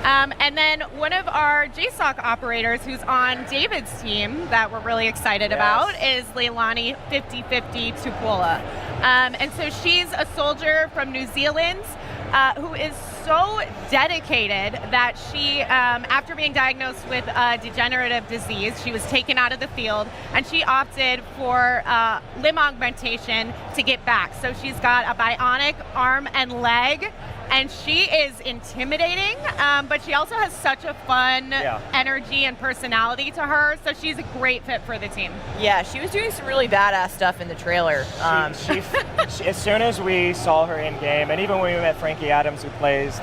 And then one of our JSOC operators who's on David's team that we're really excited about is Leilani 5050 Tupola. And so she's a soldier from New Zealand. who is so dedicated that she, after being diagnosed with a degenerative disease, she was taken out of the field, and she opted for limb augmentation to get back. So she's got a bionic arm and leg, and she is intimidating, but she also has such a fun energy and personality to her, so she's a great fit for the team. Yeah, she was doing some really badass stuff in the trailer. She, as soon as we saw her in game, and even when we met Frankie Adams, who plays,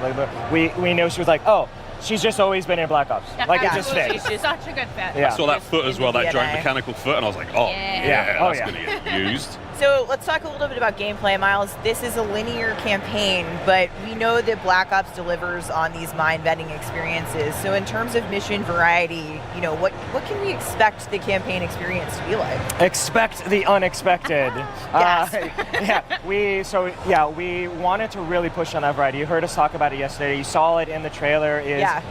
we knew she was like, oh, she's just always been in Black Ops. Yeah, like, it absolutely. just fits. She's such a good fit. Yeah. I saw that foot as well, that giant mechanical foot, and I was like, oh, that's going to get used. So let's talk a little bit about gameplay, Miles. This is a linear campaign, but we know that Black Ops delivers on these mind-bending experiences. So in terms of mission variety, you know, what can we expect the campaign experience to be like? Expect the unexpected. We wanted to really push on that variety. You heard us talk about it yesterday. You saw it in the trailer.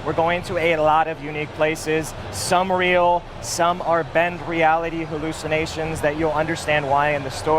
We're going to a lot of unique places. Some real, some are bend reality hallucinations that you'll understand why in the story.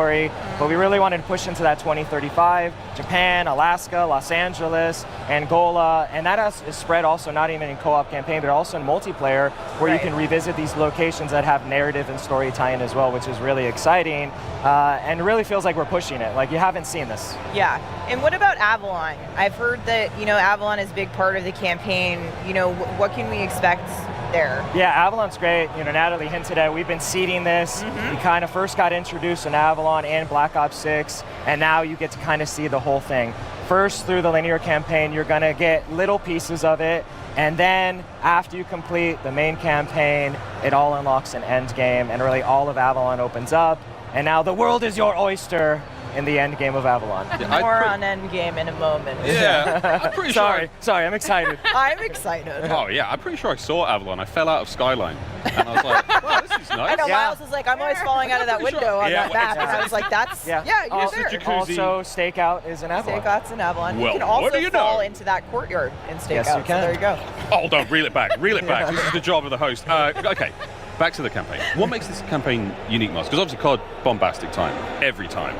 But we really wanted to push into that 2035, Japan, Alaska, Los Angeles, Angola, and that is spread also not even in co-op campaign, but also in multiplayer, where you can revisit these locations that have narrative and story tie-in as well, which is really exciting, and really feels like we're pushing it. Like, you haven't seen this. Yeah, and what about Avalon? I've heard that, you know, Avalon is a big part of the campaign. You know, what can we expect there? Yeah, Avalon's great. You know, Natalie hinted at, we've been seeding this. We kind of first got introduced in Avalon and Black Ops 6, and now you get to kind of see the whole thing. First, through the linear campaign, you're going to get little pieces of it, and then after you complete the main campaign, it all unlocks an end game, and really all of Avalon opens up, and now the world is your oyster in the end game of Avalon. More on Endgame in a moment. Yeah, I'm pretty sure. Sorry, I'm excited. I'm excited. Oh yeah, I'm pretty sure I saw Avalon. I fell out of Skyline, and I was like, wow, this is nice. I know, Miles was like, I'm always falling out of that window on that map. And I was like, that's, you're there. Also, Stakeout is in Avalon. Stakeout's in Avalon. Well, you can also what do you fall know? into that courtyard in Stakeout. Yes, you can. So there you go. Oh, don't reel it back. Reel it back. This is the job of the host. Okay, back to the campaign. What makes this campaign unique, Miles? Because obviously COD, bombastic time, every time.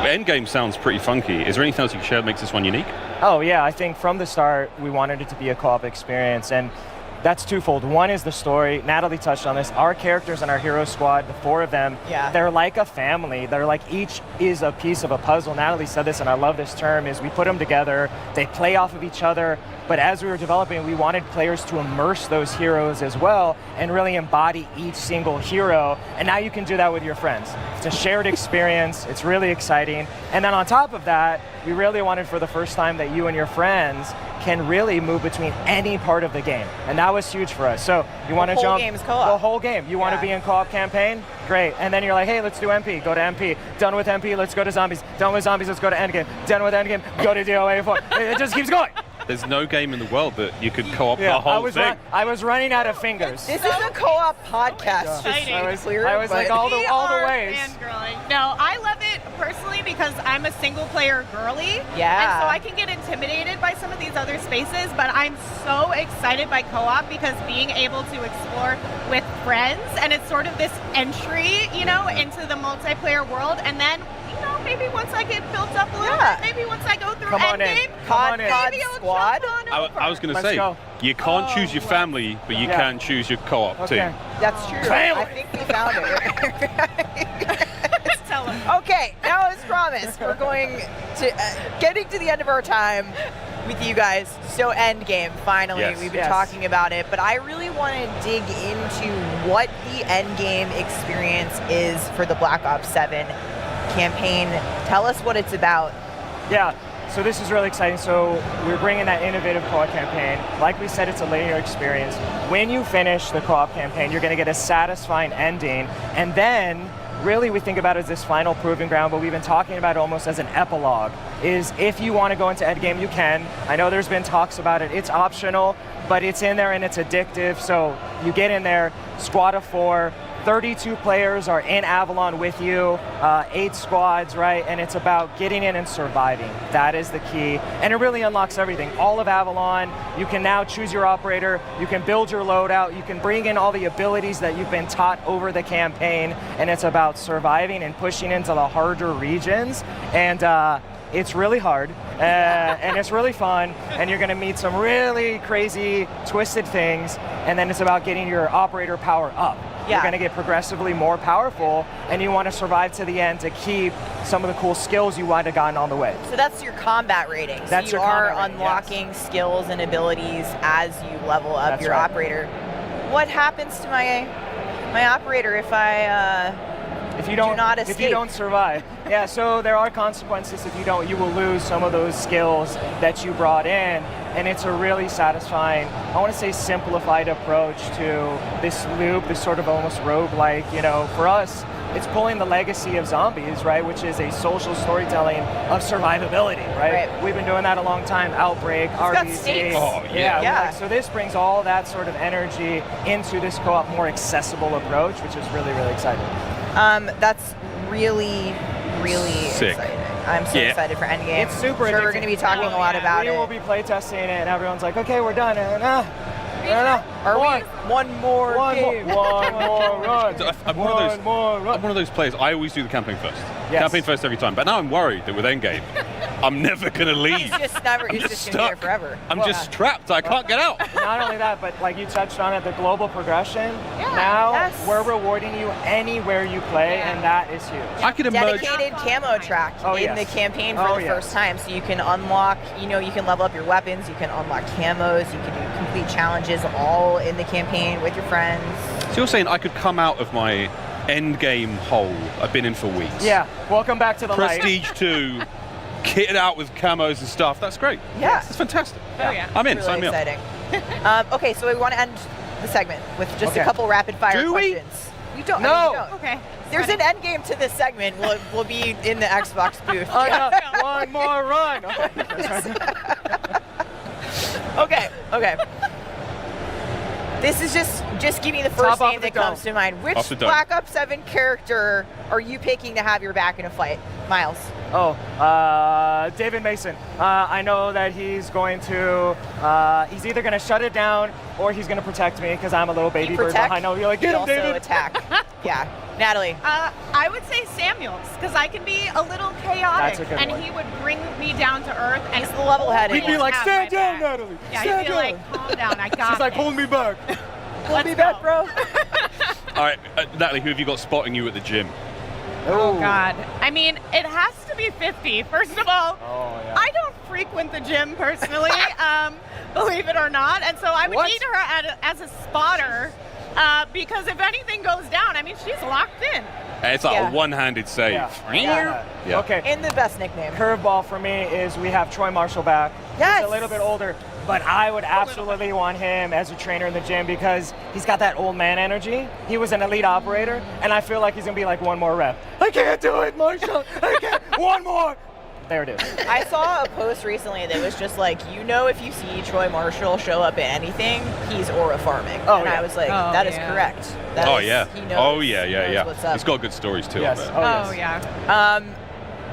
Endgame sounds pretty funky. Is there anything else you can share that makes this one unique? Oh yeah, I think from the start we wanted it to be a co-op experience, and that's twofold. One is the story. Natalie touched on this. Our characters in our hero squad, the 4 of them, they're like a family. They're like, each is a piece of a puzzle. Natalie said this, and I love this term, is we put them together, they play off of each other, but as we were developing, we wanted players to immerse those heroes as well and really embody each single hero, and now you can do that with your friends. It's a shared experience, it's really exciting, and then on top of that, we really wanted for the first time that you and your friends can really move between any part of the game, and that was huge for us. So you want to jump game's co-op. the whole game. You want to be in co-op campaign? Great. And then you're like, hey, let's do MP. Go to MP. Done with MP, let's go to zombies. Done with zombies, let's go to endgame. Done with endgame, go to DOA 4. It just keeps going. There's no game in the world that you could co-op the whole thing. I was running out of fingers. This is a co-op podcast. Just I was clear, like all the ways. Fangirling. No, I love it personally because I'm a single player girly. Yeah. And so I can get intimidated by some of these other spaces, but I'm so excited by co-op because being able to explore with friends, and it's sort of this entry, you know, into the multiplayer world, and then, you know, maybe once I get built up a little bit, maybe once I go through endgame, maybe I'll squad. I was going to say, you can't choose your family, but you can choose your co-op team. That's true. Family. I think we found it. Okay, now as promised, we're going to getting to the end of our time with you guys. So Endgame, finally, we've been talking about it, but I really want to dig into what the Endgame experience is for the Black Ops 7 campaign. Tell us what it's about. Yeah. So this is really exciting. So we're bringing that innovative co-op campaign. Like we said, it's a linear experience. When you finish the co-op campaign, you're going to get a satisfying ending, and then really we think about it as this final proving ground, but we've been talking about it almost as an epilogue, is if you want to go into endgame, you can. I know there's been talks about it. It's optional, but it's in there and it's addictive. So you get in there, squad of 4, 32 players are in Avalon with you, 8 squads, right? And it's about getting in and surviving. That is the key. And it really unlocks everything. All of Avalon, you can now choose your operator, you can build your loadout, you can bring in all the abilities that you've been taught over the campaign, and it's about surviving and pushing into the harder regions. And It's really hard, and it's really fun, and you're going to meet some really crazy, twisted things, and then it's about getting your operator power up. You're going to get progressively more powerful, and you want to survive to the end to keep some of the cool skills you might have gotten on the way. So that's your combat rating. That's so you your are combat rating, unlocking skills and abilities as you level up your operator. What happens to my operator if I if you don't do not escape? If you don't survive. Yeah, so there are consequences if you don't. You will lose some of those skills that you brought in, and it's a really satisfying, I want to say simplified approach to this loop, this sort of almost roguelike, you know, for us, it's pulling the legacy of zombies, right, which is a social storytelling of survivability, right? We've been doing that a long time. Outbreak, RBC. Oh, yeah. So this brings all that sort of energy into this co-op more accessible approach, which is really, really exciting. That's really Sick. exciting. I'm so excited for Endgame. It's super I'm sure addicting. we're going to be talking a lot about we it. We will be playtesting it, and everyone's like, okay, we're done. And, one more game. One more run. I'm one of those players. I always do the campaign first. Yes. Campaign first every time. But now I'm worried that with Endgame, I'm never going to leave. It's just never. I'm It's just just going to be stuck. here forever. I'm just trapped. I can't get out. Not only that, but like you touched on it, the global progression. Now we're rewarding you anywhere you play, and that is huge. I could emerge. Dedicated camo track in the campaign for the first time, so you can unlock. You know, you can level up your weapons. You can unlock camos. You can do complete challenges all in the campaign with your friends. So you're saying I could come out of my Endgame hole I've been in for weeks? Yeah. Welcome back to the light. Prestige 2, kitted out with camos and stuff. That's great. Yeah. That's fantastic. Oh yeah. I'm in. Really Sign me up. exciting. Okay, so we want to end the segment with just a couple rapid fire Do we? questions. We don't. No. I mean, we don't. Okay. There's an end game to this segment. We'll be in the Xbox booth. Oh, no. One more run. Okay. This is just give me the first name that comes to mind. Which Black Ops 7 character are you picking to have your back in a fight? Miles. David Mason. I know that he's going to, he's either going to shut it down or he's going to protect me because I'm a little baby bird behind. You're like, get him, David. Attack. Yeah. Natalie. I would say Samuels, because I can be a little chaotic, That's a good and one. he would bring me down to earth. And He's level-headed. He'd be like, have stand my down, back. Natalie. Yeah, stand he'd be down. like, calm down, I got She's like, it. hold me back. Hold me back, bro. All right, Natalie, who have you got spotting you at the gym? Oh, God. I mean, it has to be 50. First of all, I don't frequent the gym personally, believe it or not. And so I would need her as a spotter because if anything goes down, I mean, she's locked in. It's like a one-handed save. Yeah. Okay. And the best nickname. Curveball for me is we have Troy Marshall back. Yes. He's a little bit older, but I would absolutely want him as a trainer in the gym because he's got that old man energy. He was an elite operator, and I feel like he's going to be like one more rep. I can't do it, Marshall. I can't. One more. There it is. I saw a post recently that was just like, you know, if you see Troy Marshall show up in anything, he's aura farming. I was like, that is correct. That is, he knows, he knows what's up. He's got good stories too. Yes. I bet.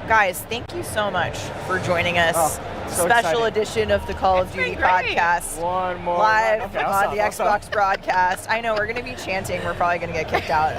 Guys, thank you so much for joining us. so Special excited. edition of the Call of Duty podcast. One more live run. Okay, on the I'll stop. Xbox broadcast. I know we're going to be chanting. We're probably going to get kicked out.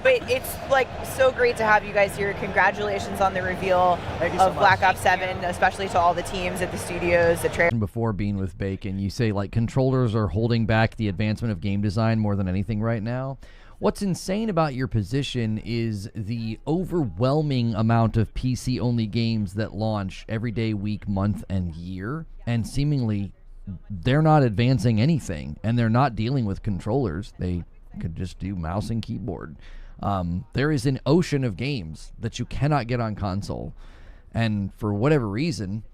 But it's like so great to have you guys here. Congratulations on the reveal of Black Ops 7, especially to all the teams at the studios. Before being with Bacon, you say like controllers are holding back the advancement of game design more than anything right now. What's insane about your position is the overwhelming amount of PC-only games that launch every day, week, month, and year, and seemingly they're not advancing anything, and they're not dealing with controllers. They could just do mouse and keyboard. There is an ocean of games that you cannot get on console, and for whatever reason,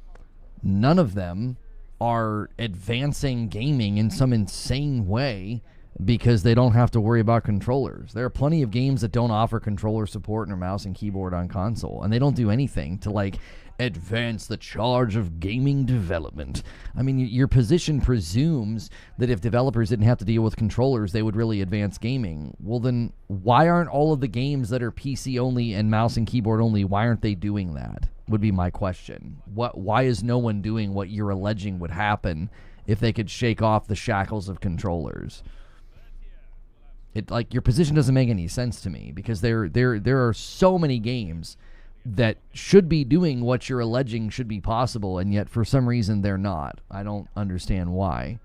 none of them are advancing gaming in some insane way because they don't have to worry about controllers. There are plenty of games that don't offer controller support or mouse and keyboard on console, and they don't do anything to like advance the charge of gaming development. I mean, your position presumes that if developers didn't have to deal with controllers, they would really advance gaming. Well, then why aren't all of the games that are PC only and mouse and keyboard only, why aren't they doing that? Would be my question. Why is no one doing what you're alleging would happen if they could shake off the shackles of controllers? It like your position doesn't make any sense to me because there are so many games that should be doing what you're alleging should be possible, and yet for some reason they're not. I don't understand why.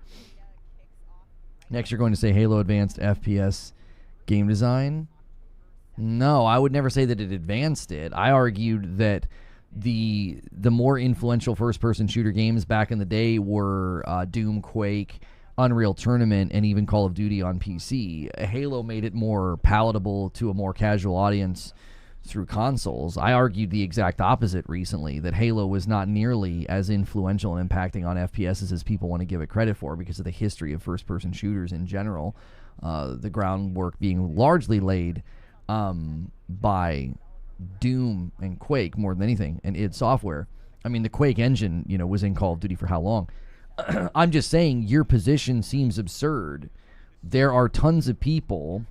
Next, you're going to say Halo advanced FPS game design. No, I would never say that it advanced it. I argued that the more influential first-person shooter games back in the day were Doom, Quake, Unreal Tournament, and even Call of Duty on PC. Halo made it more palatable to a more casual audience through consoles. I argued the exact opposite recently, that Halo was not nearly as influential in impacting on FPSs as people want to give it credit for because of the history of first-person shooters in general. The groundwork being largely laid by Doom and Quake more than anything, and id Software. I mean, the Quake engine, was in Call of Duty for how long? I'm just saying your position seems absurd. There are tons of people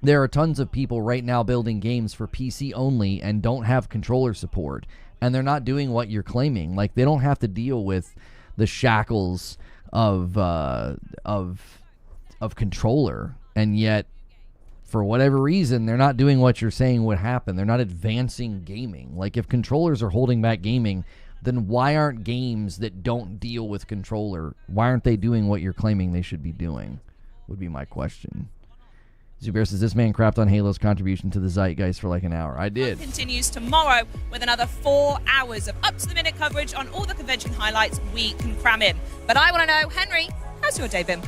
right now building games for PC only and don't have controller support, and they're not doing what you're claiming. Like, they don't have to deal with the shackles of controller, and yet for whatever reason they're not doing what you're saying would happen. They're not advancing gaming. Like, if controllers are holding back gaming, then why aren't games that don't deal with controller, why aren't they doing what you're claiming they should be doing, would be my question. Zubair says, this man crapped on Halo's contribution to the zeitgeist for like an hour. I did. Continues tomorrow with another 4 hours of up-to-the-minute coverage on all the convention highlights we can cram in. But I want to know, Henry, how's your day been?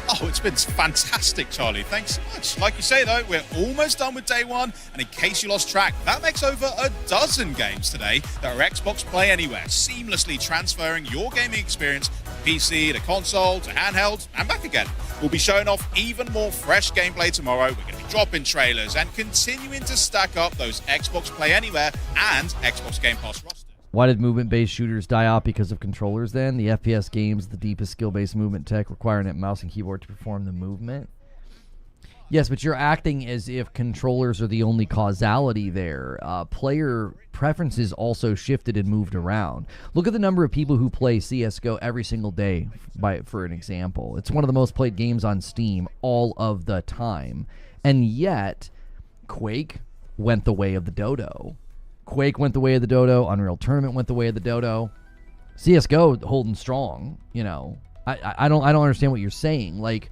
Oh, it's been fantastic, Charlie. Thanks so much. Like you say, though, we're almost done with day one. And in case you lost track, that makes over a dozen games today that are Xbox Play Anywhere, seamlessly transferring your gaming experience from PC to console to handhelds and back again. We'll be showing off even more fresh gameplay tomorrow. We're going to be dropping trailers and continuing to stack up those Xbox Play Anywhere and Xbox Game Pass rosters. Why did movement-based shooters die out because of controllers then? The FPS games, the deepest skill-based movement tech requiring a mouse and keyboard to perform the movement. Yes, but you're acting as if controllers are the only causality there. Player preferences also shifted and moved around. Look at the number of people who play CSGO every single day, for an example. It's one of the most played games on Steam all of the time. And yet, Quake went the way of the dodo. Quake went the way of the dodo. Unreal Tournament went the way of the dodo. CSGO holding strong. I don't understand what you're saying. Like,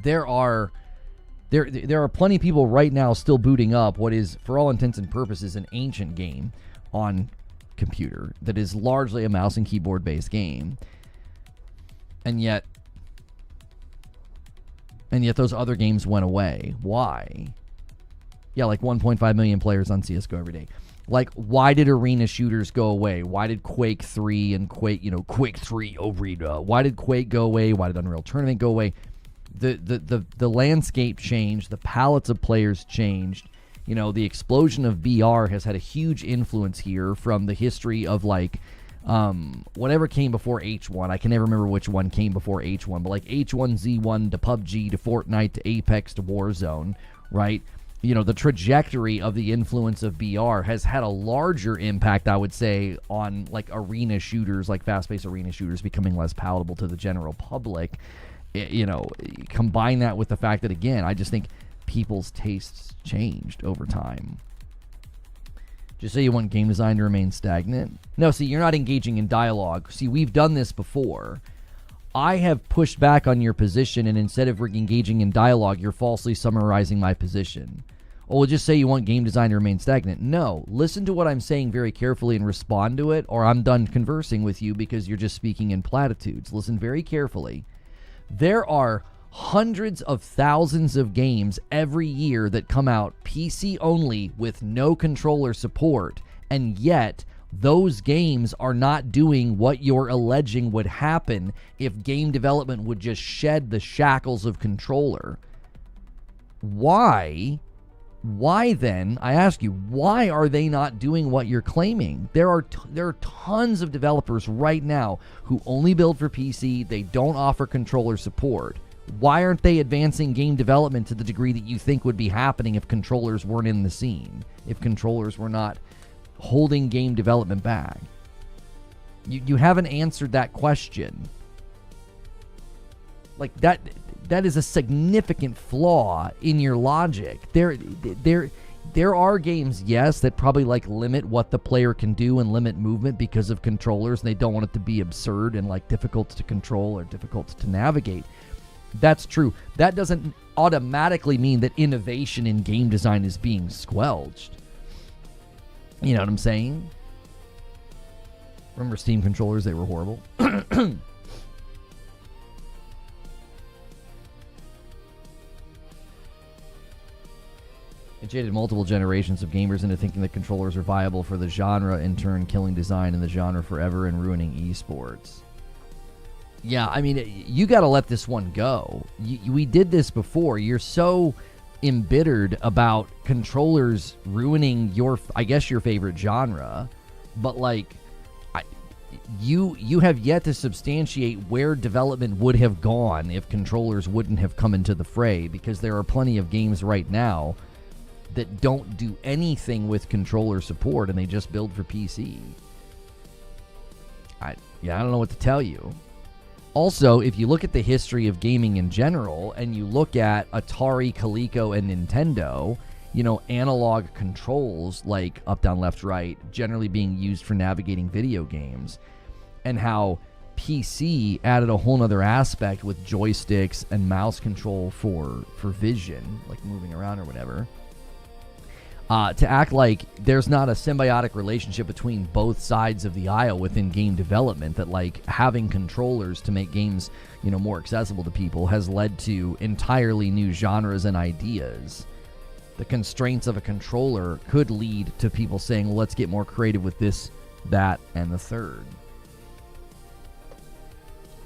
there are plenty of people right now still booting up what is, for all intents and purposes, an ancient game on computer that is largely a mouse and keyboard based game, and yet those other games went away. Why? Yeah, like 1.5 million players on CSGO every day. Like, why did arena shooters go away? Why did Quake 3 and Quake 3 Arena? Why did Quake go away? Why did Unreal Tournament go away? The landscape changed. The palettes of players changed. The explosion of VR has had a huge influence here from the history of, like, whatever came before H1. I can never remember which one came before H1, but like H1Z1 to PUBG to Fortnite to Apex to Warzone, right? The trajectory of the influence of VR has had a larger impact, I would say, on like arena shooters, like fast-paced arena shooters becoming less palatable to the general public. Combine that with the fact that, again, I just think people's tastes changed over time. Just say you want game design to remain stagnant? No, see, you're not engaging in dialogue. See, we've done this before. I have pushed back on your position, and instead of engaging in dialogue, you're falsely summarizing my position. Well, just say you want game design to remain stagnant. No, listen to what I'm saying very carefully and respond to it, or I'm done conversing with you because you're just speaking in platitudes. Listen very carefully. There are hundreds of thousands of games every year that come out PC only with no controller support, and yet those games are not doing what you're alleging would happen if game development would just shed the shackles of controller. Why then, I ask you, why are they not doing what you're claiming? There are tons of developers right now who only build for PC. They don't offer controller support. Why aren't they advancing game development to the degree that you think would be happening if controllers weren't in the scene? If controllers were not holding game development back? You haven't answered that question. Like, that is a significant flaw in your logic. There are games, yes, that probably like limit what the player can do and limit movement because of controllers, and they don't want it to be absurd and like difficult to control or difficult to navigate. That's true. That doesn't automatically mean that innovation in game design is being squelched. You know what I'm saying? Remember Steam controllers? They were horrible. It jaded multiple generations of gamers into thinking that controllers are viable for the genre, in turn killing design in the genre forever and ruining esports. Yeah, I mean, you got to let this one go. We did this before. You're so embittered about controllers ruining your favorite genre, but like, you have yet to substantiate where development would have gone if controllers wouldn't have come into the fray, because there are plenty of games right now that don't do anything with controller support and they just build for PC. I don't know what to tell you. Also, if you look at the history of gaming in general and you look at Atari, Coleco, and Nintendo, analog controls like up, down, left, right generally being used for navigating video games, and how PC added a whole nother aspect with joysticks and mouse control for vision, like moving around or whatever. To act like there's not a symbiotic relationship between both sides of the aisle within game development, that like having controllers to make games, more accessible to people has led to entirely new genres and ideas. The constraints of a controller could lead to people saying, well, let's get more creative with this, that, and the third.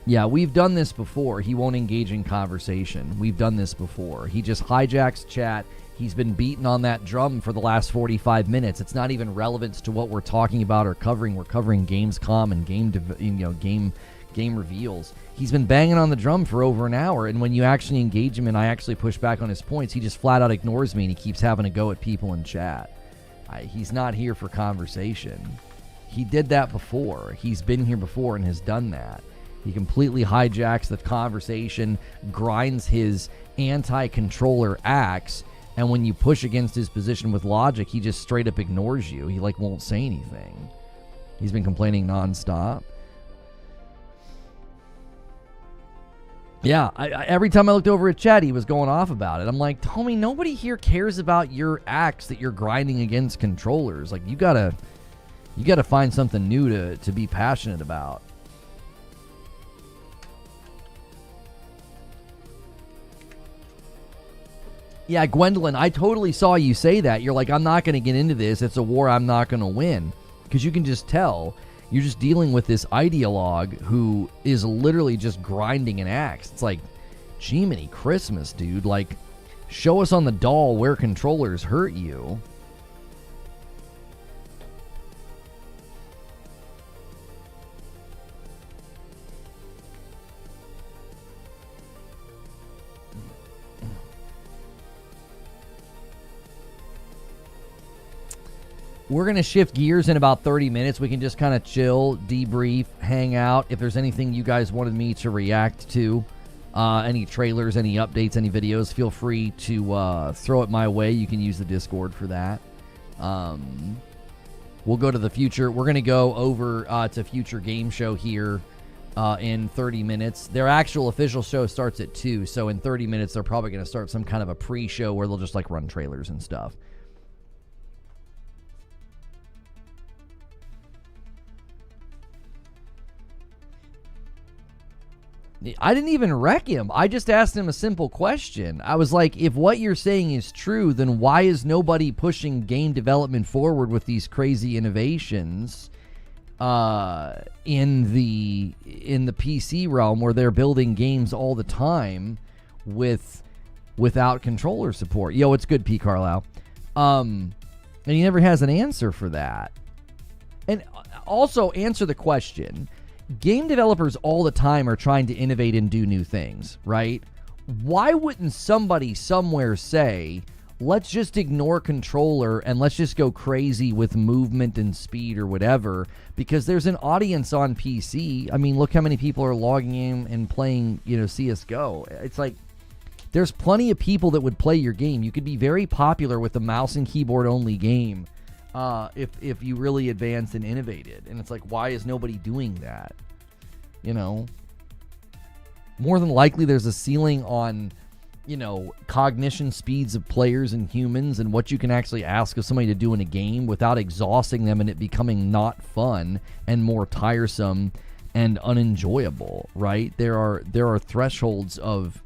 Yeah, we've done this before. He won't engage in conversation. We've done this before. He just hijacks chat. He's been beating on that drum for the last 45 minutes. It's not even relevant to what we're talking about or covering. We're covering Gamescom and game reveals. He's been banging on the drum for over an hour, and when you actually engage him and I actually push back on his points, he just flat out ignores me and he keeps having a go at people in chat. He's not here for conversation. He did that before. He's been here before and has done that. He completely hijacks the conversation, grinds his anti-controller axe, and when you push against his position with logic, he just straight up ignores you. He won't say anything. He's been complaining nonstop. Yeah, every time I looked over at chat, he was going off about it. I'm like, Tommy, nobody here cares about your axe that you're grinding against controllers. Like, you gotta find something new to be passionate about. Yeah, Gwendolyn, I totally saw you say that. You're like, I'm not going to get into this. It's a war I'm not going to win. Because you can just tell you're just dealing with this ideologue who is literally just grinding an axe. It's like, Jiminy Christmas, dude. Like, show us on the doll where controllers hurt you. We're going to shift gears in about 30 minutes. We can just kind of chill, debrief, hang out. If there's anything you guys wanted me to react to, any trailers, any updates, any videos, feel free to throw it my way. You can use the Discord for that. We'll go to the future. We're going to go over to Future Game Show here in 30 minutes. Their actual official show starts at 2, so in 30 minutes they're probably going to start some kind of a pre-show where they'll just run trailers and stuff. I didn't even wreck him. I just asked him a simple question. I was like, if what you're saying is true, then why is nobody pushing game development forward with these crazy innovations in the PC realm where they're building games all the time without controller support? Yo, it's good, P. Carlisle. And he never has an answer for that. And also answer the question. Game developers all the time are trying to innovate and do new things, right? Why wouldn't somebody somewhere say, let's just ignore controller and let's just go crazy with movement and speed or whatever, because there's an audience on PC. I mean, look how many people are logging in and playing, CSGO. It's like, There's plenty of people that would play your game. You could be very popular with a mouse and keyboard only game if you really advanced and innovated. And it's like, why is nobody doing that? You know? More than likely, there's a ceiling on, you know, cognition speeds of players and humans and what you can actually ask of somebody to do in a game without exhausting them and it becoming not fun and more tiresome and unenjoyable, right? There are thresholds of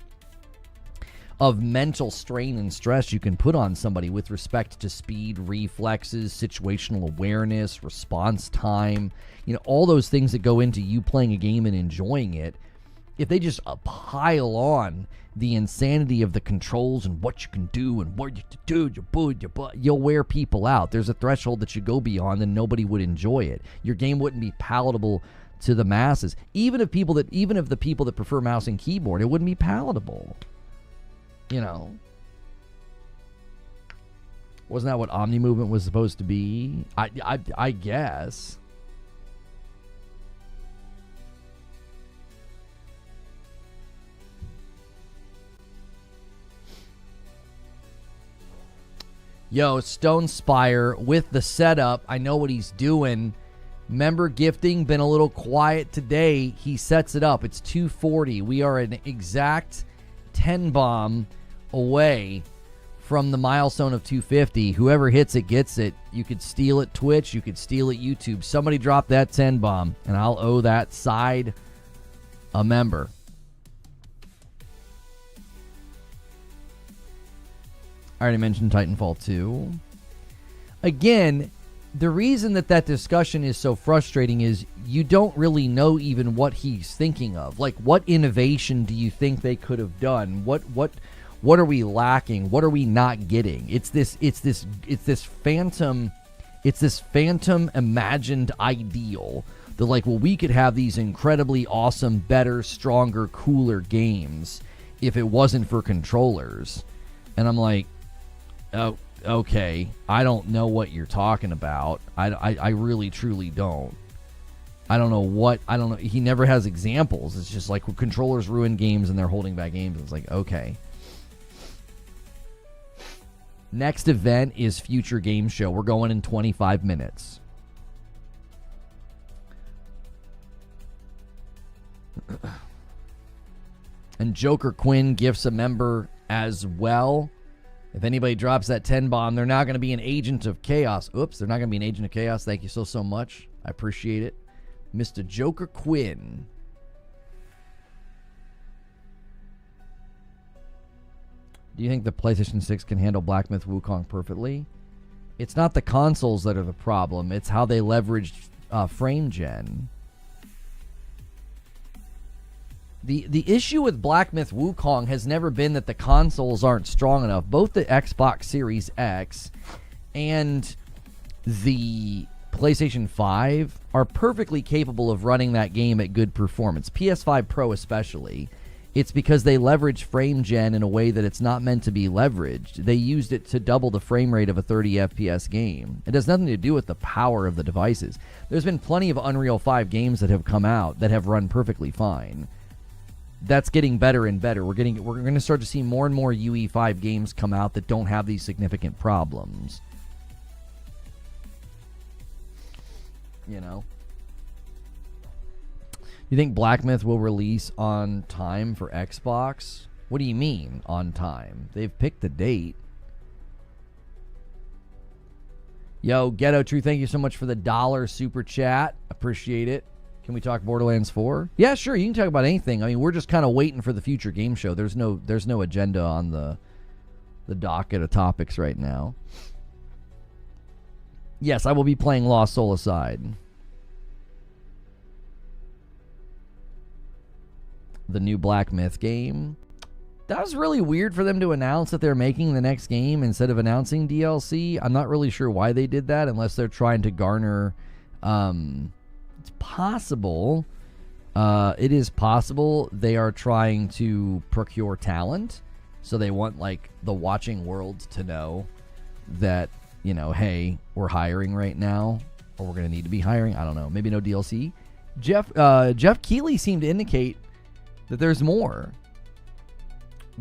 mental strain and stress you can put on somebody with respect to speed, reflexes, situational awareness, response time, you know, all those things that go into you playing a game and enjoying it. If they just pile on the insanity of the controls and what you can do and what you do, you'll wear people out. There's a threshold that you go beyond and nobody would enjoy it. Your game wouldn't be palatable to the masses. Even if the people that prefer mouse and keyboard, it wouldn't be palatable. You know. Wasn't that what Omni Movement was supposed to be? I guess. Yo, Stone Spire with the setup. I know what he's doing. Member gifting been a little quiet today. He sets it up. It's 240. We are an exact 10 bomb away from the milestone of 250. Whoever hits it gets it. You could steal it Twitch. You could steal it YouTube. Somebody drop that 10 bomb, and I'll owe that side a member. I already mentioned Titanfall 2. Again, the reason that discussion is so frustrating is you don't really know even what he's thinking of. Like, what innovation do you think they could have done? What are we lacking? What are we not getting? It's this phantom imagined ideal that, like, well, we could have these incredibly awesome, better, stronger, cooler games if it wasn't for controllers. And I'm like, oh, okay, I don't know what you're talking about. I really, truly don't. I don't know. He never has examples. It's just like, well, controllers ruin games and they're holding back games. It's like, okay. Next event is Future Game Show. We're going in 25 minutes. And Joker Quinn gifts a member as well. If anybody drops that 10 bomb, they're not going to be an agent of chaos. Oops, they're not going to be an agent of chaos. Thank you so much. I appreciate it. Mr. Joker Quinn. Do you think the PlayStation 6 can handle Black Myth Wukong perfectly? It's not the consoles that are the problem. It's how they leveraged frame gen. The issue with Black Myth Wukong has never been that the consoles aren't strong enough. Both the Xbox Series X and the PlayStation 5 are perfectly capable of running that game at good performance. PS5 Pro especially. It's because they leverage frame gen in a way that it's not meant to be leveraged. They used it to double the frame rate of a 30 FPS game. It has nothing to do with the power of the devices. There's been plenty of Unreal 5 games that have come out that have run perfectly fine. That's getting better and better. We're going to start to see more and more UE5 games come out that don't have these significant problems. You know? You think Black Myth will release on time for Xbox? What do you mean, on time? They've picked the date. Yo, Ghetto True, thank you so much for the $1 super chat. Appreciate it. Can we talk Borderlands 4? Yeah, sure. You can talk about anything. I mean, we're just kind of waiting for the Future Game Show. There's no agenda on the docket of topics right now. Yes, I will be playing Lost Soul Aside. The new Black Myth game. That was really weird for them to announce that they're making the next game instead of announcing DLC. I'm not really sure why they did that, unless they're trying to garner... It's possible. It is possible they are trying to procure talent. So they want, like, the watching world to know that, you know, hey, we're hiring right now, or we're going to need to be hiring. I don't know. Maybe no DLC. Jeff Keighley seemed to indicate that there's more.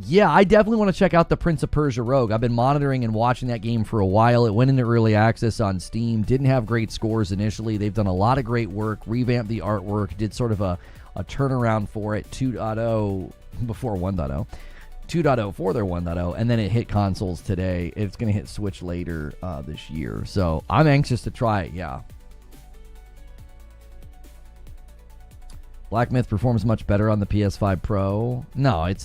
Yeah, I definitely want to check out the Prince of Persia Rogue. I've been monitoring and watching that game for a while. It went into early access on Steam. Didn't have great scores initially. They've done a lot of great work, revamped the artwork, did sort of a turnaround for it, 2.0 before 1.0. 2.0 for their 1.0, and then it hit consoles today. It's going to hit Switch later this year. So I'm anxious to try it, yeah. Black Myth performs much better on the PS5 Pro. No, I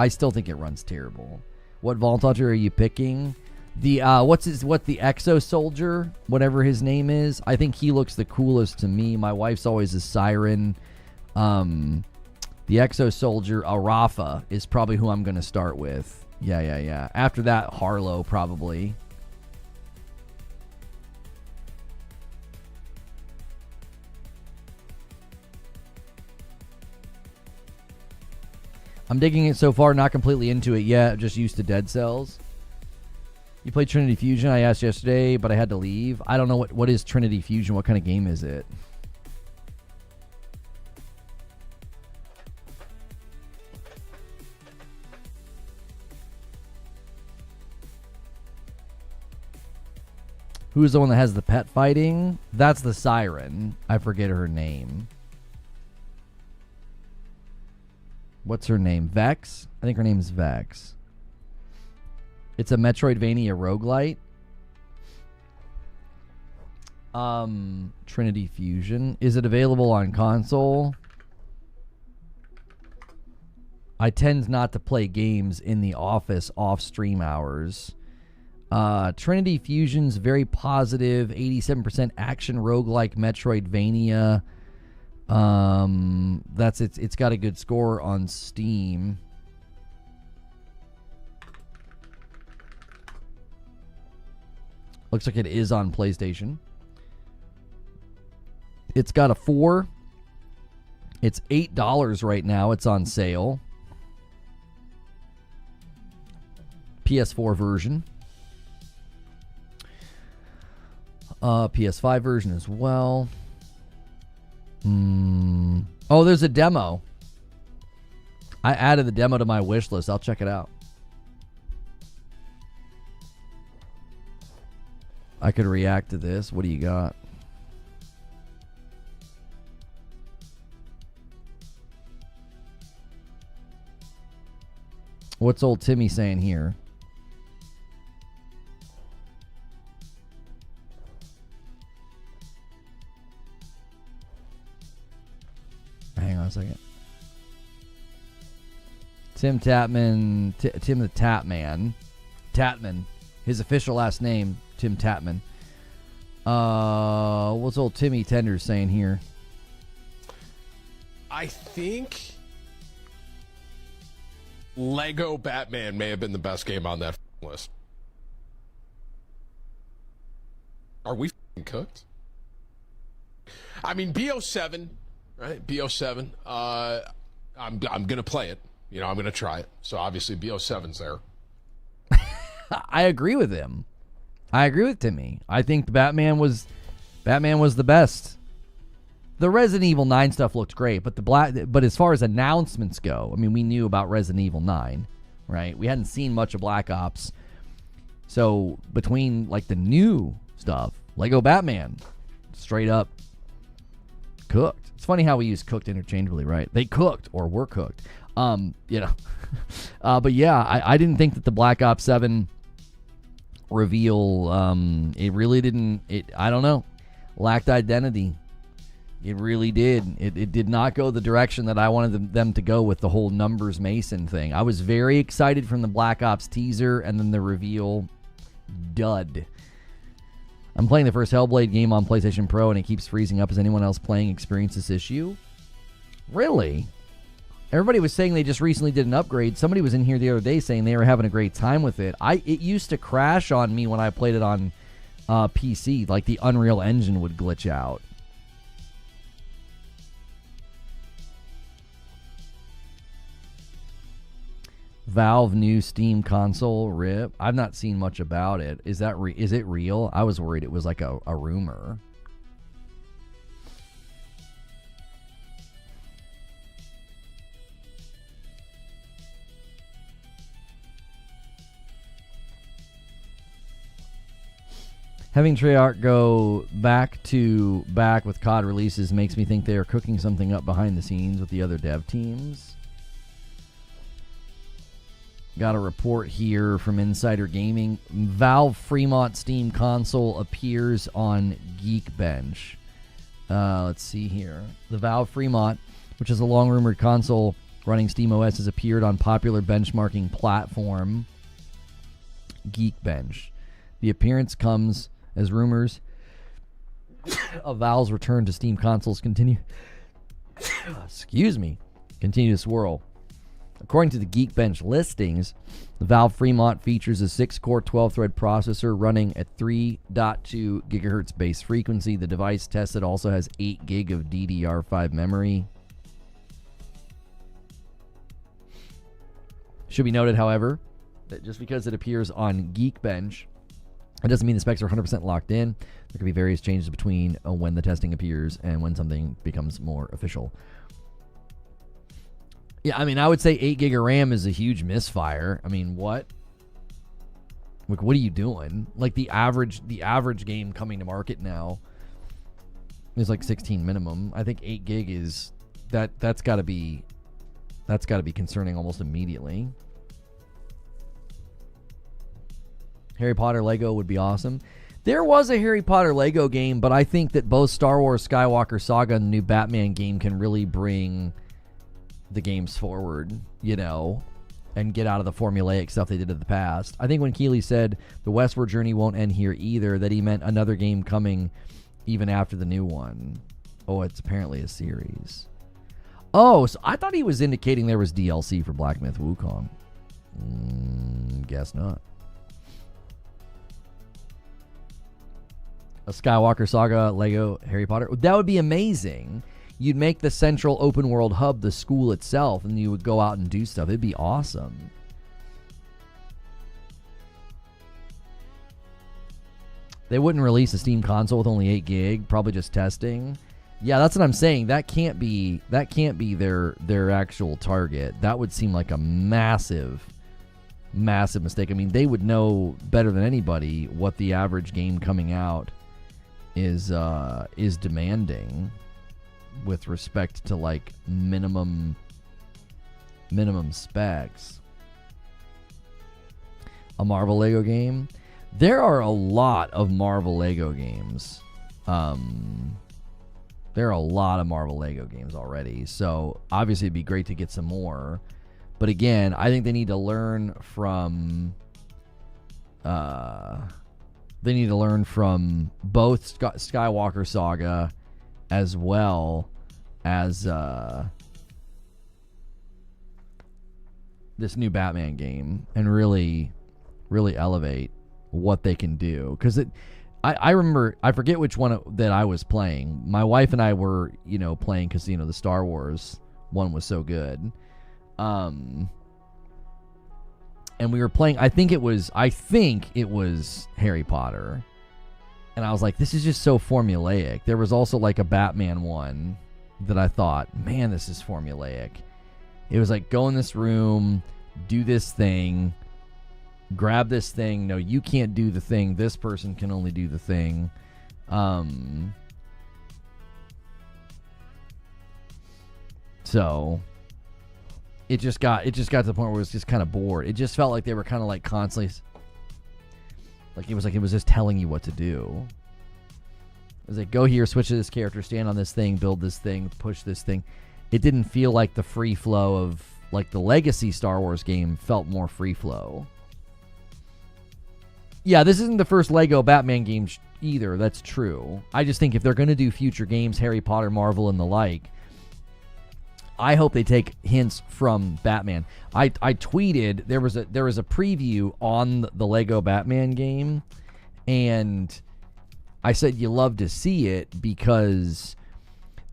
still think it runs terrible. What Voltager are you picking? The the Exo Soldier, whatever his name is. I think he looks the coolest to me. My wife's always a Siren. The Exo Soldier, Arafa, is probably who I'm going to start with. Yeah. After that, Harlow, probably. I'm digging it so far, not completely into it yet. Just used to Dead Cells. You played Trinity Fusion? I asked yesterday, but I had to leave. I don't know what is Trinity Fusion. What kind of game is it? Who's the one that has the pet fighting? That's the Siren. I forget her name. What's her name? Vex? I think her name is Vex. It's a Metroidvania roguelite. Trinity Fusion. Is it available on console? I tend not to play games in the office off stream hours. Trinity Fusion's very positive, 87% action roguelike Metroidvania. It's got a good score on Steam. Looks like it is on PlayStation. It's got a 4. It's $8 right now. It's on sale. PS4 version. PS5 version as well. Oh, there's a demo. I added the demo to my wish list. I'll check it out. I could react to this. What do you got? What's old Timmy saying here? Hang on a second. Tim Tatman, Tim the Tatman. Tatman. His official last name, Tim Tatman. What's old Timmy Tender saying here? I think Lego Batman may have been the best game on that list. Are we cooked? I mean, BO7, right? BO7. I'm gonna play it. You know, I'm gonna try it. So obviously BO7's there. I agree with him. I agree with Timmy. I think the Batman was the best. The Resident Evil 9 stuff looked great, but as far as announcements go, I mean, we knew about Resident Evil 9, right? We hadn't seen much of Black Ops. So between like the new stuff, Lego Batman, straight up cooked. It's funny how we use cooked interchangeably, right? They cooked or were cooked. But yeah, I didn't think that the Black Ops 7 reveal, it really didn't, I don't know, lacked identity. It really did. It did not go the direction that I wanted them to go with the whole numbers Mason thing. I was very excited from the Black Ops teaser, and then the reveal, dud. I'm playing the first Hellblade game on PlayStation Pro, and it keeps freezing up. Has anyone else playing experienced this issue? Really? Everybody was saying they just recently did an upgrade. Somebody was in here the other day saying they were having a great time with it. It used to crash on me when I played it on PC. Like the Unreal Engine would glitch out. Valve new Steam console rip. I've not seen much about it. Is it real? I was worried it was like a rumor. Having Treyarch go back to back with COD releases makes me think they are cooking something up behind the scenes with the other dev teams. Got a report here from Insider Gaming. Valve Fremont Steam console appears on Geekbench. Let's see here. The Valve Fremont, which is a long-rumored console running SteamOS, has appeared on popular benchmarking platform Geekbench. The appearance comes as rumors of Valve's return to Steam consoles continue to swirl. According to the Geekbench listings, the Valve Fremont features a 6-core 12-thread processor running at 3.2 gigahertz base frequency. The device tested also has 8 gig of DDR5 memory. Should be noted, however, that just because it appears on Geekbench, it doesn't mean the specs are 100% locked in. There could be various changes between when the testing appears and when something becomes more official. Yeah, I mean, I would say 8 gig of RAM is a huge misfire. I mean, what? Like, what are you doing? Like, the average game coming to market now is like 16 minimum. I think 8 gig is that's got to be concerning almost immediately. Harry Potter Lego would be awesome. There was a Harry Potter Lego game, but I think that both Star Wars Skywalker Saga and the new Batman game can really bring the games forward, you know, and get out of the formulaic stuff they did in the past. I think when Keeley said the Westward Journey won't end here either, that he meant another game coming even after the new one. Oh, it's apparently a series. Oh, so I thought he was indicating there was DLC for Black Myth Wukong. Guess not. A Skywalker Saga Lego Harry Potter. That would be amazing. You'd make the central open world hub the school itself, and you would go out and do stuff. It'd be awesome. They wouldn't release a Steam console with only 8 gig, probably just testing. Yeah, that's what I'm saying. That can't be their actual target. That would seem like a massive mistake. I mean, they would know better than anybody what the average game coming out is demanding with respect to like minimum specs. A Marvel Lego game. There are a lot of Marvel Lego games. There are a lot of Marvel Lego games already. So obviously it'd be great to get some more. But again, I think they need to learn from both Skywalker Saga as well as this new Batman game, and really elevate what they can do. Because I remember, I forget which one that I was playing. My wife and I were, playing because, the Star Wars one was so good. And we were playing, I think it was Harry Potter. And I was like, this is just so formulaic. There was also like a Batman one that I thought, man, this is formulaic. It was like, go in this room, do this thing, grab this thing. No, you can't do the thing. This person can only do the thing. So it just got to the point where it was just kind of bored. It just felt like they were kind of like constantly, it was just telling you what to do. It was like, go here, switch to this character, stand on this thing, build this thing, push this thing. It didn't feel like the free flow of, like, the legacy Star Wars game felt more free flow. Yeah, this isn't the first Lego Batman game either. That's true. I just think if they're going to do future games, Harry Potter, Marvel, and the like, I hope they take hints from Batman. I tweeted there was a preview on the Lego Batman game, and I said you love to see it because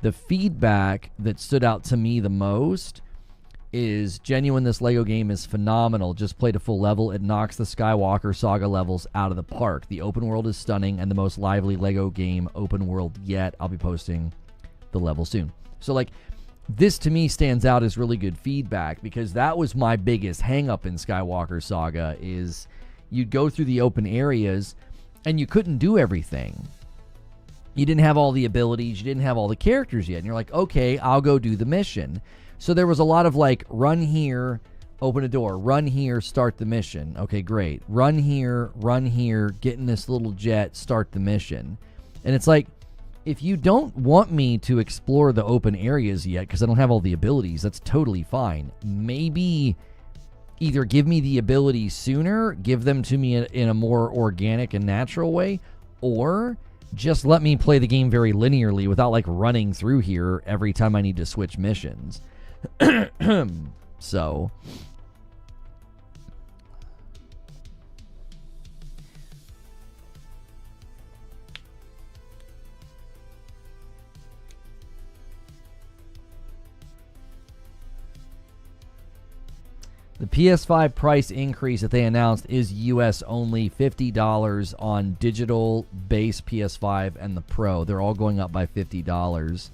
the feedback that stood out to me the most is genuine. This Lego game is phenomenal. Just played a full level. It knocks the Skywalker Saga levels out of the park. The open world is stunning and the most lively Lego game open world yet. I'll be posting the level soon. So, like, this to me stands out as really good feedback because that was my biggest hang up in Skywalker Saga is you'd go through the open areas and you couldn't do everything. You didn't have all the abilities. You didn't have all the characters yet. And you're like, okay, I'll go do the mission. So there was a lot of like, run here, open a door. Run here, start the mission. Okay, great. Run here, get in this little jet, start the mission. And it's like, if you don't want me to explore the open areas yet because I don't have all the abilities, that's totally fine. Maybe either give me the abilities sooner, give them to me in a more organic and natural way, or just let me play the game very linearly without like running through here every time I need to switch missions. So the PS5 price increase that they announced is US only, $50 on digital base PS5 and the Pro. They're all going up by $50.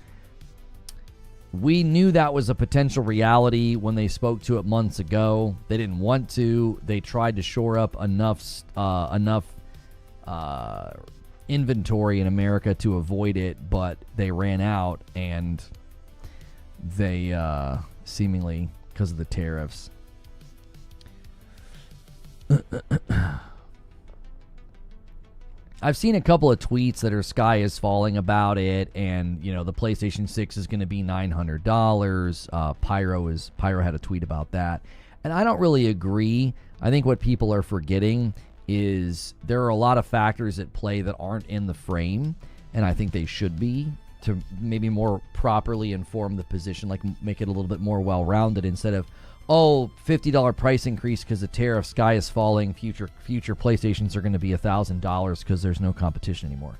We knew that was a potential reality when they spoke to it months ago. They didn't want to. They tried to shore up enough inventory in America to avoid it, but they ran out, and they seemingly, because of the tariffs. I've seen a couple of tweets that are sky is falling about it, and the PlayStation 6 is going to be $900. Pyro had a tweet about that, and I don't really agree. I think what people are forgetting is there are a lot of factors at play that aren't in the frame, and I think they should be, to maybe more properly inform the position, like make it a little bit more well-rounded instead of, $50 price increase because the tariff, sky is falling, future PlayStations are going to be $1,000 because there's no competition anymore.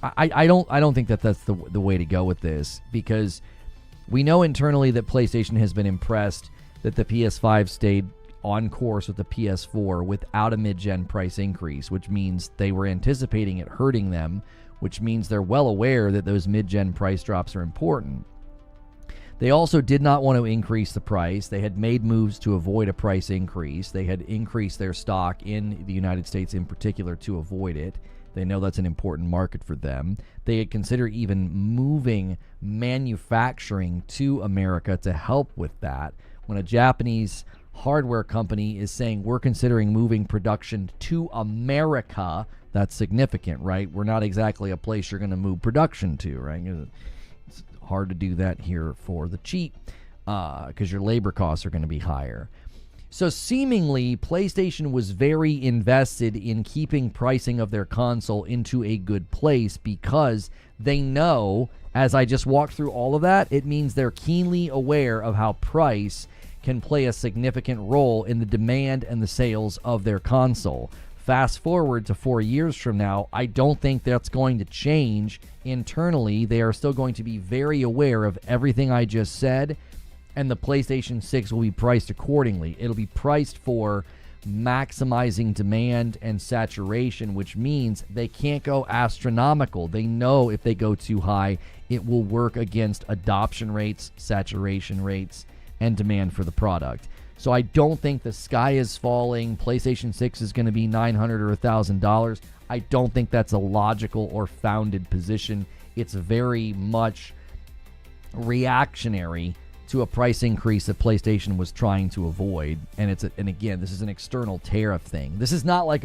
I don't think that's the way to go with this, because we know internally that PlayStation has been impressed that the PS5 stayed on course with the PS4 without a mid-gen price increase, which means they were anticipating it hurting them, which means they're well aware that those mid-gen price drops are important. They also did not want to increase the price. They had made moves to avoid a price increase. They had increased their stock in the United States in particular to avoid it. They know that's an important market for them. They had considered even moving manufacturing to America to help with that. When a Japanese hardware company is saying we're considering moving production to America, that's significant, right? We're not exactly a place you're going to move production to, right? It's hard to do that here for the cheap because your labor costs are going to be higher. So seemingly, PlayStation was very invested in keeping pricing of their console into a good place because they know, as I just walked through all of that, it means they're keenly aware of how price can play a significant role in the demand and the sales of their console. Fast forward to 4 years from now, I don't think that's going to change internally. They are still going to be very aware of everything I just said, and the PlayStation 6 will be priced accordingly. It'll be priced for maximizing demand and saturation, which means they can't go astronomical. They know if they go too high, it will work against adoption rates, saturation rates, and demand for the product. So I don't think the sky is falling. PlayStation 6 is going to be $900 or $1,000. I don't think that's a logical or founded position. It's very much reactionary to a price increase that PlayStation was trying to avoid. And again, this is an external tariff thing. This is not like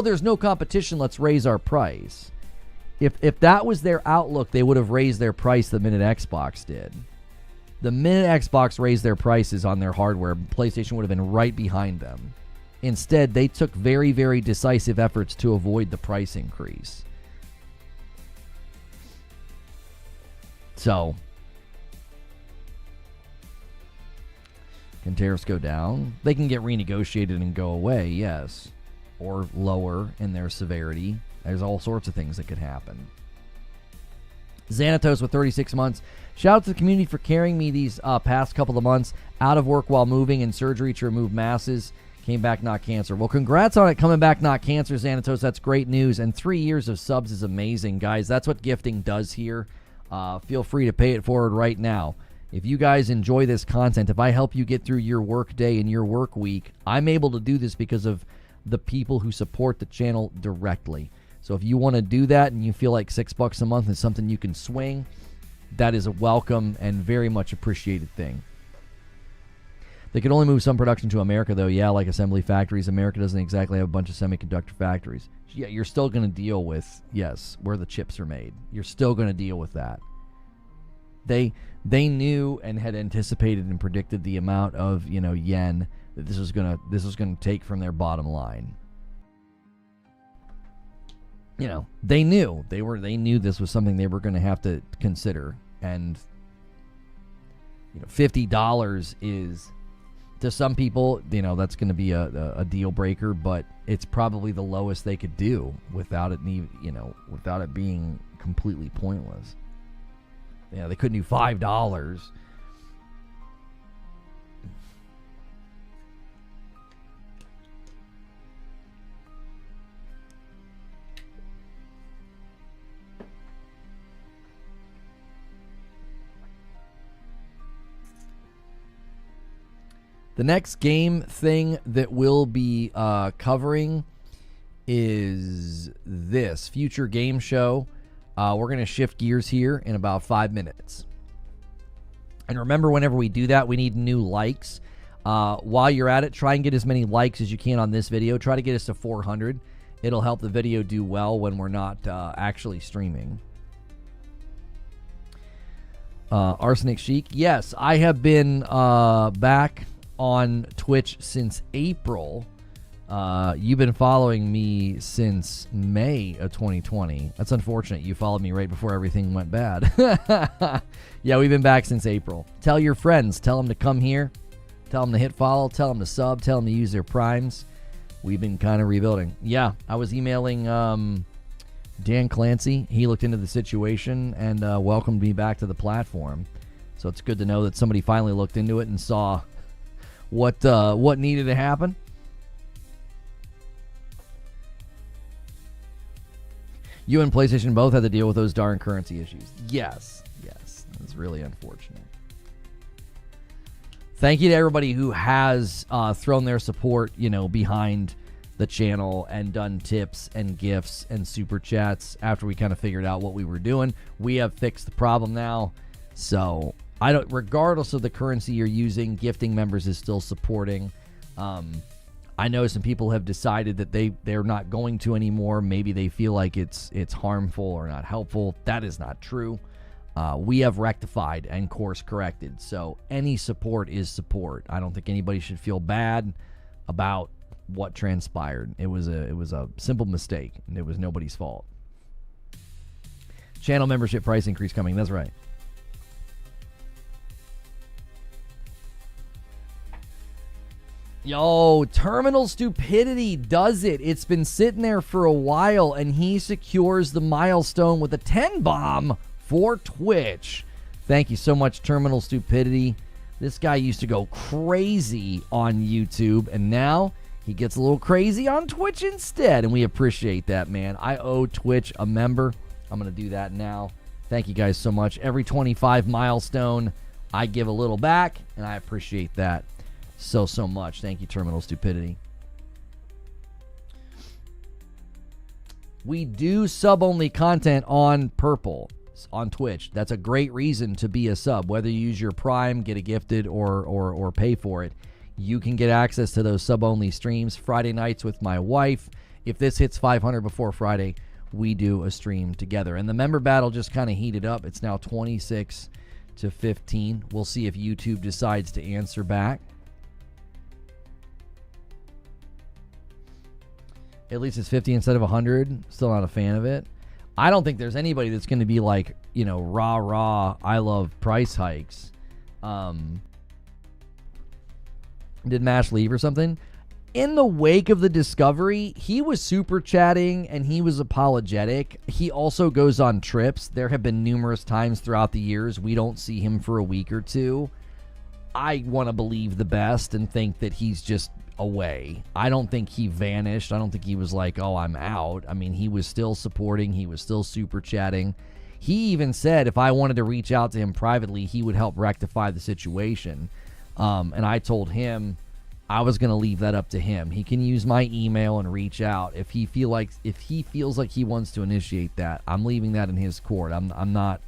there's no competition, let's raise our price. If that was their outlook, they would have raised their price the minute Xbox did. The minute Xbox raised their prices on their hardware, PlayStation would have been right behind them. Instead, they took very, very decisive efforts to avoid the price increase. So, can tariffs go down? They can get renegotiated and go away, yes. Or lower in their severity. There's all sorts of things that could happen. Xanatos with 36 months. Shout out to the community for carrying me these past couple of months. Out of work while moving and surgery to remove masses. Came back, not cancer. Well, congrats on it coming back, not cancer, Xanatos. That's great news. And 3 years of subs is amazing, guys. That's what gifting does here. Feel free to pay it forward right now. If you guys enjoy this content, if I help you get through your work day and your work week, I'm able to do this because of the people who support the channel directly. So if you want to do that and you feel like $6 a month is something you can swing, that is a welcome and very much appreciated thing. They could only move some production to America, though. Yeah, like assembly factories. America doesn't exactly have a bunch of semiconductor factories. Yeah, you're still going to deal with, yes, where the chips are made. You're still going to deal with that. They knew and had anticipated and predicted the amount of, yen that this was going to take from their bottom line. They knew this was something they were going to have to consider, and $50 is, to some people, that's going to be a deal breaker, but it's probably the lowest they could do without it being completely pointless. They couldn't do $5. The next game thing that we'll be covering is this Future Game Show. We're going to shift gears here in about 5 minutes. And remember, whenever we do that, we need new likes. While you're at it, try and get as many likes as you can on this video. Try to get us to 400. It'll help the video do well when we're not actually streaming. Arsenic Chic. Yes, I have been back on Twitch since April. You've been following me since May of 2020. That's unfortunate. You followed me right before everything went bad. Yeah, we've been back since April. Tell your friends. Tell them to come here. Tell them to hit follow. Tell them to sub. Tell them to use their primes. We've been kind of rebuilding. Yeah, I was emailing Dan Clancy. He looked into the situation and welcomed me back to the platform. So it's good to know that somebody finally looked into it and saw what needed to happen. You and PlayStation both had to deal with those darn currency issues. Yes. It's really unfortunate. Thank you to everybody who has thrown their support, behind the channel and done tips and gifts and super chats after we kind of figured out what we were doing. We have fixed the problem now. So regardless of the currency you're using, gifting members is still supporting. I know some people have decided that they're not going to anymore. Maybe they feel like it's harmful or not helpful. That is not true. We have rectified and course corrected. So any support is support. I don't think anybody should feel bad about what transpired. It was a simple mistake, and it was nobody's fault. Channel membership price increase coming. That's right. Yo, Terminal Stupidity does it. It's been sitting there for a while, and he secures the milestone with a 10 bomb for Twitch. Thank you so much, Terminal Stupidity. This guy used to go crazy on YouTube, and now he gets a little crazy on Twitch instead, and we appreciate that, man. I owe Twitch a member. I'm going to do that now. Thank you guys so much. Every 25 milestone, I give a little back, and I appreciate that so much. Thank you, Terminal Stupidity. We do sub-only content on Purple, on Twitch. That's a great reason to be a sub. Whether you use your Prime, get a gifted, or pay for it, you can get access to those sub-only streams. Friday nights with my wife. If this hits 500 before Friday, we do a stream together. And the member battle just kind of heated up. It's now 26 to 15. We'll see if YouTube decides to answer back. At least it's 50 instead of 100. Still not a fan of it. I don't think there's anybody that's going to be like, rah, I love price hikes. Did Mash leave or something? In the wake of the discovery, he was super chatting and he was apologetic. He also goes on trips. There have been numerous times throughout the years we don't see him for a week or two. I want to believe the best and think that he's just away. I don't think he vanished. I don't think he was like, oh, I'm out. I mean, he was still supporting. He was still super chatting. He even said if I wanted to reach out to him privately, he would help rectify the situation. And I told him I was going to leave that up to him. He can use my email and reach out if he feels like he wants to initiate that. I'm leaving that in his court. I'm not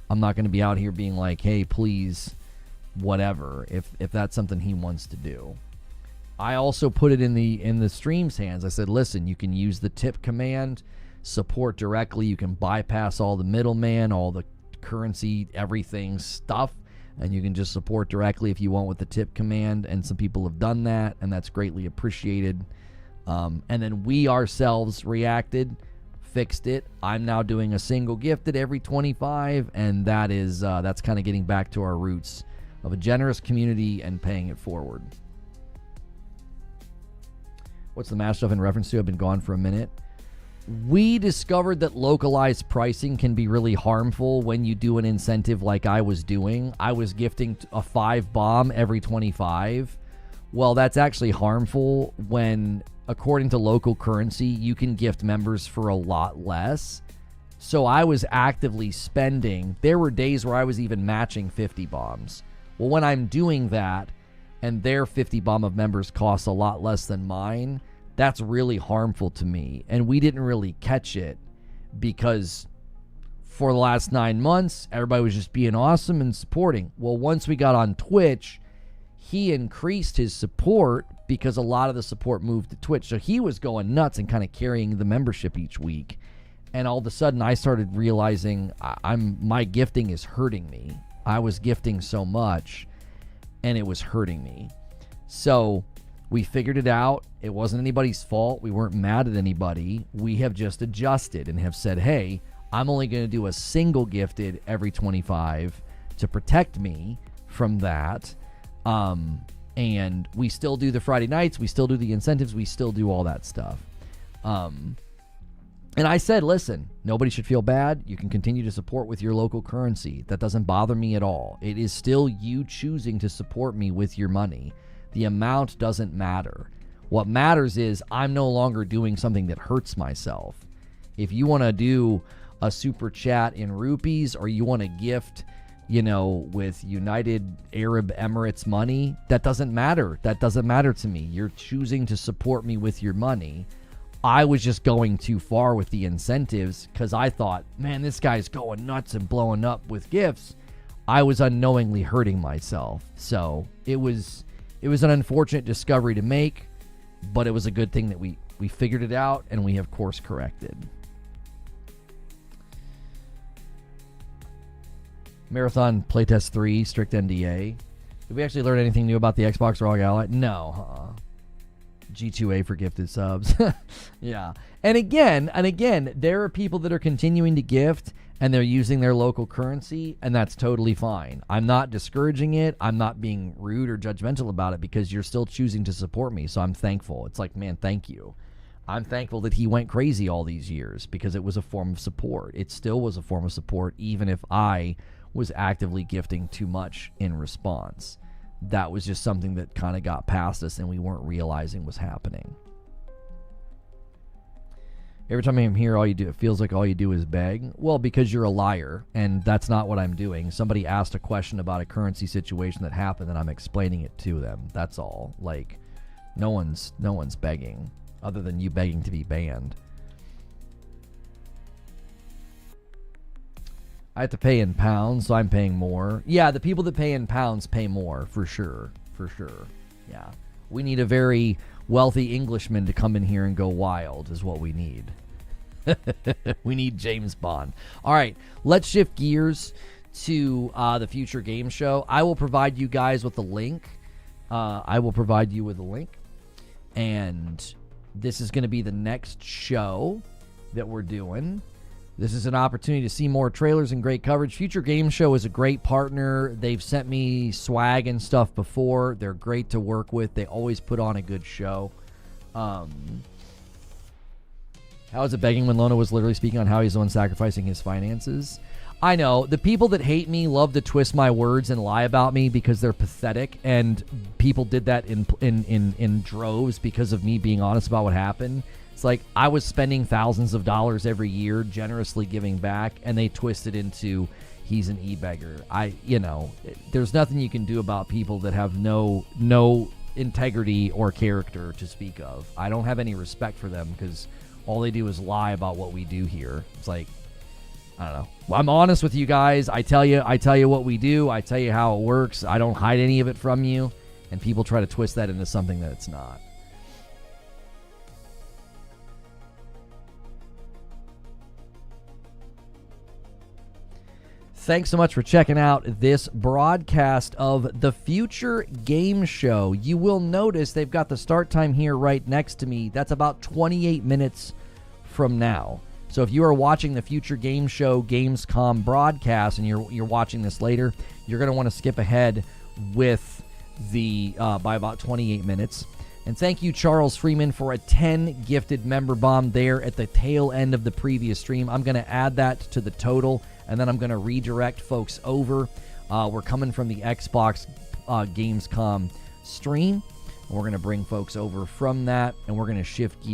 going to be out here being like, hey, please, whatever. If that's something he wants to do. I also put it in the stream's hands. I said, listen, you can use the tip command, support directly. You can bypass all the middleman, all the currency, everything stuff. And you can just support directly if you want with the tip command. And some people have done that, and that's greatly appreciated. And then we ourselves reacted, fixed it. I'm now doing a single gifted every 25, and that's kind of getting back to our roots of a generous community and paying it forward. What's the mash stuff in reference to? I've been gone for a minute. We discovered that localized pricing can be really harmful when you do an incentive like I was doing. I was gifting a 5 bomb every 25. Well, that's actually harmful when, according to local currency, you can gift members for a lot less. So I was actively spending. There were days where I was even matching 50 bombs. Well, when I'm doing that and their 50 bomb of members costs a lot less than mine, that's really harmful to me. And we didn't really catch it because for the last 9 months, everybody was just being awesome and supporting. Well, once we got on Twitch, he increased his support because a lot of the support moved to Twitch. So he was going nuts and kind of carrying the membership each week. And all of a sudden, I started realizing my gifting is hurting me. I was gifting so much, and it was hurting me. So we figured it out. It wasn't anybody's fault. We weren't mad at anybody. We have just adjusted and have said, hey, I'm only going to do a single gifted every 25 to protect me from that. And we still do the Friday nights. We still do the incentives. We still do all that stuff. And I said, listen, nobody should feel bad. You can continue to support with your local currency. That doesn't bother me at all. It is still you choosing to support me with your money. The amount doesn't matter. What matters is I'm no longer doing something that hurts myself. If you want to do a super chat in rupees or you want to gift, with United Arab Emirates money, that doesn't matter. That doesn't matter to me. You're choosing to support me with your money. I was just going too far with the incentives because I thought, man, this guy's going nuts and blowing up with gifts. I was unknowingly hurting myself. So it was an unfortunate discovery to make, but it was a good thing that we figured it out and we have course corrected. Marathon Playtest 3, strict NDA. Did we actually learn anything new about the Xbox ROG Ally? No. G2A for gifted subs. Yeah. And again, there are people that are continuing to gift and they're using their local currency, and that's totally fine. I'm not discouraging it. I'm not being rude or judgmental about it because you're still choosing to support me, so I'm thankful. It's like, man, thank you. I'm thankful that he went crazy all these years because it was a form of support. It still was a form of support even if I was actively gifting too much in response. That was just something that kind of got past us and we weren't realizing was happening. Every time I'm here, it feels like all you do is beg. Well, because you're a liar, and that's not what I'm doing. Somebody asked a question about a currency situation that happened, and I'm explaining it to them. That's all. Like, no one's begging, other than you begging to be banned. I have to pay in pounds, so I'm paying more. Yeah, the people that pay in pounds pay more, for sure. For sure. Yeah. We need a very wealthy Englishman to come in here and go wild is what we need. We need James Bond. All right, let's shift gears to the future game show. I will provide you guys with a link. And this is going to be the next show that we're doing. This is an opportunity to see more trailers and great coverage. Future Game Show is a great partner. They've sent me swag and stuff before. They're great to work with. They always put on a good show. How is it begging when Lona was literally speaking on how he's the one sacrificing his finances? I know. The people that hate me love to twist my words and lie about me because they're pathetic, and people did that in droves because of me being honest about what happened. It's like I was spending thousands of dollars every year generously giving back, and they twisted into he's an e-beggar. There's nothing you can do about people that have no integrity or character to speak of. I don't have any respect for them because all they do is lie about what we do here. It's like, I don't know. Well, I'm honest with you guys. I tell you what we do. I tell you how it works. I don't hide any of it from you. And people try to twist that into something that it's not. Thanks so much for checking out this broadcast of the Future Game Show. You will notice they've got the start time here right next to me. That's about 28 minutes from now. So if you are watching the Future Game Show Gamescom broadcast and you're watching this later, you're going to want to skip ahead with the by about 28 minutes. And thank you, Charles Freeman, for a 10 gifted member bomb there at the tail end of the previous stream. I'm going to add that to the total, and then I'm going to redirect folks over. We're coming from the Xbox Gamescom stream. We're going to bring folks over from that, and we're going to shift gears.